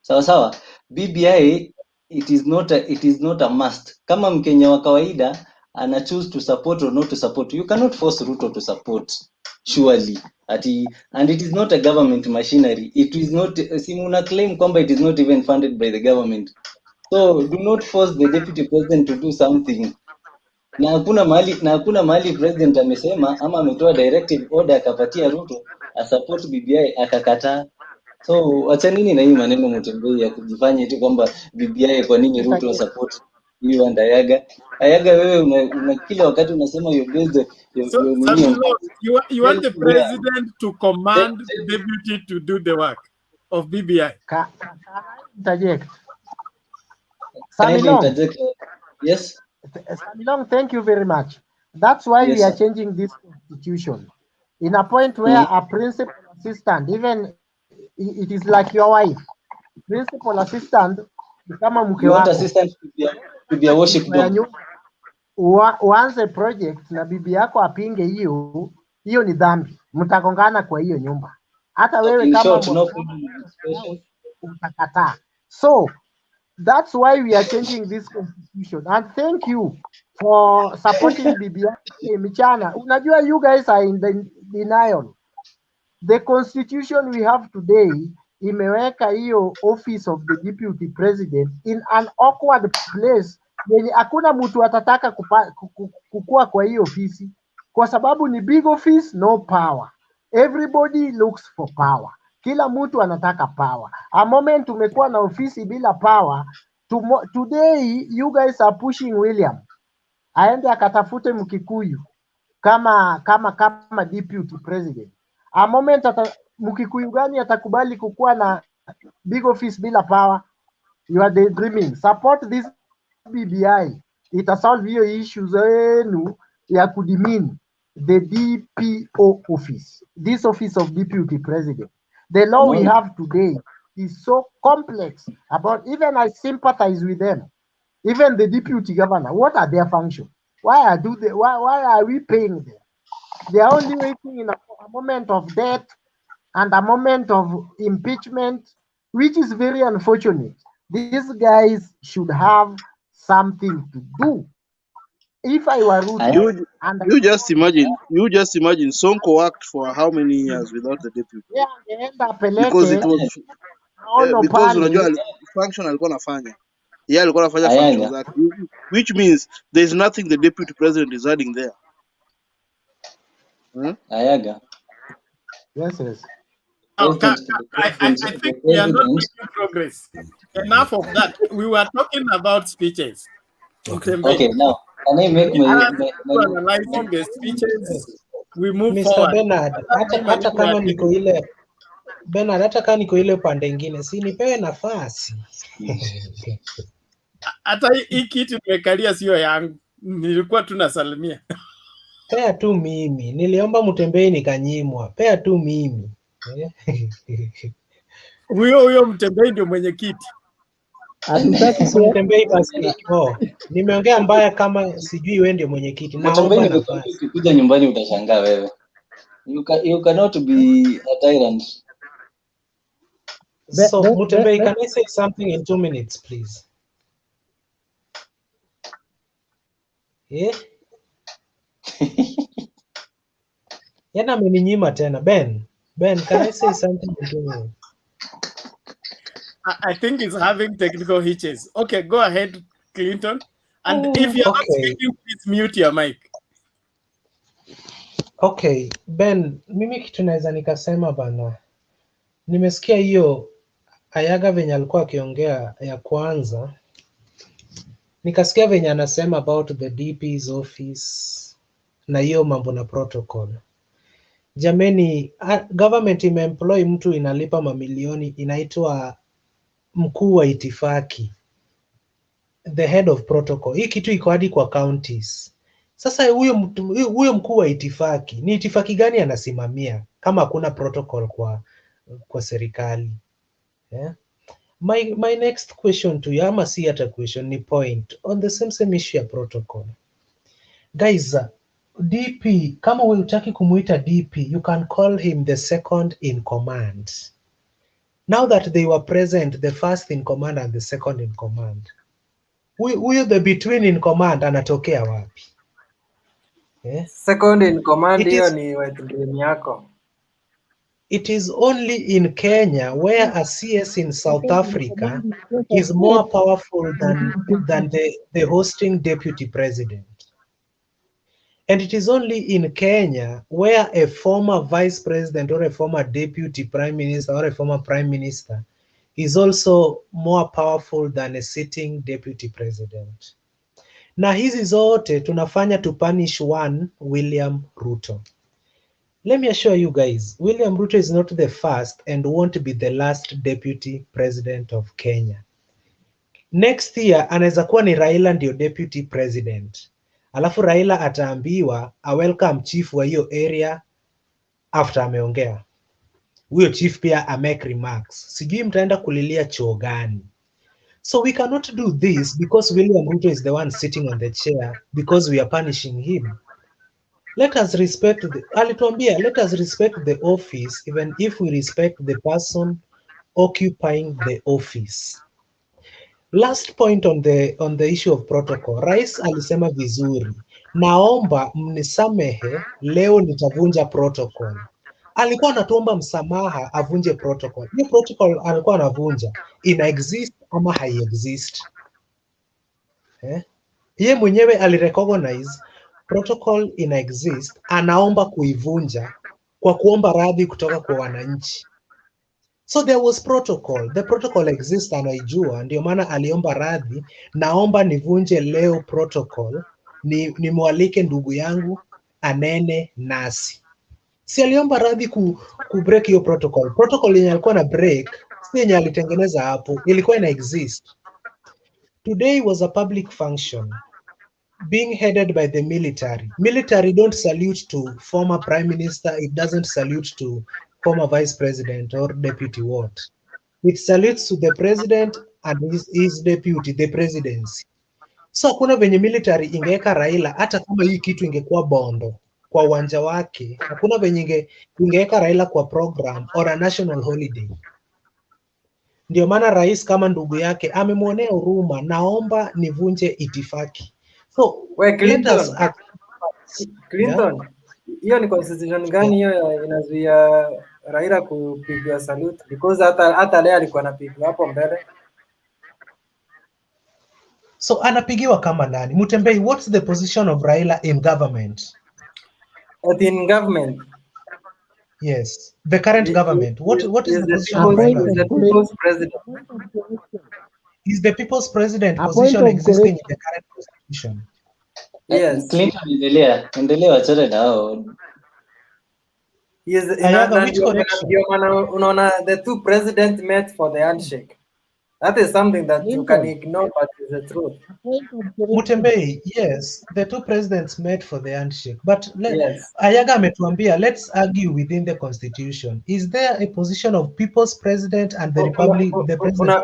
Sawa. BBI, it is not a must. Kama Mkenya wa kawaida ana choose to support or not to support, you cannot force Ruto to support. Surely. And it is not a government machinery. It is not, Simuna claim kwamba it is not even funded by the government. So do not force the deputy president to do something. Na hakuna mahali president amesema ama ametoa directive order akapatia Ruto asupport BBI akakataa. So acha nini na hii maneno Mutembei ya kujifanya eti kwamba BBI kwa nini Ruto support hiyo and Ayaga. Ayaga wewe una kila wakati unasema you based So, your Samilo, you want the elsewhere. president to command deputy to do the work of BBI? Can I interject? Kindly Samilong, interject. Yes. Samilong, thank you very much. That's why Yes, we are sir. changing this constitution in a point where a principal assistant, even it is like your wife, principal assistant ni kama mke You want wako. assistant to be a worship dog. Uanze project na bibi yako apinge hiyo ni dhambi, mtagongana kwa hiyo nyumba. Hata wewe In kama short, no utakataa. So that's why we are changing this constitution, and thank you for supporting BBI. Michana, unajua you guys are in the denial. The constitution we have today imeweka hiyo office of the deputy president in an awkward place yenye hakuna mtu atataka kukua kwa hiyo ofisi, kwa sababu ni big office, no power. Everybody looks for power. Kila mtu anataka power. A moment tumekuwa na ofisi bila power. Today you guys are pushing William aende akatafute Mkikuyu kama deputy president. A moment Mkikuyu gani atakubali kukuwa na big office bila power? You are daydreaming. Support this BBI, itasolve hiyo issue zenu ya kudimin the DPO office, this office of deputy president. The law we have today is so complex about, even I sympathize with them, even the deputy governor. What are their functions? Why are we paying them? They are only waiting in a moment of death and a moment of impeachment, which is very unfortunate. These guys should have something to do. If I were Ruto, you just imagine Sonko worked for how many years without the deputy? Because it was because unajua function alikuwa anafanya. Yeye alikuwa anafanya function zake, which means there is nothing the deputy president is adding there. Ayaga. Yes. I think we are not making progress. Enough of that. We were talking about speeches. Okay, now can I make analyzing the speeches? We move Mr. forward. Bernard, hata kama niko ile Bernard, hata kama niko ile pande nyingine, si nipewe nafasi. Hata hii kitu nimekalia sio yangu. Nilikuwa tunasalimia. Pea tu mimi. Niliomba Mutembei nikanyimwa. Pea tu mimi. Huyo Mtembei ndio mwenyekiti. Hatutaki Mtembei basi. Nimeongea mbaya kama sijui wewe ndio mwenyekiti. Naomba nafasi. Ukikuja nyumbani utashangaa wewe. You cannot be a tyrant. So Mutembei, can I say something in 2 minutes, please? Yeah. Yana ameninyima tena. Ben, can I say something in 2 minutes? I think he's having technical hitches. Okay, go ahead, Clinton. And if you're not speaking, please mute your mic. Okay, Ben, mimi kitu naweza nikasema bana. Nimesikia hiyo Ayaga venye alikuwa akiongea ya kwanza. Nikasikia venye anasema about the DP's office na hiyo mambo na protocol. Jameni, government imeemploy mtu inalipa mamilioni, inaitwa mkuu wa itifaki, the head of protocol. Hii kitu iko hadi kwa counties. Sasa huyo mkuu wa itifaki ni itifaki gani anasimamia kama hakuna protocol kwa serikali? Yeah. My next question to you, ama si hata question, ni point on the same issue ya protocol. Guys, DP, kama wewe hutaki kumuita DP, you can call him the second in command. Now that they were present, the first in command and the second in command, huyo the between in command anatokea wapi? Second in command hiyo ni wet dream yako. It is only in Kenya where a CS in South Africa is more powerful than the hosting deputy president. And it is only in Kenya where a former vice president or a former deputy prime minister or a former prime minister is also more powerful than a sitting deputy president. Na hizi zote tunafanya to punish one William Ruto. Let me assure you guys, William Ruto is not the first and won't be the last deputy president of Kenya. Next year anaweza kuwa ni Raila ndio deputy president, alafu Raila ataambiwa a welcome chief wa hiyo area after ameongea. Huyo chief pia amake remarks. Sijui mtaenda kulilia chuo gani. So we cannot do this because William Ruto is the one sitting on the chair because we are punishing him. Let us respect alituambia, let us respect the office even if we respect the person occupying the office. Last point on the issue of protocol. Rais alisema vizuri, naomba mnisamehe, leo nitavunja protocol. Alikuwa anatuomba msamaha avunje protocol. Hiyo protocol alikuwa anavunja ina exist ama hai exist? Yeye mwenyewe alirecognize protocol ina exist, anaomba kuivunja kwa kuomba radhi kutoka kwa wananchi. So there was protocol. The protocol exists, anaijua, ndio maana aliomba radhi, naomba nivunje leo protocol, nimwalike ndugu yangu anene nasi. Si aliomba radhi ku break hiyo protocol. Protocol yenye alikuwa na break, si yenye alitengeneza hapo, ilikuwa ina exist. Today was a public function being headed by the military. Military don't salute to former prime minister, it doesn't salute to former vice president or deputy what. It salutes to the president and his deputy, the presidency. So hakuna venye military ingeweka Raila, hata kama hii kitu ingekuwa Bondo kwa uwanja wake, hakuna venye ingeweka Raila kwa program or a national holiday. Ndio maana rais kama ndugu yake amemwonea huruma, naomba nivunje itifaki. So Clinton, hiyo ni constitution gani hiyo inazuia Raila kupigwa salute? Because hata leo alikuwa anapigwa hapo mbele. So anapigiwa kama nani? Mutembei, what's the position of Raila in government? In government? Yes, the current government. What is the position of Raila? Is the people's president. Is the people's president position existing in the current constitution? Yes. Clinton, endelea wachana nao. Yes, unaona the two presidents met for the handshake. That is something that you can ignore, but it's the truth. Mutembei, yes, the two presidents met for the handshake, but Ayaga ametuambia, let's argue within the constitution. Is there a position of people's president and the republic, the president?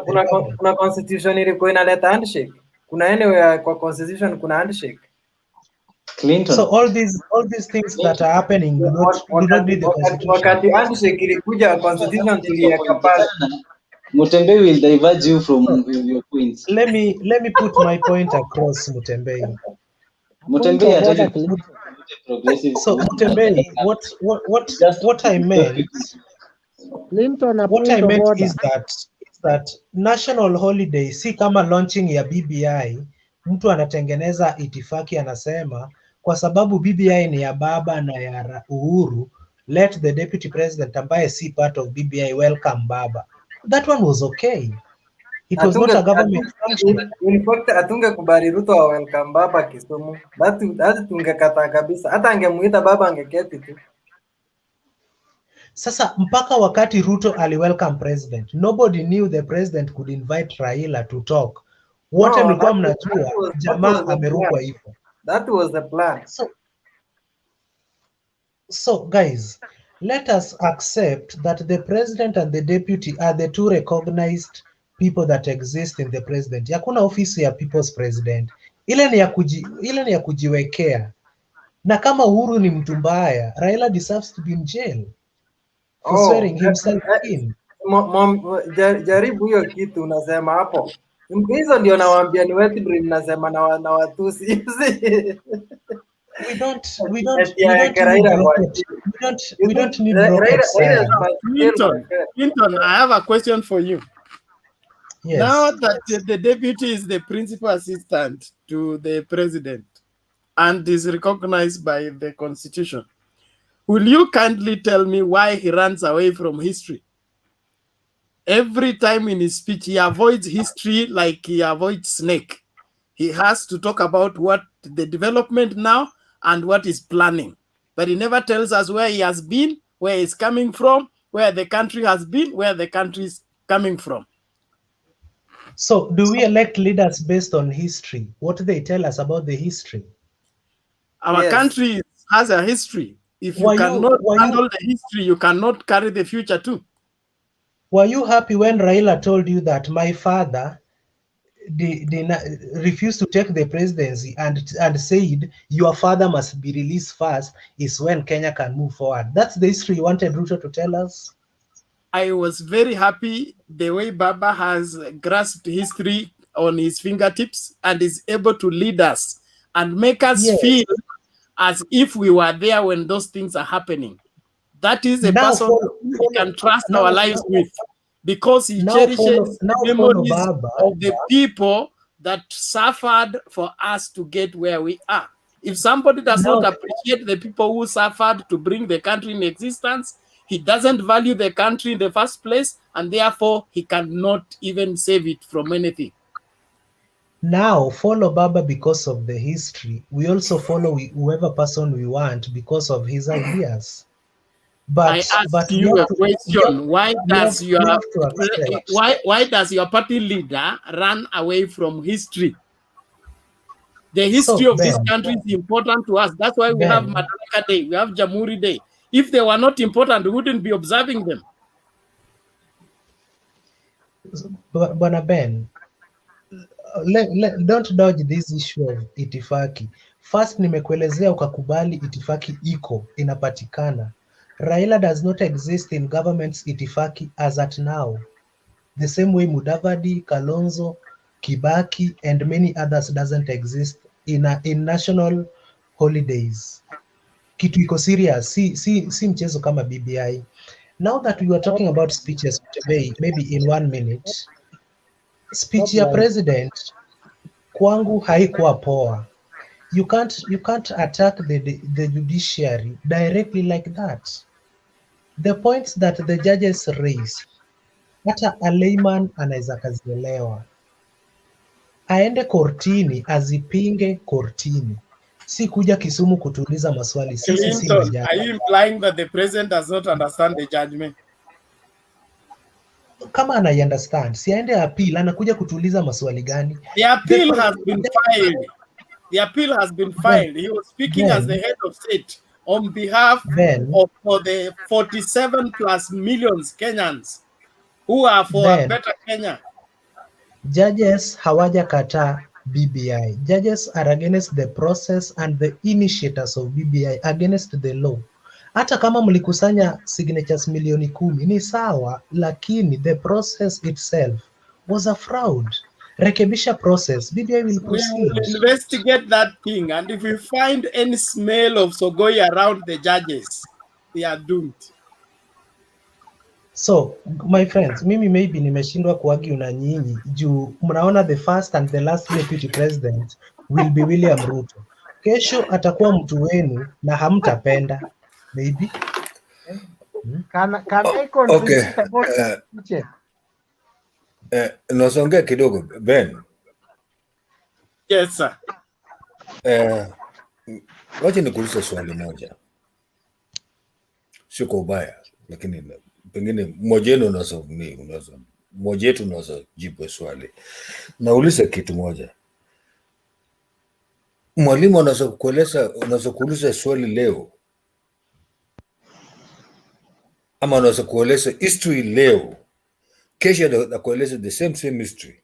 Kuna constitution ilikuwa inaleta handshake. Kuna anywhere kwa constitution kuna handshake. Clinton. So all these things that are happening do not need the constitution. Wakati handshake ilikuja, constitution tuliweka pale. Mutembei will diverge you from your points. Let me put my point across, Mutembei. Mutembei, so Mutembei, what I meant, is that national holiday si kama launching ya BBI, mtu anatengeneza itifaki anasema kwa sababu BBI ni ya baba na ya Uhuru, let the deputy president ambaye si part of BBI welcome baba. That one was okay. It was not a government function. In fact, atungekubali Ruto wa welcome baba Kisumu. That tungekata kabisa. Hata angemuita baba angeketi tu. Sasa mpaka wakati Ruto ali welcome president, nobody knew the president could invite Raila to talk. Wote mlikuwa mnajua jamaa amerukwa hivyo. That was the plan. So guys, let us accept that the president and the deputy are the two recognized people that exist in the president. Hakuna ofisi ya people's president. Ile ni ya kujiwekea. Na kama Uhuru ni mtu mbaya, Raila deserves to be in jail for swearing himself in. Jaribu hiyo kitu unasema hapo. Hizo ndio nawaambia ni wet brain nasema na watusi. We don't need rocket science. Clinton, I have a question for you. Yes. Now that the deputy is the principal assistant to the president and is recognized by the constitution, will you kindly tell me why he runs away from history? Every time in his speech, he avoids history like he avoids snake. He has to talk about what the development now and what is planning. But he never tells us where he has been, where he's coming from, where the country has been, where the country is coming from. So do we elect leaders based on history? What do they tell us about the history? Our country has a history. If you cannot handle the history, you cannot carry the future too. Were you happy when Raila told you that my father refused to take the presidency and said your father must be released first is when Kenya can move forward? That's the history you wanted Ruto to tell us? I was very happy the way Baba has grasped history on his fingertips and is able to lead us and make us feel as if we were there when those things are happening. That is a person we can trust our lives with, because he cherishes the memories of the people that suffered for us to get where we are. If somebody does not appreciate the people who suffered to bring the country in existence, he doesn't value the country in the first place, and therefore he cannot even save it from anything. Now follow Baba because of the history. We also follow whoever person we want because of his ideas. But I ask you a question: why does your party leader run away from history? The history of this country is important to us. That's why we have Madaraka Day, we have Jamhuri Day. If they were not important, we wouldn't be observing them. Bwana Ben, don't dodge this issue of itifaki. First nimekuelezea ukakubali itifaki iko inapatikana. Raila does not exist in government's itifaki as at now. The same way Mudavadi, Kalonzo, Kibaki and many others doesn't exist in national holidays. Kitu iko serious, si mchezo kama BBI. Now that we are talking about speeches today, maybe in 1 minute, speech ya president kwangu haikuwa poa. You can't attack the judiciary directly like that. The points that the judges raised, hata a layman anaweza kazielewa. Aende kortini azipinge kortini, si kuja Kisumu kutuuliza maswali. Sisi si majaji. Are you implying that the president does not understand the judgment? Kama understand, si aende appeal, anakuja kutuuliza maswali gani? The appeal has been filed. The appeal has been filed. He was speaking as the head of state on behalf of for the 47 plus millions Kenyans who are for a better Kenya. Judges hawajakataa BBI. Judges are against the process and the initiators of BBI against the law. Hata kama mlikusanya signatures milioni 10 ni sawa, lakini the process itself was a fraud. Rekebisha process, BBI will proceed. We will investigate that thing, and if we find any smell of Sogoi around the judges, they are doomed. So my friends, mimi maybe nimeshindwa kuargue na nyinyi juu mnaona the first and the last deputy president will be William Ruto. Kesho atakuwa mtu wenu na hamtapenda maybe. Can I contribute about speeches? Nasongea kidogo Ben. Yes sir. Wacha nikuulize swali moja. Sio kwa ubaya, lakini pengine mmoja wenu unaweza jibu swali. Nauliza kitu moja. Mwalimu unaweza kuuliza swali leo, ama unaweza kueleza history leo, kesho anakueleza the same history,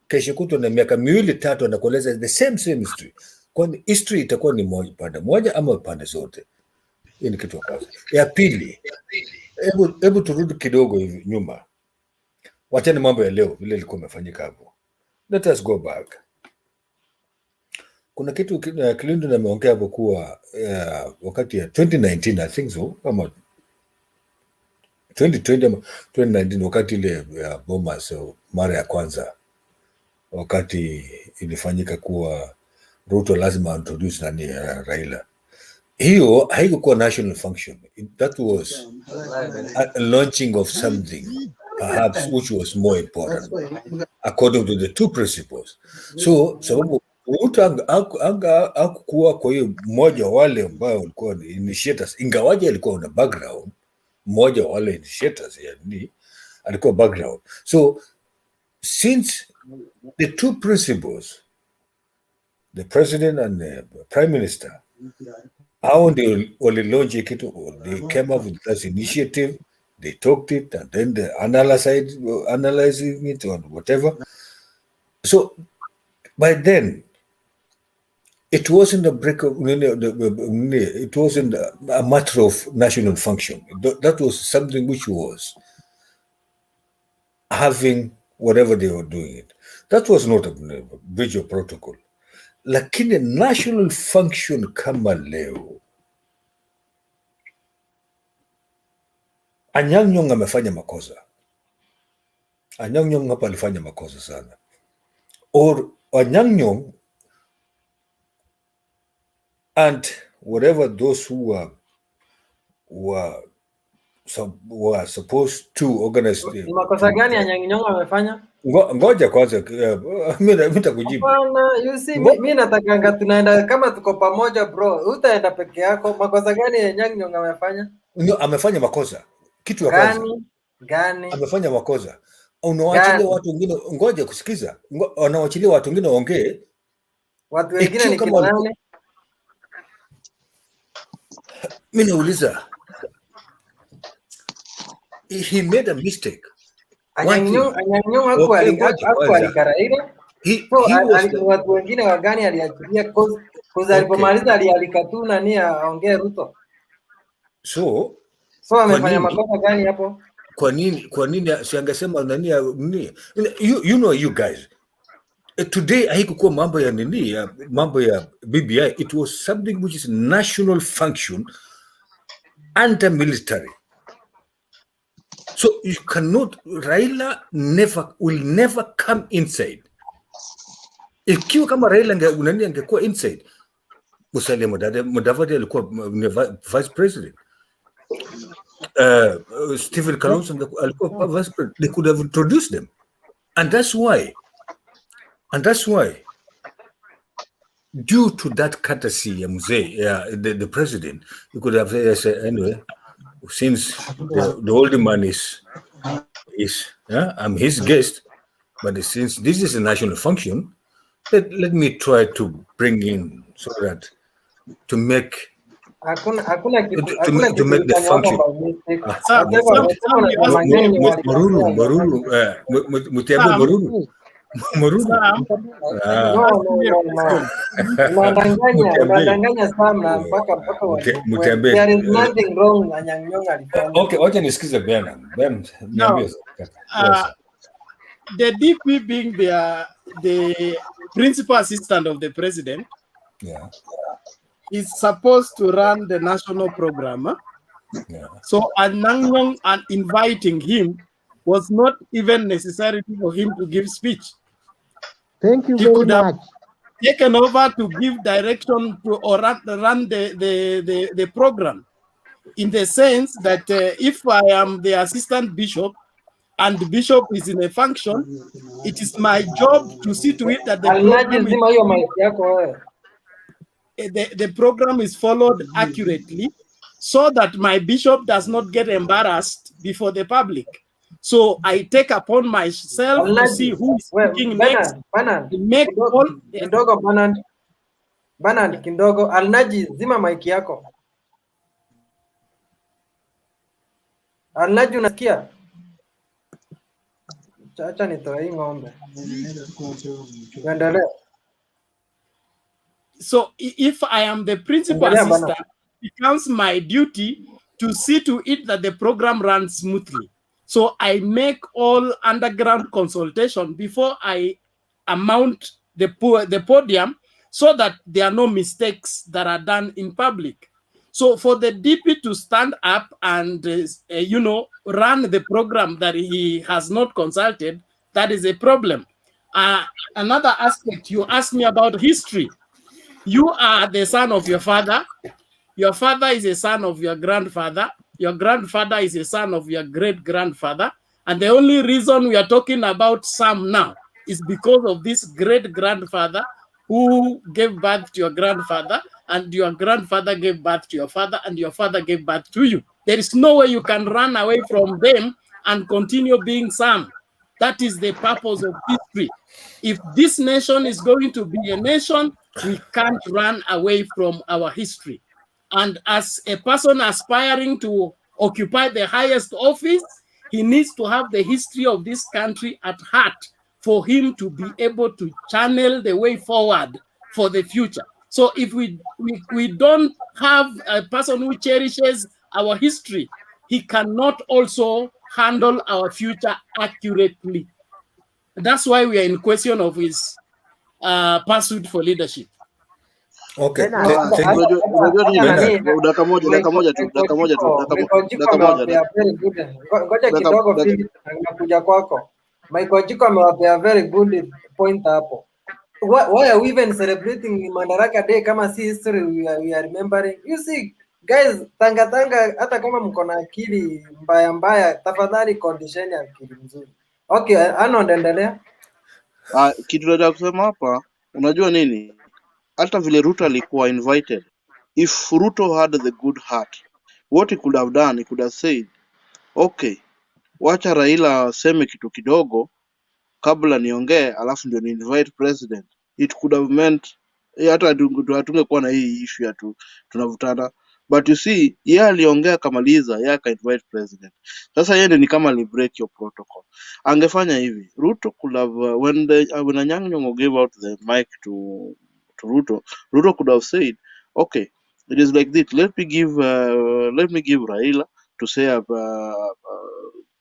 kesho kutwa na miaka 2-3 anakueleza the same history. Kwani history itakuwa ni pande moja ama pande zote? Hii ni kitu kwanza. Ya pili, hebu turudi kidogo hivi nyuma. Wacheni mambo ya leo vile ilikuwa imefanyika hapo. Let us go back. kuna kitu Clinton ameongea hapo kuwa wakati ya 2019 I think so, kama 2020 ama 2019, wakati ile ya bombas mara ya kwanza, wakati ilifanyika kuwa Ruto lazima introduce nani Raila, hiyo haikuwa national function. That was a launching of something perhaps which was more important according to the two principles. So sababu Ruto hakukuwa kwa hiyo mmoja wale ambao walikuwa initiators, ingawaje alikuwa una background, mmoja wale initiators yani alikuwa background. So since the two principles, the president and the prime minister, how they only launch it, they came up with this initiative, they talked it, and then they analyzing it or whatever. So by then, it wasn't a break of, it wasn't a matter of national function. That was something which was having whatever they were doing it. That was not a breach of protocol. Lakini national function kama leo, Anyang' Nyong'o amefanya makosa. Anyang' Nyong'o hapa alifanya makosa sana. Or Anyang' Nyong'o and whatever those who were supposed to organize. Ni makosa gani Anyang' Nyong'o amefanya? Ngoja kwanza, mimi nitakujibu. You see, mimi natakanga tunaenda kama tuko pamoja bro. Utaenda peke yako. Makosa gani Anyang' Nyong'o amefanya? Amefanya makosa. Kitu ya kwanza. Gani? Amefanya makosa. Unawachilia watu wengine, ngoja kusikiza. Unawachilia watu wengine waongee. Watu wengine ni kina nani? Mimi nauliza. He made a mistake. Anyang' Nyong'o hakuwa Raila. Watu wengine wa gani aliachilia koza alipomaliza alialika tu nani aongee Ruto. So amefanya makosa gani hapo? Kwa nini siangesema nani? You know you guys. Today haikukuwa mambo ya BBI. It was something which is national function and military. So you cannot, Raila will never come inside. Ikiwa kama Raila angekuwa inside, Musalia Mudavadi alikuwa vice president. Stephen Kalonzo alikuwa vice president. They could have introduced them. And that's why, due to that courtesy ya mzee, the president, you could have said, anyway, since the older man is I'm his guest, but since this is a national function, let me try to bring in so that to make the function. Unadanganya sana mpaka there is nothing wrong Anyang' Nyong'o alifanya. Okay, wacha nisikize Ben. The DP being the principal assistant of the president, is supposed to run the national program. So Anyang' Nyong'o and inviting him was not even necessary for him to give speech. Thank you he very could much. Have taken over to give direction to or run the program, in the sense that if I am the assistant bishop and the bishop is in a function, it is my job to see to it that the program is followed accurately, so that my bishop does not get embarrassed before the public. So I take upon myself to see who is speaking next. Kindogo, Alnaji, zima maiki yako. Alnaji, unasikia? Acha nitoe hii ng'ombe. Endelea. So if I am the principal assistant, it becomes my duty to see to it that the program runs smoothly. So I make all underground consultation before I mount the podium, so that there are no mistakes that are done in public. So for the DP to stand up and, you know, run the program that he has not consulted, that is a problem. Another aspect, you asked me about history. You are the son of your father. Your father is a son of your grandfather. Your grandfather is a son of your great-grandfather. And the only reason we are talking about Sam now is because of this great-grandfather who gave birth to your grandfather, and your grandfather gave birth to your father, and your father gave birth to you. There is no way you can run away from them and continue being Sam. That is the purpose of history. If this nation is going to be a nation, we can't run away from our history. And as a person aspiring to occupy the highest office, he needs to have the history of this country at heart for him to be able to channel the way forward for the future. So if we don't have a person who cherishes our history, he cannot also handle our future accurately. That's why we are in question of his pursuit for leadership. Okay. Dakika moja tu. Ngoja kidogo Philip, nakuja kwako. Michael Jiko amewapea very good point hapo. Why are we even celebrating Madaraka Day kama si history we are remembering? You see guys, tanga hata kama mko na akili mbaya, tafadhali condition ya akili nzuri. Okay, Arnold endelea. Kitu nataka kusema hapa, unajua nini? Hata vile Ruto alikuwa invited, if Ruto had the good heart, what he could have done, he could have said, okay, wacha Raila aseme kitu kidogo kabla niongee, alafu ndio ni invite president. It could have meant hata hatungekuwa na hii issue ya tunavutana, but you see yeye aliongea kamaliza, yeye aka invite president. Sasa yeye ni kama li break your protocol. Angefanya hivi, Ruto could have when Anyang' Nyong'o gave out the mic to Ruto could have said, okay, it is like this, let me give Raila to say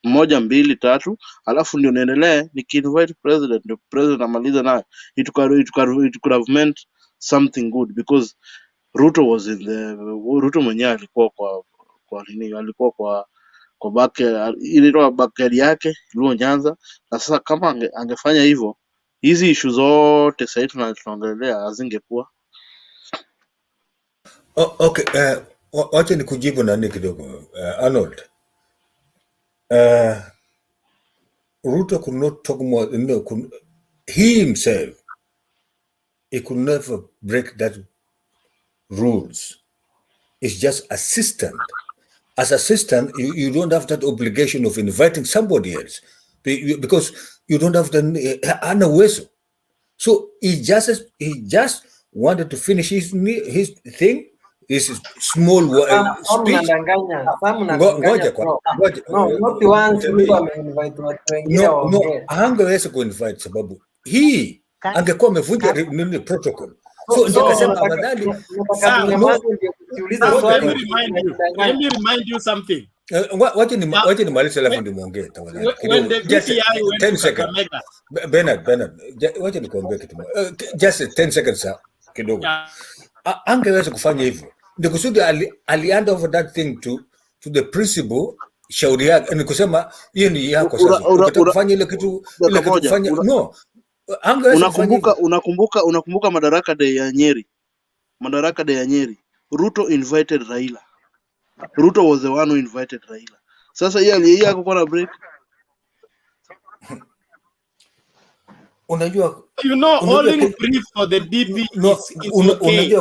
moja mbili tatu, alafu ndio niendelee nikiinvite president, ndio president amalize nayo. It could have meant something good because Ruto was in the Ruto mwenyewe alikuwa kwa nini, alikuwa kwa backyard yake Luo Nyanza. Na sasa kama angefanya hivyo, hizi issue zote sasa tunaongelea hazingekuwa. Okay, wacha nikujibu nani kidogo, Arnold. Ruto could not talk more. No, he himself, he could never break that rules. It's just assistant. As assistant, you don't have that obligation of inviting somebody else because you don't have the So he just wanted to finish his thing. This is small speech. Hangeweza kuinvite sababu hii angekuwa amevunja nini protocol. So ndio kasema afadhali. Let me remind you something. Wacha nimalize alafu ndio muongee tafadhali. Just 10 seconds. Bernard, wacha nikuambie kitu. Just 10 seconds kidogo. Angeweza kufanya hivyo. Ndio kusudi ali-hand over that thing to the principal, shauri yake ni kusema hiyo ni yako sasa. Ukifanya ile kitu kufanya no. Unakumbuka Madaraka Day ya Nyeri. Madaraka Day ya Nyeri. Ruto invited Raila. Ruto was the one who invited Raila. Sasa yeye hakuwa na break. Unajua, holding brief for the DP is okay.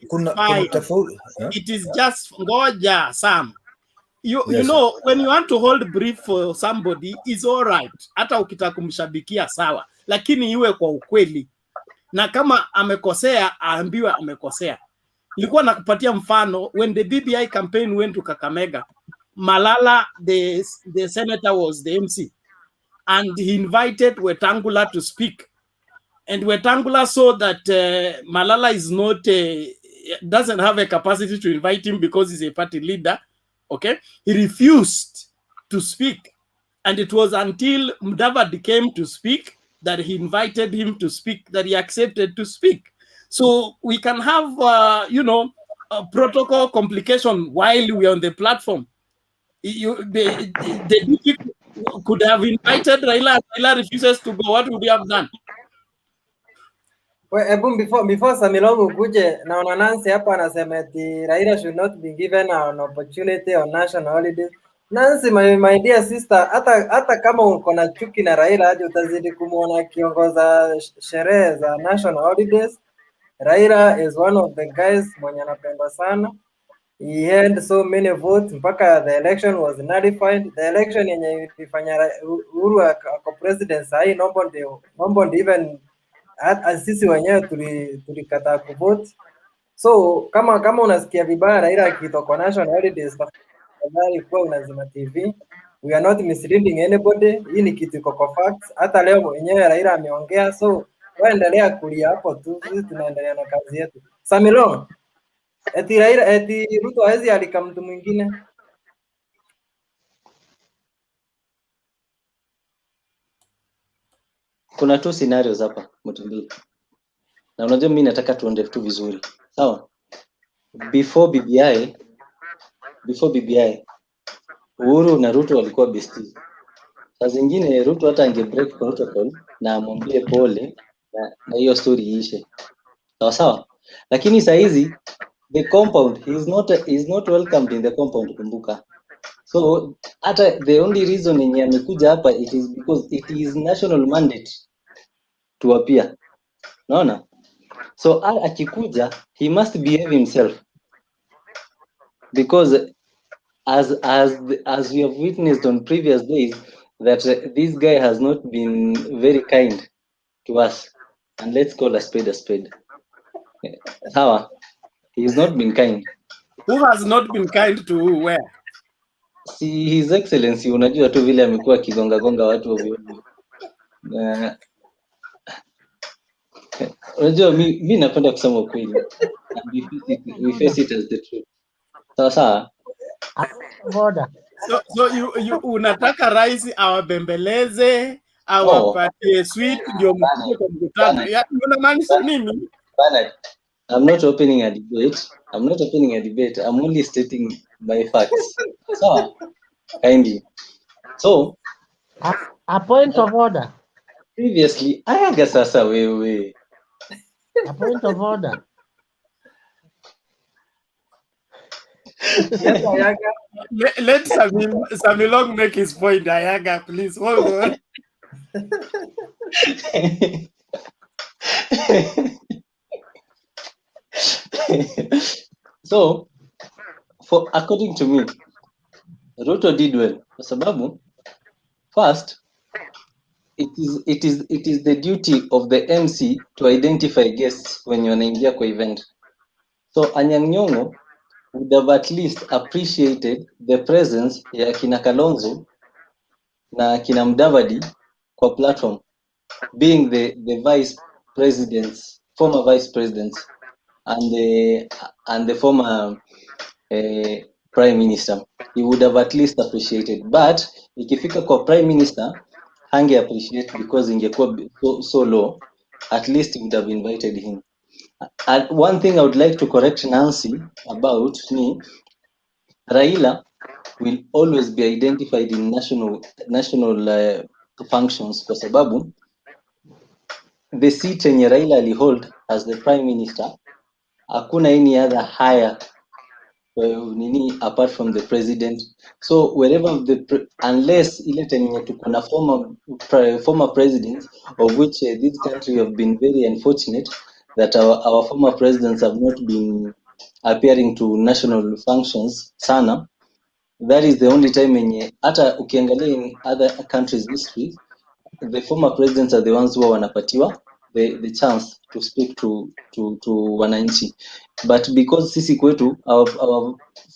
Kuna tofauti. It is just ngoja Sam. You know, when you want to hold brief for somebody is all right. Hata ukitaka kumshabikia sawa, lakini iwe kwa ukweli. Na kama amekosea aambiwe amekosea. Nilikuwa nakupatia mfano when the BBI campaign went to Kakamega, Malala the senator was the MC and he invited Wetangula to speak, and Wetangula saw that Malala is not doesn't have a capacity to invite him because he's a party leader. Okay, he refused to speak, and it was until Mudavadi came to speak that he invited him to speak, that he accepted to speak. So we can have, a protocol complication while we are on the platform. The DP could have invited Raila. Raila refuses to go. What would you have done? Well, before Samilongo kuje, naona Nancy hapa anasema eti Raila should not be given an opportunity on national holidays. Nancy, my dear sister, hata kama uko na chuki na Raila hadi utazidi kumuona akiongoza sherehe za national holidays. Raila is one of the guys mwenye anapenda sana. He had so many votes mpaka the election was nullified. The election yenye ilifanya Uhuru ako president sahi, nobody even sisi wenyewe tulikataa kuvote. So kama unasikia vibaya Raila akitoka national holidays, tafadhali kuwa unazima TV. We are not misleading anybody. Hii ni kitu iko kwa facts. Hata leo mwenyewe Raila ameongea, so waendelea kulia hapo tu, sisi tunaendelea na kazi yetu. Samilo, eti Ruto hawezi alika mtu mwingine? Kuna two scenarios hapa Mutumbili, na unajua mimi nataka tuende tu vizuri, sawa? Before BBI Uhuru na Ruto walikuwa besties. Saa zingine Ruto hata ange break protocol na amwambie pole na hiyo story iishe, sawa sawa. Lakini saa hizi the compound, he is not welcomed in the compound, kumbuka. So hata the only reason yenye amekuja hapa, it is because it is national mandate to appear, naona. So akikuja he must behave himself, because as we have witnessed on previous days that this guy has not been very kind to us, and let's call a spade a spade. Sawa, he has not been kind. Who has not been kind to who? Where? Si His Excellency, unajua tu vile amekuwa kigonga gonga watu ovyo ovyo. Unajua mi napenda kusema ukweli, and we face it as the truth. Sawa sawa. So you unataka rais awabembeleze, awapatie sweet ndio mkuje kwa mkutano. Unamaanisha nini? I'm not opening a debate. I'm only stating my facts. So, kindly. So, a point of order. Previously, ayaga sasa wewe. A point of order. Yes, Ayaga. Let Samilong make his point. Ayaga, please hold on. So, according to me, Ruto did well. Kwa sababu, first, it is the duty of the MC to identify guests when you're wanaingia kwa event. So Anyang' Nyong'o would have at least appreciated the presence ya kina Kalonzo na kina Mudavadi kwa platform, being the vice presidents, former vice presidents, and the former prime minister. He would have at least appreciated, but ikifika kwa prime minister hange appreciate because ingekuwa so low. At least he would have invited him. And one thing I would like to correct Nancy about ni Raila will always be identified in national functions kwa sababu the seat yenye Raila alihold as the prime minister, hakuna any other higher apart from the president. So wherever unless ile tenye tuko na former presidents, of which this country have been very unfortunate that our former presidents have not been appearing to national functions sana. That is the only time yenye hata ukiangalia in other countries history, the former presidents are the ones who wanapatiwa the chance to speak to wananchi, but because sisi kwetu our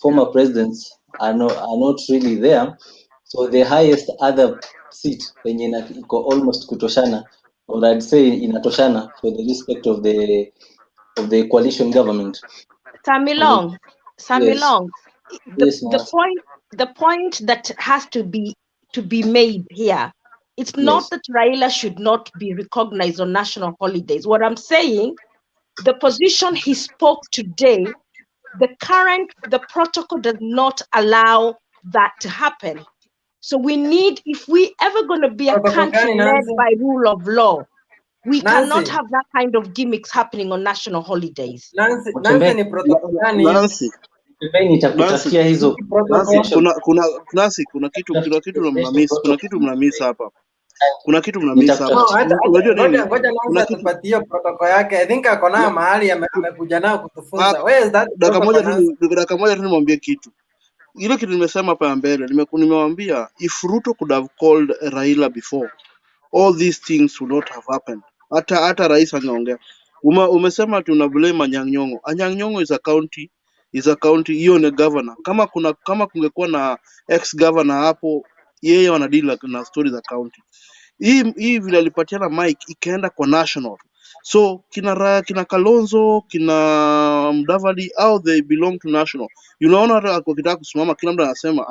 former presidents are not really there, so the highest other seat yenye iko almost kutoshana, or I'd say inatoshana for the respect of the coalition government. Samilong, Yes, the point that has to be made here It's not that Raila should not be recognized on national holidays. What I'm saying, the position he spoke today, the protocol does not allow that to happen. So we need, if we ever going to be a country led by rule of law, we cannot have that kind of gimmicks happening on national holidays. Nancy, kuna kitu mnamiss hapa. Kuna kitu mnamiss hapa. Unajua nini? Kuna kitu tupatie protocol yake. I think ako nayo mahali amekuja nayo kutufunza. Where is that? Dakika moja tu nimwambie kitu. Ile kitu nimesema hapa mbele, nimewambia if Ruto could have called Raila before, all these things would not have happened. Hata rais angeongea. Umesema tuna blame Anyang' Nyong'o. Anyang' Nyong'o is a county, hiyo ni governor. Kama kungekuwa na ex governor hapo, yeye wanadeal na stories za county. Hii vile alipatiana mic ikaenda kwa national. So kina Kalonzo, kina Mudavadi, how they belong to national. Unaona hata wakitaka kusimama kila mtu anasema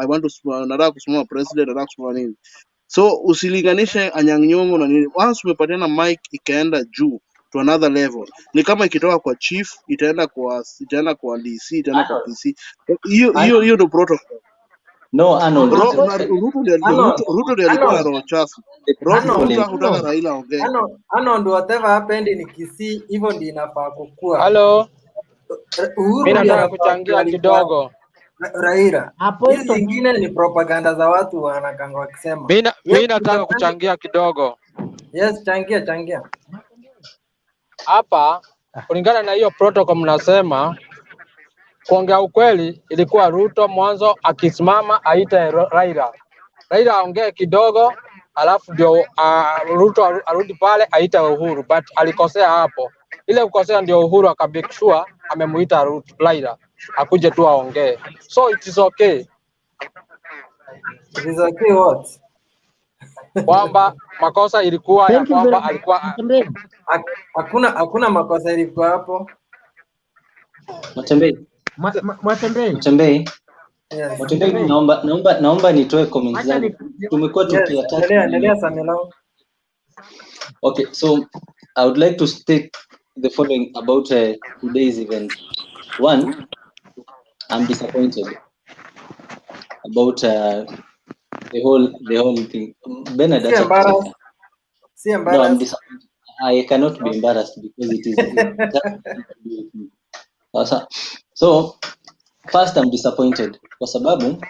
nataka kusimama president, nataka kusimama nini. So usilinganishe Anyang' Nyong'o na nini. Once umepatiana mic ikaenda juu to another level. Ni kama ikitoka kwa chief itaenda kwa DC, itaenda kwa PC. Hiyo ndio protocol. No, Arnold. Ruto ndiye alikuwa na roho chafu. Ruto hakutaka Raila ongee. Arnold, whatever happened in Kisii, hivyo ndio inafaa kukua. Hello. Mimi nataka kuchangia kidogo. Raila. Hizi zingine ni propaganda za watu wanakanga wakisema. Mimi nataka kuchangia kidogo. Yes, changia. Hapa kulingana na hiyo protocol mnasema, kuongea ukweli ilikuwa Ruto mwanzo akisimama aite Raila aongee kidogo, alafu ndio Ruto arudi pale aite Uhuru, but alikosea hapo. Ile kukosea ndio Uhuru akabmake sure amemuita Raila akuje tu aongee. So it is okay. It is okay what? Kwamba makosa ilikuwa ya kwamba alikuwa hakuna makosa ilikuwa hapo. Matembei. Yes. Matembei, naomba nitoe comment zangu. Tumekuwa tukiattack. Endelea Samila. Okay, so I would like to state the following about today's event. One, I'm disappointed about the whole thing. See embarrassed. No, I'm disappointed. I cannot be embarrassed because it is so first I'm disappointed kwa sababu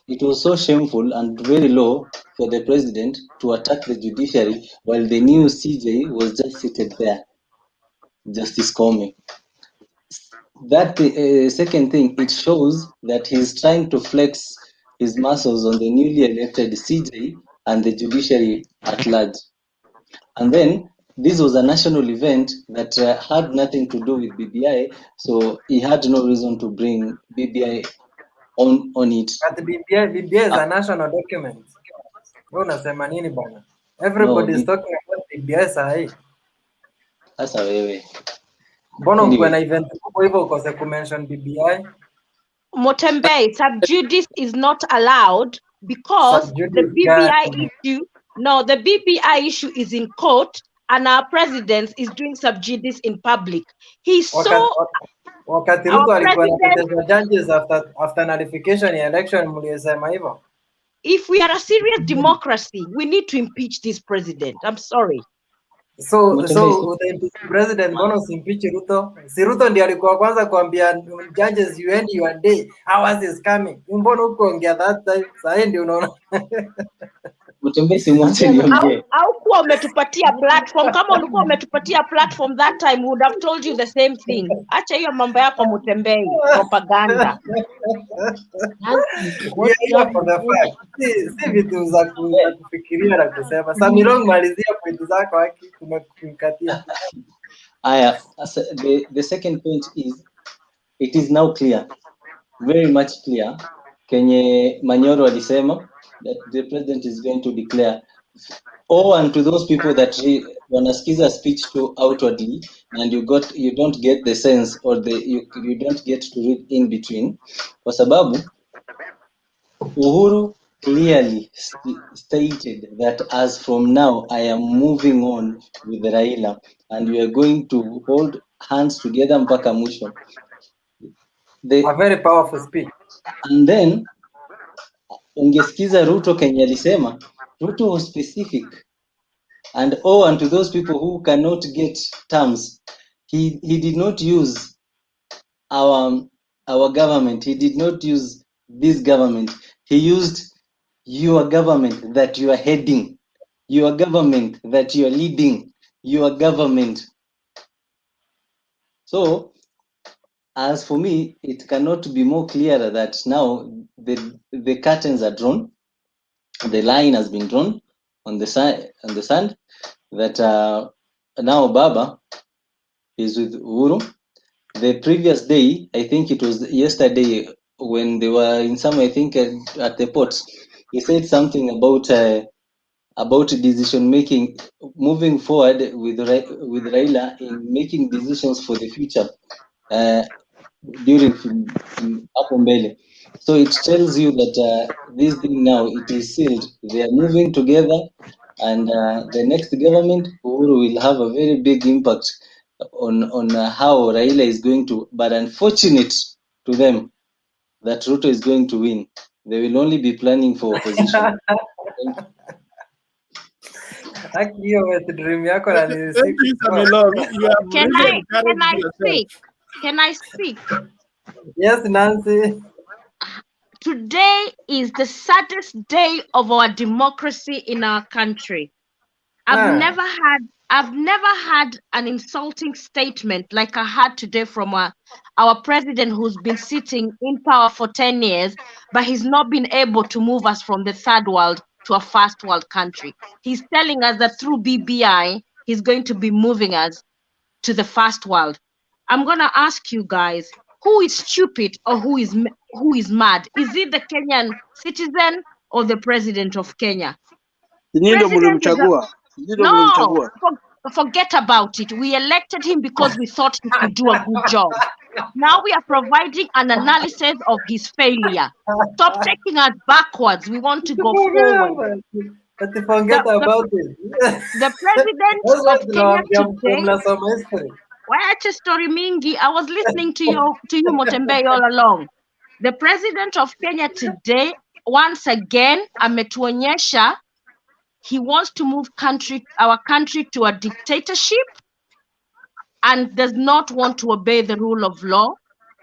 it was so shameful and very low for the president to attack the judiciary while the new CJ was just seated there, Justice Koome. That second thing, it shows that he's trying to flex his muscles on the newly elected CJ and the judiciary at large. And then this was a national event that had nothing to do with BBI, so he had no reason to bring BBI on it. But BBI is a national document. Unasema nini bana? Everybody is talking about BBI sahi. Sasa wewe. Mbona uko na event kwa hivyo ukose kumention BBI? Motembei, sub-judice is not allowed because the BBI issue is in court and our president is doing sub-judice in public. Wakati Ruto alikuwa anapoteza judges after nullification ya election, mlisema hivyo. If we are a serious democracy, we need to impeach this president. I'm sorry. So the president mbona usimpeach Ruto? Si Ruto ndiye alikuwa kwanza kuambia judges you end your day. Ours is coming. Mbona uko ongea that time? Sasa ndio unaona. Mtembezi mwache niongee. Au kuwa umetupatia platform, kama ulikuwa umetupatia platform that time, we would have told you the same thing. Acha hiyo mambo yako Mutembei, propaganda. Si vitu za kufikiria na kusema. Samilong malizia point zako haki tumekukatia. Aya, the second point is it is now clear, very much clear. Kenye Manyoro alisema that the president is going to declare, and to those people that wanasikiza speech to outwardly and you don't get the sense or you don't get to read in between, kwa sababu Uhuru clearly stated that as from now, I am moving on with Raila and we are going to hold hands together mpaka mwisho. A very powerful speech. And then ungesikiza Ruto Kenya alisema, Ruto was specific. And unto those people who cannot get terms, he did not use our government. He did not use this government. He used your government that you are heading, your government that you are leading, your government. So, as for me, it cannot be more clearer that now the curtains are drawn, the line has been drawn on the sand, that now Baba is with Uhuru. The previous day, I think it was yesterday, when they were in somewhere, I think at the port, he said something about decision making, moving forward with Raila in making decisions for the future during hapo mbele. So it tells you that this thing now, it is sealed. They are moving together, and the next government, Uhuru, will have a very big impact on how Raila is going to. But unfortunate to them that Ruto is going to win. They will only be planning for opposition. Dream yako na ni Thank you, Samelo. You have really encouraged yourself. Can I speak? Yes, Nancy. Today is the saddest day of our democracy in our country. I've never had an insulting statement like I had today from our president, who's been sitting in power for 10 years, but he's not been able to move us from the third world to a first world country. He's telling us that through BBI, he's going to be moving us to the first world. I'm going to ask you guys, who is stupid or who is mad? Is it the Kenyan citizen or the president of Kenya? No, forget about it. We elected him because we thought he could do a good job. Now we are providing an analysis of his failure. Stop taking us backwards. We want to go forward. Forget about it. The president of Kenya today. Wacha story mingi. I was listening to you Motembei all along. The president of Kenya today, once again, ametuonyesha he wants to move our country to a dictatorship and does not want to obey the rule of law.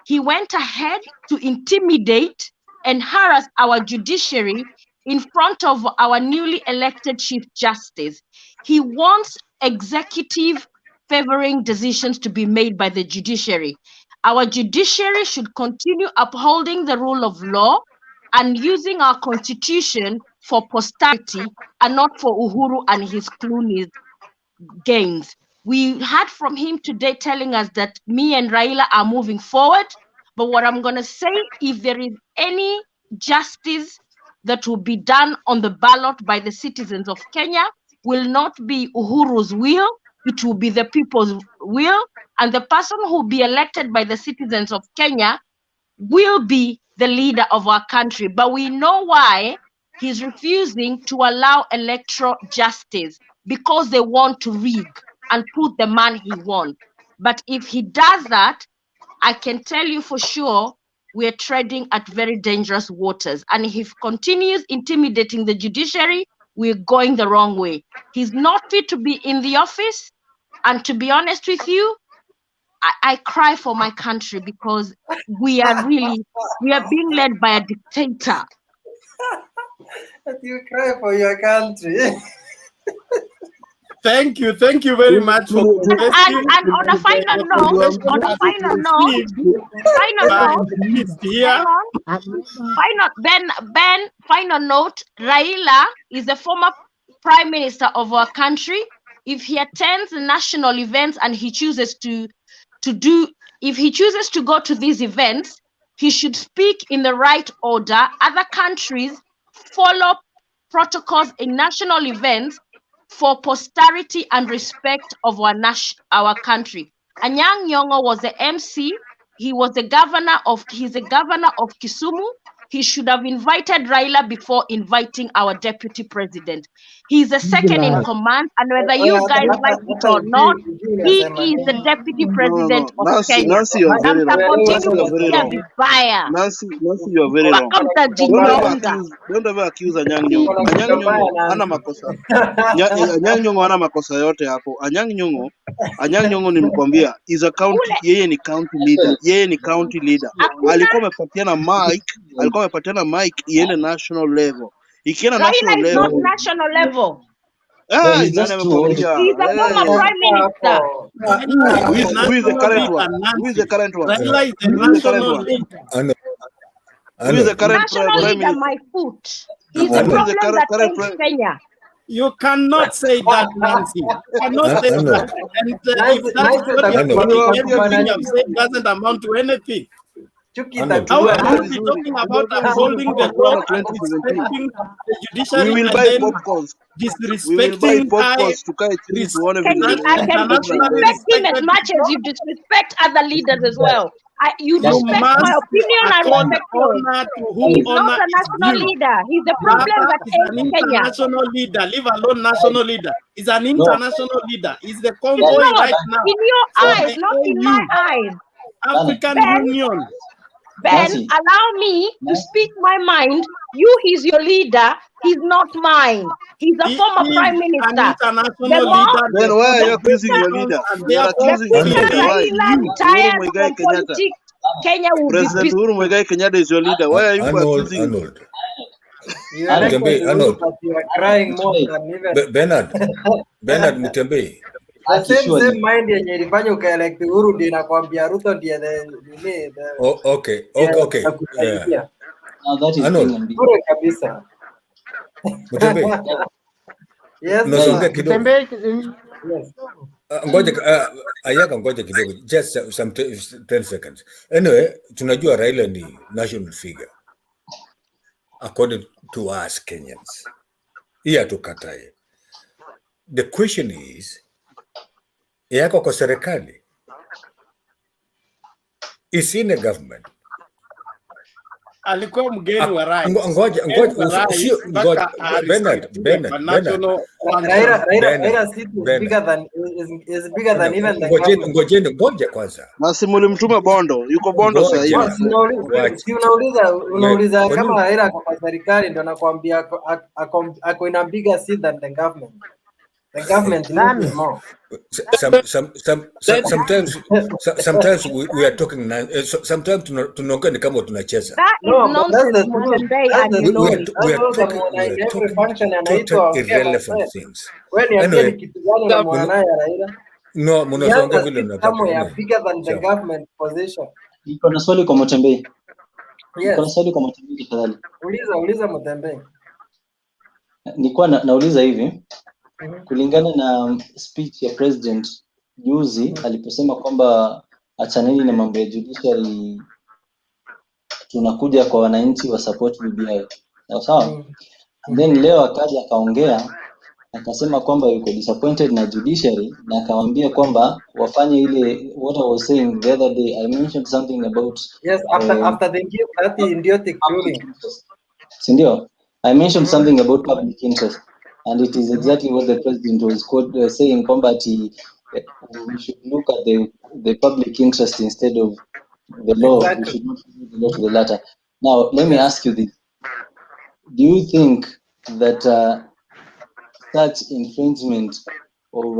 He went ahead to intimidate and harass our judiciary in front of our newly elected Chief Justice. He wants executive favoring decisions to be made by the judiciary. Our judiciary should continue upholding the rule of law and using our constitution for posterity and not for Uhuru and his cronies' gains. We heard from him today telling us that me and Raila are moving forward. But what I'm going to say, if there is any justice that will be done on the ballot by the citizens of Kenya, will not be Uhuru's will, it will be the people's will. And the person who will be elected by the citizens of Kenya will be the leader of our country. But we know why he's refusing to allow electoral justice, because they want to rig and put the man he wants. But if he does that, I can tell you for sure we're treading at very dangerous waters. And if he continues intimidating the judiciary, we're going the wrong way. He's not fit to be in the office. And to be honest with you, I cry for my country, because we are being led by a dictator. You cry for your country. Thank you very much for and on a final note, final note, Raila is the former prime minister of our country. If he attends the national events and he chooses if he chooses to go to these events, he should speak in the right order. Other countries follow protocols in national events for posterity and respect of our country. Anyang' Nyong'o was the MC. He's the governor of Kisumu. he should have invited Raila before inviting our deputy president. He's the second in command, and whether you guys like it or not, he is the deputy president of Kenya. Nancy, you are very wrong. Nancy, you are very wrong. Vibaya. Nancy, you are very wrong. Don't ever accuse Anyang' Nyong'o. Anyang' Nyong'o hana makosa. Anyang' Nyong'o hana makosa yote hapo. Anyang' Nyong'o nimkwambia is a county, yeye ni county leader. Yeye ni county leader. Alikuwa amepatiana mic iende national level. Ikienda national level. Not national level. Nani amekwambia? He's a former prime minister. Who is the current one? Who is the current one? Raila is the national leader. Who is the current prime leader? minister? My foot. He's the problem that fails Kenya. You cannot say that, Nancy. You cannot say that. And if that's what everything you've said doesn't amount to anything. How are we talking about upholding the law and disrespecting the judiciary? We will buy popcorns. I Disrespecting can disrespect him as much as you disrespect other leaders as well. You respect my opinion, I respect yours. He's not a national leader. He's the problem that fails Kenya. International leader, leave alone national leader. He's an international leader. He's the convoy right now. In your eyes, not in my eyes. African Union. Ben, allow me to speak my mind. He's your leader. He's not mine. He's a former prime minister. An international leader. Then why are you accusing your leader? You are accusing your leader. Why? Kenya will President Uhuru Muigai Kenyatta is your leader. Why are you accusing Arnold? You are crying more than even Bernard Mutembe. Same mind yenye ilifanya ukaelect Uhuru ndio inakwambia Ruto ndiye the okay. Yeah. That is bure kabisa. Mutembe. Yes. Unasongea kidogo. Yes. Ngoja kidogo. Just some 10 seconds. Anyway, tunajua Raila ni national figure. According to us Kenyans. Hii tukatae. The question is yako kwa serikali, is in a government. Alikuwa mgeni wa rais. Ngoja Raila is bigger than even the government. Ngoja kwanza. Basi mlimtuma Bondo, yuko Bondo sasa hivi. Unauliza kama Raila kwa serikali ndio nakwambia ako in a bigger seat than the government. The government is more. Sometimes we are talking. Sometimes tunaongea ni kama tunacheza. We are talking total irrelevant things. Anyway, no, mnazungumza vile mnataka. Bigger than the government position. Niko na swali kwa Mutembe. Yes. Kuna swali kwa Mutembe tafadhali. Uliza Mutembe. Nilikuwa nauliza hivi. Kulingana na speech ya president juzi aliposema kwamba achaneni na mambo ya judiciary, tunakuja kwa wananchi wa support BBI. Sawa? Then leo akaja akaongea akasema kwamba yuko disappointed na judiciary na akawaambia kwamba wafanye ile what I was saying the other day. I mentioned something about after they give that idiotic ruling. Sindio? I mentioned something about public interest. And it is exactly what the president was saying, that we should look at the public interest instead of the law. Exactly. We should not follow the law to the latter. Now, let me ask you this. Do you think that such infringement of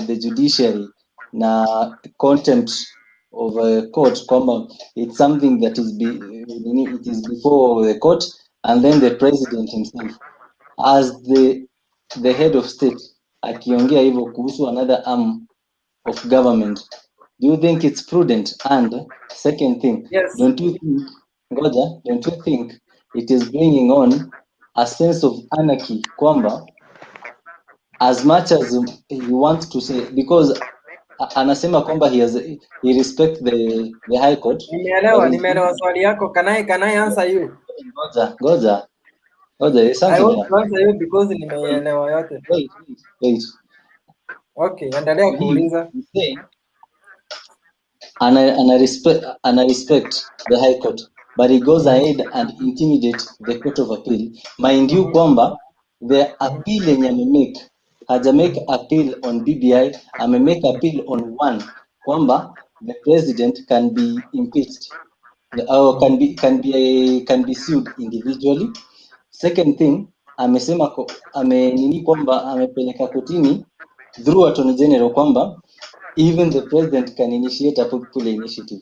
the judiciary na contempt of a court, it's something that it is before the court and then the president himself, as the head of state, akiongea hivyo kuhusu another arm of government, do you think it's prudent? And second thing, yes. Don't you think it is bringing on a sense of anarchy, kwamba as much as he wants to say, because anasema kwamba he respects the high court. Nimeelewa swali yako. Can I answer you? Ngoja. I want to answer you because nimeelewa yote. Wait. Okay, endelea kuuliza. Ana respect the high court. but he goes ahead and intimidates the Court of Appeal. Mind you kwamba the appeal yenye amemake, hajamake appeal on BBI, amemake appeal on one, kwamba the president can be impeached or can be sued individually. Second thing, amesema nini kwamba amepeleka kotini through Attorney General kwamba even the president can initiate a popular initiative.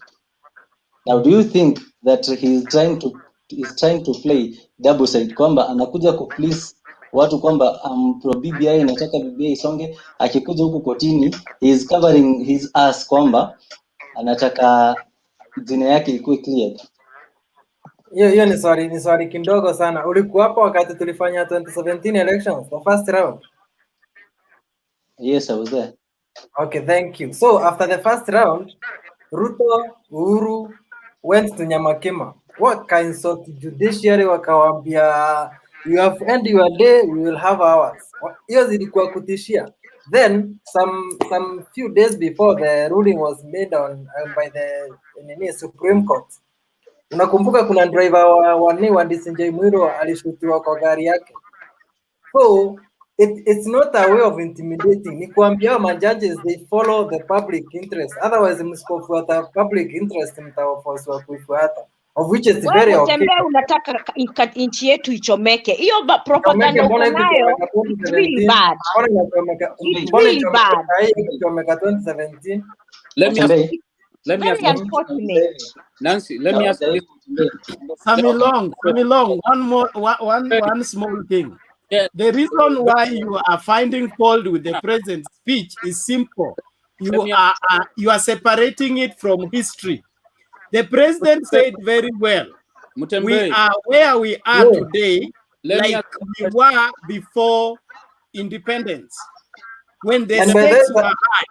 Now, do you think that he's trying to play double side, kwamba anakuja ku please watu kwamba pro BBI, nataka BBI isonge, akikuja huku kotini he is covering his ass kwamba anataka jina yake ikuwe cleared? Hiyo ni swali kidogo sana. Ulikuwa hapo wakati tulifanya 2017 elections, the first round? Yes, I was there. Okay, thank you. So after the first round, Ruto, Uhuru went to Nyamakima. What kinds of judiciary wakawambia, you have end your day, we will have ours. Hiyo zilikuwa kutishia. Then some few days before the ruling was made on by the Supreme Court. Unakumbuka kuna driver wa Disinjay Mwiro alishutiwa kwa gari yake. So it's not a way of intimidating. Ni kuambia ma judges they follow the public interest. Otherwise msipofuata public interest mtawafuata kuifuata. Of which is very okay. Wewe unataka nchi yetu ichomeke. Hiyo propaganda uko nayo, it's really bad. It's really bad. Let me ask unfortunate. Nancy, let me ask you. Samilong, one small thing. Yeah. The reason why you are finding fault with the president's speech is simple. You are separating it from history. The president said very well, we are where we are today, like we were before independence, when the stakes were high.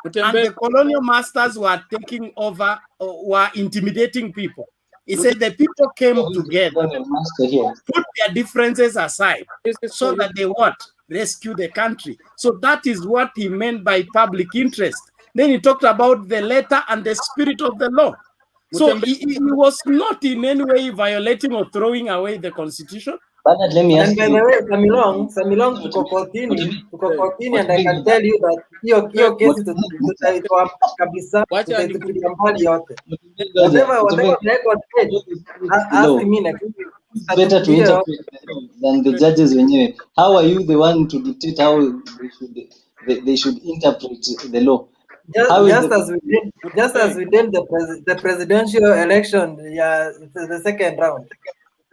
And the colonial masters were taking over, were intimidating people. He said the people came together, put their differences aside, so that they rescue the country. So that is what he meant by public interest. Then he talked about the letter and the spirit of the law. So he was not in any way violating or throwing away the constitution. But let me ask you. And by the way, Samilong tuko kotini, and I can tell you that hiyo kesi tutaitoa kabisa, tutaitupilia mbali yote. Whatever ask me next. It's better to interpret than the judges wenyewe. How are you the one to dictate how they should interpret the law? Just as we did the presidential election, the second round.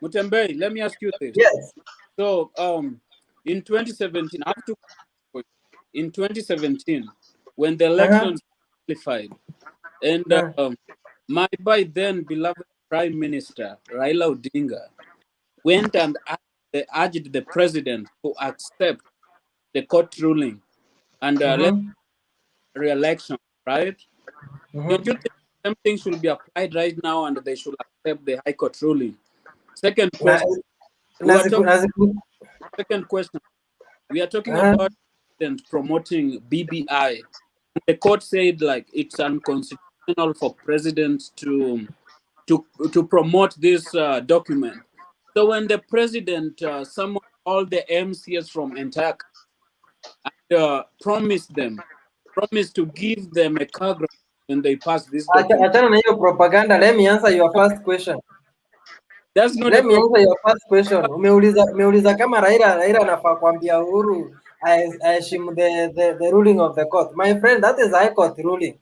Mutembe, let me ask you this. Yes. So, in 2017, in 2017, when the elections qualified, and my by then beloved Prime Minister Raila Odinga went and urged the president to accept the court ruling and re-election, right? Don't you think something should be applied right now and they should accept the High Court ruling? Second question. We are talking about promoting BBI. The court said like it's unconstitutional for presidents to promote this document. So when the president summoned all the MCs from entire and promised to give them a car when they pass this document. Achana na hiyo propaganda. Let me answer your first question. That's not Let me answer your first question. Umeuliza kama Raila anafaa kuambia Uhuru aheshimu the ruling of the court. My friend, that is High Court ruling.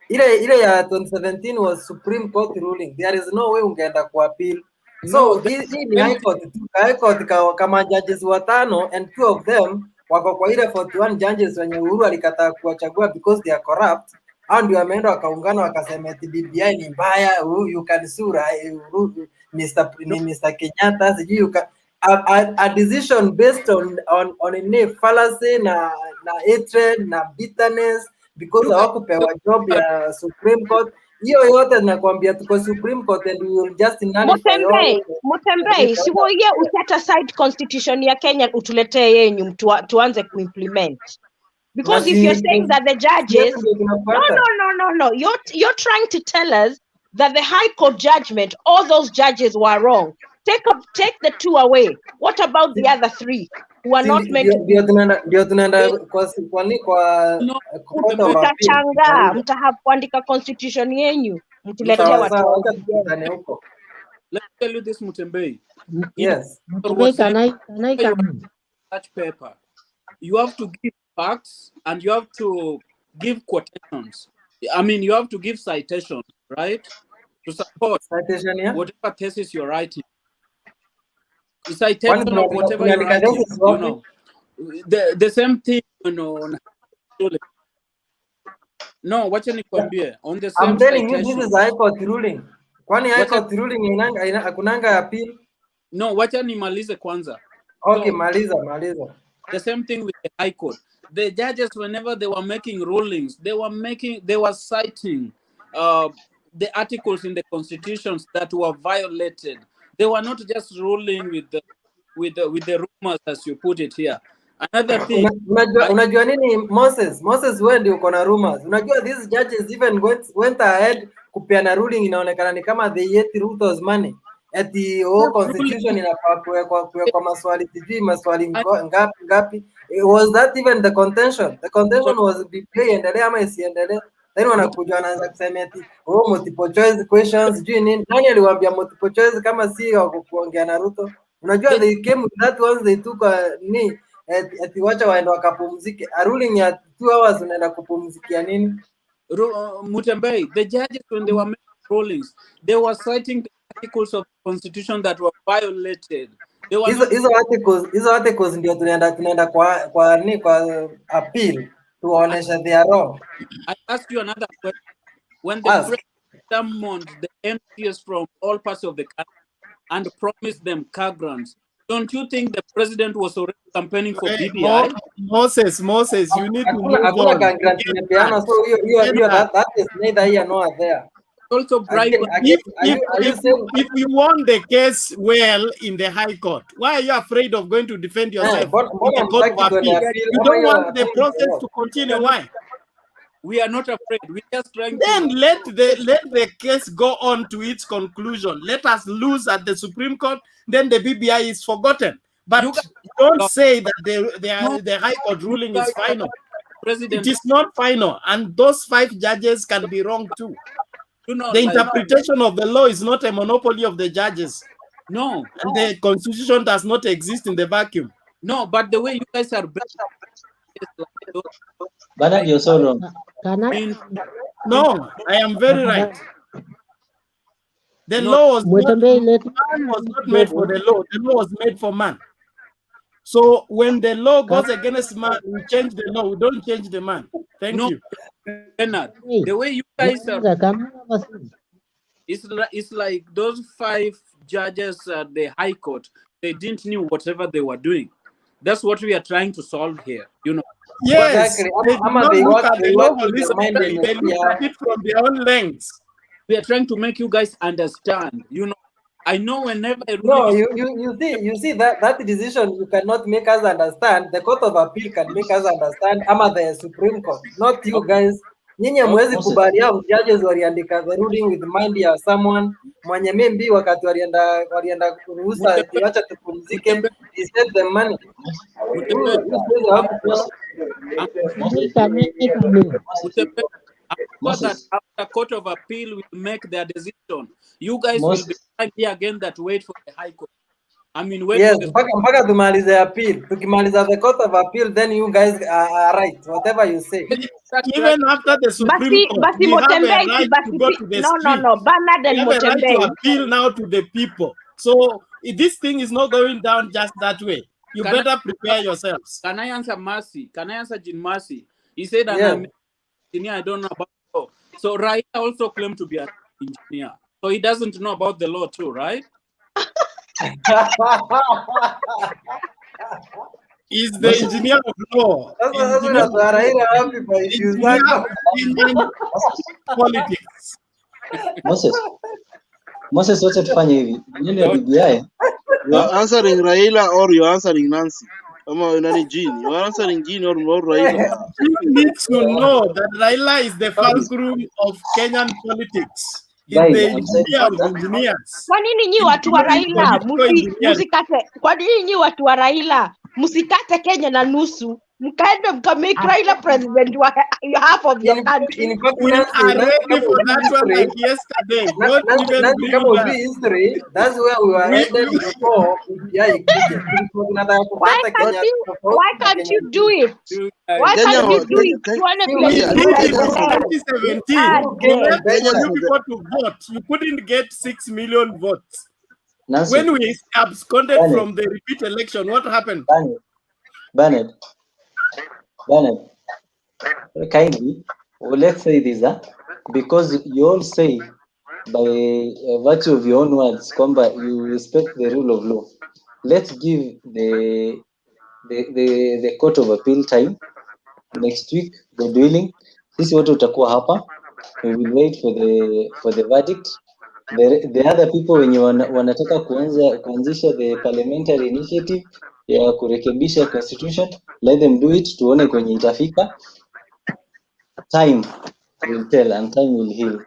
Ile ya 2017 was Supreme Court ruling. There is no way ungeenda kuappeal. So hii ni High Court. High Court kama judges watano and 2 of them wako kwa ile 41 judges wenye Uhuru alikataa kuwachagua because they are corrupt. Hao ndio wameenda wakaungana wakasema eti BBI ni mbaya, you can sue Mr. Kenyatta, sijui a decision based on a fallacy na hatred na bitterness because hawakupewa job ya Supreme Court. Hiyo yote nakwambia tuko Supreme Court and we will just nullify all. Mutembe, si wewe uset aside constitution ya Kenya utuletee yenyu tuanze kuimplement. Because if you're saying that the judges, no, you're trying to tell us that the High Court judgment, all those judges were wrong. Take the 2 away. What about the other 3 who are not meant to be? Ndio tunaenda kwa court of appeal. Mtachangaa, mtakuandika constitution yenyu, mtuletee watu wa huko. Let me tell you this, Mutembei. Yes. Can I come in? Such paper. You have to give facts and you have to give quotations. I mean, you have to give citations, right? To support citation, yeah? Whatever thesis you're writing. The citation of whatever you're writing, you know. The same thing, you know. No, what you on the same I'm telling citation. you, this is High Court ruling. Kwani High Court ruling hakunanga appeal? No, wacha nimalize kwanza. Okay, so, maliza. The same thing with the High Court. The judges, whenever they were making rulings, they were citing the articles in the constitutions that were violated. They were not just ruling with the rumors, as you put it here. Another thing. Unajua nini Moses wewe ndio uko na rumors. Unajua these judges even went ahead kupeana ruling, inaonekana ni kama they ate Ruto's money. At the constitution inafaa kuwekwa maswali sijui maswali ngapi. Was that even the contention? The contention was BBI endelee ama isiendelee. Then wanakuja wanaanza kusema eti multiple choice questions sijui nini. Nani aliwaambia multiple choice kama si kuongea na Ruto? Unajua they came with that once they took eti wacha waende wakapumzike. A ruling ya 2 hours unaenda kupumzikia nini? Mutembei, the judges when they were making rulings, they were citing the articles of the constitution that were violated. Hizo articles ndio tunaenda kwa appeal tuonesha they are wrong. I ask you another question. When the president summoned the MPs from all parts of the country and promised them car grants, don't you think the president was already campaigning for BBI? Moses, you need to move on. That is neither here nor there. Also, if you won the case well in the High Court, why are you afraid of going to defend yourself in the Court of Appeal? You don't want the process to continue. Why? We are not afraid. We're just trying to... let the case go on to its conclusion. Let us lose at the Supreme Court, then the BBI is forgotten. But don't say that the High Court ruling is final. It is not final, and those 5 judges can be wrong too. The interpretation of the law is not a monopoly of the judges. No. And the constitution does not exist in the vacuum. No, but the way you guys are... But you're so wrong. No, I am very right. The law was not made for the law. The law was made for man. So when the law goes against man, we change the law. We don't change the man. Thank you. Bernard, the way you guys are... It's like those 5 judges at the High Court, they didn't know whatever they were doing. That's what we are trying to solve here, you know. Yes, they look at the law holistically. They look at it from their own lengths. We are trying to make you guys understand, you know. I know whenever you see that decision you cannot make us understand. The Court of Appeal can make us understand. Ama the Supreme Court, not you guys. Nyinyi hamwezi kubalia judges waliandika the ruling with mind ya someone mwenye maybe wakati walienda kuruhusa acha tupumzike, he said the money. That after Court of Appeal will make their decision, you guys will be right here again that wait for the High Court. I mean, wait yes, for the... mpaka tumalize appeal. Tukimaliza the Court of Appeal, then you guys are right, whatever you say. Even after the Supreme Court, we have a right to go to the street. No, Bernard and we have a right to appeal now to the people. So this thing is not going down just that way. You better prepare yourselves. Can I answer Mercy? Can I answer Jean Mercy? He said, I'm an engineer, I don't know about the law. So Raila also claimed to be an engineer. So he doesn't know about the law too, right? Is the engineer of law. Politics. Moses, wacha tufanye hivi. Nini ya BBI? You're answering Raila or you're answering Nancy? You're answering Jean or Raila? You need to know that Raila is the fulcrum of Kenyan politics. engineers. Kwa nini nyi watu wa Raila musikate? Kwa nini nyi watu wa Raila musikate Kenya na nusu? Mkaende mkamake Raila president wa half of your country. We are ready for that one like yesterday. Don't even bring that. History, that's where we were ready before Why can't you do it? Why can't you do it? We did it in 2017. We left for you people to vote. You couldn't get 6 million votes. Nancy, when we absconded from the repeat election, what happened? Bernard, kindly, let's say this, because you all say by virtue of your own words, kwamba you respect the rule of law. Let's give the court of appeal time next week, the dwelling. Sisi wote utakuwa hapa. We will wait for the verdict. The other people wenye wanataka kuanzisha the parliamentary initiative ya kurekebisha constitution, let them do it, tuone kwenye itafika. Time will tell and time will heal.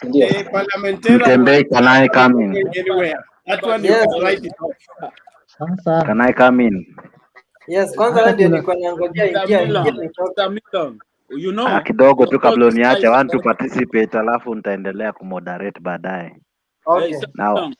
The parliamentarian can I come in? Anywhere. That one you can write it off. Can I come in? Yes, kwanza ndio nilikuwa nangojea ingia. You know, kidogo tu kabla uniache, want to participate, alafu nitaendelea kumoderate baadaye. Okay. Now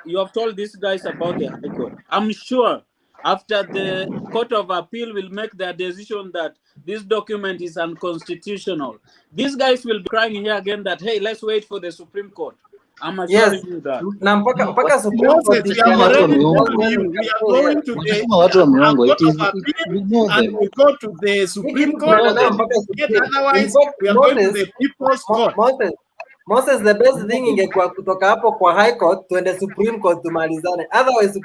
you have told these guys about the High Court. I'm sure after the Court of Appeal will make their decision that this document is unconstitutional, these guys will be crying here again that, hey, let's wait for the Supreme Court. I'm assuring you that. Na mpaka Supreme Court we are going to the Court of Appeal and we go to the Supreme Court. Otherwise, we are going to the People's Court. Moses, the best thing ingekuwa kutoka hapo kwa High Court tuende Supreme Court tumalizane. Otherwise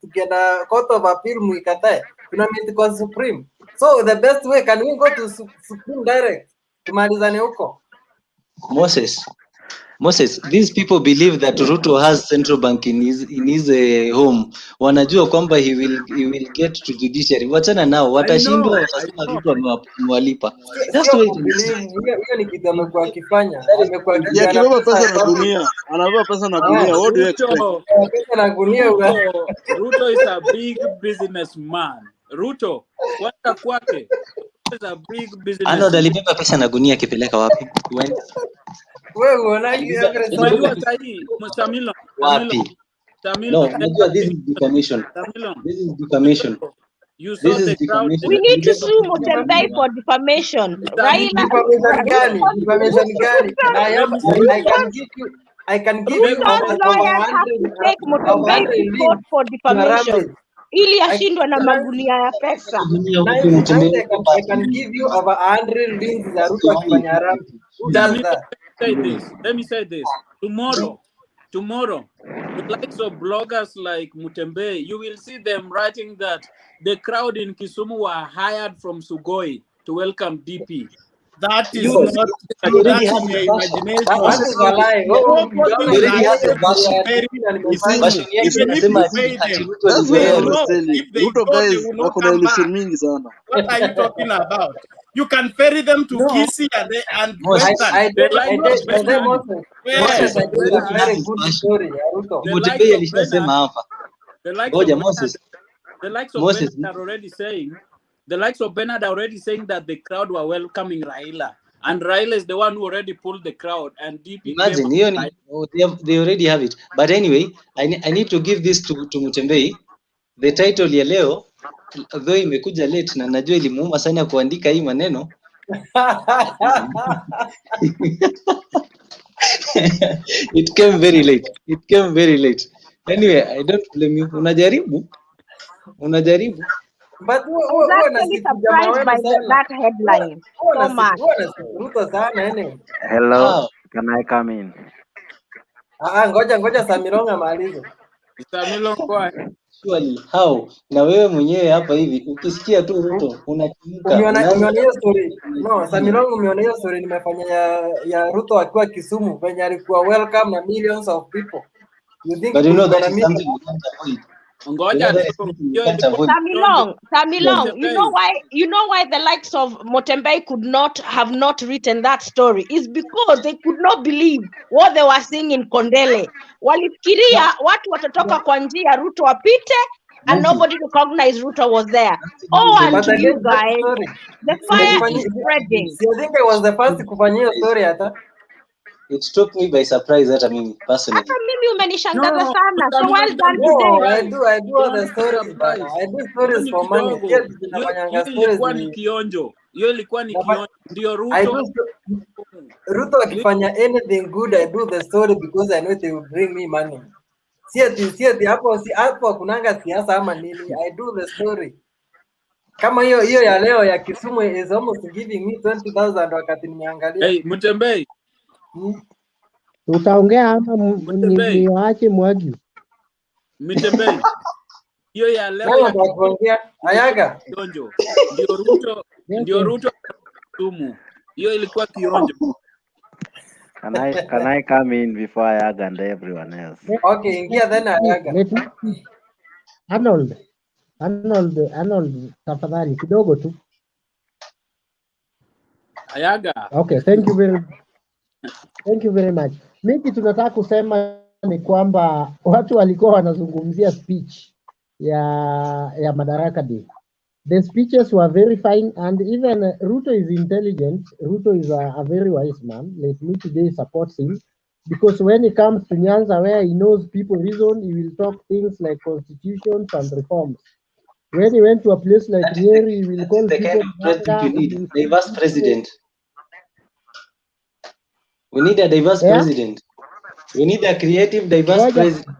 tukienda Court of Appeal muikatae, tunamit kwa Supreme. So the best way, can we go to Supreme direct tumalizane huko? Moses, these people believe that Ruto has central bank in his home. Wanajua kwamba he will get to judiciary. Wachana nao, watashindwa, watasema Ruto amewalipa. Just wait. Hiyo ni kitu amekuwa akifanya. Amekuwa akibeba pesa na gunia. Anabeba pesa na gunia. What do you expect? Pesa na gunia. Ruto is a big businessman. Ruto, kwenda kwake is a big businessman. Ano dalibeba pesa na gunia akipeleka wapi? Wewe unaje unajua sahi Msamilo wapi? No, unajua this is defamation. This is defamation. You saw the crowd. We need to sue Mutembei for defamation. Raila defamation gani? I can give you lawyers have to take Mutembei to court for defamation. Ili ashindwe na magunia ya pesa. I can give you over 100 links za Ruto akifanya harambee. Let me say this. Tomorrow, the likes of bloggers like Mutembei, you will see them writing that the crowd in Kisumu were hired from Sugoi to welcome DP. That is not that's your imagination. That is a lie. What are you talking about? You can ferry them to Kisii and Western. I very good story. The likes of Bernard are already saying. The likes of Bernard are already saying that the crowd were welcoming Raila, and Raila is the one who already pulled the crowd. And DP imagine they already have it. But anyway, I need to give this to Mutembei. The title ya leo, though imekuja late na najua ilimuuma sana kuandika hii maneno. It came very late. Anyway, I don't blame you. Unajaribu. But I was actually surprised by that headline. So much. Hello, can I come in? Ngoja Samironga malize. Samironga actually how na wewe mwenyewe hapa hivi ukisikia tu Ruto unakimuka. Umeona hiyo story? No, Samironga umeona hiyo story nimefanya ya Ruto akiwa Kisumu venye alikuwa welcome na millions of people. But you know that is something we can't avoid. Ngoja Tamilong, you know why the likes of Motembei could not have not written that story is because they could not believe what they were seeing in Kondele. Walifikiria watu watatoka kwa njia Ruto apite and nobody recognized Ruto was there. Oh, and to you guys, the fire is spreading. I think I was the first kufanyia story hata. It took me by surprise hata mimi personally. Hata mimi umenishangaza sana. So well done today. I do all the stories bana. I do stories for money. Pia tunafanyanga stories ni kionjo. Hiyo ilikuwa ni kionjo. Ndio Ruto akifanya anything good, I do the story because I know they will bring me money. Sieti hapo kunanga siasa ama nini. I do the story. Kama hiyo ya leo ya Kisumu is almost giving me 20,000 wakati nimeangalia. Hey, Mutembei. Utaongea ama niwaache mwagi? Mutembei. Hiyo ya leo ya kuongea. Ayaga. Kionjo. Ndio Ruto Kisumu. Hiyo ilikuwa kionjo. Can I come in before Ayaga and everyone else? Okay, ingia then Ayaga. Arnold, tafadhali kidogo tu. Ayaga. Okay, thank you very much. Mimi tunataka kusema ni kwamba watu walikuwa wanazungumzia speech ya Madaraka Day. The speeches were very fine, and even Ruto is intelligent. Ruto is a very wise man. Let me today support him, because when it comes to Nyanza, where he knows people reason, he will talk things like constitutions and reforms. When he went to a place like Nyeri, he will call the people. Kind of president we need. Diverse president. We need a diverse president. We need a creative, diverse president.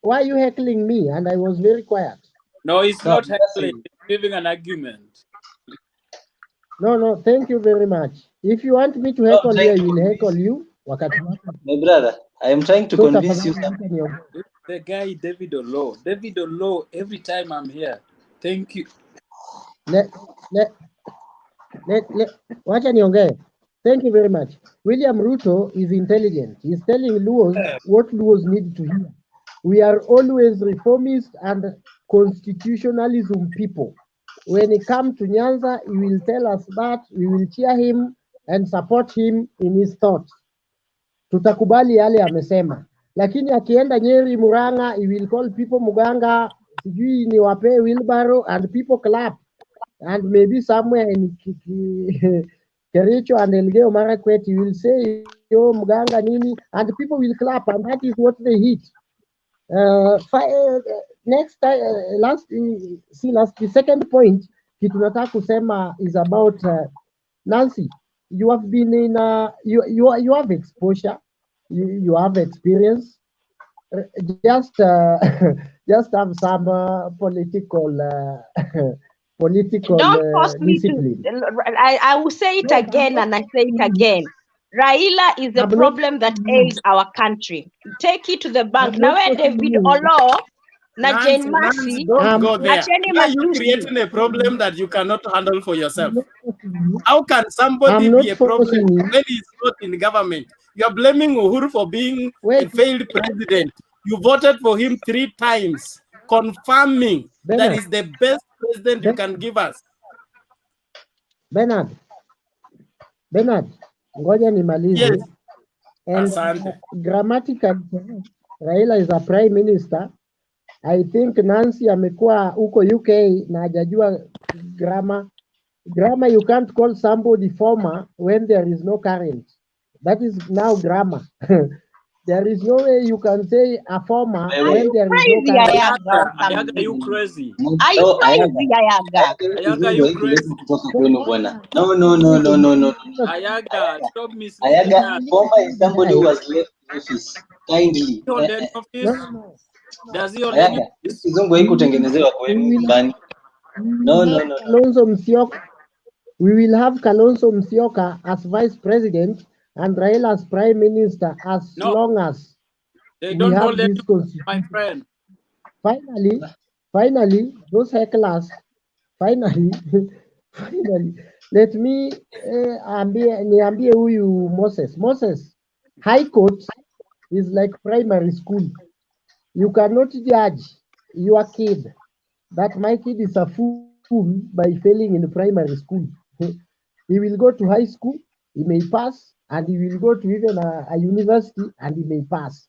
Why are you heckling me? And I was very quiet. No, it's not heckling. It's giving an argument. No, thank you very much. If you want me to heckle you, I will heckle you. My brother, I am trying to convince you. The guy, David Olo, every time I'm here. Thank you. Wacha niongee. Thank you very much. William Ruto is intelligent. He's telling Luos what Luos need to hear. We are always reformist and constitutionalism people. When it comes to Nyanza, he will tell us that we will cheer him and support him in his thoughts. Tutakubali yale amesema. Lakini akienda Nyeri, Murang'a, he will call people Muganga, sijui ni wape wheelbarrow, and people clap. And maybe somewhere in Kericho and Elgeyo Marakwet, he will say, yo, Muganga nini, and people will clap, and that is what they hit. Next time, the second point tunataka kusema is about Nancy. You have been in you have exposure, you have experience. Just have some political Don't force discipline. me to. I will say it again and I say it again. Raila is the problem that ails our country. Take it to the bank. Now where David Olo, na Jane Mercy, don't go there. Why are you creating a problem that you cannot handle for yourself? How can somebody be a problem when he's not in government? You're blaming Uhuru for being a failed president. You voted for him 3 times, confirming that is the best president you can give us. Bernard, ngoja nimalize. Yes. And grammatically, Raila is a prime minister. I think Nancy amekuwa huko UK na hajajua grammar. Grammar, you can't call somebody former when there is no current. That is now grammar. There is no way you can say a former when there is no current. Ayaga, you crazy? Are you crazy, Ayaga? Ayaga, you crazy? No. Ayaga, stop misleading Ayaga, us. former is somebody who has left office. Kindly. Does he hold any office? Kizungu haikutengenezewa kwenu nyumbani. No. Kalonzo Musyoka. We will have Kalonzo Musyoka as vice president and Raila as prime minister as long as they don't hold this constitution, my friend. Finally, those hecklers, finally, let me niambie huyu Moses, High Court is like primary school. You cannot judge your kid that my kid is a fool by failing in primary school. He will go to high school, he may pass, and he will go to even a university and he may pass.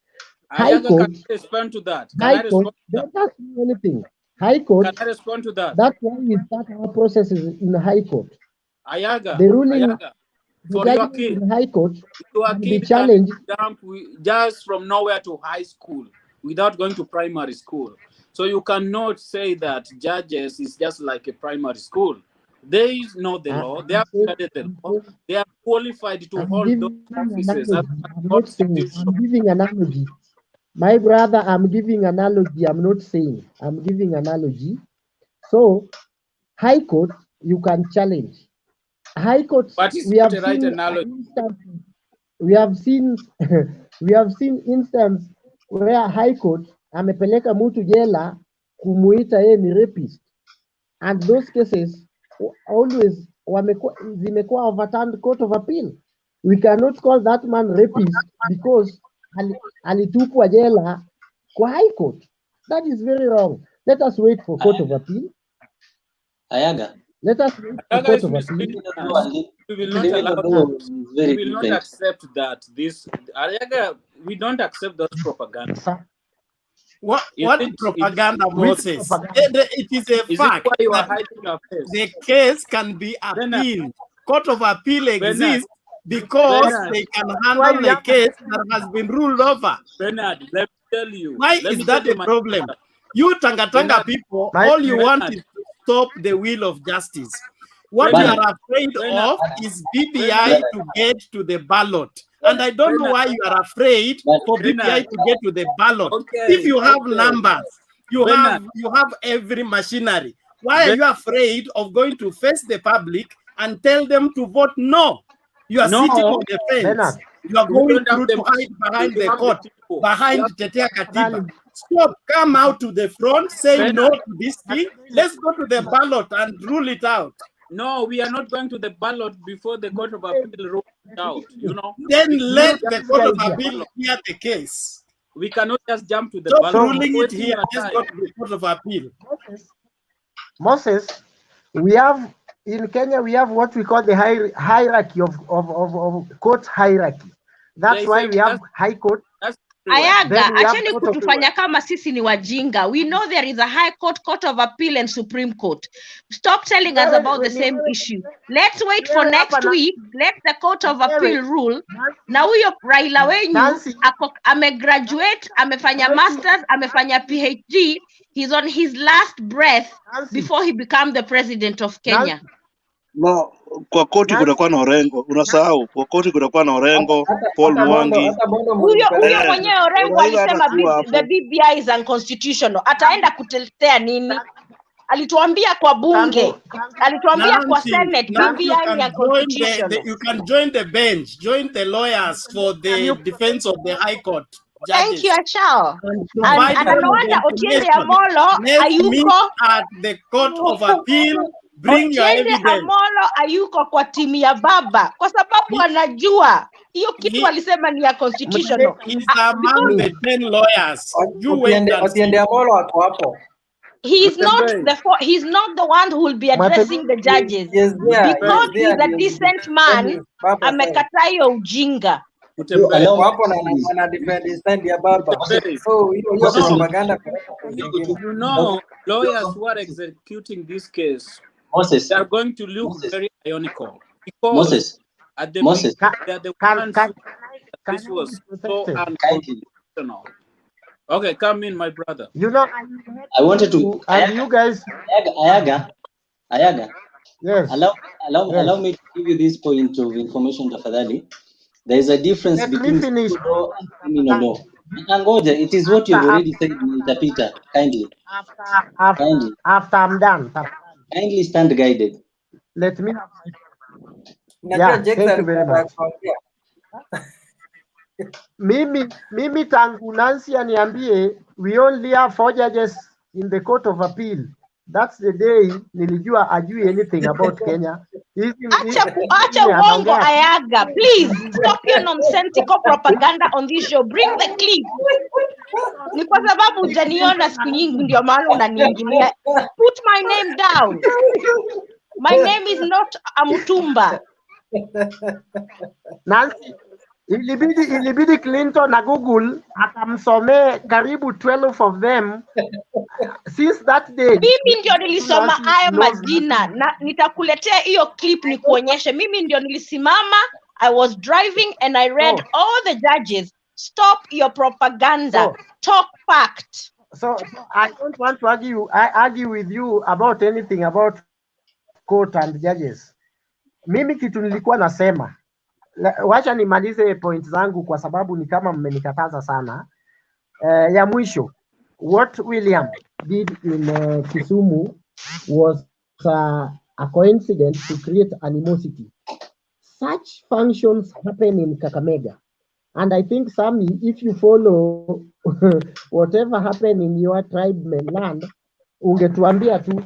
High Ayaga, court, can I respond to that? Can high I court, respond to that? don't ask me anything. High court, Can I respond to that? that's why we start our processes in the high court. Ayaga, The ruling, Ayaga, the for your judgment kid, in high court your can be kid can challenged. jump just from nowhere to high school without going to primary school. So you cannot say that judges is just like a primary school. They know the law. They have studied the law. They are qualified to hold those offices. I'm not saying, I'm giving analogy. My brother, I'm giving analogy. I'm not saying, I'm giving analogy. So, high court, you can challenge. High court, But it's we have not a right seen analogy. we have seen we have seen instance where high court amepeleka mtu jela kumuita yeye ni rapist, and those cases always zimekuwa overturned court of appeal. We cannot call that man rapist because alitupwa jela kwa high court. That is very wrong. Let us wait for court of appeal. Ayaga. Let us wait for court of appeal. We will not allow that. We will not accept that. Ayaga, we don't accept those propaganda. What propaganda, Moses? It is a fact that the case can be appealed. Court of appeal exists because they can handle a case that has been ruled over. Bernard, let me tell you. Why is that a problem? You Tanga people, all you want is to stop the wheel of justice. What you are afraid of is BBI to get to the ballot. And I don't know why you are afraid for BBI to get to the ballot. If you have numbers, you have every machinery. Why are you afraid of going to face the public and tell them to vote no? You are sitting on the fence. You are going to hide behind the court, behind Tetea Katiba. Stop, come out to the front, say no to this thing. Let's go to the ballot and rule it out. No, we are not going to the ballot before the court of appeal rules it out. You know. Then let the court of appeal hear the case. We cannot just jump to the ballot. Ruling it here. Let's go to the court of appeal. Moses, we have in Kenya, we have what we call the hierarchy of court hierarchy. That's why we have high court. Ayaga, acheni kutufanya kama sisi ni wajinga. We know there is a high court, court of appeal, and Supreme Court. Stop telling us about the same issue. Let's wait for next week. Let the court of appeal rule. Na huyo Raila wenyu amegraduate, amefanya masters, amefanya PhD. He's on his last breath before he become the president of Kenya. No, kwa koti kutakuwa na Orengo. Unasahau, kwa koti kutakuwa na Orengo, Paul Mwangi. Huyo mwenyewe Orengo alisema the BBI is unconstitutional. Ataenda kutetea nini? Alituambia kwa bunge, alituambia kwa Senate, BBI ni unconstitutional. You can join the bench, join the lawyers for the defense of the High Court. Judges. Thank you, Achao. And no wonder Otiende Amolo ayuko at the Court of Appeal. Bring your evidence. Amolo ayuko kwa timu ya baba kwa sababu anajua hiyo kitu alisema ni ya constitutional. He's among the 10 lawyers. Otiende Amolo ako hapo. He's not the one who will be addressing the judges. Because he's a decent man, amekataa hiyo ujinga. You know, lawyers who are executing this case, they are going to look very ironical because at the beginning they are the ones who this was so unconstitutional. Okay, come in, my brother. You know, I wanted to. You guys, Ayaga. Yes. Allow me to give you this point of information, tafadhali. There is a difference between civil law and criminal law. Ngoja, it is what you've already said, Mr. Peter. Kindly. After I'm done. Kindly stand guided. Let me. Yeah, thank you very much. Mimi tangu Nancy aniambie we only have 4 judges in the court of appeal. That's the day nilijua ajui anything about Kenya. Acha uongo Ayaga. Please stop your nonsensical propaganda on this show. Bring the clip. Ni kwa sababu hujaniona siku nyingi ndio maana unaniingilia. Put my name down. My name is not Amutumba. Nancy, ilibidi Clinton na Google akamsomee karibu 12 of them. Since that day mimi ndio nilisoma haya majina na nitakuletea hiyo clip ni kuonyeshe. Mimi ndio nilisimama, I was driving and I read all the judges. Stop your propaganda. Talk fact. So I don't want to argue with you about anything about court and judges. Mimi kitu nilikuwa nasema, wacha nimalize point zangu kwa sababu ni kama mmenikataza sana. Ya mwisho, what William did in Kisumu was a coincidence to create animosity. Such functions happen in Kakamega. And I think, Sammy, if you follow whatever happened in your tribe land, ungetuambia tu,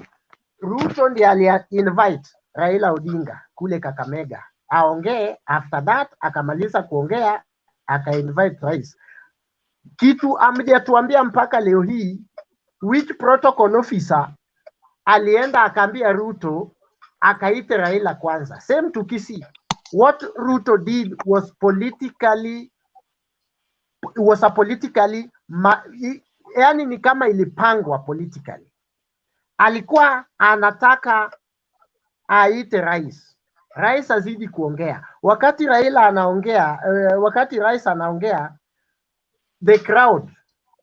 Ruto ndiye ali-invite Raila Odinga kule Kakamega aongee. After that akamaliza kuongea aka-invite rais. Kitu amjatuambia mpaka leo hii, which protocol officer alienda akaambia Ruto akaite Raila kwanza. Same to Kisii. What Ruto did was yani ni kama ilipangwa politically. Alikuwa anataka aite rais. Rais azidi kuongea. Wakati Raila anaongea, wakati rais anaongea, the crowd,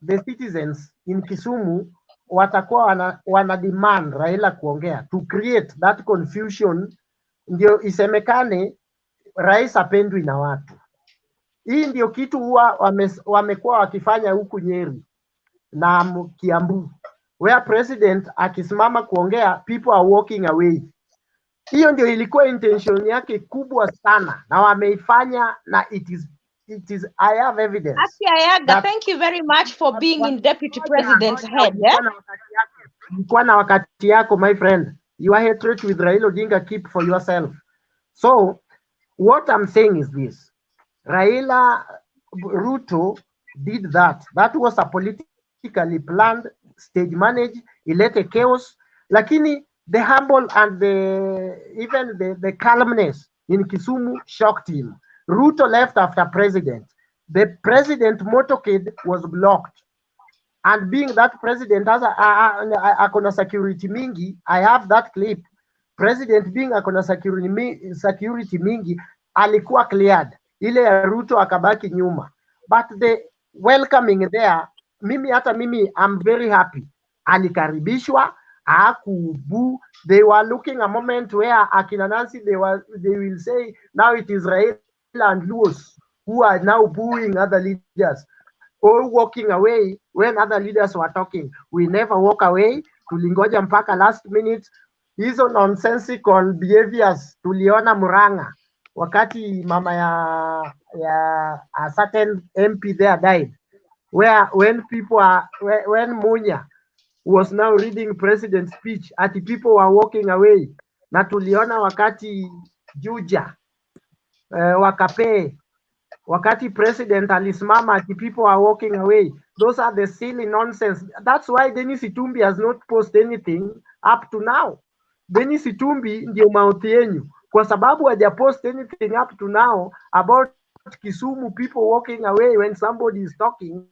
the citizens in Kisumu watakuwa wana demand Raila kuongea to create that confusion, ndio isemekane rais apendwi na watu. Hii ndio kitu huwa wamekuwa wakifanya huku Nyeri na Kiambu, where president akisimama kuongea people are walking away. Hiyo ndio ilikuwa intention yake kubwa sana na wameifanya, na it is I have evidence. Ayaga, thank you very much for being in deputy president's head. Ulikuwa na wakati yako, my friend. Your hatred with Raila Odinga keep for yourself. So what I'm saying is this: Ruto did that. That was a politically planned, stage managed, ilete chaos. Lakini the humble and the calmness in Kisumu shocked him. Ruto left after president. The president motorcade was blocked. And being that president has a security mingi, I have that clip. President being a security mingi, alikuwa cleared. Ile ya Ruto akabaki nyuma. But the welcoming there, mimi I'm very happy. Alikaribishwa, hakubu. They were looking a moment where akina Nancy, they will say now it is Raila and Luos who are now booing other leaders or walking away when other leaders were talking. We never walk away. Tulingoja mpaka last minute. Hizo nonsensical behaviors tuliona Murang'a wakati mama ya a certain MP there died, where when Munya was now reading president's speech, ati people were walking away. Na tuliona wakati Juja Wakape, wakati president alisimama, ati people are walking away. Those are the silly nonsense. That's why Dennis Itumbi has not posted anything up to now. Dennis Itumbi ndio mauti yenyu, kwa sababu hajapost anything up to now about Kisumu people walking away when somebody is talking.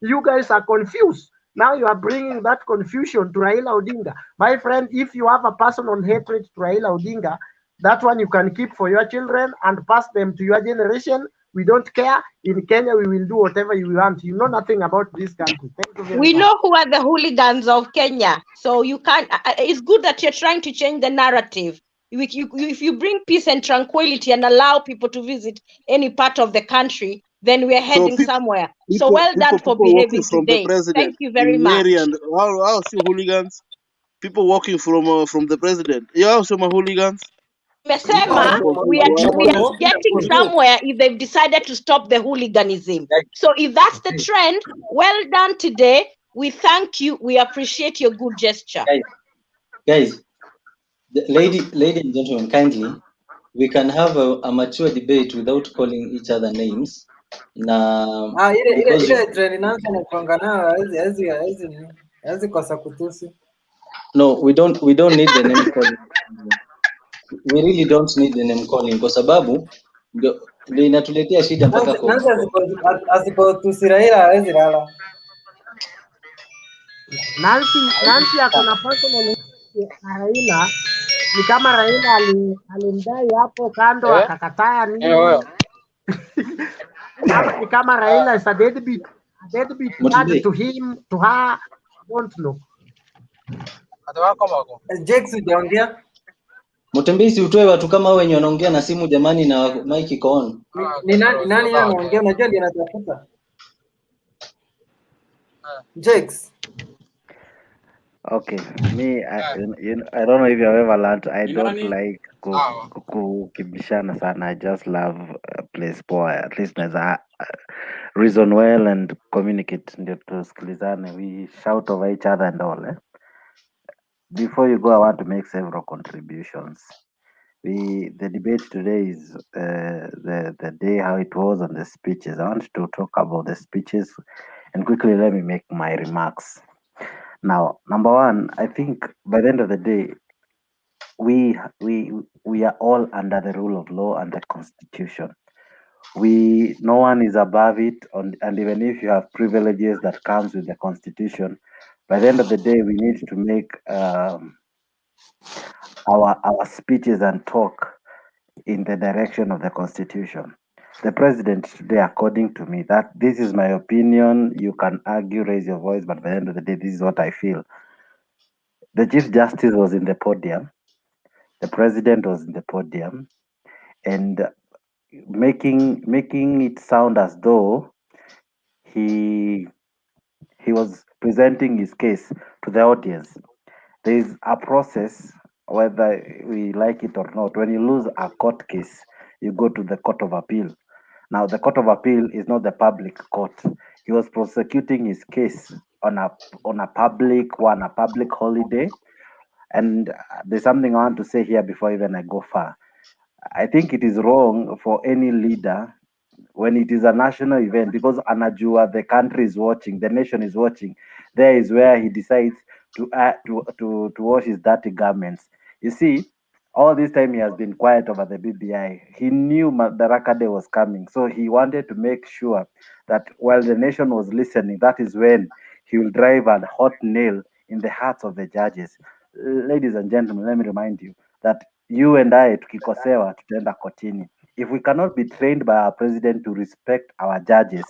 You guys are confused. Now you are bringing that confusion to Raila Odinga. My friend, if you have a personal hatred to Raila Odinga, that one you can keep for your children and pass them to your generation. We don't care. In Kenya, we will do whatever you want. You know nothing about this country. Thank you very much. Know who are the hooligans of Kenya. So you can't, it's good that you're trying to change the narrative. If you bring peace and tranquility and allow people to visit any part of the country, then we're heading somewhere. So well done for behaving today. Thank you very much. And how hooligans? People walking from the president. You also my hooligans. Mesema, we are getting somewhere if they've decided to stop the hooliganism. So if that's the trend, well done today. We thank you. We appreciate your good gesture. Guys, lady and gentlemen, kindly, we can have a mature debate without calling each other names. Na ile trend Nyanza anakuanga nayo hawezi kosa kutusi. No, we don't need the name calling. We really don't need the name calling kwa sababu ndio inatuletea shida mpaka kwa Nyanza asipotusi Raila hawezi lala. Nancy ako na personal na Raila, ni kama Raila alimdai hapo kando akakataa nini? Ama ni kama Raila is a deadbeat dad to him, to her, don't know. Jex ujaongea? Mutembezi utoe watu kama wenye wanaongea na simu jamani, na mic iko on. Ni nani anaongea? Unajua ndio natafuta. Jex. Okay, me, I don't know if you have ever learned. I don't like kukibishana sana. I just love place poa. At least naweza reason well and communicate, ndio tusikilizane. We shout over each other and all. Before you go, I want to make several contributions. The debate today is the day how it was on the speeches. I want to talk about the speeches, and quickly let me make my remarks. Now, number one, I think by the end of the day, we are all under the rule of law and the Constitution. No one is above it, and even if you have privileges that comes with the Constitution, by the end of the day, we need to make our speeches and talk in the direction of the Constitution. The president today, according to me, that this is my opinion. You can argue, raise your voice, but by the end of the day, this is what I feel. The Chief Justice was in the podium. The president was in the podium, and making it sound as though he was presenting his case to the audience. There is a process, whether we like it or not. When you lose a court case, you go to the Court of Appeal. Now, the Court of Appeal is not the public court. He was prosecuting his case on a public holiday. And there's something I want to say here before even I go far. I think it is wrong for any leader when it is a national event, because anajua the country is watching, the nation is watching. There is where he decides to wash his dirty garments. You see, all this time he has been quiet over the BBI. He knew Madaraka Day was coming, so he wanted to make sure that while the nation was listening, that is when he will drive a hot nail in the hearts of the judges. Ladies and gentlemen, let me remind you that you and I, tukikosewa, tutaenda kotini. If we cannot be trained by our president to respect our judges,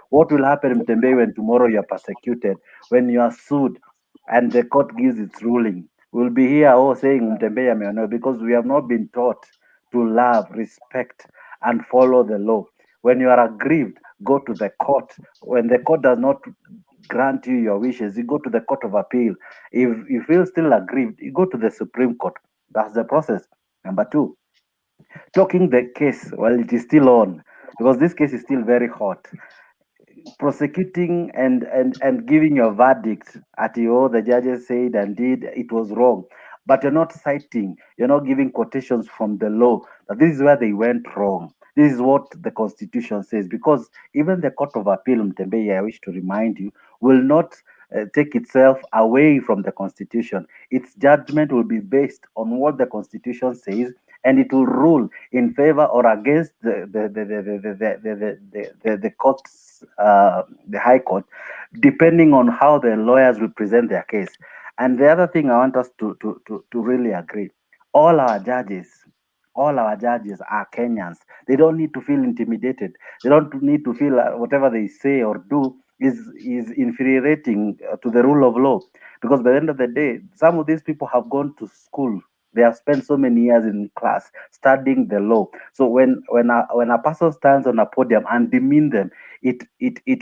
what will happen, Mtembei, when tomorrow you are persecuted, when you are sued, and the court gives its ruling? We'll be here all saying Mtembei ameonewa, because we have not been taught to love, respect, and follow the law. When you are aggrieved, go to the court. When the court does not grant you your wishes, you go to the Court of Appeal. If you feel still aggrieved, you go to the Supreme Court. That's the process. Number two, talking the case while it is still on, because this case is still very hot. Prosecuting and giving your verdict at the judges said and did, it was wrong. But you're not citing, you're not giving quotations from the law. This is where they went wrong. This is what the Constitution says, because even the Court of Appeal, Mtembei, I wish to remind you, will not take itself away from the Constitution. Its judgment will be based on what the Constitution says, and it will rule in favor or against the courts, the High Court, depending on how the lawyers will present their case. And the other thing I want us to really agree: all our judges are Kenyans. They don't need to feel intimidated. They don't need to feel whatever they say or do is infuriating to the rule of law. Because by the end of the day, some of these people have gone to school. They have spent so many years in class studying the law. So when a person stands on a podium and demean them, it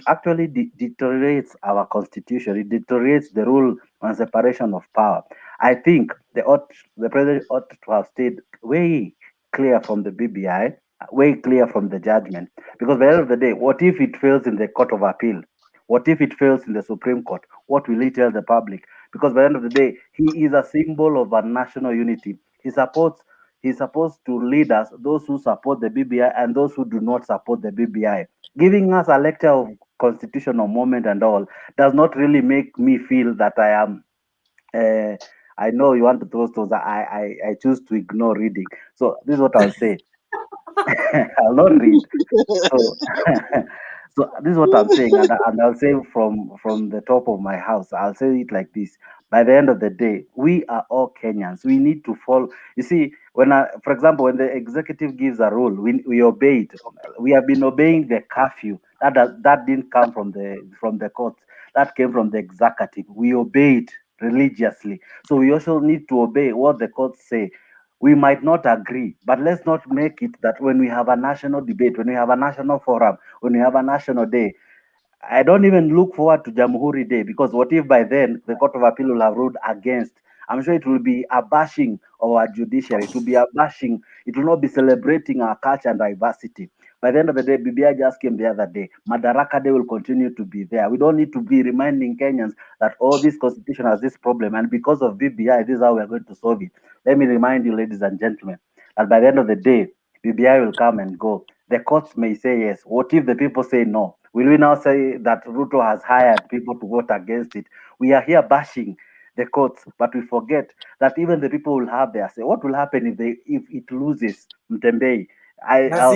actually deteriorates our constitution. It deteriorates the rule on separation of power. I think the president ought to have stayed way clear from the BBI, way clear from the judgment. Because by the end of the day, what if it fails in the Court of Appeal? What if it fails in the Supreme Court? What will he tell the public? because by the end of the day, he is a symbol of a national unity. He's supposed to lead us, those who support the BBI and those who do not support the BBI. Giving us a lecture of constitutional moment and all does not really make me feel that I am. I know you want to throw stones. I choose to ignore reading. So this is what I'll say. I'll not read. So, so this is what I'm saying, and I'll say from the top of my house. I'll say it like this: by the end of the day, we are all Kenyans. We need to follow. You see, for example, when the executive gives a rule, we obey it. We have been obeying the curfew. That didn't come from the courts. That came from the executive. We obey it religiously. So we also need to obey what the courts say. We might not agree, but let's not make it that when we have a national debate, when we have a national forum, when we have a national day, I don't even look forward to Jamhuri Day, because what if by then the Court of Appeal will have ruled against? I'm sure it will be a bashing of our judiciary. It will be a bashing. It will not be celebrating our culture and diversity. By the end of the day, BBI just came the other day. Madaraka Day will continue to be there. We don't need to be reminding Kenyans that, oh, this constitution has this problem, and because of BBI, this is how we are going to solve it. Let me remind you, ladies and gentlemen, that by the end of the day, BBI will come and go. The courts may say yes. What if the people say no? Will we now say that Ruto has hired people to vote against it? We are here bashing the courts, but we forget that even the people will have their say. What will happen if it loses Mtembei? Why are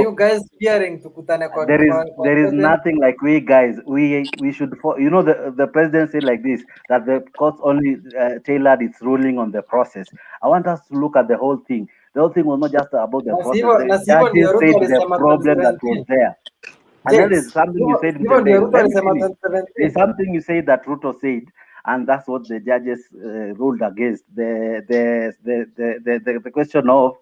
you guys fearing tukutane kwa there is nothing like we guys. We should, the president said like this, that the courts only tailored its ruling on the process. I want us to look at the whole thing. The whole thing was not just about the process. The judges said the problem that was there. And then there's something you said, there's something you said that Ruto said, and that's what the judges ruled against. The question of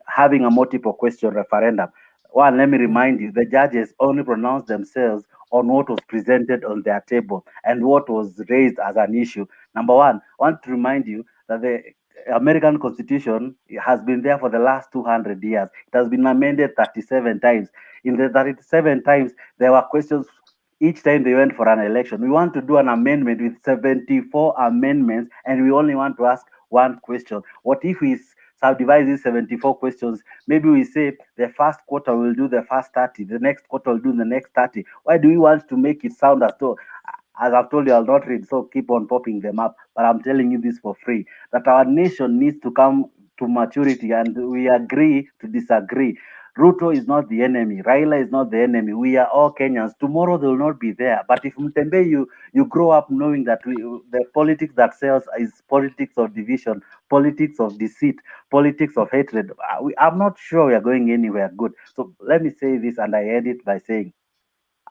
having a multiple question referendum. One, let me remind you, the judges only pronounced themselves on what was presented on their table and what was raised as an issue. Number one, I want to remind you that the American Constitution has been there for the last 200 years. It has been amended 37 times. In the 37 times, there were questions each time they went for an election. We want to do an amendment with 74 amendments, and we only want to ask one question. What if we subdivide these 74 questions? Maybe we say the first quarter will do the first 30, the next quarter will do the next 30. Why do we want to make it sound as though, as I've told you, I'll not read, so keep on popping them up, but I'm telling you this for free, that our nation needs to come to maturity, and we agree to disagree. Ruto is not the enemy. Raila is not the enemy. We are all Kenyans. Tomorrow they will not be there. But if Mtembe, you grow up knowing that the politics that sells is politics of division, politics of deceit, politics of hatred, I'm not sure we are going anywhere good. So let me say this, and I end it by saying,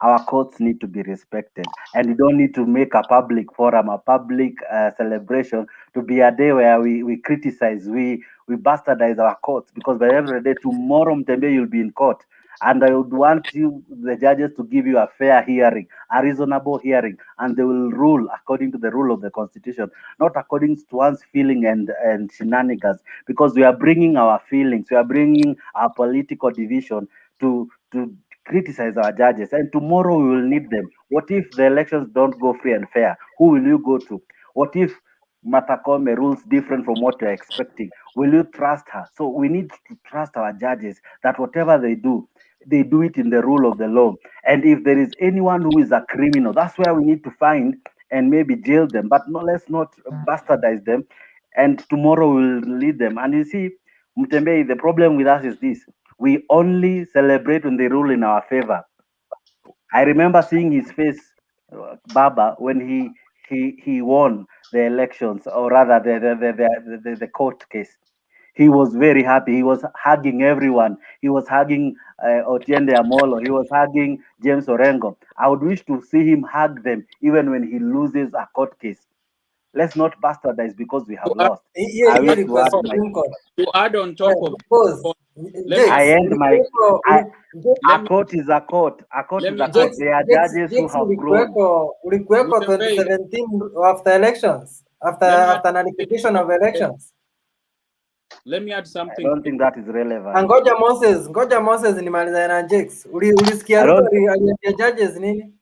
our courts need to be respected, and you don't need to make a public forum, a public celebration to be a day where we criticize, we bastardize our courts, because by the end of the day, tomorrow Mtembe, you'll be in court, and I would want the judges to give you a fair hearing, a reasonable hearing, and they will rule according to the rule of the constitution, not according to one's feeling and shenanigans, because we are bringing our feelings, we are bringing our political division to criticize our judges, and tomorrow we will need them. What if the elections don't go free and fair? Who will you go to? What if Martha Koome rules different from what you're expecting? Will you trust her? So we need to trust our judges, that whatever they do it in the rule of the law. And if there is anyone who is a criminal, that's where we need to find and maybe jail them, but no, let's not bastardize them, and tomorrow we'll lead them. And you see, Mtembe, the problem with us is this: we only celebrate when they rule in our favor. I remember seeing his face, Baba, when he won the elections, or rather the court case. He was very happy. He was hugging everyone. He was hugging Otiende Amolo. He was hugging James Orengo. I would wish to see him hug them even when he loses a court case. Let's not bastardize because we have lost. I wish to add to add on top of I end my a court is a court. A court is a court. They are judges who have grown. Ulikuweko 2017 after elections, after nullification of elections. Let me add something. I don't think that is relevant. Ngoja Moses nimaliza na Jakes. Ulisikia Ruto aliambia judges nini?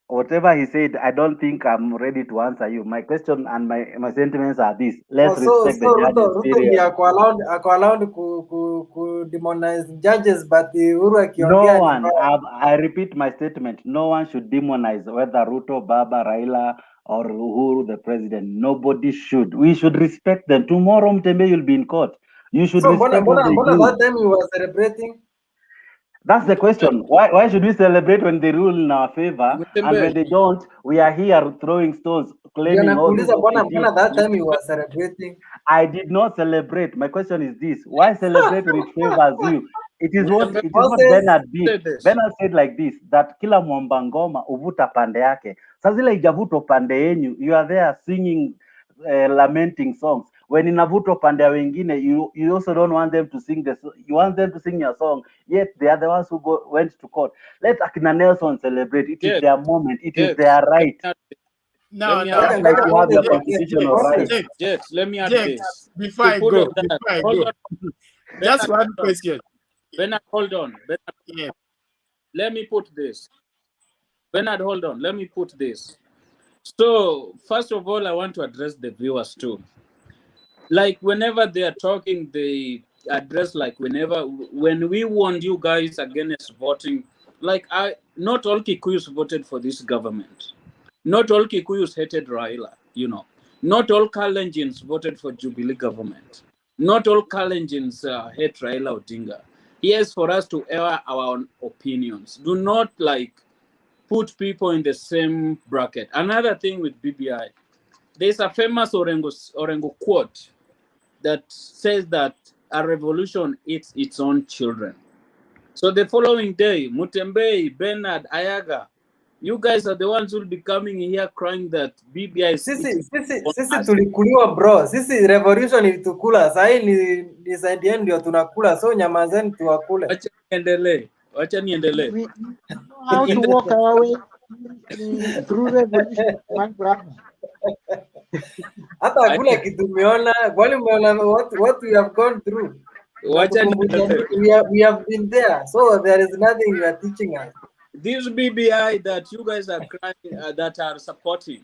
whatever he said, I don't think I'm ready to answer you. My question and my sentiments are this: let's respect the judges. Ruto ndiye ako allowed ku demonize judges, but Uhuru akiongea no one. I repeat my statement: no one should demonize whether Ruto, Baba, Raila, or Uhuru, the president. Nobody should. We should respect them. Tomorrow, Mtembe, you'll be in court. You should respect what they do. That time we were celebrating. That's the question. Why should we celebrate when they rule in our favor, and when they don't, we are here throwing stones, claiming all this? That time we were celebrating. I did not celebrate. My question is this: why celebrate when it favors you? It is what Bernard did. Bernard said like this, that kila mwamba ngoma uvuta pande yake. Sasa zile ijavuto pande yenyu, you are there singing, lamenting songs. When inavuto pande ya wengine, you also don't want them to sing you want them to sing your song, yet they are the ones who went to court. Let Akina Nelson celebrate. It is their moment. It is their right. No, you have your constitutional right. Jex, let me add this. Before I go, just one question. Bernard, hold on. Bernard, let me put this. Bernard, hold on. Let me put this. So, first of all, I want to address the viewers too. Like, whenever they are talking, they address, like, when we warned you guys against voting, like, not all Kikuyus voted for this government. Not all Kikuyus hated Raila, you know. Not all Kalenjins voted for Jubilee government. Not all Kalenjins hate Raila Odinga. Here's for us to air our own opinions. Do not, like, put people in the same bracket. Another thing with BBI, there's a famous Orengo quote that says that a revolution eats its own children. So the following day, Mutembe, Bernard, Ayaga, you guys are the ones who will be coming here crying that BBI is... Sisi tulikuliwa bro. Sisi revolution ilitukula. Sahi ni zaidi yenu ndio tunakula. So nyamazeni tuwakule. Wacha niendelee. We know how to walk our way through revolution, my brother. Hata hakuna kitu umeona. Kwani umeona what we have gone through? We have been there. So there is nothing you are teaching us. This BBI that you guys are crying, that are supporting,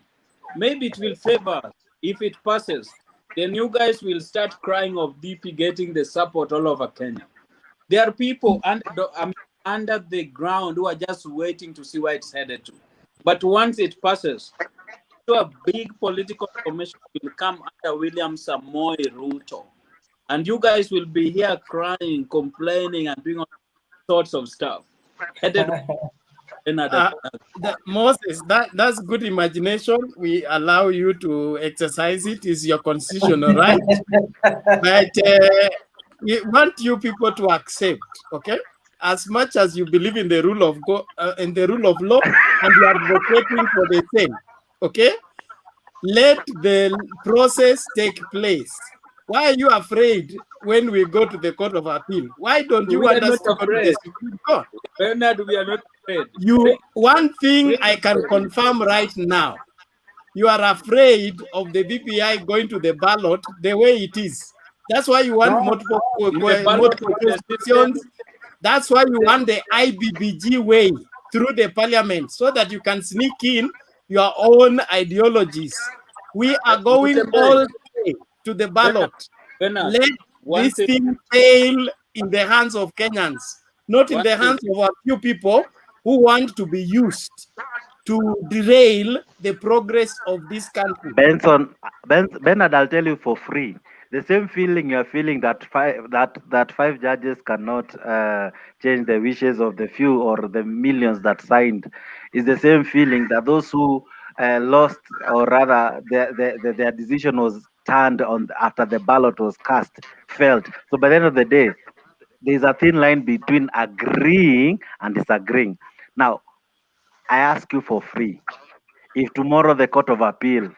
maybe it will favor if it passes. Then you guys will start crying of DP getting the support all over Kenya. There are people under the ground who are just waiting to see where it's headed to. But once it passes, so a big political formation will come under William Samoei Ruto. And you guys will be here crying, complaining, and doing all sorts of stuff. Moses, that's good imagination. We allow you to exercise it. It's your constitutional right. But we want you people to accept, okay? As much as you believe in the rule of God, in the rule of law, and you are advocating for the same, okay? Let the process take place. Why are you afraid when we go to the Court of Appeal? Why don't you want us to go to the Supreme Court? Bernard, we are not afraid. One thing I can confirm right now, you are afraid of the BPI going to the ballot the way it is. That's why you want multiple questions. That's why you want the IBBG way through the parliament so that you can sneak in your own ideologies. We are going all the way to the ballot. Bernard, let this thing fail in the hands of Kenyans, not in the hands of a few people who want to be used to derail the progress of this country. Bernard, I'll tell you for free. The same feeling you're feeling that five judges cannot change the wishes of the few or the millions that signed is the same feeling that those who lost, or rather their decision was turned on after the ballot was cast, felt. So by the end of the day, there's a thin line between agreeing and disagreeing. Now, I ask you for free, if tomorrow the Court of Appeal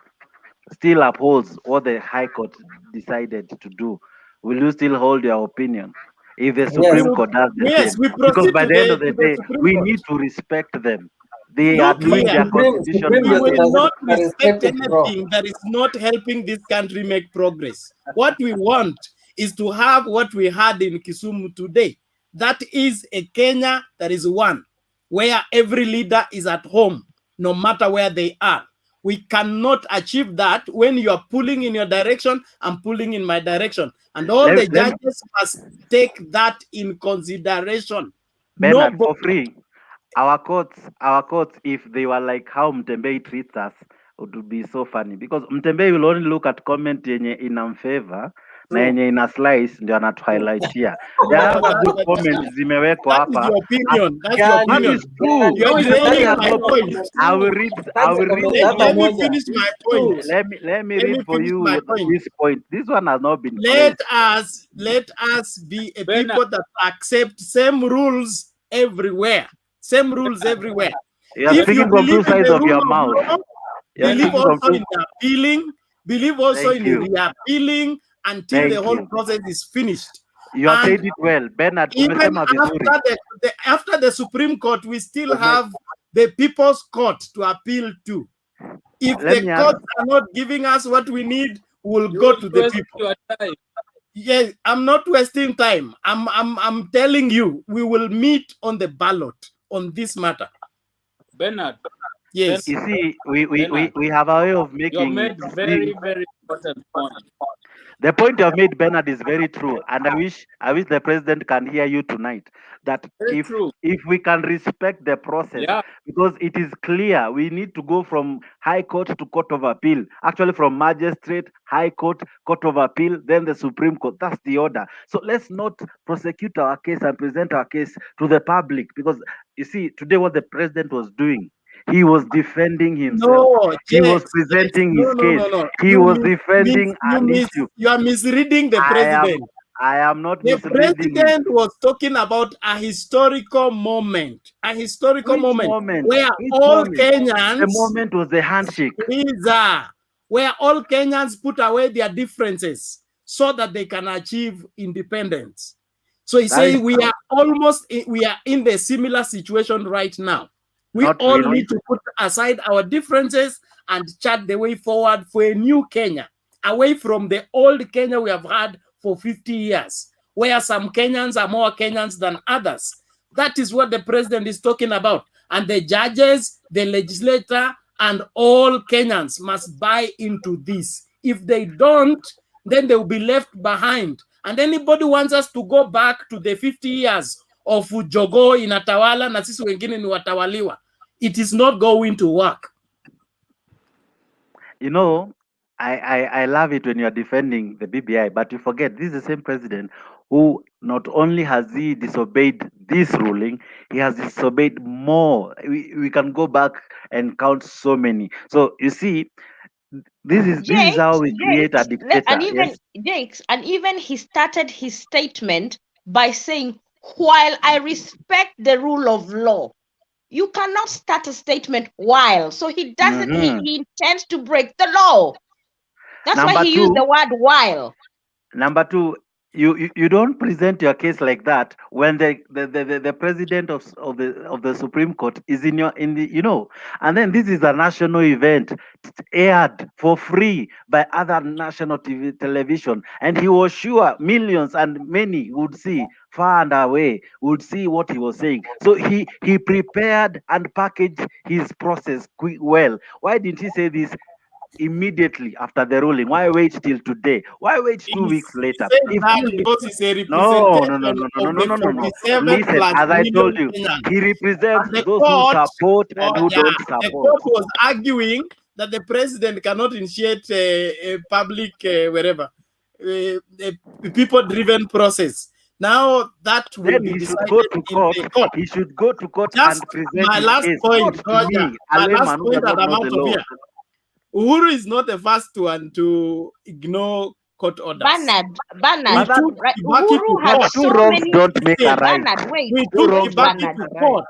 still upholds what the High Court decided to do, will you still hold your opinion? If the Supreme Court does the same, because by the end of the day, we need to respect them. They are doing their constitutional. We will not respect anything that is not helping this country make progress. What we want is to have what we had in Kisumu today. That is a Kenya that is one, where every leader is at home no matter where they are. We cannot achieve that when you are pulling in your direction and pulling in my direction. And all the judges must take that in consideration. Bernard, for free, our courts, if they were like how Mtembei treats us, it would be so funny, because Mtembei will only look at comment yenye inamfavor na yenye ina slice ndio anatuhighlightia. There are other good comments zimewekwa hapa. That's your opinion. That's your opinion. That is true. You're delaying my point. I will read. Let me finish my point. Let me read for you this point. This one has not been. Let us be a people that accept same rules everywhere. Same rules everywhere. You are speaking from two sides of your mouth. Believe also in the appealing. Believe also in the reappealing until the whole process is finished. You have said it well, Bernard. Even after the Supreme Court, we still have the People's Court to appeal to. If the courts are not giving us what we need, we'll go to the people. Yes, I'm not wasting time. I'm telling you, we will meet on the ballot on this matter. Bernard. Yes. You see, we have a way of making. You made very important point. The point you have made, Bernard, is very true, and I wish the president can hear you tonight. That if we can respect the process, because it is clear we need to go from High Court to Court of Appeal. Actually, from Magistrate, High Court, Court of Appeal, then the Supreme Court. That's the order. So let's not prosecute our case and present our case to the public, because you see, today what the president was doing, he was defending himself. He was presenting his case. He was defending an issue. You are misreading the president. I am not misreading. The president was talking about a historical moment. A historical moment where all Kenyans. The moment was the handshake. Where all Kenyans put away their differences so that they can achieve independence. So he says we are in the similar situation right now. We all need to put aside our differences and chart the way forward for a new Kenya, away from the old Kenya we have had for 50 years, where some Kenyans are more Kenyans than others. That is what the president is talking about. And the judges, the legislator, and all Kenyans must buy into this. If they don't, then they will be left behind. And anybody wants us to go back to the 50 years of Jogo inatawala na sisi wengine ni watawaliwa, it is not going to work. You know, I love it when you are defending the BBI, but you forget this is the same president who not only has he disobeyed this ruling, he has disobeyed more. We can go back and count so many. So you see, this is how we create a dictator. And even he started his statement by saying, while I respect the rule of law. You cannot start a statement while. So he doesn't, he intends to break the law. That's why he used the word while. Number two, you don't present your case like that when the president of the Supreme Court is in the you know, and then this is a national event aired for free by other national television, and he was sure millions and many would see far and away, would see what he was saying. So he prepared and packaged his process well. Why didn't he say this immediately after the ruling? Why wait till today? Why wait 2 weeks later? No. Listen, as I told you, he represents those who support and who don't support. The court was arguing that the president cannot initiate a public a people-driven process. Now that will be decided in the court. He should go to court and present my last point, Roger. My last point that I'm out of here. Uhuru is not the first one to ignore court orders. Bernard, Uhuru has two wrongs don't make a right. We took Kibaki to court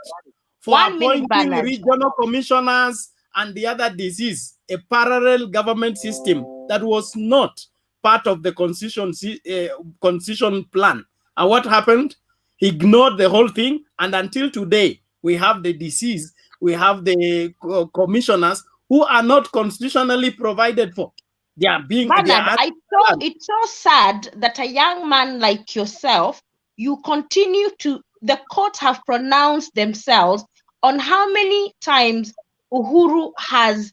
for appointing regional commissioners and the other disease, a parallel government system that was not part of the constitution plan. And what happened? He ignored the whole thing, and until today, we have the disease, we have the commissioners who are not constitutionally provided for. They are being. It's so sad that a young man like yourself, you continue to. The courts have pronounced themselves on how many times Uhuru has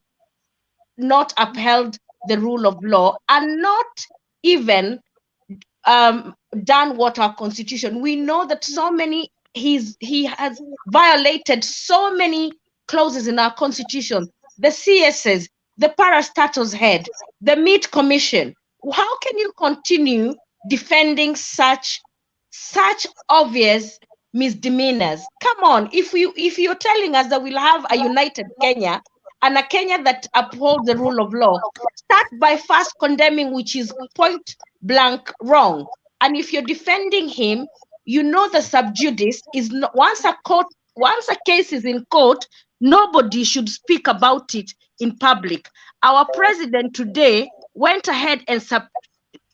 not upheld the rule of law and not even done what our constitution. We know that so many he has violated so many clauses in our constitution. The CSS, the parastatus head, the meat commission. How can you continue defending such obvious misdemeanors? Come on, if you're telling us that we'll have a united Kenya and a Kenya that upholds the rule of law, start by first condemning which is point blank wrong. And if you're defending him, you know the sub judice is not, once a case is in court, nobody should speak about it in public. Our president today went ahead and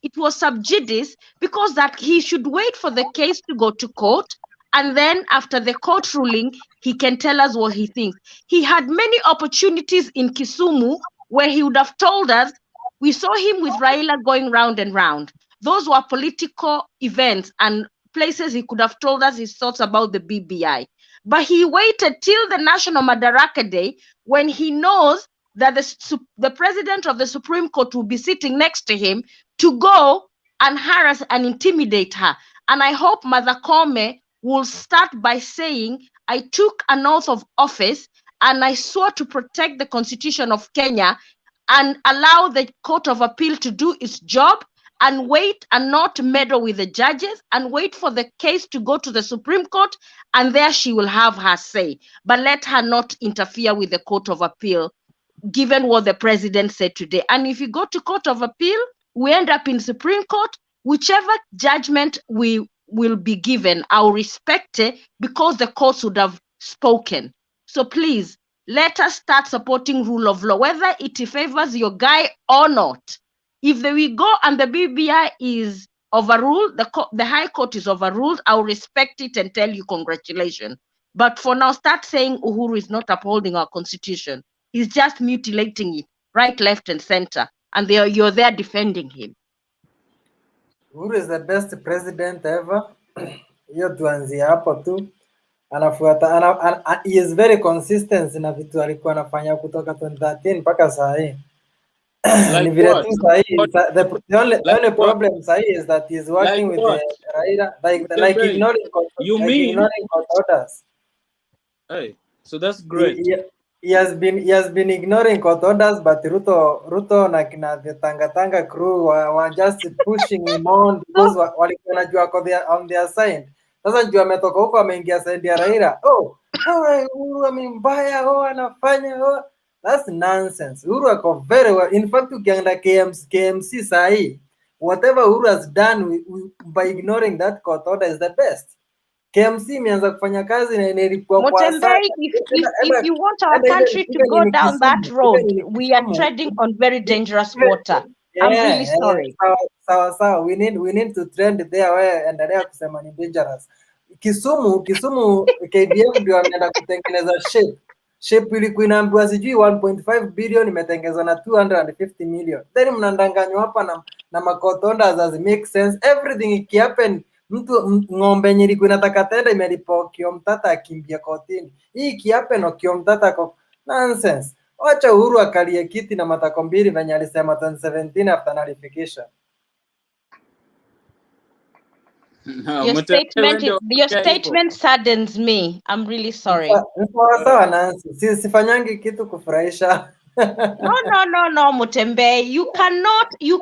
it was sub judice because that he should wait for the case to go to court, and then after the court ruling he can tell us what he thinks. He had many opportunities in Kisumu where he would have told us. We saw him with Raila going round and round. Those were political events and places he could have told us his thoughts about the BBI. But he waited till the National Madaraka Day when he knows that the president of the Supreme Court will be sitting next to him to go and harass and intimidate her. And I hope Mother Kome will start by saying, I took an oath of office and I swore to protect the Constitution of Kenya and allow the Court of Appeal to do its job and wait and not meddle with the judges and wait for the case to go to the Supreme Court, and there she will have her say. But let her not interfere with the Court of Appeal, given what the president said today. And if you go to Court of Appeal, we end up in Supreme Court, whichever judgment we will be given, I'll respect it because the courts would have spoken. So please, let us start supporting rule of law, whether it favors your guy or not. If we go and the BBI is overruled, the High Court is overruled, I'll respect it and tell you congratulations. But for now, start saying Uhuru is not upholding our constitution. He's just mutilating it, right, left, and center. And you're there defending him. Uhuru is the best president ever. Hiyo tuanzie hapo tu. Anafuata, he is very consistent na vitu alikuwa anafanya kutoka 2013 mpaka saa hii. Ni vile tu saa hii, the only problem saa hii is that he is working with the Raila, like ignoring court orders. Hey, so that's great. He has been ignoring court orders, but Ruto na kina the Tanga crew were just pushing him on because walikuwa wanajua on their side. Sasa juu ametoka huko ameingia side ya Raila. Uhuru amembaya, anafanya, that's nonsense. Uhuru ako very well. In fact, ukienda KMC sahi, whatever Uhuru has done by ignoring that court order is the best. KMC imeanza kufanya kazi na inalipwa kwa sana. If you want our country to go down that road, we are treading on very dangerous water. I'm really sorry. Sawa. We need to trend there where endelea kusema ni dangerous. Kisumu KDF ndio ameenda kutengeneza shape ilikuwa inaambiwa sijui 1.5 billion imetengenezwa na 250 million. Then mnandanganywa hapa na makotonda does make sense. Everything ikihappen, mtu ng'ombe yenye ilikuwa inataka tenda imelipo Kiomtata akimbia kotini. Hii ikihappen Kiomtata kwa nonsense. Wacha Uhuru akalie kiti na matako mbili venye alisema 2017 after nalification. No, your statement saddens me. I'm really sorry. Sawa Nancy. Sifanyangi kitu kufurahisha. No, Mutembe. You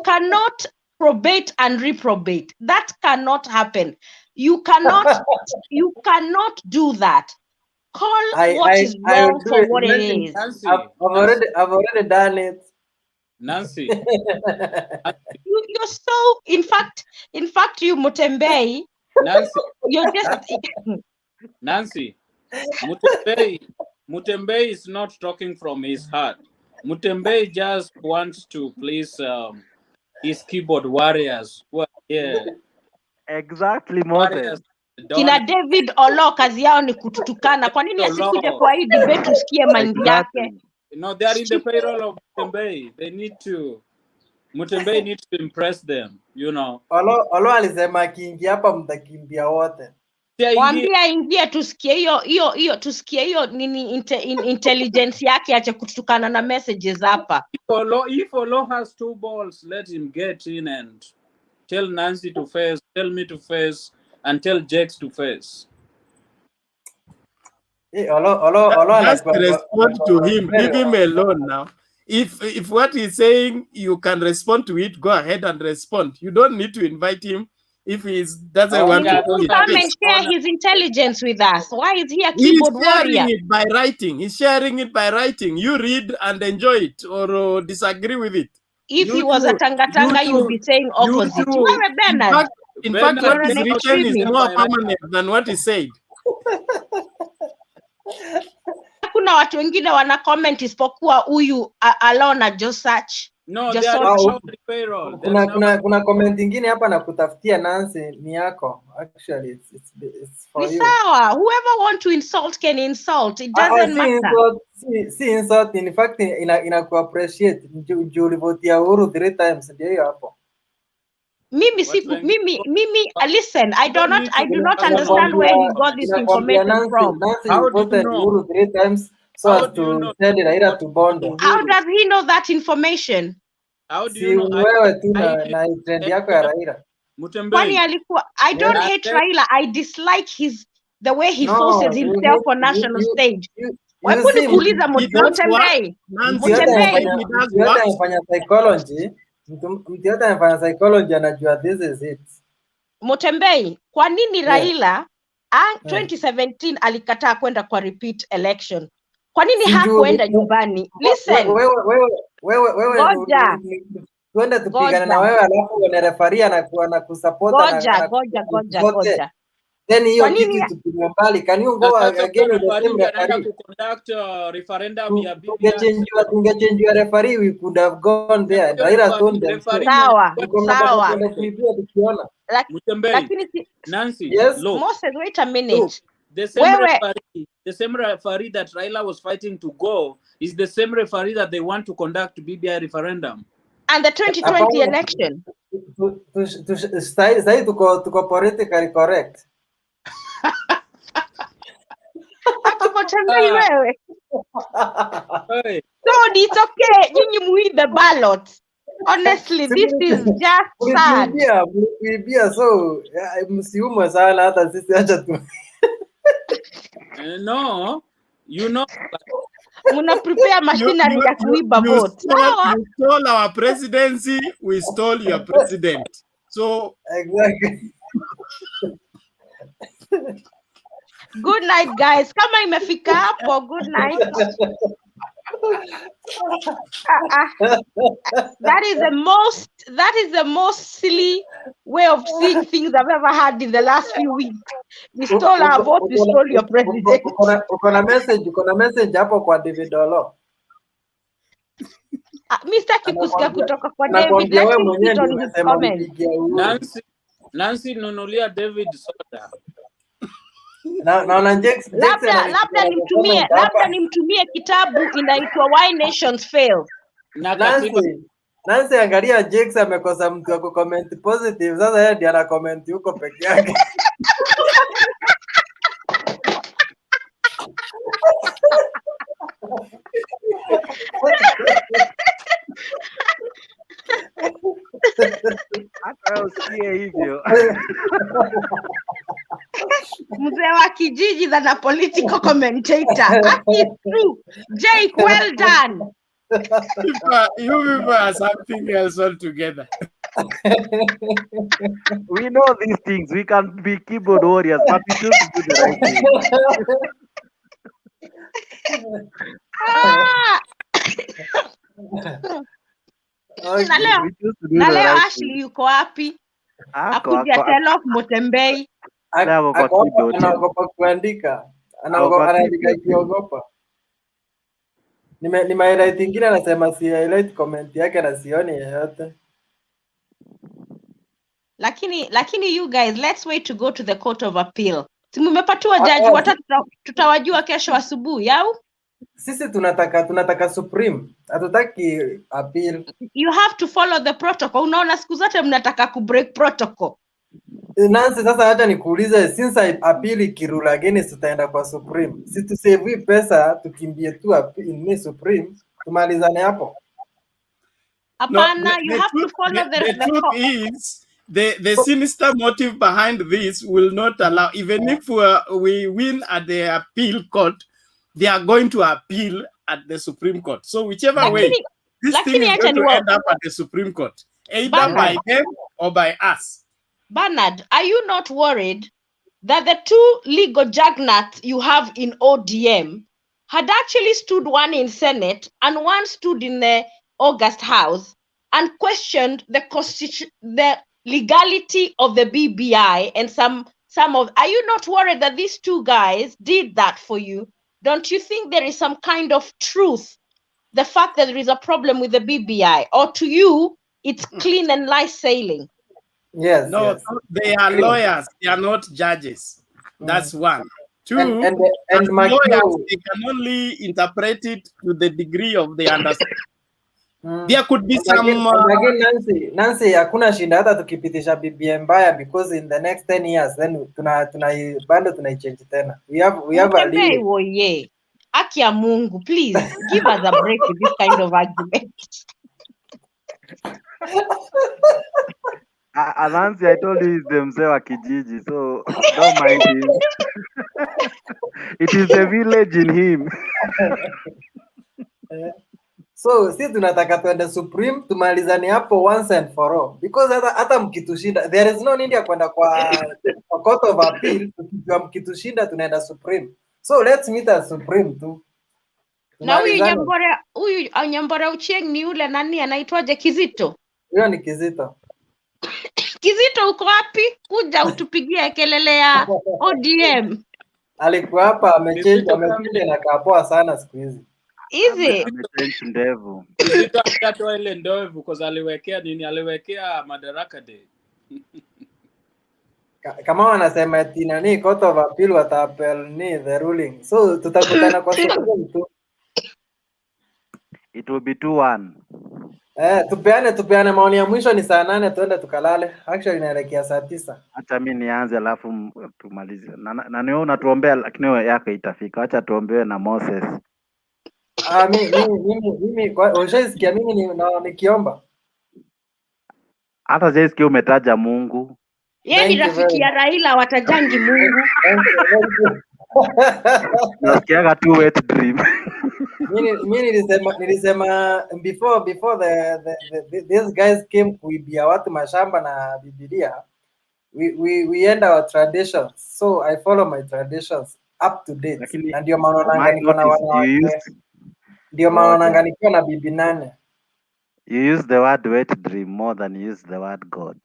cannot probate and reprobate. That cannot happen. You cannot do that. Call what is wrong for what it is. Nancy, I've already done it. Nancy. You're so, in fact, you Mutembe. Nancy. You're just Nancy. Mutembe is not talking from his heart. Mutembe just wants to please his keyboard warriors. Well, yeah. Exactly, Moses. Kina David Olo kazi yao ni kututukana. Kwa nini asikuje kwa hii debate usikie mind yake? No, they are in the payroll of Mutembe. Mutembe needs to impress them, you know. Olo alisema akiingia hapa mtakimbia wote. Waambia ingia tusikie hiyo tusikie hiyo nini intelligence yake ache kutukana na messages hapa. If Olo has 2 balls, let him get in and tell Nancy to face, tell me to face, and tell Jakes to face. Just respond to him. Leave him alone now. If what he's saying you can respond to it, go ahead and respond. You don't need to invite him if he doesn't want to come and share his intelligence with us. Why is he a keyboard warrior? He's sharing it by writing. He's sharing it by writing. You read and enjoy it or disagree with it. If he was a tangatanga, you'd be saying opposite. You are a Bernard. In fact, what is written is more permanent than what is said. Kuna watu wengine wana comment isipokuwa huyu Alona Josach. No, kuna comment ingine hapa na kutafutia Nancy ni yako. Actually it's for you. Sawa, whoever want to insult can insult. It doesn't matter. See insult, in fact inaku appreciate. Juli vote ya Uhuru 3 times ndio hiyo hapo. Mimi listen, I do not understand where you got this information from. How do you know Uhuru 3 times so as to send Raila to Bondo? How does he know that information? How do you know? Wewe tu na trend yako ya Raila. Kwani alikuwa I don't hate Raila, I dislike the way he forces himself on national stage. Wewe kuuliza Mutembei. Anafanya psychology. Mtu yote anafanya psychology anajua this is it. Mutembei, kwa nini Raila 2017 alikataa kwenda kwa repeat election? Kwa nini hakuenda nyumbani? Listen. Wewe twende tupigane na wewe alafu una referee anakuwa na kusupport na goja. Then hiyo kitu tupige mbali. Can you go again with the same referee to conduct a referendum ya BBI? Tungechange referee, we could have gone there. Raila told them. Sawa. Lakini Nancy, yes. Moses, wait a minute. Look, the same referee that Raila was fighting to go is the same referee that they want to conduct BBI referendum. And the 2020 election. Sai tuko politically correct. Akipotembei wewe. So it's okay. Nyinyi muid the ballot. Honestly, this is just sad. So msiume sana hata sisi acha tu. No, you know. Muna prepare machinery ya kuiba vote. You stole our presidency, we stole your president. So exactly. Good night, guys. Kama imefika hapo, good night. That is the most silly way of seeing things I've ever had in the last few weeks. We stole our vote, we stole your president. Uko na message hapo kwa David Olo. Mr. Kikusikia kutoka kwa David. Let's read on his comments. Nancy nunulia David soda. Naona Jakes labda nimtumie kitabu inaitwa Why Nations Fail. Nancy angalia Jakes amekosa mtu wa comment positive, sasa yeye ndiye ana comment huko peke yake. Hata usikie hivyo. Mzee wa kijiji than a political commentator. It's true. Jake, well done. You people are something else altogether. We know these things. We can be keyboard warriors, but we choose to do the right thing. Na leo Ashley yuko wapi? Akuja tell off Mutembei. Anaogopa kuandika. Anaandika ikiogopa. Highlight ingine anasema si highlight comment yake na sioni yoyote. Lakini you guys, let's wait to go to the court of appeal. Tumepatiwa judge, tutawajua kesho asubuhi au? Sisi tunataka supreme. Hatutaki appeal. You have to follow the protocol. Unaona siku zote mnataka ku break protocol. Nancy, sasa hata nikuulize, since appeal ikirule against tutaenda kwa Supreme. Si tusave pesa tukimbie tu ni Supreme tumalizane hapo. Apana, you have to follow the truth is the sinister motive behind this will not allow, even if we win at the appeal court, they are going to appeal at the Supreme Court. So whichever way, this thing is going to end up at the Supreme Court, either by them or by us. Bernard, are you not worried that the two legal juggernauts you have in ODM had actually stood, one in Senate and one stood in the August House, and questioned the constitution, the legality of the BBI, and some of, are you not worried that these two guys did that for you? Don't you think there is some kind of truth, the fact that there is a problem with the BBI, or to you it's clean and nice sailing? Yes. No, yes. They are lawyers. They are not judges. That's one. Two, and as lawyers, they can only interpret it to the degree of the understanding. There could be some. Again, Nancy, hakuna shinda hata tukipitisha BBI mbaya, because in the next 10 years then bado tunaichange tena. We have a leeway. Woye. Haki ya Mungu, please give us a break with this kind of argument. Nancy, I told you he's the mzee wa kijiji, so don't mind him. It is the village in him. So si tunataka tuende Supreme tumalizane hapo once and for all, because hata mkitushinda there is no need ya kwenda kwa court of appeal. Tukijua mkitushinda tunaenda Supreme, so let's meet at Supreme tu. Na huyu Nyambora Ucheng ni yule nani anaitwaje, Kizito? Huyo ni Kizito. Kizito uko wapi? Kuja utupigie kelele ya ODM. Alikuwa hapa amechange na kapoa sana siku hizi. Amechange ndevu. Kizito akatoa ile ndevu kwa aliwekea nini? Aliwekea Madaraka Day. Kama wanasema eti nani court of appeal wataapel ni the ruling. So tutakutana kwa Supreme tu. It will be 2-1. Tupeane maoni ya mwisho ni saa 8 tuende tukalale. Actually inaelekea saa 9. Acha mimi nianze alafu tumalize. Na wewe unatuombea, lakini yako itafika. Acha tuombewe na Moses. Mimi ushaisikia mimi nikiomba? Hata sijaisikia umetaja Mungu. Yeye ni rafiki ya Raila, watajangi Mungu. Nasikiaga tu wet dream. Mimi nilisema before these guys came kuibia watu mashamba na Biblia, we end our traditions, so I follow my traditions up to date. Na ndio maana nikiwa na bibi 8. You use the word wet dream more than you use the word God.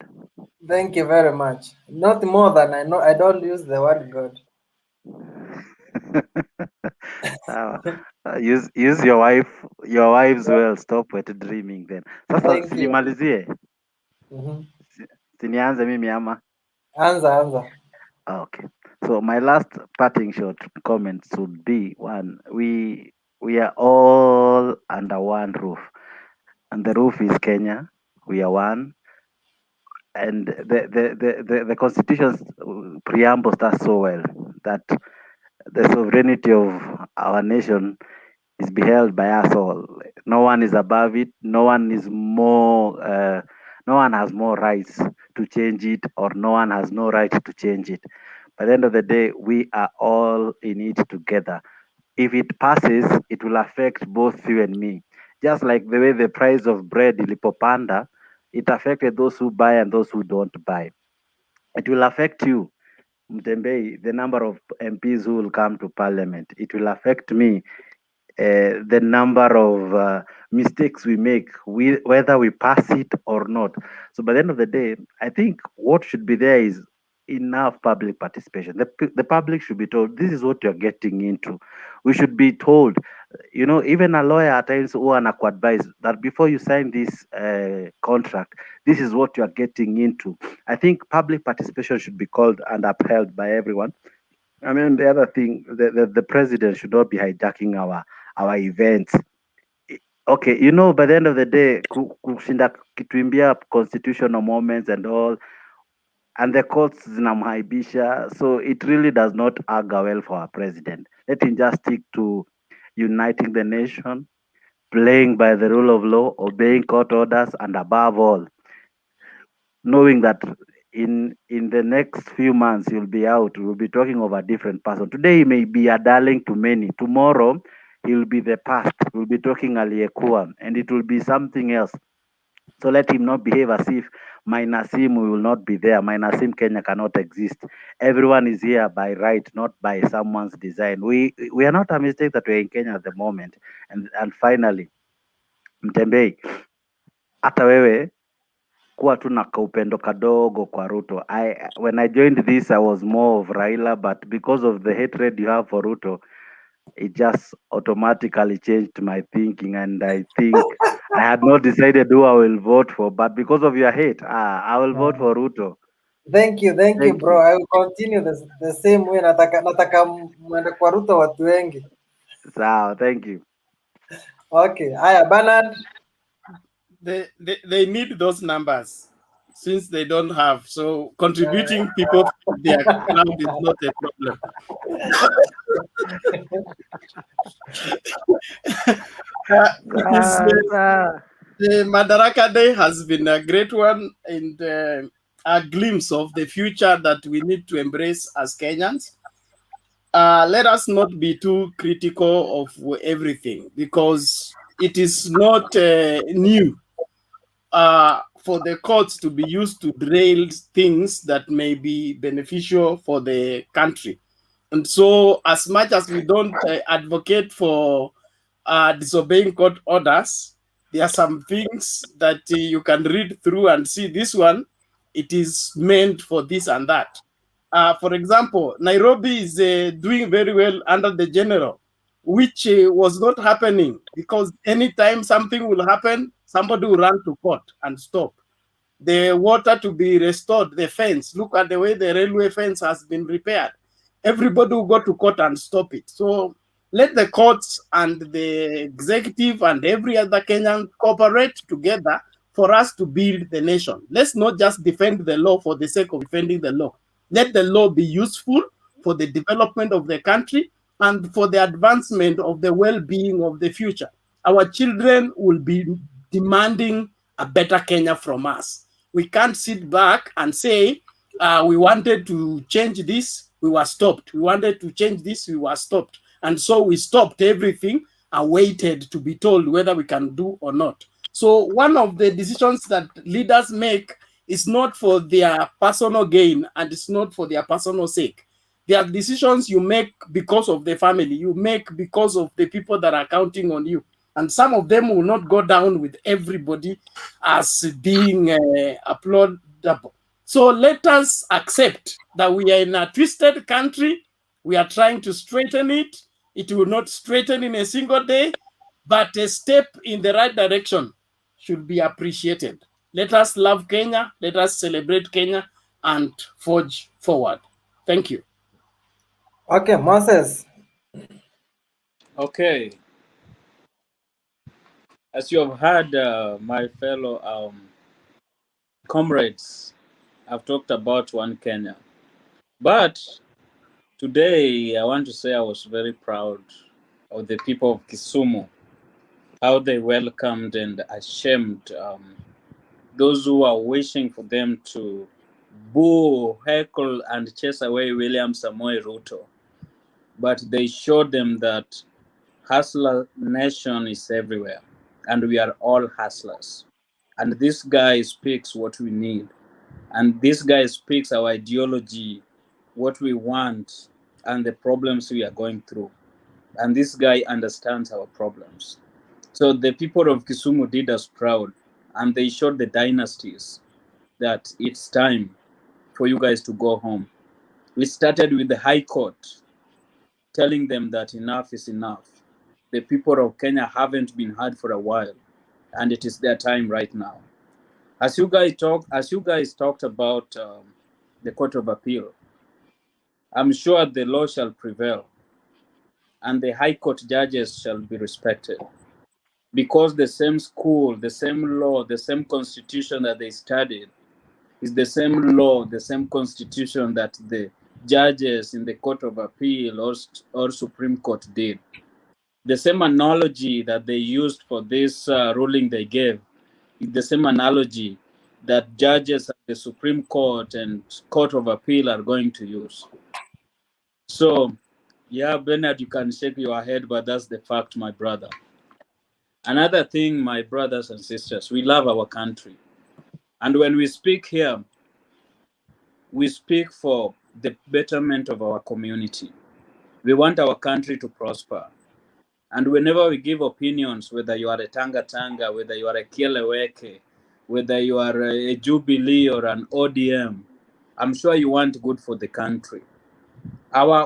Thank you very much. Not more than I don't use the word God. Use your wives well. Stop wet dreaming then. Sasa sinimalizie. Sinianze mimi ama? Anza. Okay. So my last parting short comments would be, one, we are all under one roof. And the roof is Kenya. We are one. And the Constitution's preamble starts so well that the sovereignty of our nation is beheld by us all. No one is above it. No one is more. No one has more rights to change it, or no one has no right to change it. By the end of the day, we are all in it together. If it passes, it will affect both you and me. Just like the way the price of bread ilipopanda, it affected those who buy and those who don't buy. It will affect you, Mtembei, the number of MPs who will come to parliament. It will affect me, the number of mistakes we make, whether we pass it or not. So by the end of the day, I think what should be there is enough public participation. The public should be told, this is what you're getting into. We should be told, even a lawyer at times who advise that before you sign this contract, this is what you're getting into. I think public participation should be called and upheld by everyone. I mean, the other thing, the president should not be hijacking our events. Okay, by the end of the day, kushinda kituimbia constitutional moments and all, and the courts zinamhaibisha, so it really does not augur well for our president. Let him just stick to uniting the nation, playing by the rule of law, obeying court orders, and above all, knowing that in the next few months you'll be out, we'll be talking of a different person. Today he may be a darling to many. Tomorrow he'll be the past. We'll be talking aliyekuwa, and it will be something else. So let him not behave as if minus him we will not be there. Minus him Kenya cannot exist. Everyone is here by right, not by someone's design. We are not a mistake that we're in Kenya at the moment. And finally, Mtembei, hata wewe kuwa tu na kaupendo kadogo kwa Ruto. When I joined this I was more of Raila, but because of the hatred you have for Ruto, it just automatically changed my thinking, and I think I had not decided who I will vote for, but because of your hate, I will vote for Ruto. Thank you bro. I will continue the same way. Nataka mwende kwa Ruto watu wengi. Sawa, thank you. Okay, haya Bernard. They need those numbers since they don't have. So contributing people from their crowd is not a problem. The Madaraka Day has been a great one and a glimpse of the future that we need to embrace as Kenyans. Let us not be too critical of everything, because it is not new for the courts to be used to derail things that may be beneficial for the country. And so as much as we don't advocate for disobeying court orders, there are some things that you can read through and see this one, it is meant for this and that. For example, Nairobi is doing very well under the general, which was not happening, because anytime something will happen, somebody will run to court and stop. The water to be restored, the fence, look at the way the railway fence has been repaired. Everybody will go to court and stop it. So let the courts and the executive and every other Kenyan cooperate together for us to build the nation. Let's not just defend the law for the sake of defending the law. Let the law be useful for the development of the country and for the advancement of the well-being of the future. Our children will be demanding a better Kenya from us. We can't sit back and say, we wanted to change this, we were stopped. We wanted to change this, we were stopped. And so we stopped everything and waited to be told whether we can do or not. So one of the decisions that leaders make is not for their personal gain, and it's not for their personal sake. There are decisions you make because of the family, you make because of the people that are counting on you. And some of them will not go down with everybody as being applaudable. So let us accept that we are in a twisted country. We are trying to straighten it. It will not straighten in a single day, but a step in the right direction should be appreciated. Let us love Kenya. Let us celebrate Kenya and forge forward. Thank you. Okay, Moses. Okay. As you have heard, my fellow comrades, I've talked about one Kenya. But today, I want to say I was very proud of the people of Kisumu, how they welcomed and ashamed those who are wishing for them to boo, heckle, and chase away William Samoei Ruto. But they showed them that hustler nation is everywhere, and we are all hustlers. And this guy speaks what we need. And this guy speaks our ideology, what we want, and the problems we are going through. And this guy understands our problems. So the people of Kisumu did us proud, and they showed the dynasties that it's time for you guys to go home. We started with the High Court telling them that enough is enough. The people of Kenya haven't been heard for a while, and it is their time right now. As you guys talked about the Court of Appeal, I'm sure the law shall prevail, and the High Court judges shall be respected, because the same school, the same law, the same constitution that they studied It's the same law, the same constitution that the judges in the Court of Appeal or Supreme Court did. The same analogy that they used for this ruling they gave is the same analogy that judges at the Supreme Court and Court of Appeal are going to use. So, yeah, Bernard, you can shake your head, but that's the fact, my brother. Another thing, my brothers and sisters, we love our country. And when we speak here, we speak for the betterment of our community. We want our country to prosper. And whenever we give opinions, whether you are a Tanga Tanga, whether you are a Kieleweke, whether you are a Jubilee or an ODM, I'm sure you want good for the country.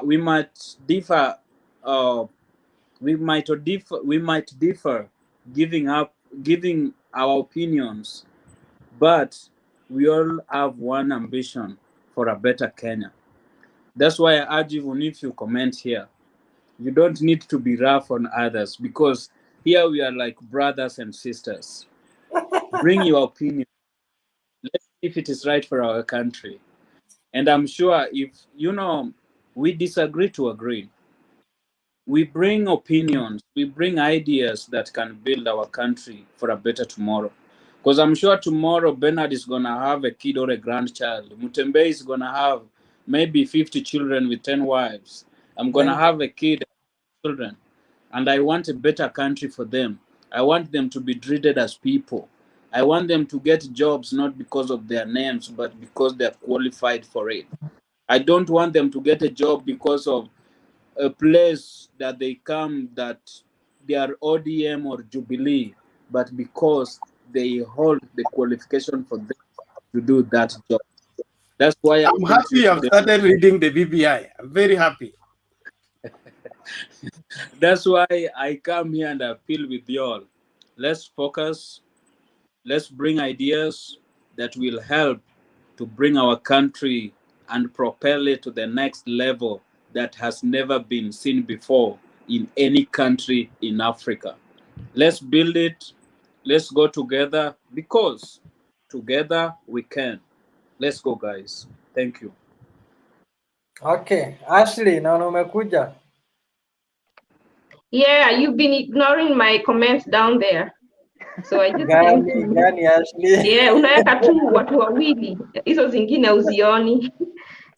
We might differ, giving our opinions, but we all have one ambition for a better Kenya. That's why I urge, even if you comment here, you don't need to be rough on others, because here we are like brothers and sisters. Bring your opinion. Let's see if it is right for our country. And I'm sure if, we disagree to agree. We bring opinions, we bring ideas that can build our country for a better tomorrow. Because I'm sure tomorrow Bernard is going to have a kid or a grandchild. Mutembe is going to have maybe 50 children with 10 wives. I'm going to have a kid, children. And I want a better country for them. I want them to be treated as people. I want them to get jobs not because of their names, but because they're qualified for it. I don't want them to get a job because of a place that they come that they are ODM or Jubilee, but because they hold the qualification for them to do that job. That's why I'm happy I've started reading the BBI. I'm very happy. That's why I come here and appeal with you all. Let's focus. Let's bring ideas that will help to bring our country and propel it to the next level that has never been seen before in any country in Africa. Let's build it. Let's go together, because together we can. Let's go, guys. Thank you. Okay, Ashley, naona umekuja. Yeah, you've been ignoring my comments down there. So I just Gani Ashley? Yeah, unaweka tu watu wawili, hizo zingine uzioni.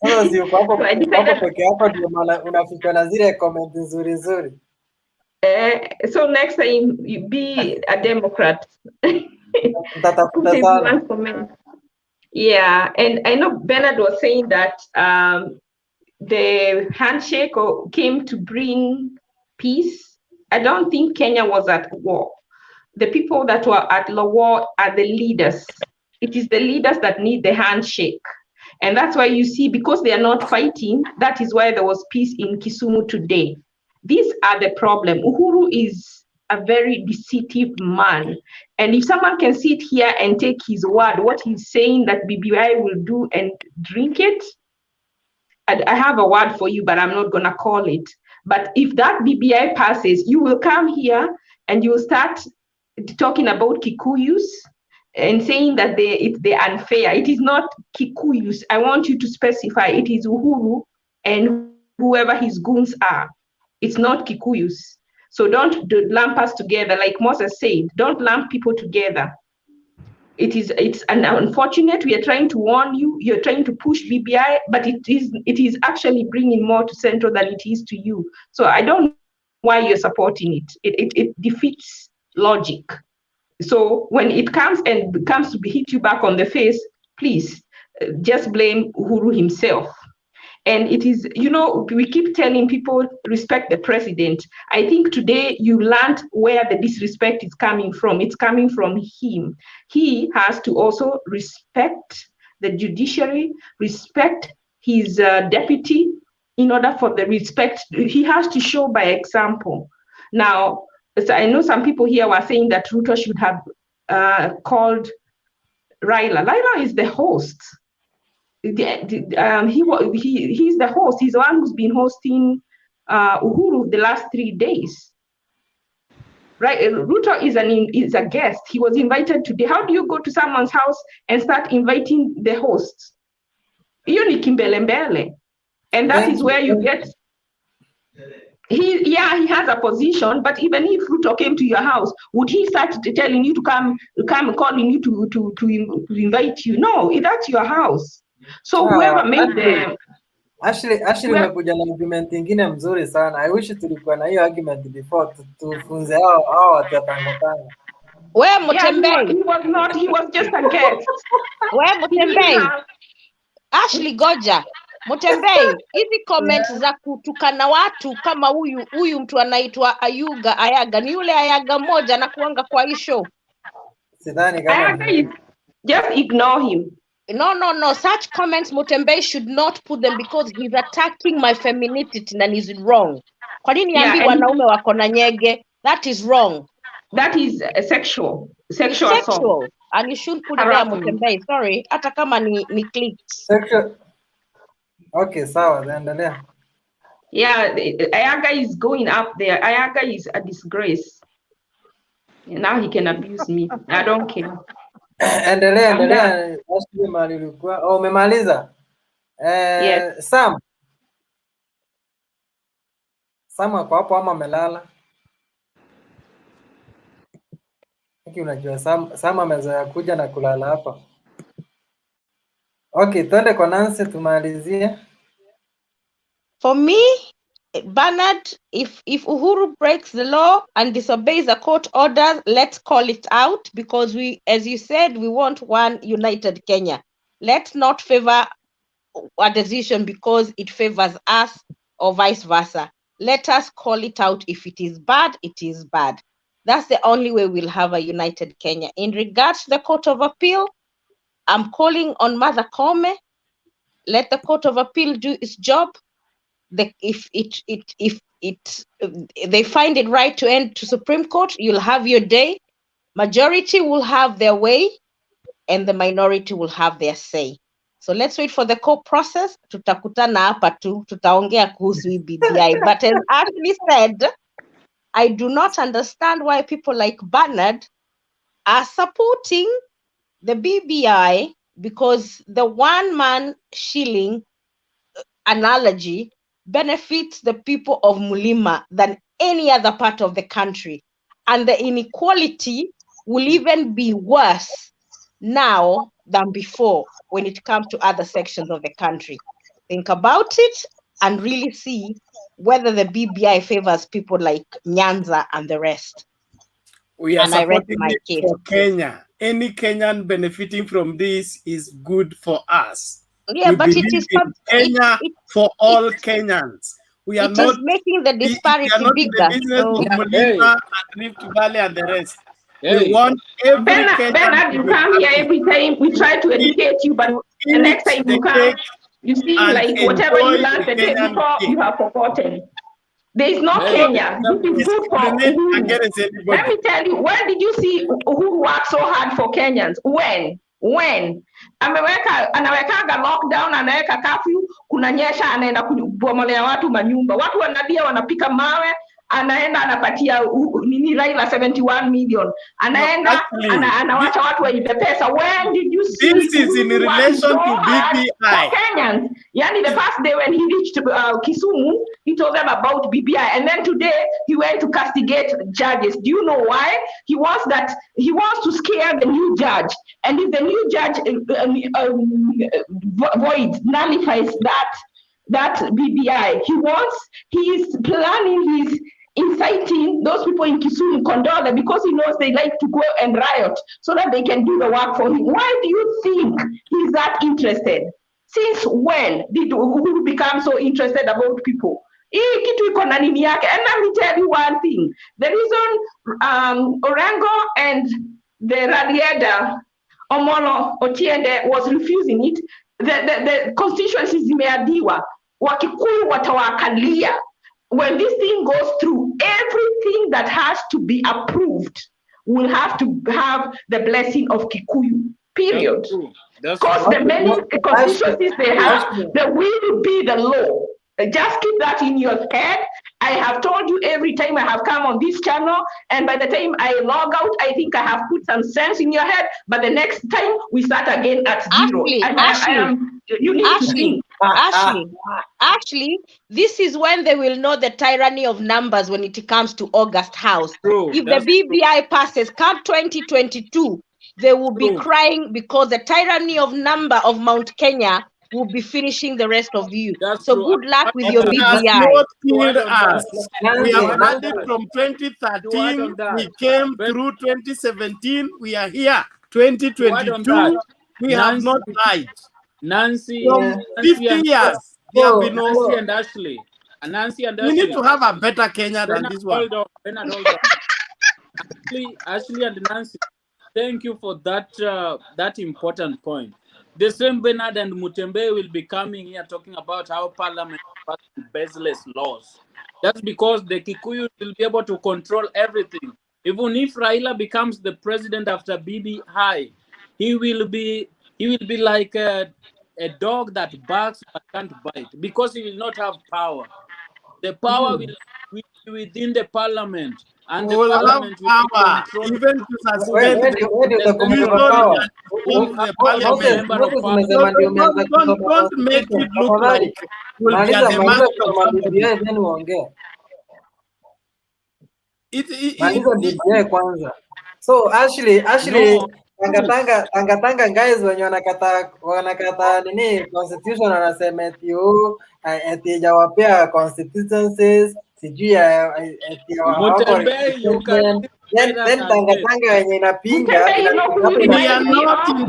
Sasa si uko hapo peke yako ndio maana unafichwa na zile comment nzuri nzuri. So next time you be a Democrat. Tatafuta sana. Yeah, and I know Bernard was saying that the handshake came to bring peace. I don't think Kenya was at war. The people that were at war are the leaders. It is the leaders that need the handshake. And that's why you see, because they are not fighting, that is why there was peace in Kisumu today. These are the problem. Uhuru is a very deceive man. And if someone can sit here and take his word, what he's saying that BBI will do and drink it, I have a word for you, but I'm not going to call it. But if that BBI passes, you will come here and you will start talking about Kikuyus and saying that they're unfair. It is not Kikuyus. I want you to specify it is Uhuru and whoever his goons are. It's not Kikuyus. So don't lump us together. Like Moses said, don't lump people together. It's unfortunate. We are trying to warn you. You're trying to push BBI, but it is actually bringing more to Central than it is to you. So I don't know why you're supporting it. It defeats logic. So when it comes to hit you back on the face, please just blame Uhuru himself. And it is, we keep telling people respect the president. I think today you learned where the disrespect is coming from. It's coming from him. He has to also respect the judiciary, respect his deputy. In order for the respect, he has to show by example. Now, so I know some people here were saying that Ruto should have called Raila. Raila is the host. He's the host. He's the one who's been hosting Uhuru the last 3 days. right? Ruto is a guest. He was invited today. How do you go to someone's house and start inviting the hosts? Hiyo ni kimbelembele. And that is where you get, he has a position, but even if Ruto came to your house, would he start telling you to come calling you to invite you? No, that's your house. So whoever made the Ashley umekuja na argument ingine mzuri sana. I wish tulikuwa na hiyo argument before tufunze hao watu wa Tango Tango. Where Mutembei? He was just a guest. Where Mutembei? Ashley Goja. Mutembei, hizi comments za kutukana watu kama huyu mtu anaitwa Ayaga ni yule Ayaga moja anakuanga kwa hii show. Sidhani kama Ayaga just ignore him. No. Such comments Mutembei should not put them because he's attacking my femininity and is wrong. Kwa nini ambi wanaume wako na nyege? That is wrong. That is sexual assault. And you should put it there, Mutembei. Sorry, hata kama ni clicked. Sexual. Okay, sawa, endelea. Yeah, Ayaga is going up there. Ayaga is a disgrace. And now he can abuse me. I don't care. Endelea. Umemaliza? Yes. Sam ako hapo ama amelala? Unajua Sam amezoea kuja na kulala hapa. Okay, twende kwa Nancy tumalizie. For me, Bernard, if Uhuru breaks the law and disobeys a court order, let's call it out, because we, as you said, we want one united Kenya. Let's not favor a decision because it favors us or vice versa. Let us call it out. If it is bad, it is bad. That's the only way we'll have a united Kenya. In regards to the Court of Appeal, I'm calling on Mother Kome. Let the Court of Appeal do its job. If they find it right to end to Supreme Court, you'll have your day. Majority will have their way, and the minority will have their say. So let's wait for the court process. Tutakutana hapa tu, tutaongea kuhusu BBI. But as Ashley said, I do not understand why people like Bernard are supporting the BBI, because the one-man shilling analogy benefits the people of Mulima than any other part of the country. And the inequality will even be worse now than before when it comes to other sections of the country. Think about it and really see whether the BBI favors people like Nyanza and the rest. We are supporting it for Kenya. Any Kenyan benefiting from this is good for us. Yeah, but it is Kenya for all Kenyans. We are not making the disparity bigger. Mulima and Rift Valley and the rest. We want every Kenyan. Bernard, you come here every time. We try to educate you, but the next time you come, you see, like whatever you learned the day before, you have forgotten. There is no Kenya. This is good for Uhuru. Let me tell you, when did you see Uhuru work so hard for Kenyans? When? Anawekaga lockdown, anaweka curfew, kunanyesha, anaenda kubomolea watu manyumba. Watu wanalia, wanapika mawe, anaenda anapatia Raila 71 million. Anaenda anawacha watu waibe pesa. When did you see this is in relation to BBI? Kenyans. Yani the first day when he reached Kisumu, he told them about BBI, and then today he went to castigate judges. Do you know why? He wants to scare the new judge, and if the new judge nullifies that BBI, he is planning, he's inciting those people in Kisumu, Kondele, because he knows they like to go and riot so that they can do the work for him. Why do you think he's that interested? Since when did Uhuru become so interested about people? And let me tell you one thing. The reason Orengo and the Radieda Omolo Otiende was refusing it, the constituencies zimeadiwa, Wakikuyu watawakalia. When this thing goes through, everything that has to be approved will have to have the blessing of Kikuyu, period. Because the many constituencies they have, there will be the law. Just keep that in your head. I have told you every time I have come on this channel, and by the time I log out, I think I have put some sense in your head, but the next time we start again at zero. Ashley, this is when they will know the tyranny of numbers when it comes to August House. If the BBI passes, come 2022, they will be crying because the tyranny of number of Mount Kenya will be finishing the rest of you. Good luck with your BBI. Not killed us. We have had it from 2013. We came through 2017. We are here 2022. We have not lied. Nancy, from 50 years. Nancy and Ashley. We need to have a better Kenya than this one. Hold on. Ashley and Nancy, thank you for that important point. The same Bernard and Mutembe will be coming here talking about how Parliament passed baseless laws. That's because the Kikuyu will be able to control everything. Even if Raila becomes the president after BBI, he will be like a dog that barks but can't bite because he will not have power. The power will be within the Parliament. And the Parliament will power, even to suspend the Parliament. Don't make it look like we'll be at the mercy of somebody. So Ashley, Tanga guys wenye wanakata nini constitution wanasema eti hajawapea constituencies sijui then Tanga wenye inapinga we are not in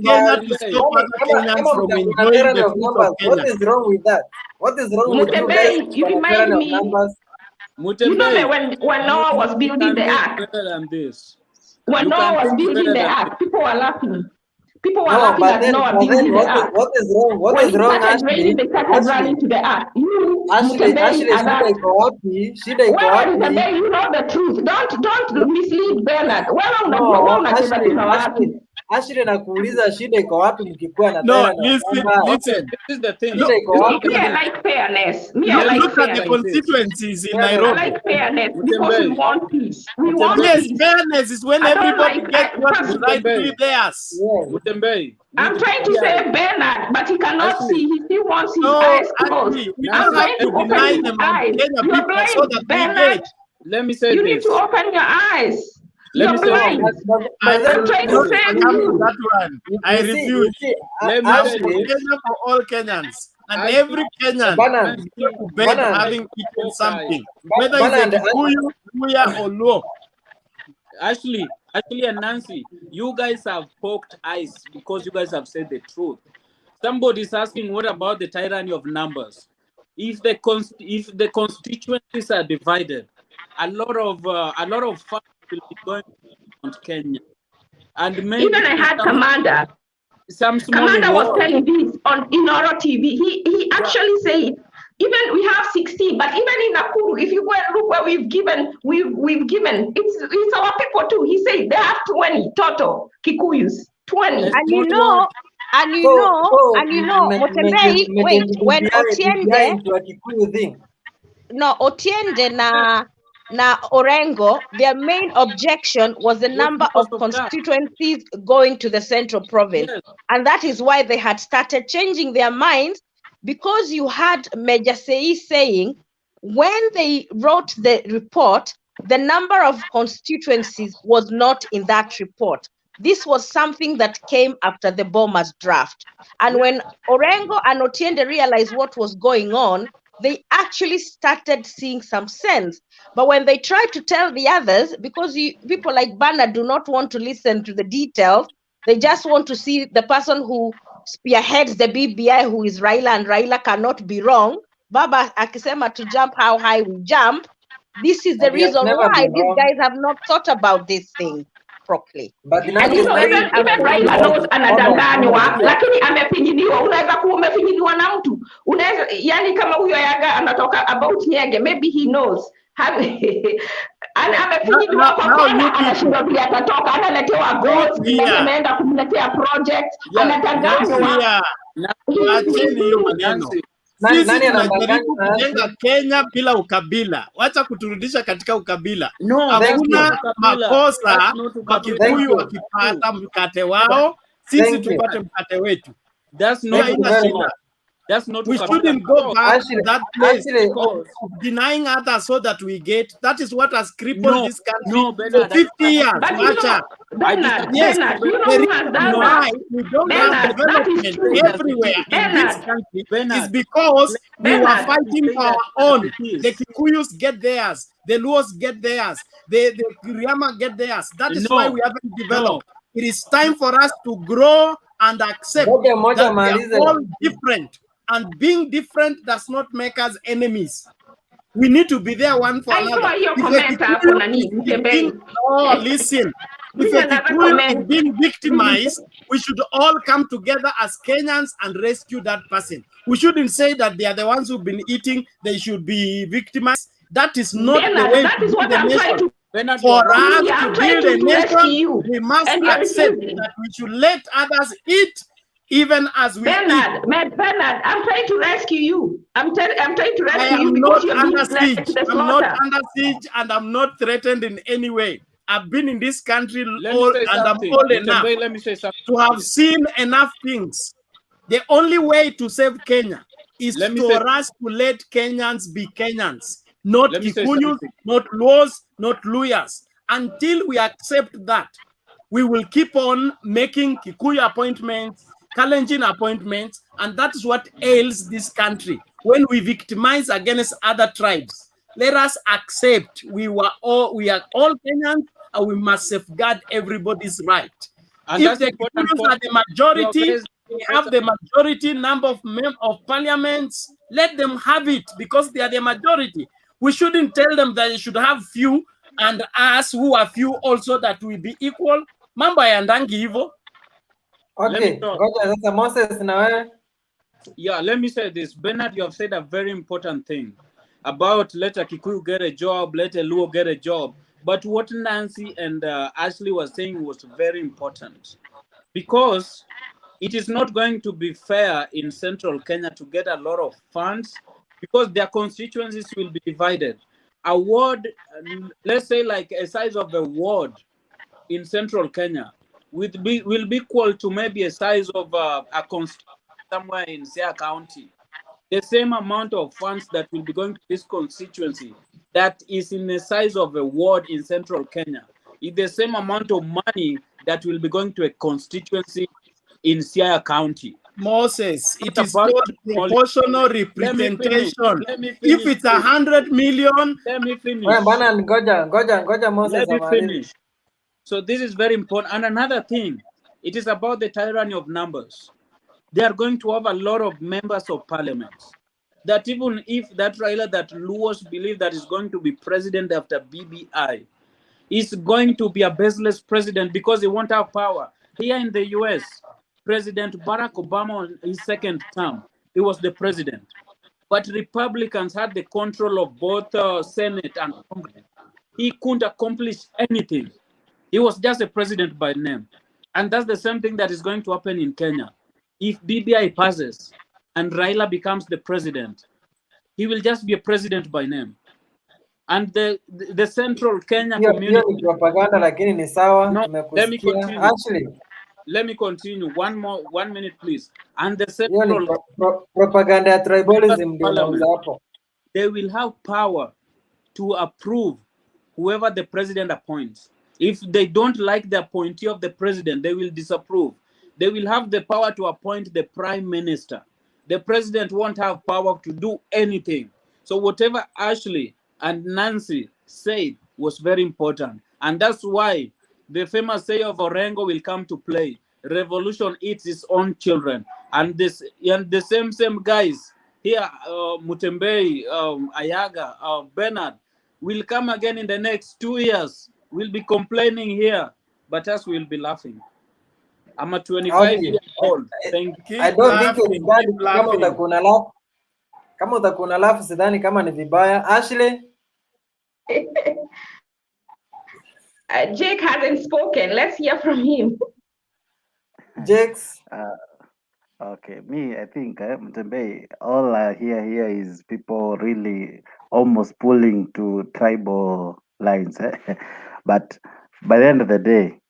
Kenya to stop other Kenyans from enjoying the fruits of Kenya. What is wrong with that? What is wrong with you guys? You remind me, you know when Noah was building the ark, when Noah was building the ark, people were laughing. People were laughing at Noah building the ark. What is wrong? What is wrong, Ashley? They started running to the ark. Ashley, shida iko wapi? You know the truth. Don't mislead Bernard. Ashley nakuuliza shida iko wapi mkikuwa na no, listen. This is the thing. Shida iko wapi? I like fairness. Look at the constituencies in Nairobi. I like fairness because we want peace. Fairness is when everybody gets what is rightfully theirs. I'm trying to say Bernard, but he cannot see. He still wants his eyes closed. We don't have to deny the Kenya people so that we get. Let me say you need to open your eyes. You're blind. I'm trying to say that one. I refuse. Let me say Kenya for all Kenyans. And every Kenyan to beg having eaten something. Whether it's a Kikuyu, Luya, or Luo. Ashley and Nancy, you guys have poked eyes because you guys have said the truth. Somebody is asking, what about the tyranny of numbers? If the constituencies are divided, a lot of funds will be going to Kenya. And maybe even I had Commander. Commander was telling this on Inoro TV. He actually said, even we have 16, but even in Nakuru, if you go and look where we've given, it's our people too. He said they have 20 total Kikuyus, 20. And you know, Motembei, wait, when Otiende na Orengo, their main objection was the number of constituencies going to the central province. Yes. And that is why they had started changing their minds, because you had Major Sei saying when they wrote the report, the number of constituencies was not in that report. This was something that came after the Bomas draft. And when Orengo and Otiende realized what was going on, they actually started seeing some sense. But when they tried to tell the others, because people like Bana do not want to listen to the details, they just want to see the person who spearheads the BBI, who is Raila, and Raila cannot be wrong. Baba akisema to jump how high we jump. This is the reason why these guys have not thought about this thing properly. But even Raila knows anadanganywa, lakini amefinyiliwa. Unaweza kuwa umefinyiliwa na mtu. Unaweza, yani kama huyo Yaga anatoka about Nyege, maybe he knows. Amefinyiliwa kwa kona, anashindwa vile atatoka, analetewa goals, ameenda kumletea project, anadanganywa. Acheni hiyo maneno. Sisi tunajaribu kujenga Kenya bila ukabila. Wacha kuturudisha katika ukabila. No, hakuna makosa Wakikuyu wakipata mkate wao, sisi tupate mkate wetu. That's not we shouldn't go back to that place of denying others so that we get. That is what has crippled this country for 50 years. Yes, the reason why we don't have development everywhere in this country is because we were fighting for our own. The Kikuyus get theirs, the Luos get theirs, the Kiriama get theirs. That is why we haven't developed. It is time for us to grow and accept that we are all different. And being different does not make us enemies. We need to be there one for another. Listen. If a Kikuyu is being victimized, we should all come together as Kenyans and rescue that person. We shouldn't say that they are the ones who've been eating, they should be victimized. That is not the way to build a nation. For us to build a nation, we must accept that we should let others eat even as we eat. Bernard, I'm trying to rescue you. I'm trying to rescue you because you're under siege. I'm not under siege and I'm not threatened in any way. I've been in this country and I'm old enough to have seen enough things. The only way to save Kenya is for us to let Kenyans be Kenyans, not Kikuyus, not Luos, not Luyas. Until we accept that, we will keep on making Kikuyu appointments, Kalenjin appointments, and that is what ails this country. When we victimize against other tribes, let us accept we are all Kenyans, and we must safeguard everybody's right. And if the Kikuyus are the majority, they have the majority number of parliaments, let them have it because they are the majority. We shouldn't tell them that they should have few and us who are few also that we be equal. Mambo yaendangi hivyo. Okay, Moses na wewe. Yeah, let me say this. Bernard, you have said a very important thing about let a Kikuyu get a job, let a Luo get a job. But what Nancy and Ashley was saying was very important because it is not going to be fair in central Kenya to get a lot of funds because their constituencies will be divided. A ward, let's say like a size of a ward in central Kenya will be equal to maybe a size of a constituency somewhere in Siaya County. The same amount of funds that will be going to this constituency that is in the size of a ward in central Kenya is the same amount of money that will be going to a constituency in Siaya County. Moses, it is called proportional representation. If it's 100 million, let me finish. Moses, let me finish. So this is very important. And another thing, it is about the tyranny of numbers. They are going to have a lot of members of parliament. That even if that Raila, that Luos believe that is going to be president after BBI, is going to be a baseless president because he won't have power. Here in the US, President Barack Obama, in his second term, he was the president. But Republicans had the control of both Senate and Congress. He couldn't accomplish anything. He was just a president by name. And that's the same thing that is going to happen in Kenya. If BBI passes and Raila becomes the president, he will just be a president by name. And the central Kenya community. Propaganda, lakini ni sawa. No, let me continue. Actually, let me continue. 1 minute, please. And the central propaganda tribalism, they will have power to approve whoever the president appoints. If they don't like the appointee of the president, they will disapprove. They will have the power to appoint the prime minister. The president won't have power to do anything. So whatever Ashley and Nancy said was very important. And that's why the famous say of Orengo will come to play. Revolution eats its own children. And the same guys here, Mutembei, Ayaga, Bernard, will come again in the next 2 years. We'll be complaining here, but us will be laughing. I'm a 25 years old. Thank you. I don't think it's bad kama utakuna laugh sidhani kama ni vibaya. Ashley? Jake hasn't spoken. Let's hear from him. Jakes? Okay, me, I think Mtembe, all I hear here is people really almost pulling to tribal lines. But by the end of the day,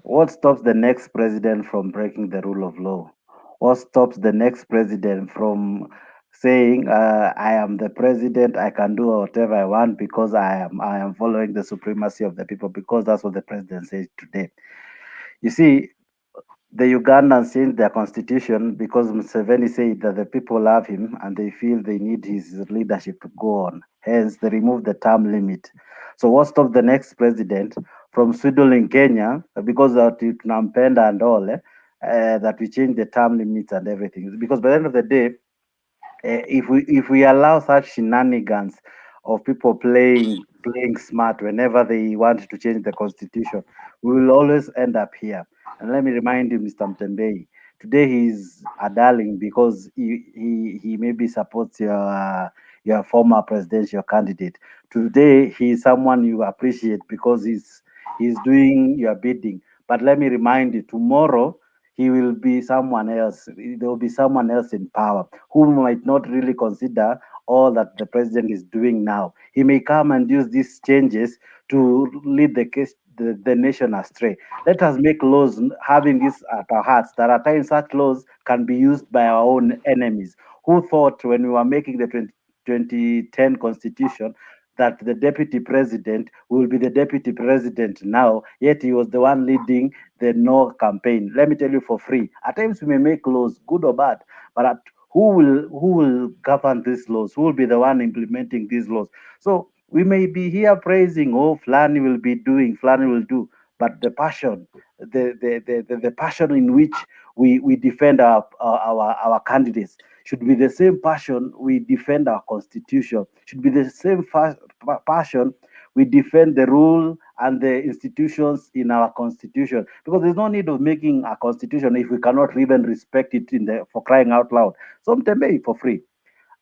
what stops the next president from breaking the rule of law? What stops the next president from saying, "I am the president. I can do whatever I want because I am following the supremacy of the people," because that's what the president says today. You see, the Ugandans changed their constitution because Museveni said that the people love him and they feel they need his leadership to go on. Hence, they removed the term limit. So, what stops the next president from swindling Kenya because of tunampenda and all, that we change the term limits and everything? Because by the end of the day, if we allow such shenanigans of people playing smart whenever they want to change the constitution, we will always end up here. And let me remind you, Mr. Mtembei, today he's a darling because he maybe supports your former presidential candidate. Today he is someone you appreciate because he's doing your bidding. But let me remind you, tomorrow he will be someone else. There will be someone else in power who might not really consider all that the president is doing now. He may come and use these changes to lead the nation astray. Let us make laws having this at our hearts that at times such laws can be used by our own enemies. Who thought when we were making the 2010 constitution that the deputy president will be the deputy president now, yet he was the one leading the no campaign. Let me tell you for free. At times we may make laws, good or bad, but who will govern these laws? Who will be the one implementing these laws? So we may be here praising, oh, Flani will be doing, Flani will do, but the passion, the passion in which we defend our candidates should be the same passion we defend our constitution, should be the same passion we defend the rule and the institutions in our constitution, because there's no need of making a constitution if we cannot even respect it for crying out loud. So Mtembe, for free,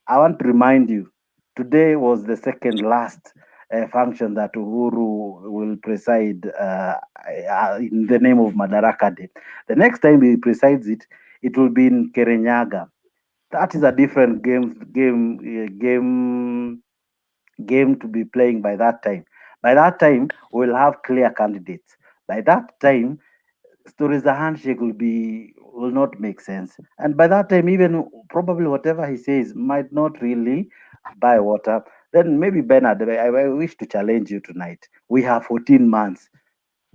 I want to remind you, today was the second last function that Uhuru will preside in the name of Madaraka Day. The next time he presides it, it will be in Kirinyaga. That is a different game to be playing by that time. By that time, we'll have clear candidates. By that time, stories the handshake will not make sense. And by that time, even probably whatever he says might not really buy water. Then maybe Bernard, I wish to challenge you tonight. We have 14 months.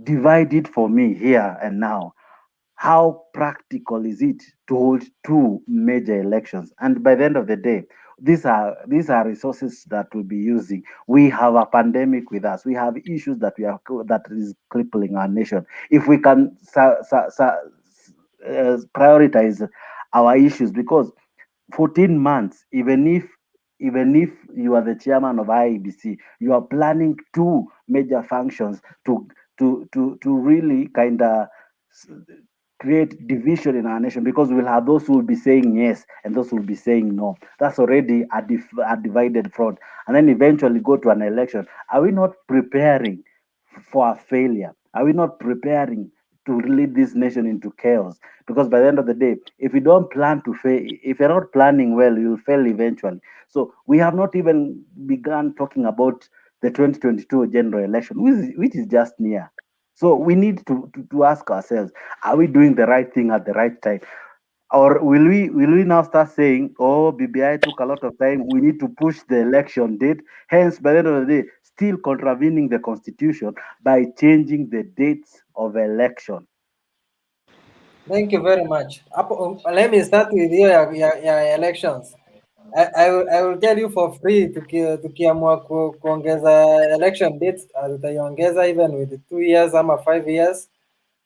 Divide it for me here and now. How practical is it to hold two major elections? And by the end of the day, these are resources that we'll be using. We have a pandemic with us. We have issues that is crippling our nation. If we can prioritize our issues, because 14 months, even if you are the chairman of IEBC, you are planning two major functions to really kind of create division in our nation, because we'll have those who will be saying yes and those who will be saying no. That's already a divided front. And then eventually go to an election. Are we not preparing for a failure? Are we not preparing to lead this nation into chaos? Because by the end of the day, if we don't plan to fail, if you're not planning well, you'll fail eventually. So we have not even begun talking about the 2022 general election, which is just near. So we need to ask ourselves, are we doing the right thing at the right time? Or will we now start saying, oh, BBI took a lot of time, we need to push the election date, hence by the end of the day, still contravening the constitution by changing the dates of election. Thank you very much. Let me start with your elections. I will tell you for free, tukiamua kuongeza election dates, tutaiongeza even with 2 years ama 5 years.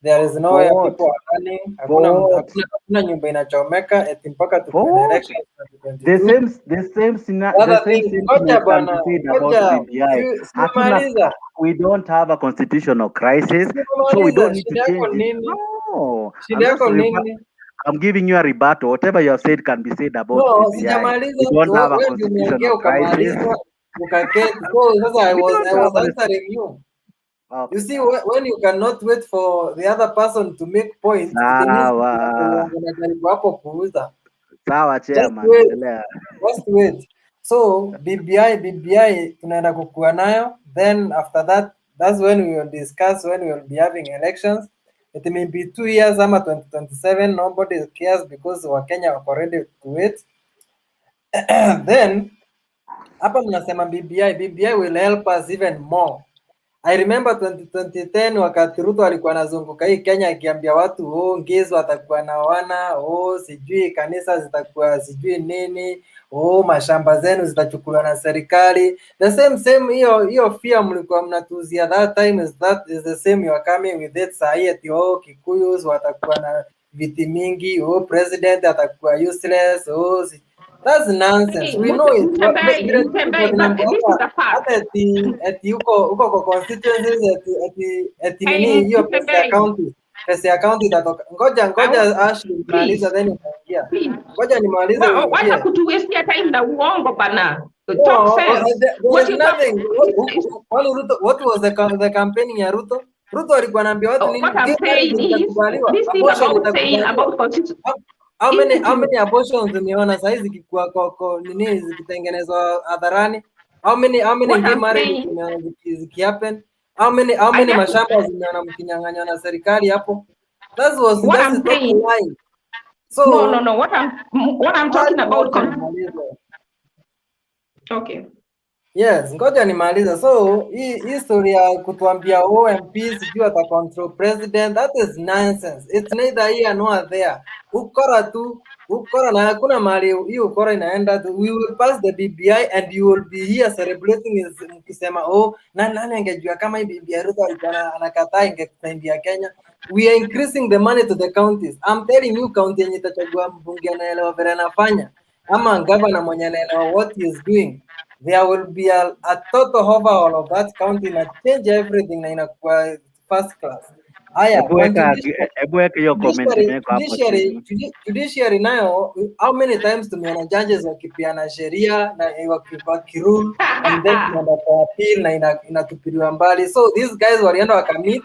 There is no way people are running. Hakuna nyumba inachomeka eti mpaka tukuwe na election 2022. The same sentiment can be said about BBI. We don't have a constitutional crisis, so we don't need to change it. No, I'm giving you a rebuttal. Whatever you have said can be said about BBI. We don't have a constitutional crisis. So I was answering you. Okay. You see, when you cannot wait for the other person to make points, it means wako kuuza. Sawa chairman, just wait. So BBI tunaenda kukua nayo, then after that, that's when we will discuss when we will be having elections. It may be 2 years ama 2027, nobody cares because Wakenya wako ready to wait. Then hapa mnasema BBI will help us even more. I remember 2010 wakati Ruto alikuwa anazunguka hii Kenya akiambia watu ngezi watakuwa na wana, sijui kanisa zitakuwa sijui nini, mashamba zenu zitachukuliwa na serikali. The same hiyo fear mlikuwa mnatuzia that time is the same you are coming with it sahi ati Kikuyus watakuwa na viti mingi, president atakuwa useless, that's nonsense. We know it. Hata ati huko kwa constituencies ati nini hiyo pesa ya county itatoka. Ngoja Ashley maliza then utaingia. Ngoja nimalize uingie. Wacha kutuwestia time na uongo bana. What nothing. What was the campaign ya Ruto? Ruto alikuwa anaambia watu nini? How many abortions umeona saa hizi zikikuwa nini zikitengenezwa hadharani? How many gay marriages zikihappen? How many mashamba zimeona mkinyang'anywa na serikali hapo? That's the line. So no. What I'm talking about. Okay. Yes, ngoja nimaliza. So hii history ya kutuambia MP sijui ata control president, that is nonsense. It's neither here nor there. Ukora na hakuna mahali hii ukora inaenda. We will pass the BBI and you will be here celebrating mkisema nani angejua kama hii BBI Ruto alikuwa anakataa ingesaidia Kenya. We are increasing the money to the counties. I'm telling you, county yenye itachagua mbunge anaelewa vile anafanya ama governor mwenye anaelewa what he is doing, there will be a total overhaul of that county na change everything na inakuwa first class. Haya, hebu weka hiyo comment imeweka hapo chini. Judiciary nayo, how many times tumeona judges wakipiana sheria na wakirule and then tunaenda kwa appeal na inatupiliwa mbali. So these guys walienda wakamit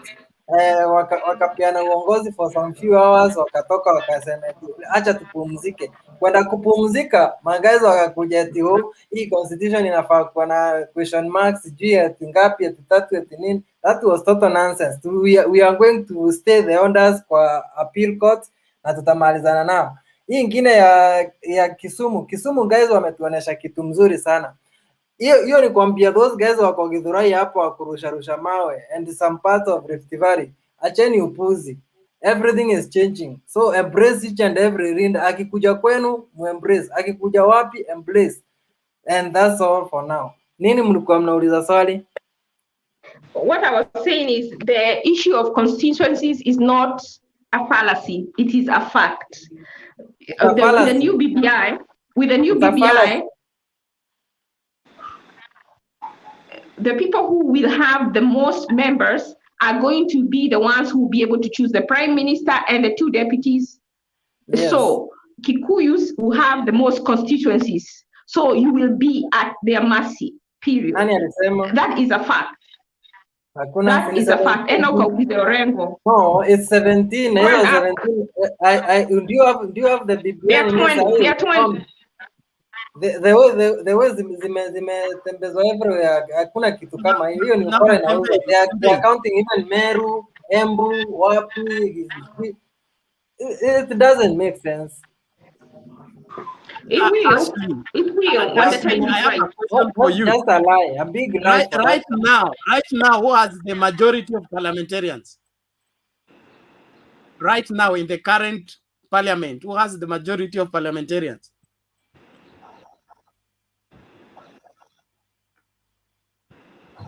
wakapiana uongozi for some few hours, wakatoka wakasema acha tupumzike. Kwenda kupumzika, guys wakakuja ati hii constitution inafaa kuwa na question marks, sijui ati ngapi, ati tatu, ati nini. That was total nonsense. We are going to stay the orders kwa appeal court na tutamalizana nao. Hii ingine ya Kisumu guys wametuonesha kitu mzuri sana. Hiyo ni kuambia those guys wako Githurai hapo wakurusha mawe and some parts of Rift Valley. Acheni upuzi. Everything is changing. So embrace each and every wind. Akikuja kwenu, muembrace. Akikuja wapi, embrace. And that's all for now. Nini mlikuwa mnauliza swali? What I was saying is the issue of constituencies is not a fallacy. It is a fact. With the new BBI, the people who will have the most members are going to be the ones who will be able to choose the prime minister and the 2 deputies. Yes. So Kikuyus will have the most constituencies. So you will be at their mercy, period. That is a fact. That is a fact. No, it's 17. 17. Do you have the BBI? They are 20. The way zimetembezwa everywhere, hakuna kitu kama hiyo. Ni ukora inauza. They are counting even Meru, Embu, wapi. It doesn't make sense. It will. When the time is right. Just a lie, a big lie. Right now, who has the majority of parliamentarians? Right now, in the current parliament, who has the majority of parliamentarians?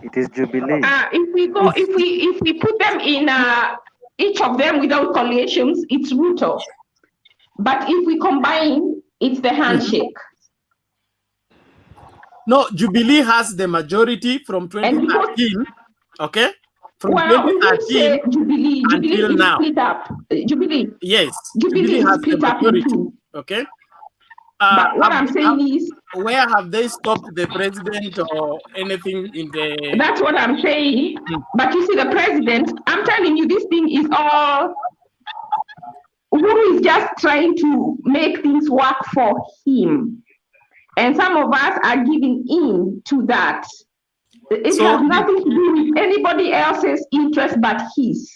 It is Jubilee. If we put them in each of them without coalitions, it's Ruto. But if we combine, it's the handshake. No, Jubilee has the majority from 2013. Okay, from 2013 until now. Split up. Jubilee. Yes, Jubilee has the majority. Okay. But what I'm saying is, where have they stopped the president or anything in the? That's what I'm saying. But you see, the president, I'm telling you, this thing is all. Uhuru is just trying to make things work for him, and some of us are giving in to that. It has nothing to do with anybody else's interest but his.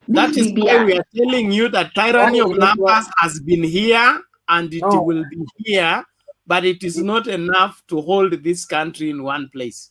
That is why we are telling you that tyranny of numbers has been here and it will be here, but it is not enough to hold this country in one place.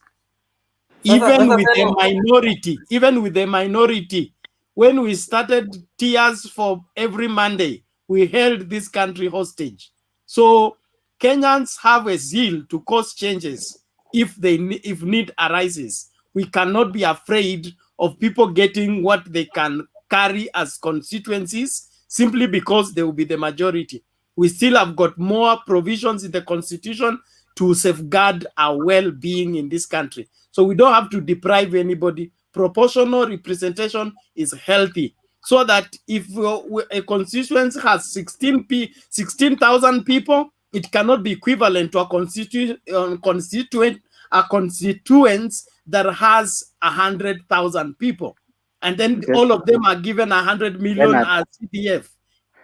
Even with the minority, when we started tears for every Monday, we held this country hostage. So Kenyans have a zeal to cause changes if need arises. We cannot be afraid of people getting what they can carry as constituencies simply because they will be the majority. We still have got more provisions in the constitution to safeguard our well-being in this country. So we don't have to deprive anybody. Proportional representation is healthy. So that if a constituency has 16,000 people, it cannot be equivalent to a constituents that has 100,000 people. And then all of them are given 100 million as CDF.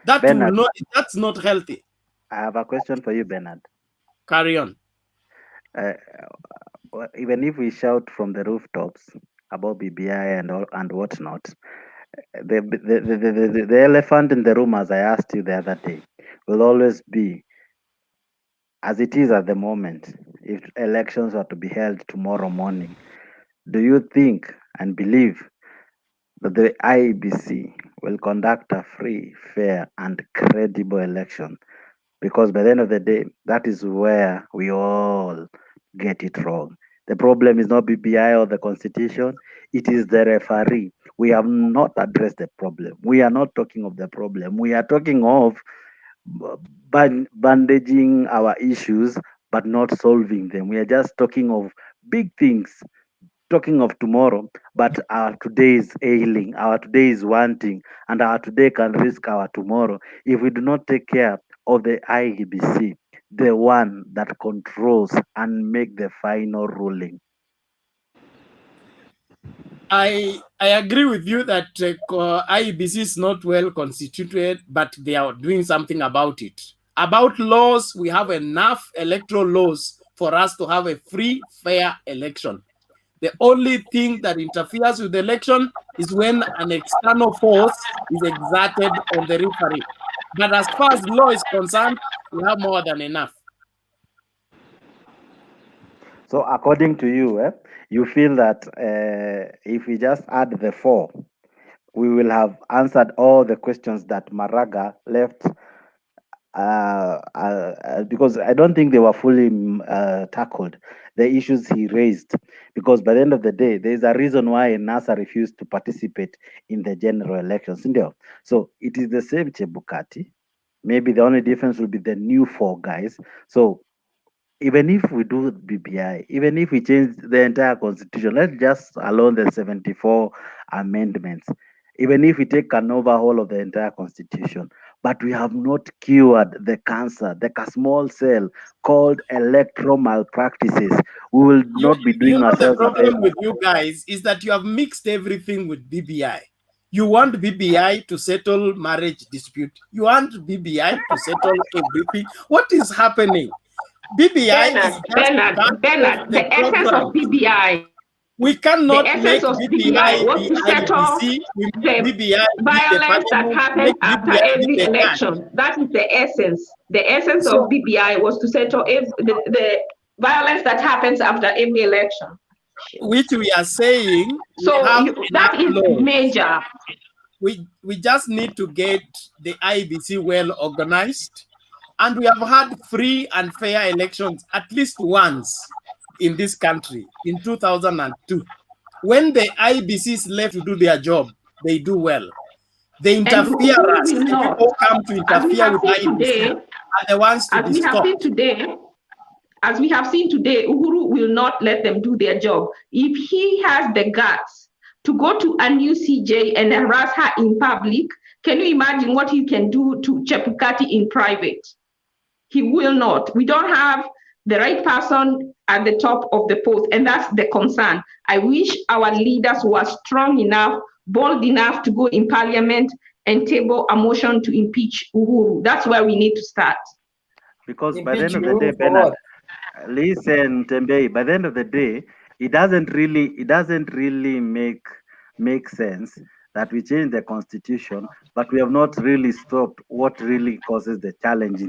That's not healthy. I have a question for you, Bernard. Carry on. Even if we shout from the rooftops about BBI and whatnot, the elephant in the room, as I asked you the other day, will always be as it is at the moment. If elections are to be held tomorrow morning, do you think and believe that the IEBC will conduct a free, fair, and credible election? Because by the end of the day, that is where we all get it wrong. The problem is not BBI or the constitution, it is the referee. We have not addressed the problem. We are not talking of the problem. We are talking of bandaging our issues, but not solving them. We are just talking of big things, talking of tomorrow, but our today is ailing, our today is wanting, and our today can risk our tomorrow if we do not take care of the IEBC, the one that controls and make the final ruling. I agree with you that IEBC is not well constituted, but they are doing something about it. About laws, we have enough electoral laws for us to have a free, fair election. The only thing that interferes with the election is when an external force is exerted on the referee. But as far as law is concerned, we have more than enough. So according to you, you feel that if we just add the 4, we will have answered all the questions that Maraga left, because I don't think they were fully tackled, the issues he raised. Because by the end of the day, there's a reason why NASA refused to participate in the general elections. So it is the same Chebukati. Maybe the only difference will be the new 4 guys. So even if we do BBI, even if we change the entire constitution, let's just alone the 74 amendments, even if we take an overhaul of the entire constitution, but we have not cured the cancer, the small cell called electoral malpractices, we will not be doing ourselves the problem with you guys is that you have mixed everything with BBI. You want BBI to settle marriage dispute. You want BBI to settle everything. What is happening? BBI is Bernard, the essence of BBI. We cannot the essence of BBI was to settle the violence that happens after every election. That is the essence. The essence of BBI was to settle the violence that happens after every election. Which we are saying, so that is major. We just need to get the IBC well organized, and we have had free and fair elections at least once in this country in 2002. When the IBCs left to do their job, they do well. The interferers, the people come to interfere with IBC, are the ones to be stopped. As we have seen today, Uhuru will not let them do their job. If he has the guts to go to a new CJ and harass her in public, can you imagine what he can do to Chebukati in private? He will not. We don't have the right person at the top of the post, and that's the concern. I wish our leaders were strong enough, bold enough to go in parliament and table a motion to impeach Uhuru. That's where we need to start. Because by the end of the day, Bernard, listen, Tembei, by the end of the day, it doesn't really make sense that we change the constitution, but we have not really stopped what really causes the challenge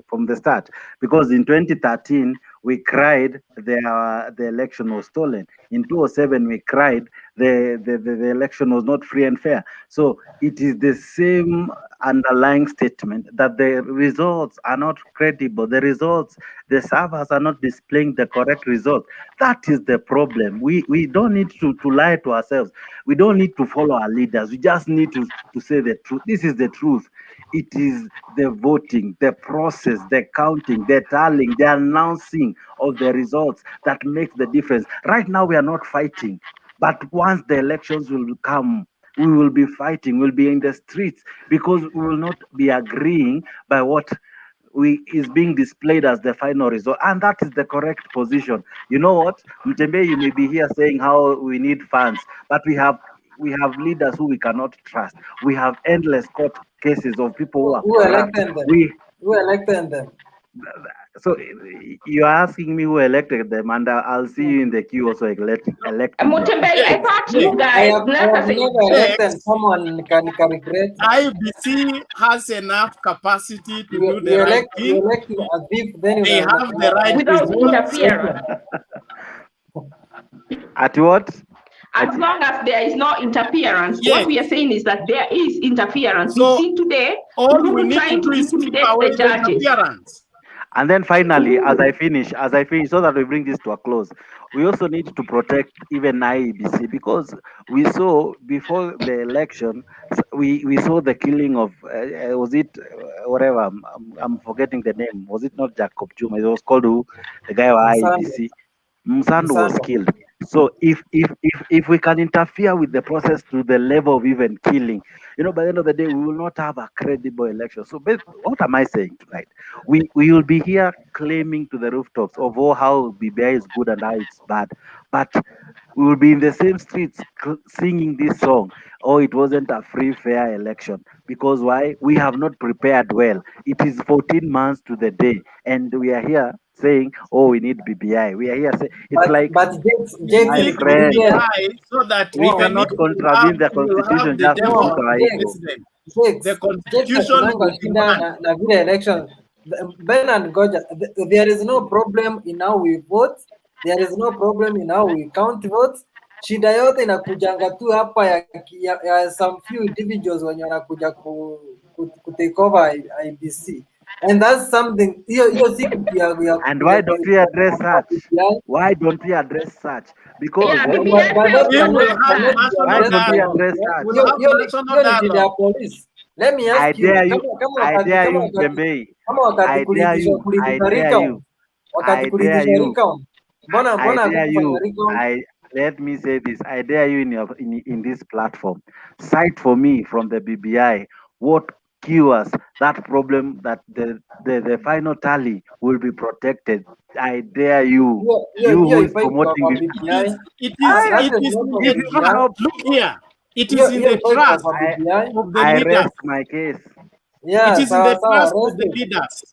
from the start. Because in 2013, we cried the election was stolen. In 2007, we cried the election was not free and fair. So it is the same underlying statement that the results are not credible. The results, the servers are not displaying the correct result. That is the problem. We don't need to lie to ourselves. We don't need to follow our leaders. We just need to say the truth. This is the truth. It is the voting, the process, the counting, the tallying, the announcing of the results that makes the difference. Right now, we are not fighting. But once the elections will come, we will be fighting, we'll be in the streets, because we will not be agreeing by what is being displayed as the final result, and that is the correct position. You know what, Mtembe, you may be here saying how we need funds, but we have leaders who we cannot trust. We have endless court cases of people who are corrupt. Who elected them? So you are asking me who elected them, and I'll see you in the queue also electing. Mutembei, I thought you guys I have never elected someone can regret. IBC has enough capacity to do the right thing. You elect as if then they have the right without interference. At what? As long as there is no interference, what we are saying is that there is interference. So, we've seen today, all we need to do is keep away the interference. And then finally, as I finish, so that we bring this to a close, we also need to protect even IEBC, because we saw before the election, we saw the killing of, was it, whatever, I'm forgetting the name, was it not Jacob Juma? It was called who? The guy of IEBC. Msando was killed. So if we can interfere with the process to the level of even killing, by the end of the day, we will not have a credible election. So what am I saying tonight? We will be here claiming to the rooftops of how BBI is good and how it's bad, but we will be in the same streets singing this song, it wasn't a free, fair election. Because why? We have not prepared well. It is 14 months to the day, and we are here saying, we need BBI. We are here saying, it's my friend, so that we cannot contravene the constitution just to put our ego. The constitution will demand election. Ben and Goja, there is no problem in how we vote. There is no problem in how we count votes. Shida yote inakujanga tu hapa ya some few individuals wenye wanakuja ku take over IBC. And that's something and why don't we address such? Why don't we address such? Because why don't we address such? Police. Let me ask you. I dare you, Pembei. I dare you. Let me say this. I dare you in this platform. Cite for me from the BBI what cures that problem, that the final tally will be protected. I dare you. You who is promoting BBI. It is look here. It is in the trust of the leaders. I rest my case. Yeah, it is in the trust of the leaders.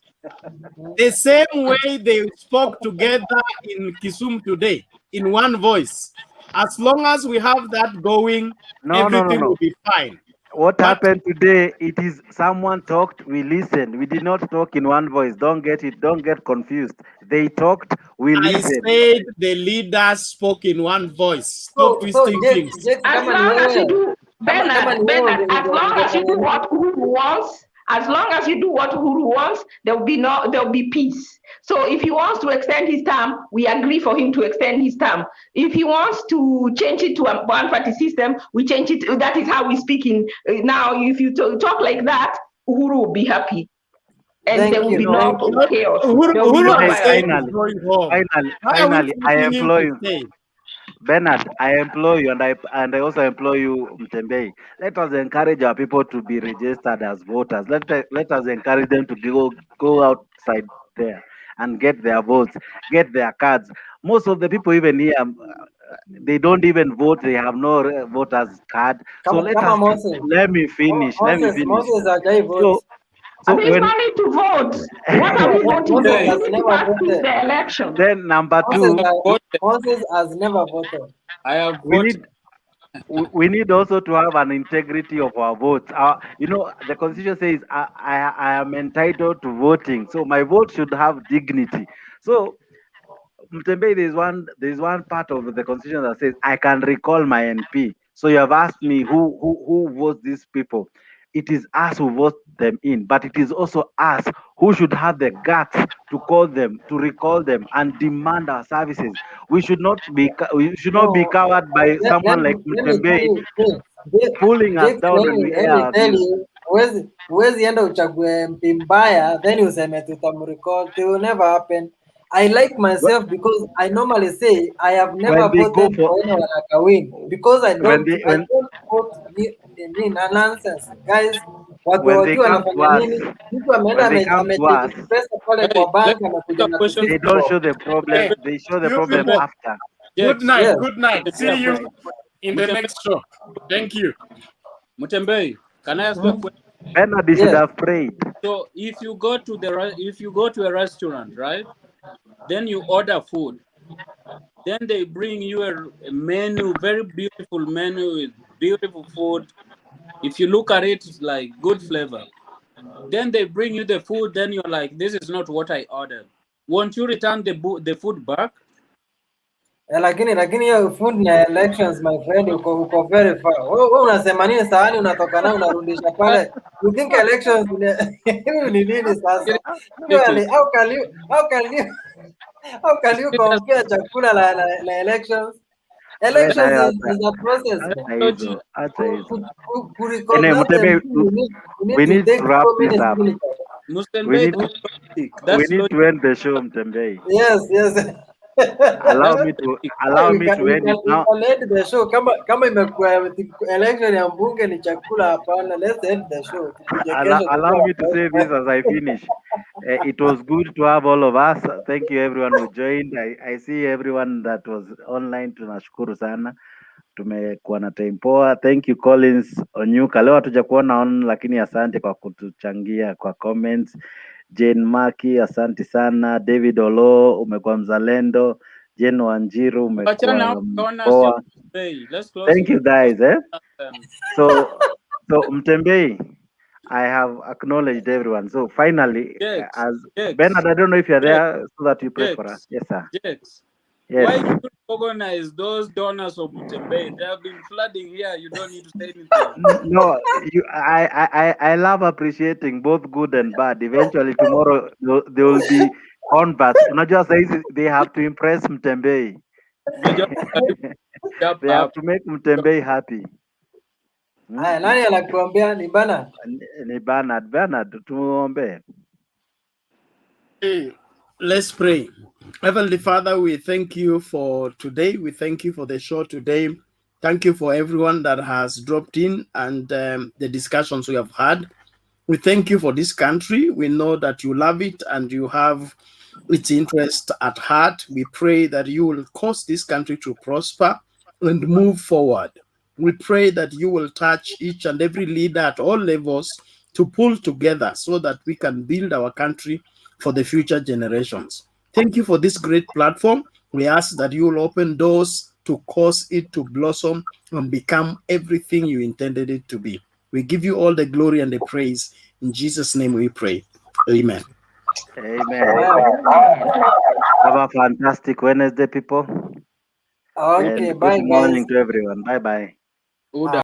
The same way they spoke together in Kisumu today, in one voice. As long as we have that going, everything will be fine. What happened today, it is someone talked, we listened. We did not talk in one voice. Don't get confused. They talked, we listened. I said the leaders spoke in one voice. Stop twisting things. As long as you do, Bernard, as long as you do what Uhuru wants, as long as you do what Uhuru wants, there will be peace. So if he wants to extend his term, we agree for him to extend his term. If he wants to change it to a one-party system, we change it. That is how we speak now. If you talk like that, Uhuru will be happy. And there will be no chaos. Finally, I employ you. Bernard, I implore you, and I also implore you, Mtembei. Let us encourage our people to be registered as voters. Let us encourage them to go outside there and get their votes, get their cards. Most of the people even here, they don't even vote. They have no voters card. So let me finish. Moses hajai vote. So and he's planning to vote. What are we voting for? We need to ask the election. Then number two, Moses has never voted. I have voted. We need also to have an integrity of our votes. The Constitution says I am entitled to voting, so my vote should have dignity. So, Mtembei, there's one part of the Constitution that says I can recall my NP. So you have asked me who votes these people. It is us who vote them in, but it is also us who should have the guts to call them, to recall them, and demand our services. We should not be covered by someone like Mtembei pulling us down when we air our views. Huwezi enda uchague MP mbaya then useme tutamrecall. It will never happen. I like myself because I normally say I have never voted for anyone like a win because I don't vote nonsense. Guys, watu wajua wanafanya nini? Mtu ameenda amecheki pesa pale kwa bank anakuja na they don't show the problem, they show the problem after. Good night, good night. See you in the next show. Thank you. Mutembei, can I ask you a question? Bernard should have prayed. So if you go to a restaurant, right? Then you order food. Then they bring you a menu, very beautiful menu with beautiful food. If you look at it, it's like good flavor. Then they bring you the food. Then you're like, this is not what I ordered. Won't you return the food back? Lakini hiyo food na elections, my friend, uko very far. Wewe unasema nini? Sahani unatoka na unarudisha pale. You think elections ni nini sasa? Really, how can you compare chakula la elections? Elections is a process. We need to wrap this up. We need to end the show, Mtembei. Yes. Allow me to end it now. End the show. Kama imekuwa election ya mbunge ni chakula, hapana. Let's end the show. Allow me to say this as I finish. It was good to have all of us. Thank you everyone who joined. I see everyone that was online. Tunashukuru sana. Tumekuwa na time poa. Thank you Collins Onyuka. Leo hatuja kuona on, lakini asante kwa kutuchangia kwa comments. Jane Maki, asante sana. David Olo, umekuwa mzalendo. Jane Wanjiru, umekuwa poa. Thank you guys. So Mtembei, I have acknowledged everyone. So finally, as Bernard, I don't know if you're there so that you pray for us. Yes, sir. Yes. Yes. Why do you recognize those donors of Mtembei? They have been flooding here. You don't need to say anything. No, I love appreciating both good and bad. Eventually tomorrow they will be converts. Unajua saizi they have to impress Mtembei. They have to make Mtembei happy. Nani anakuambia ni Bernard? Ni Bernard tumuombe. Let's pray. Heavenly Father, we thank you for today. We thank you for the show today. Thank you for everyone that has dropped in and the discussions we have had. We thank you for this country. We know that you love it and you have its interest at heart. We pray that you will cause this country to prosper and move forward. We pray that you will touch each and every leader at all levels to pull together so that we can build our country for the future generations. Thank you for this great platform. We ask that you will open doors to cause it to blossom and become everything you intended it to be. We give you all the glory and the praise. In Jesus' name we pray. Amen. Amen. Have a fantastic Wednesday, people. Okay, and bye good morning guys. to everyone. Bye-bye.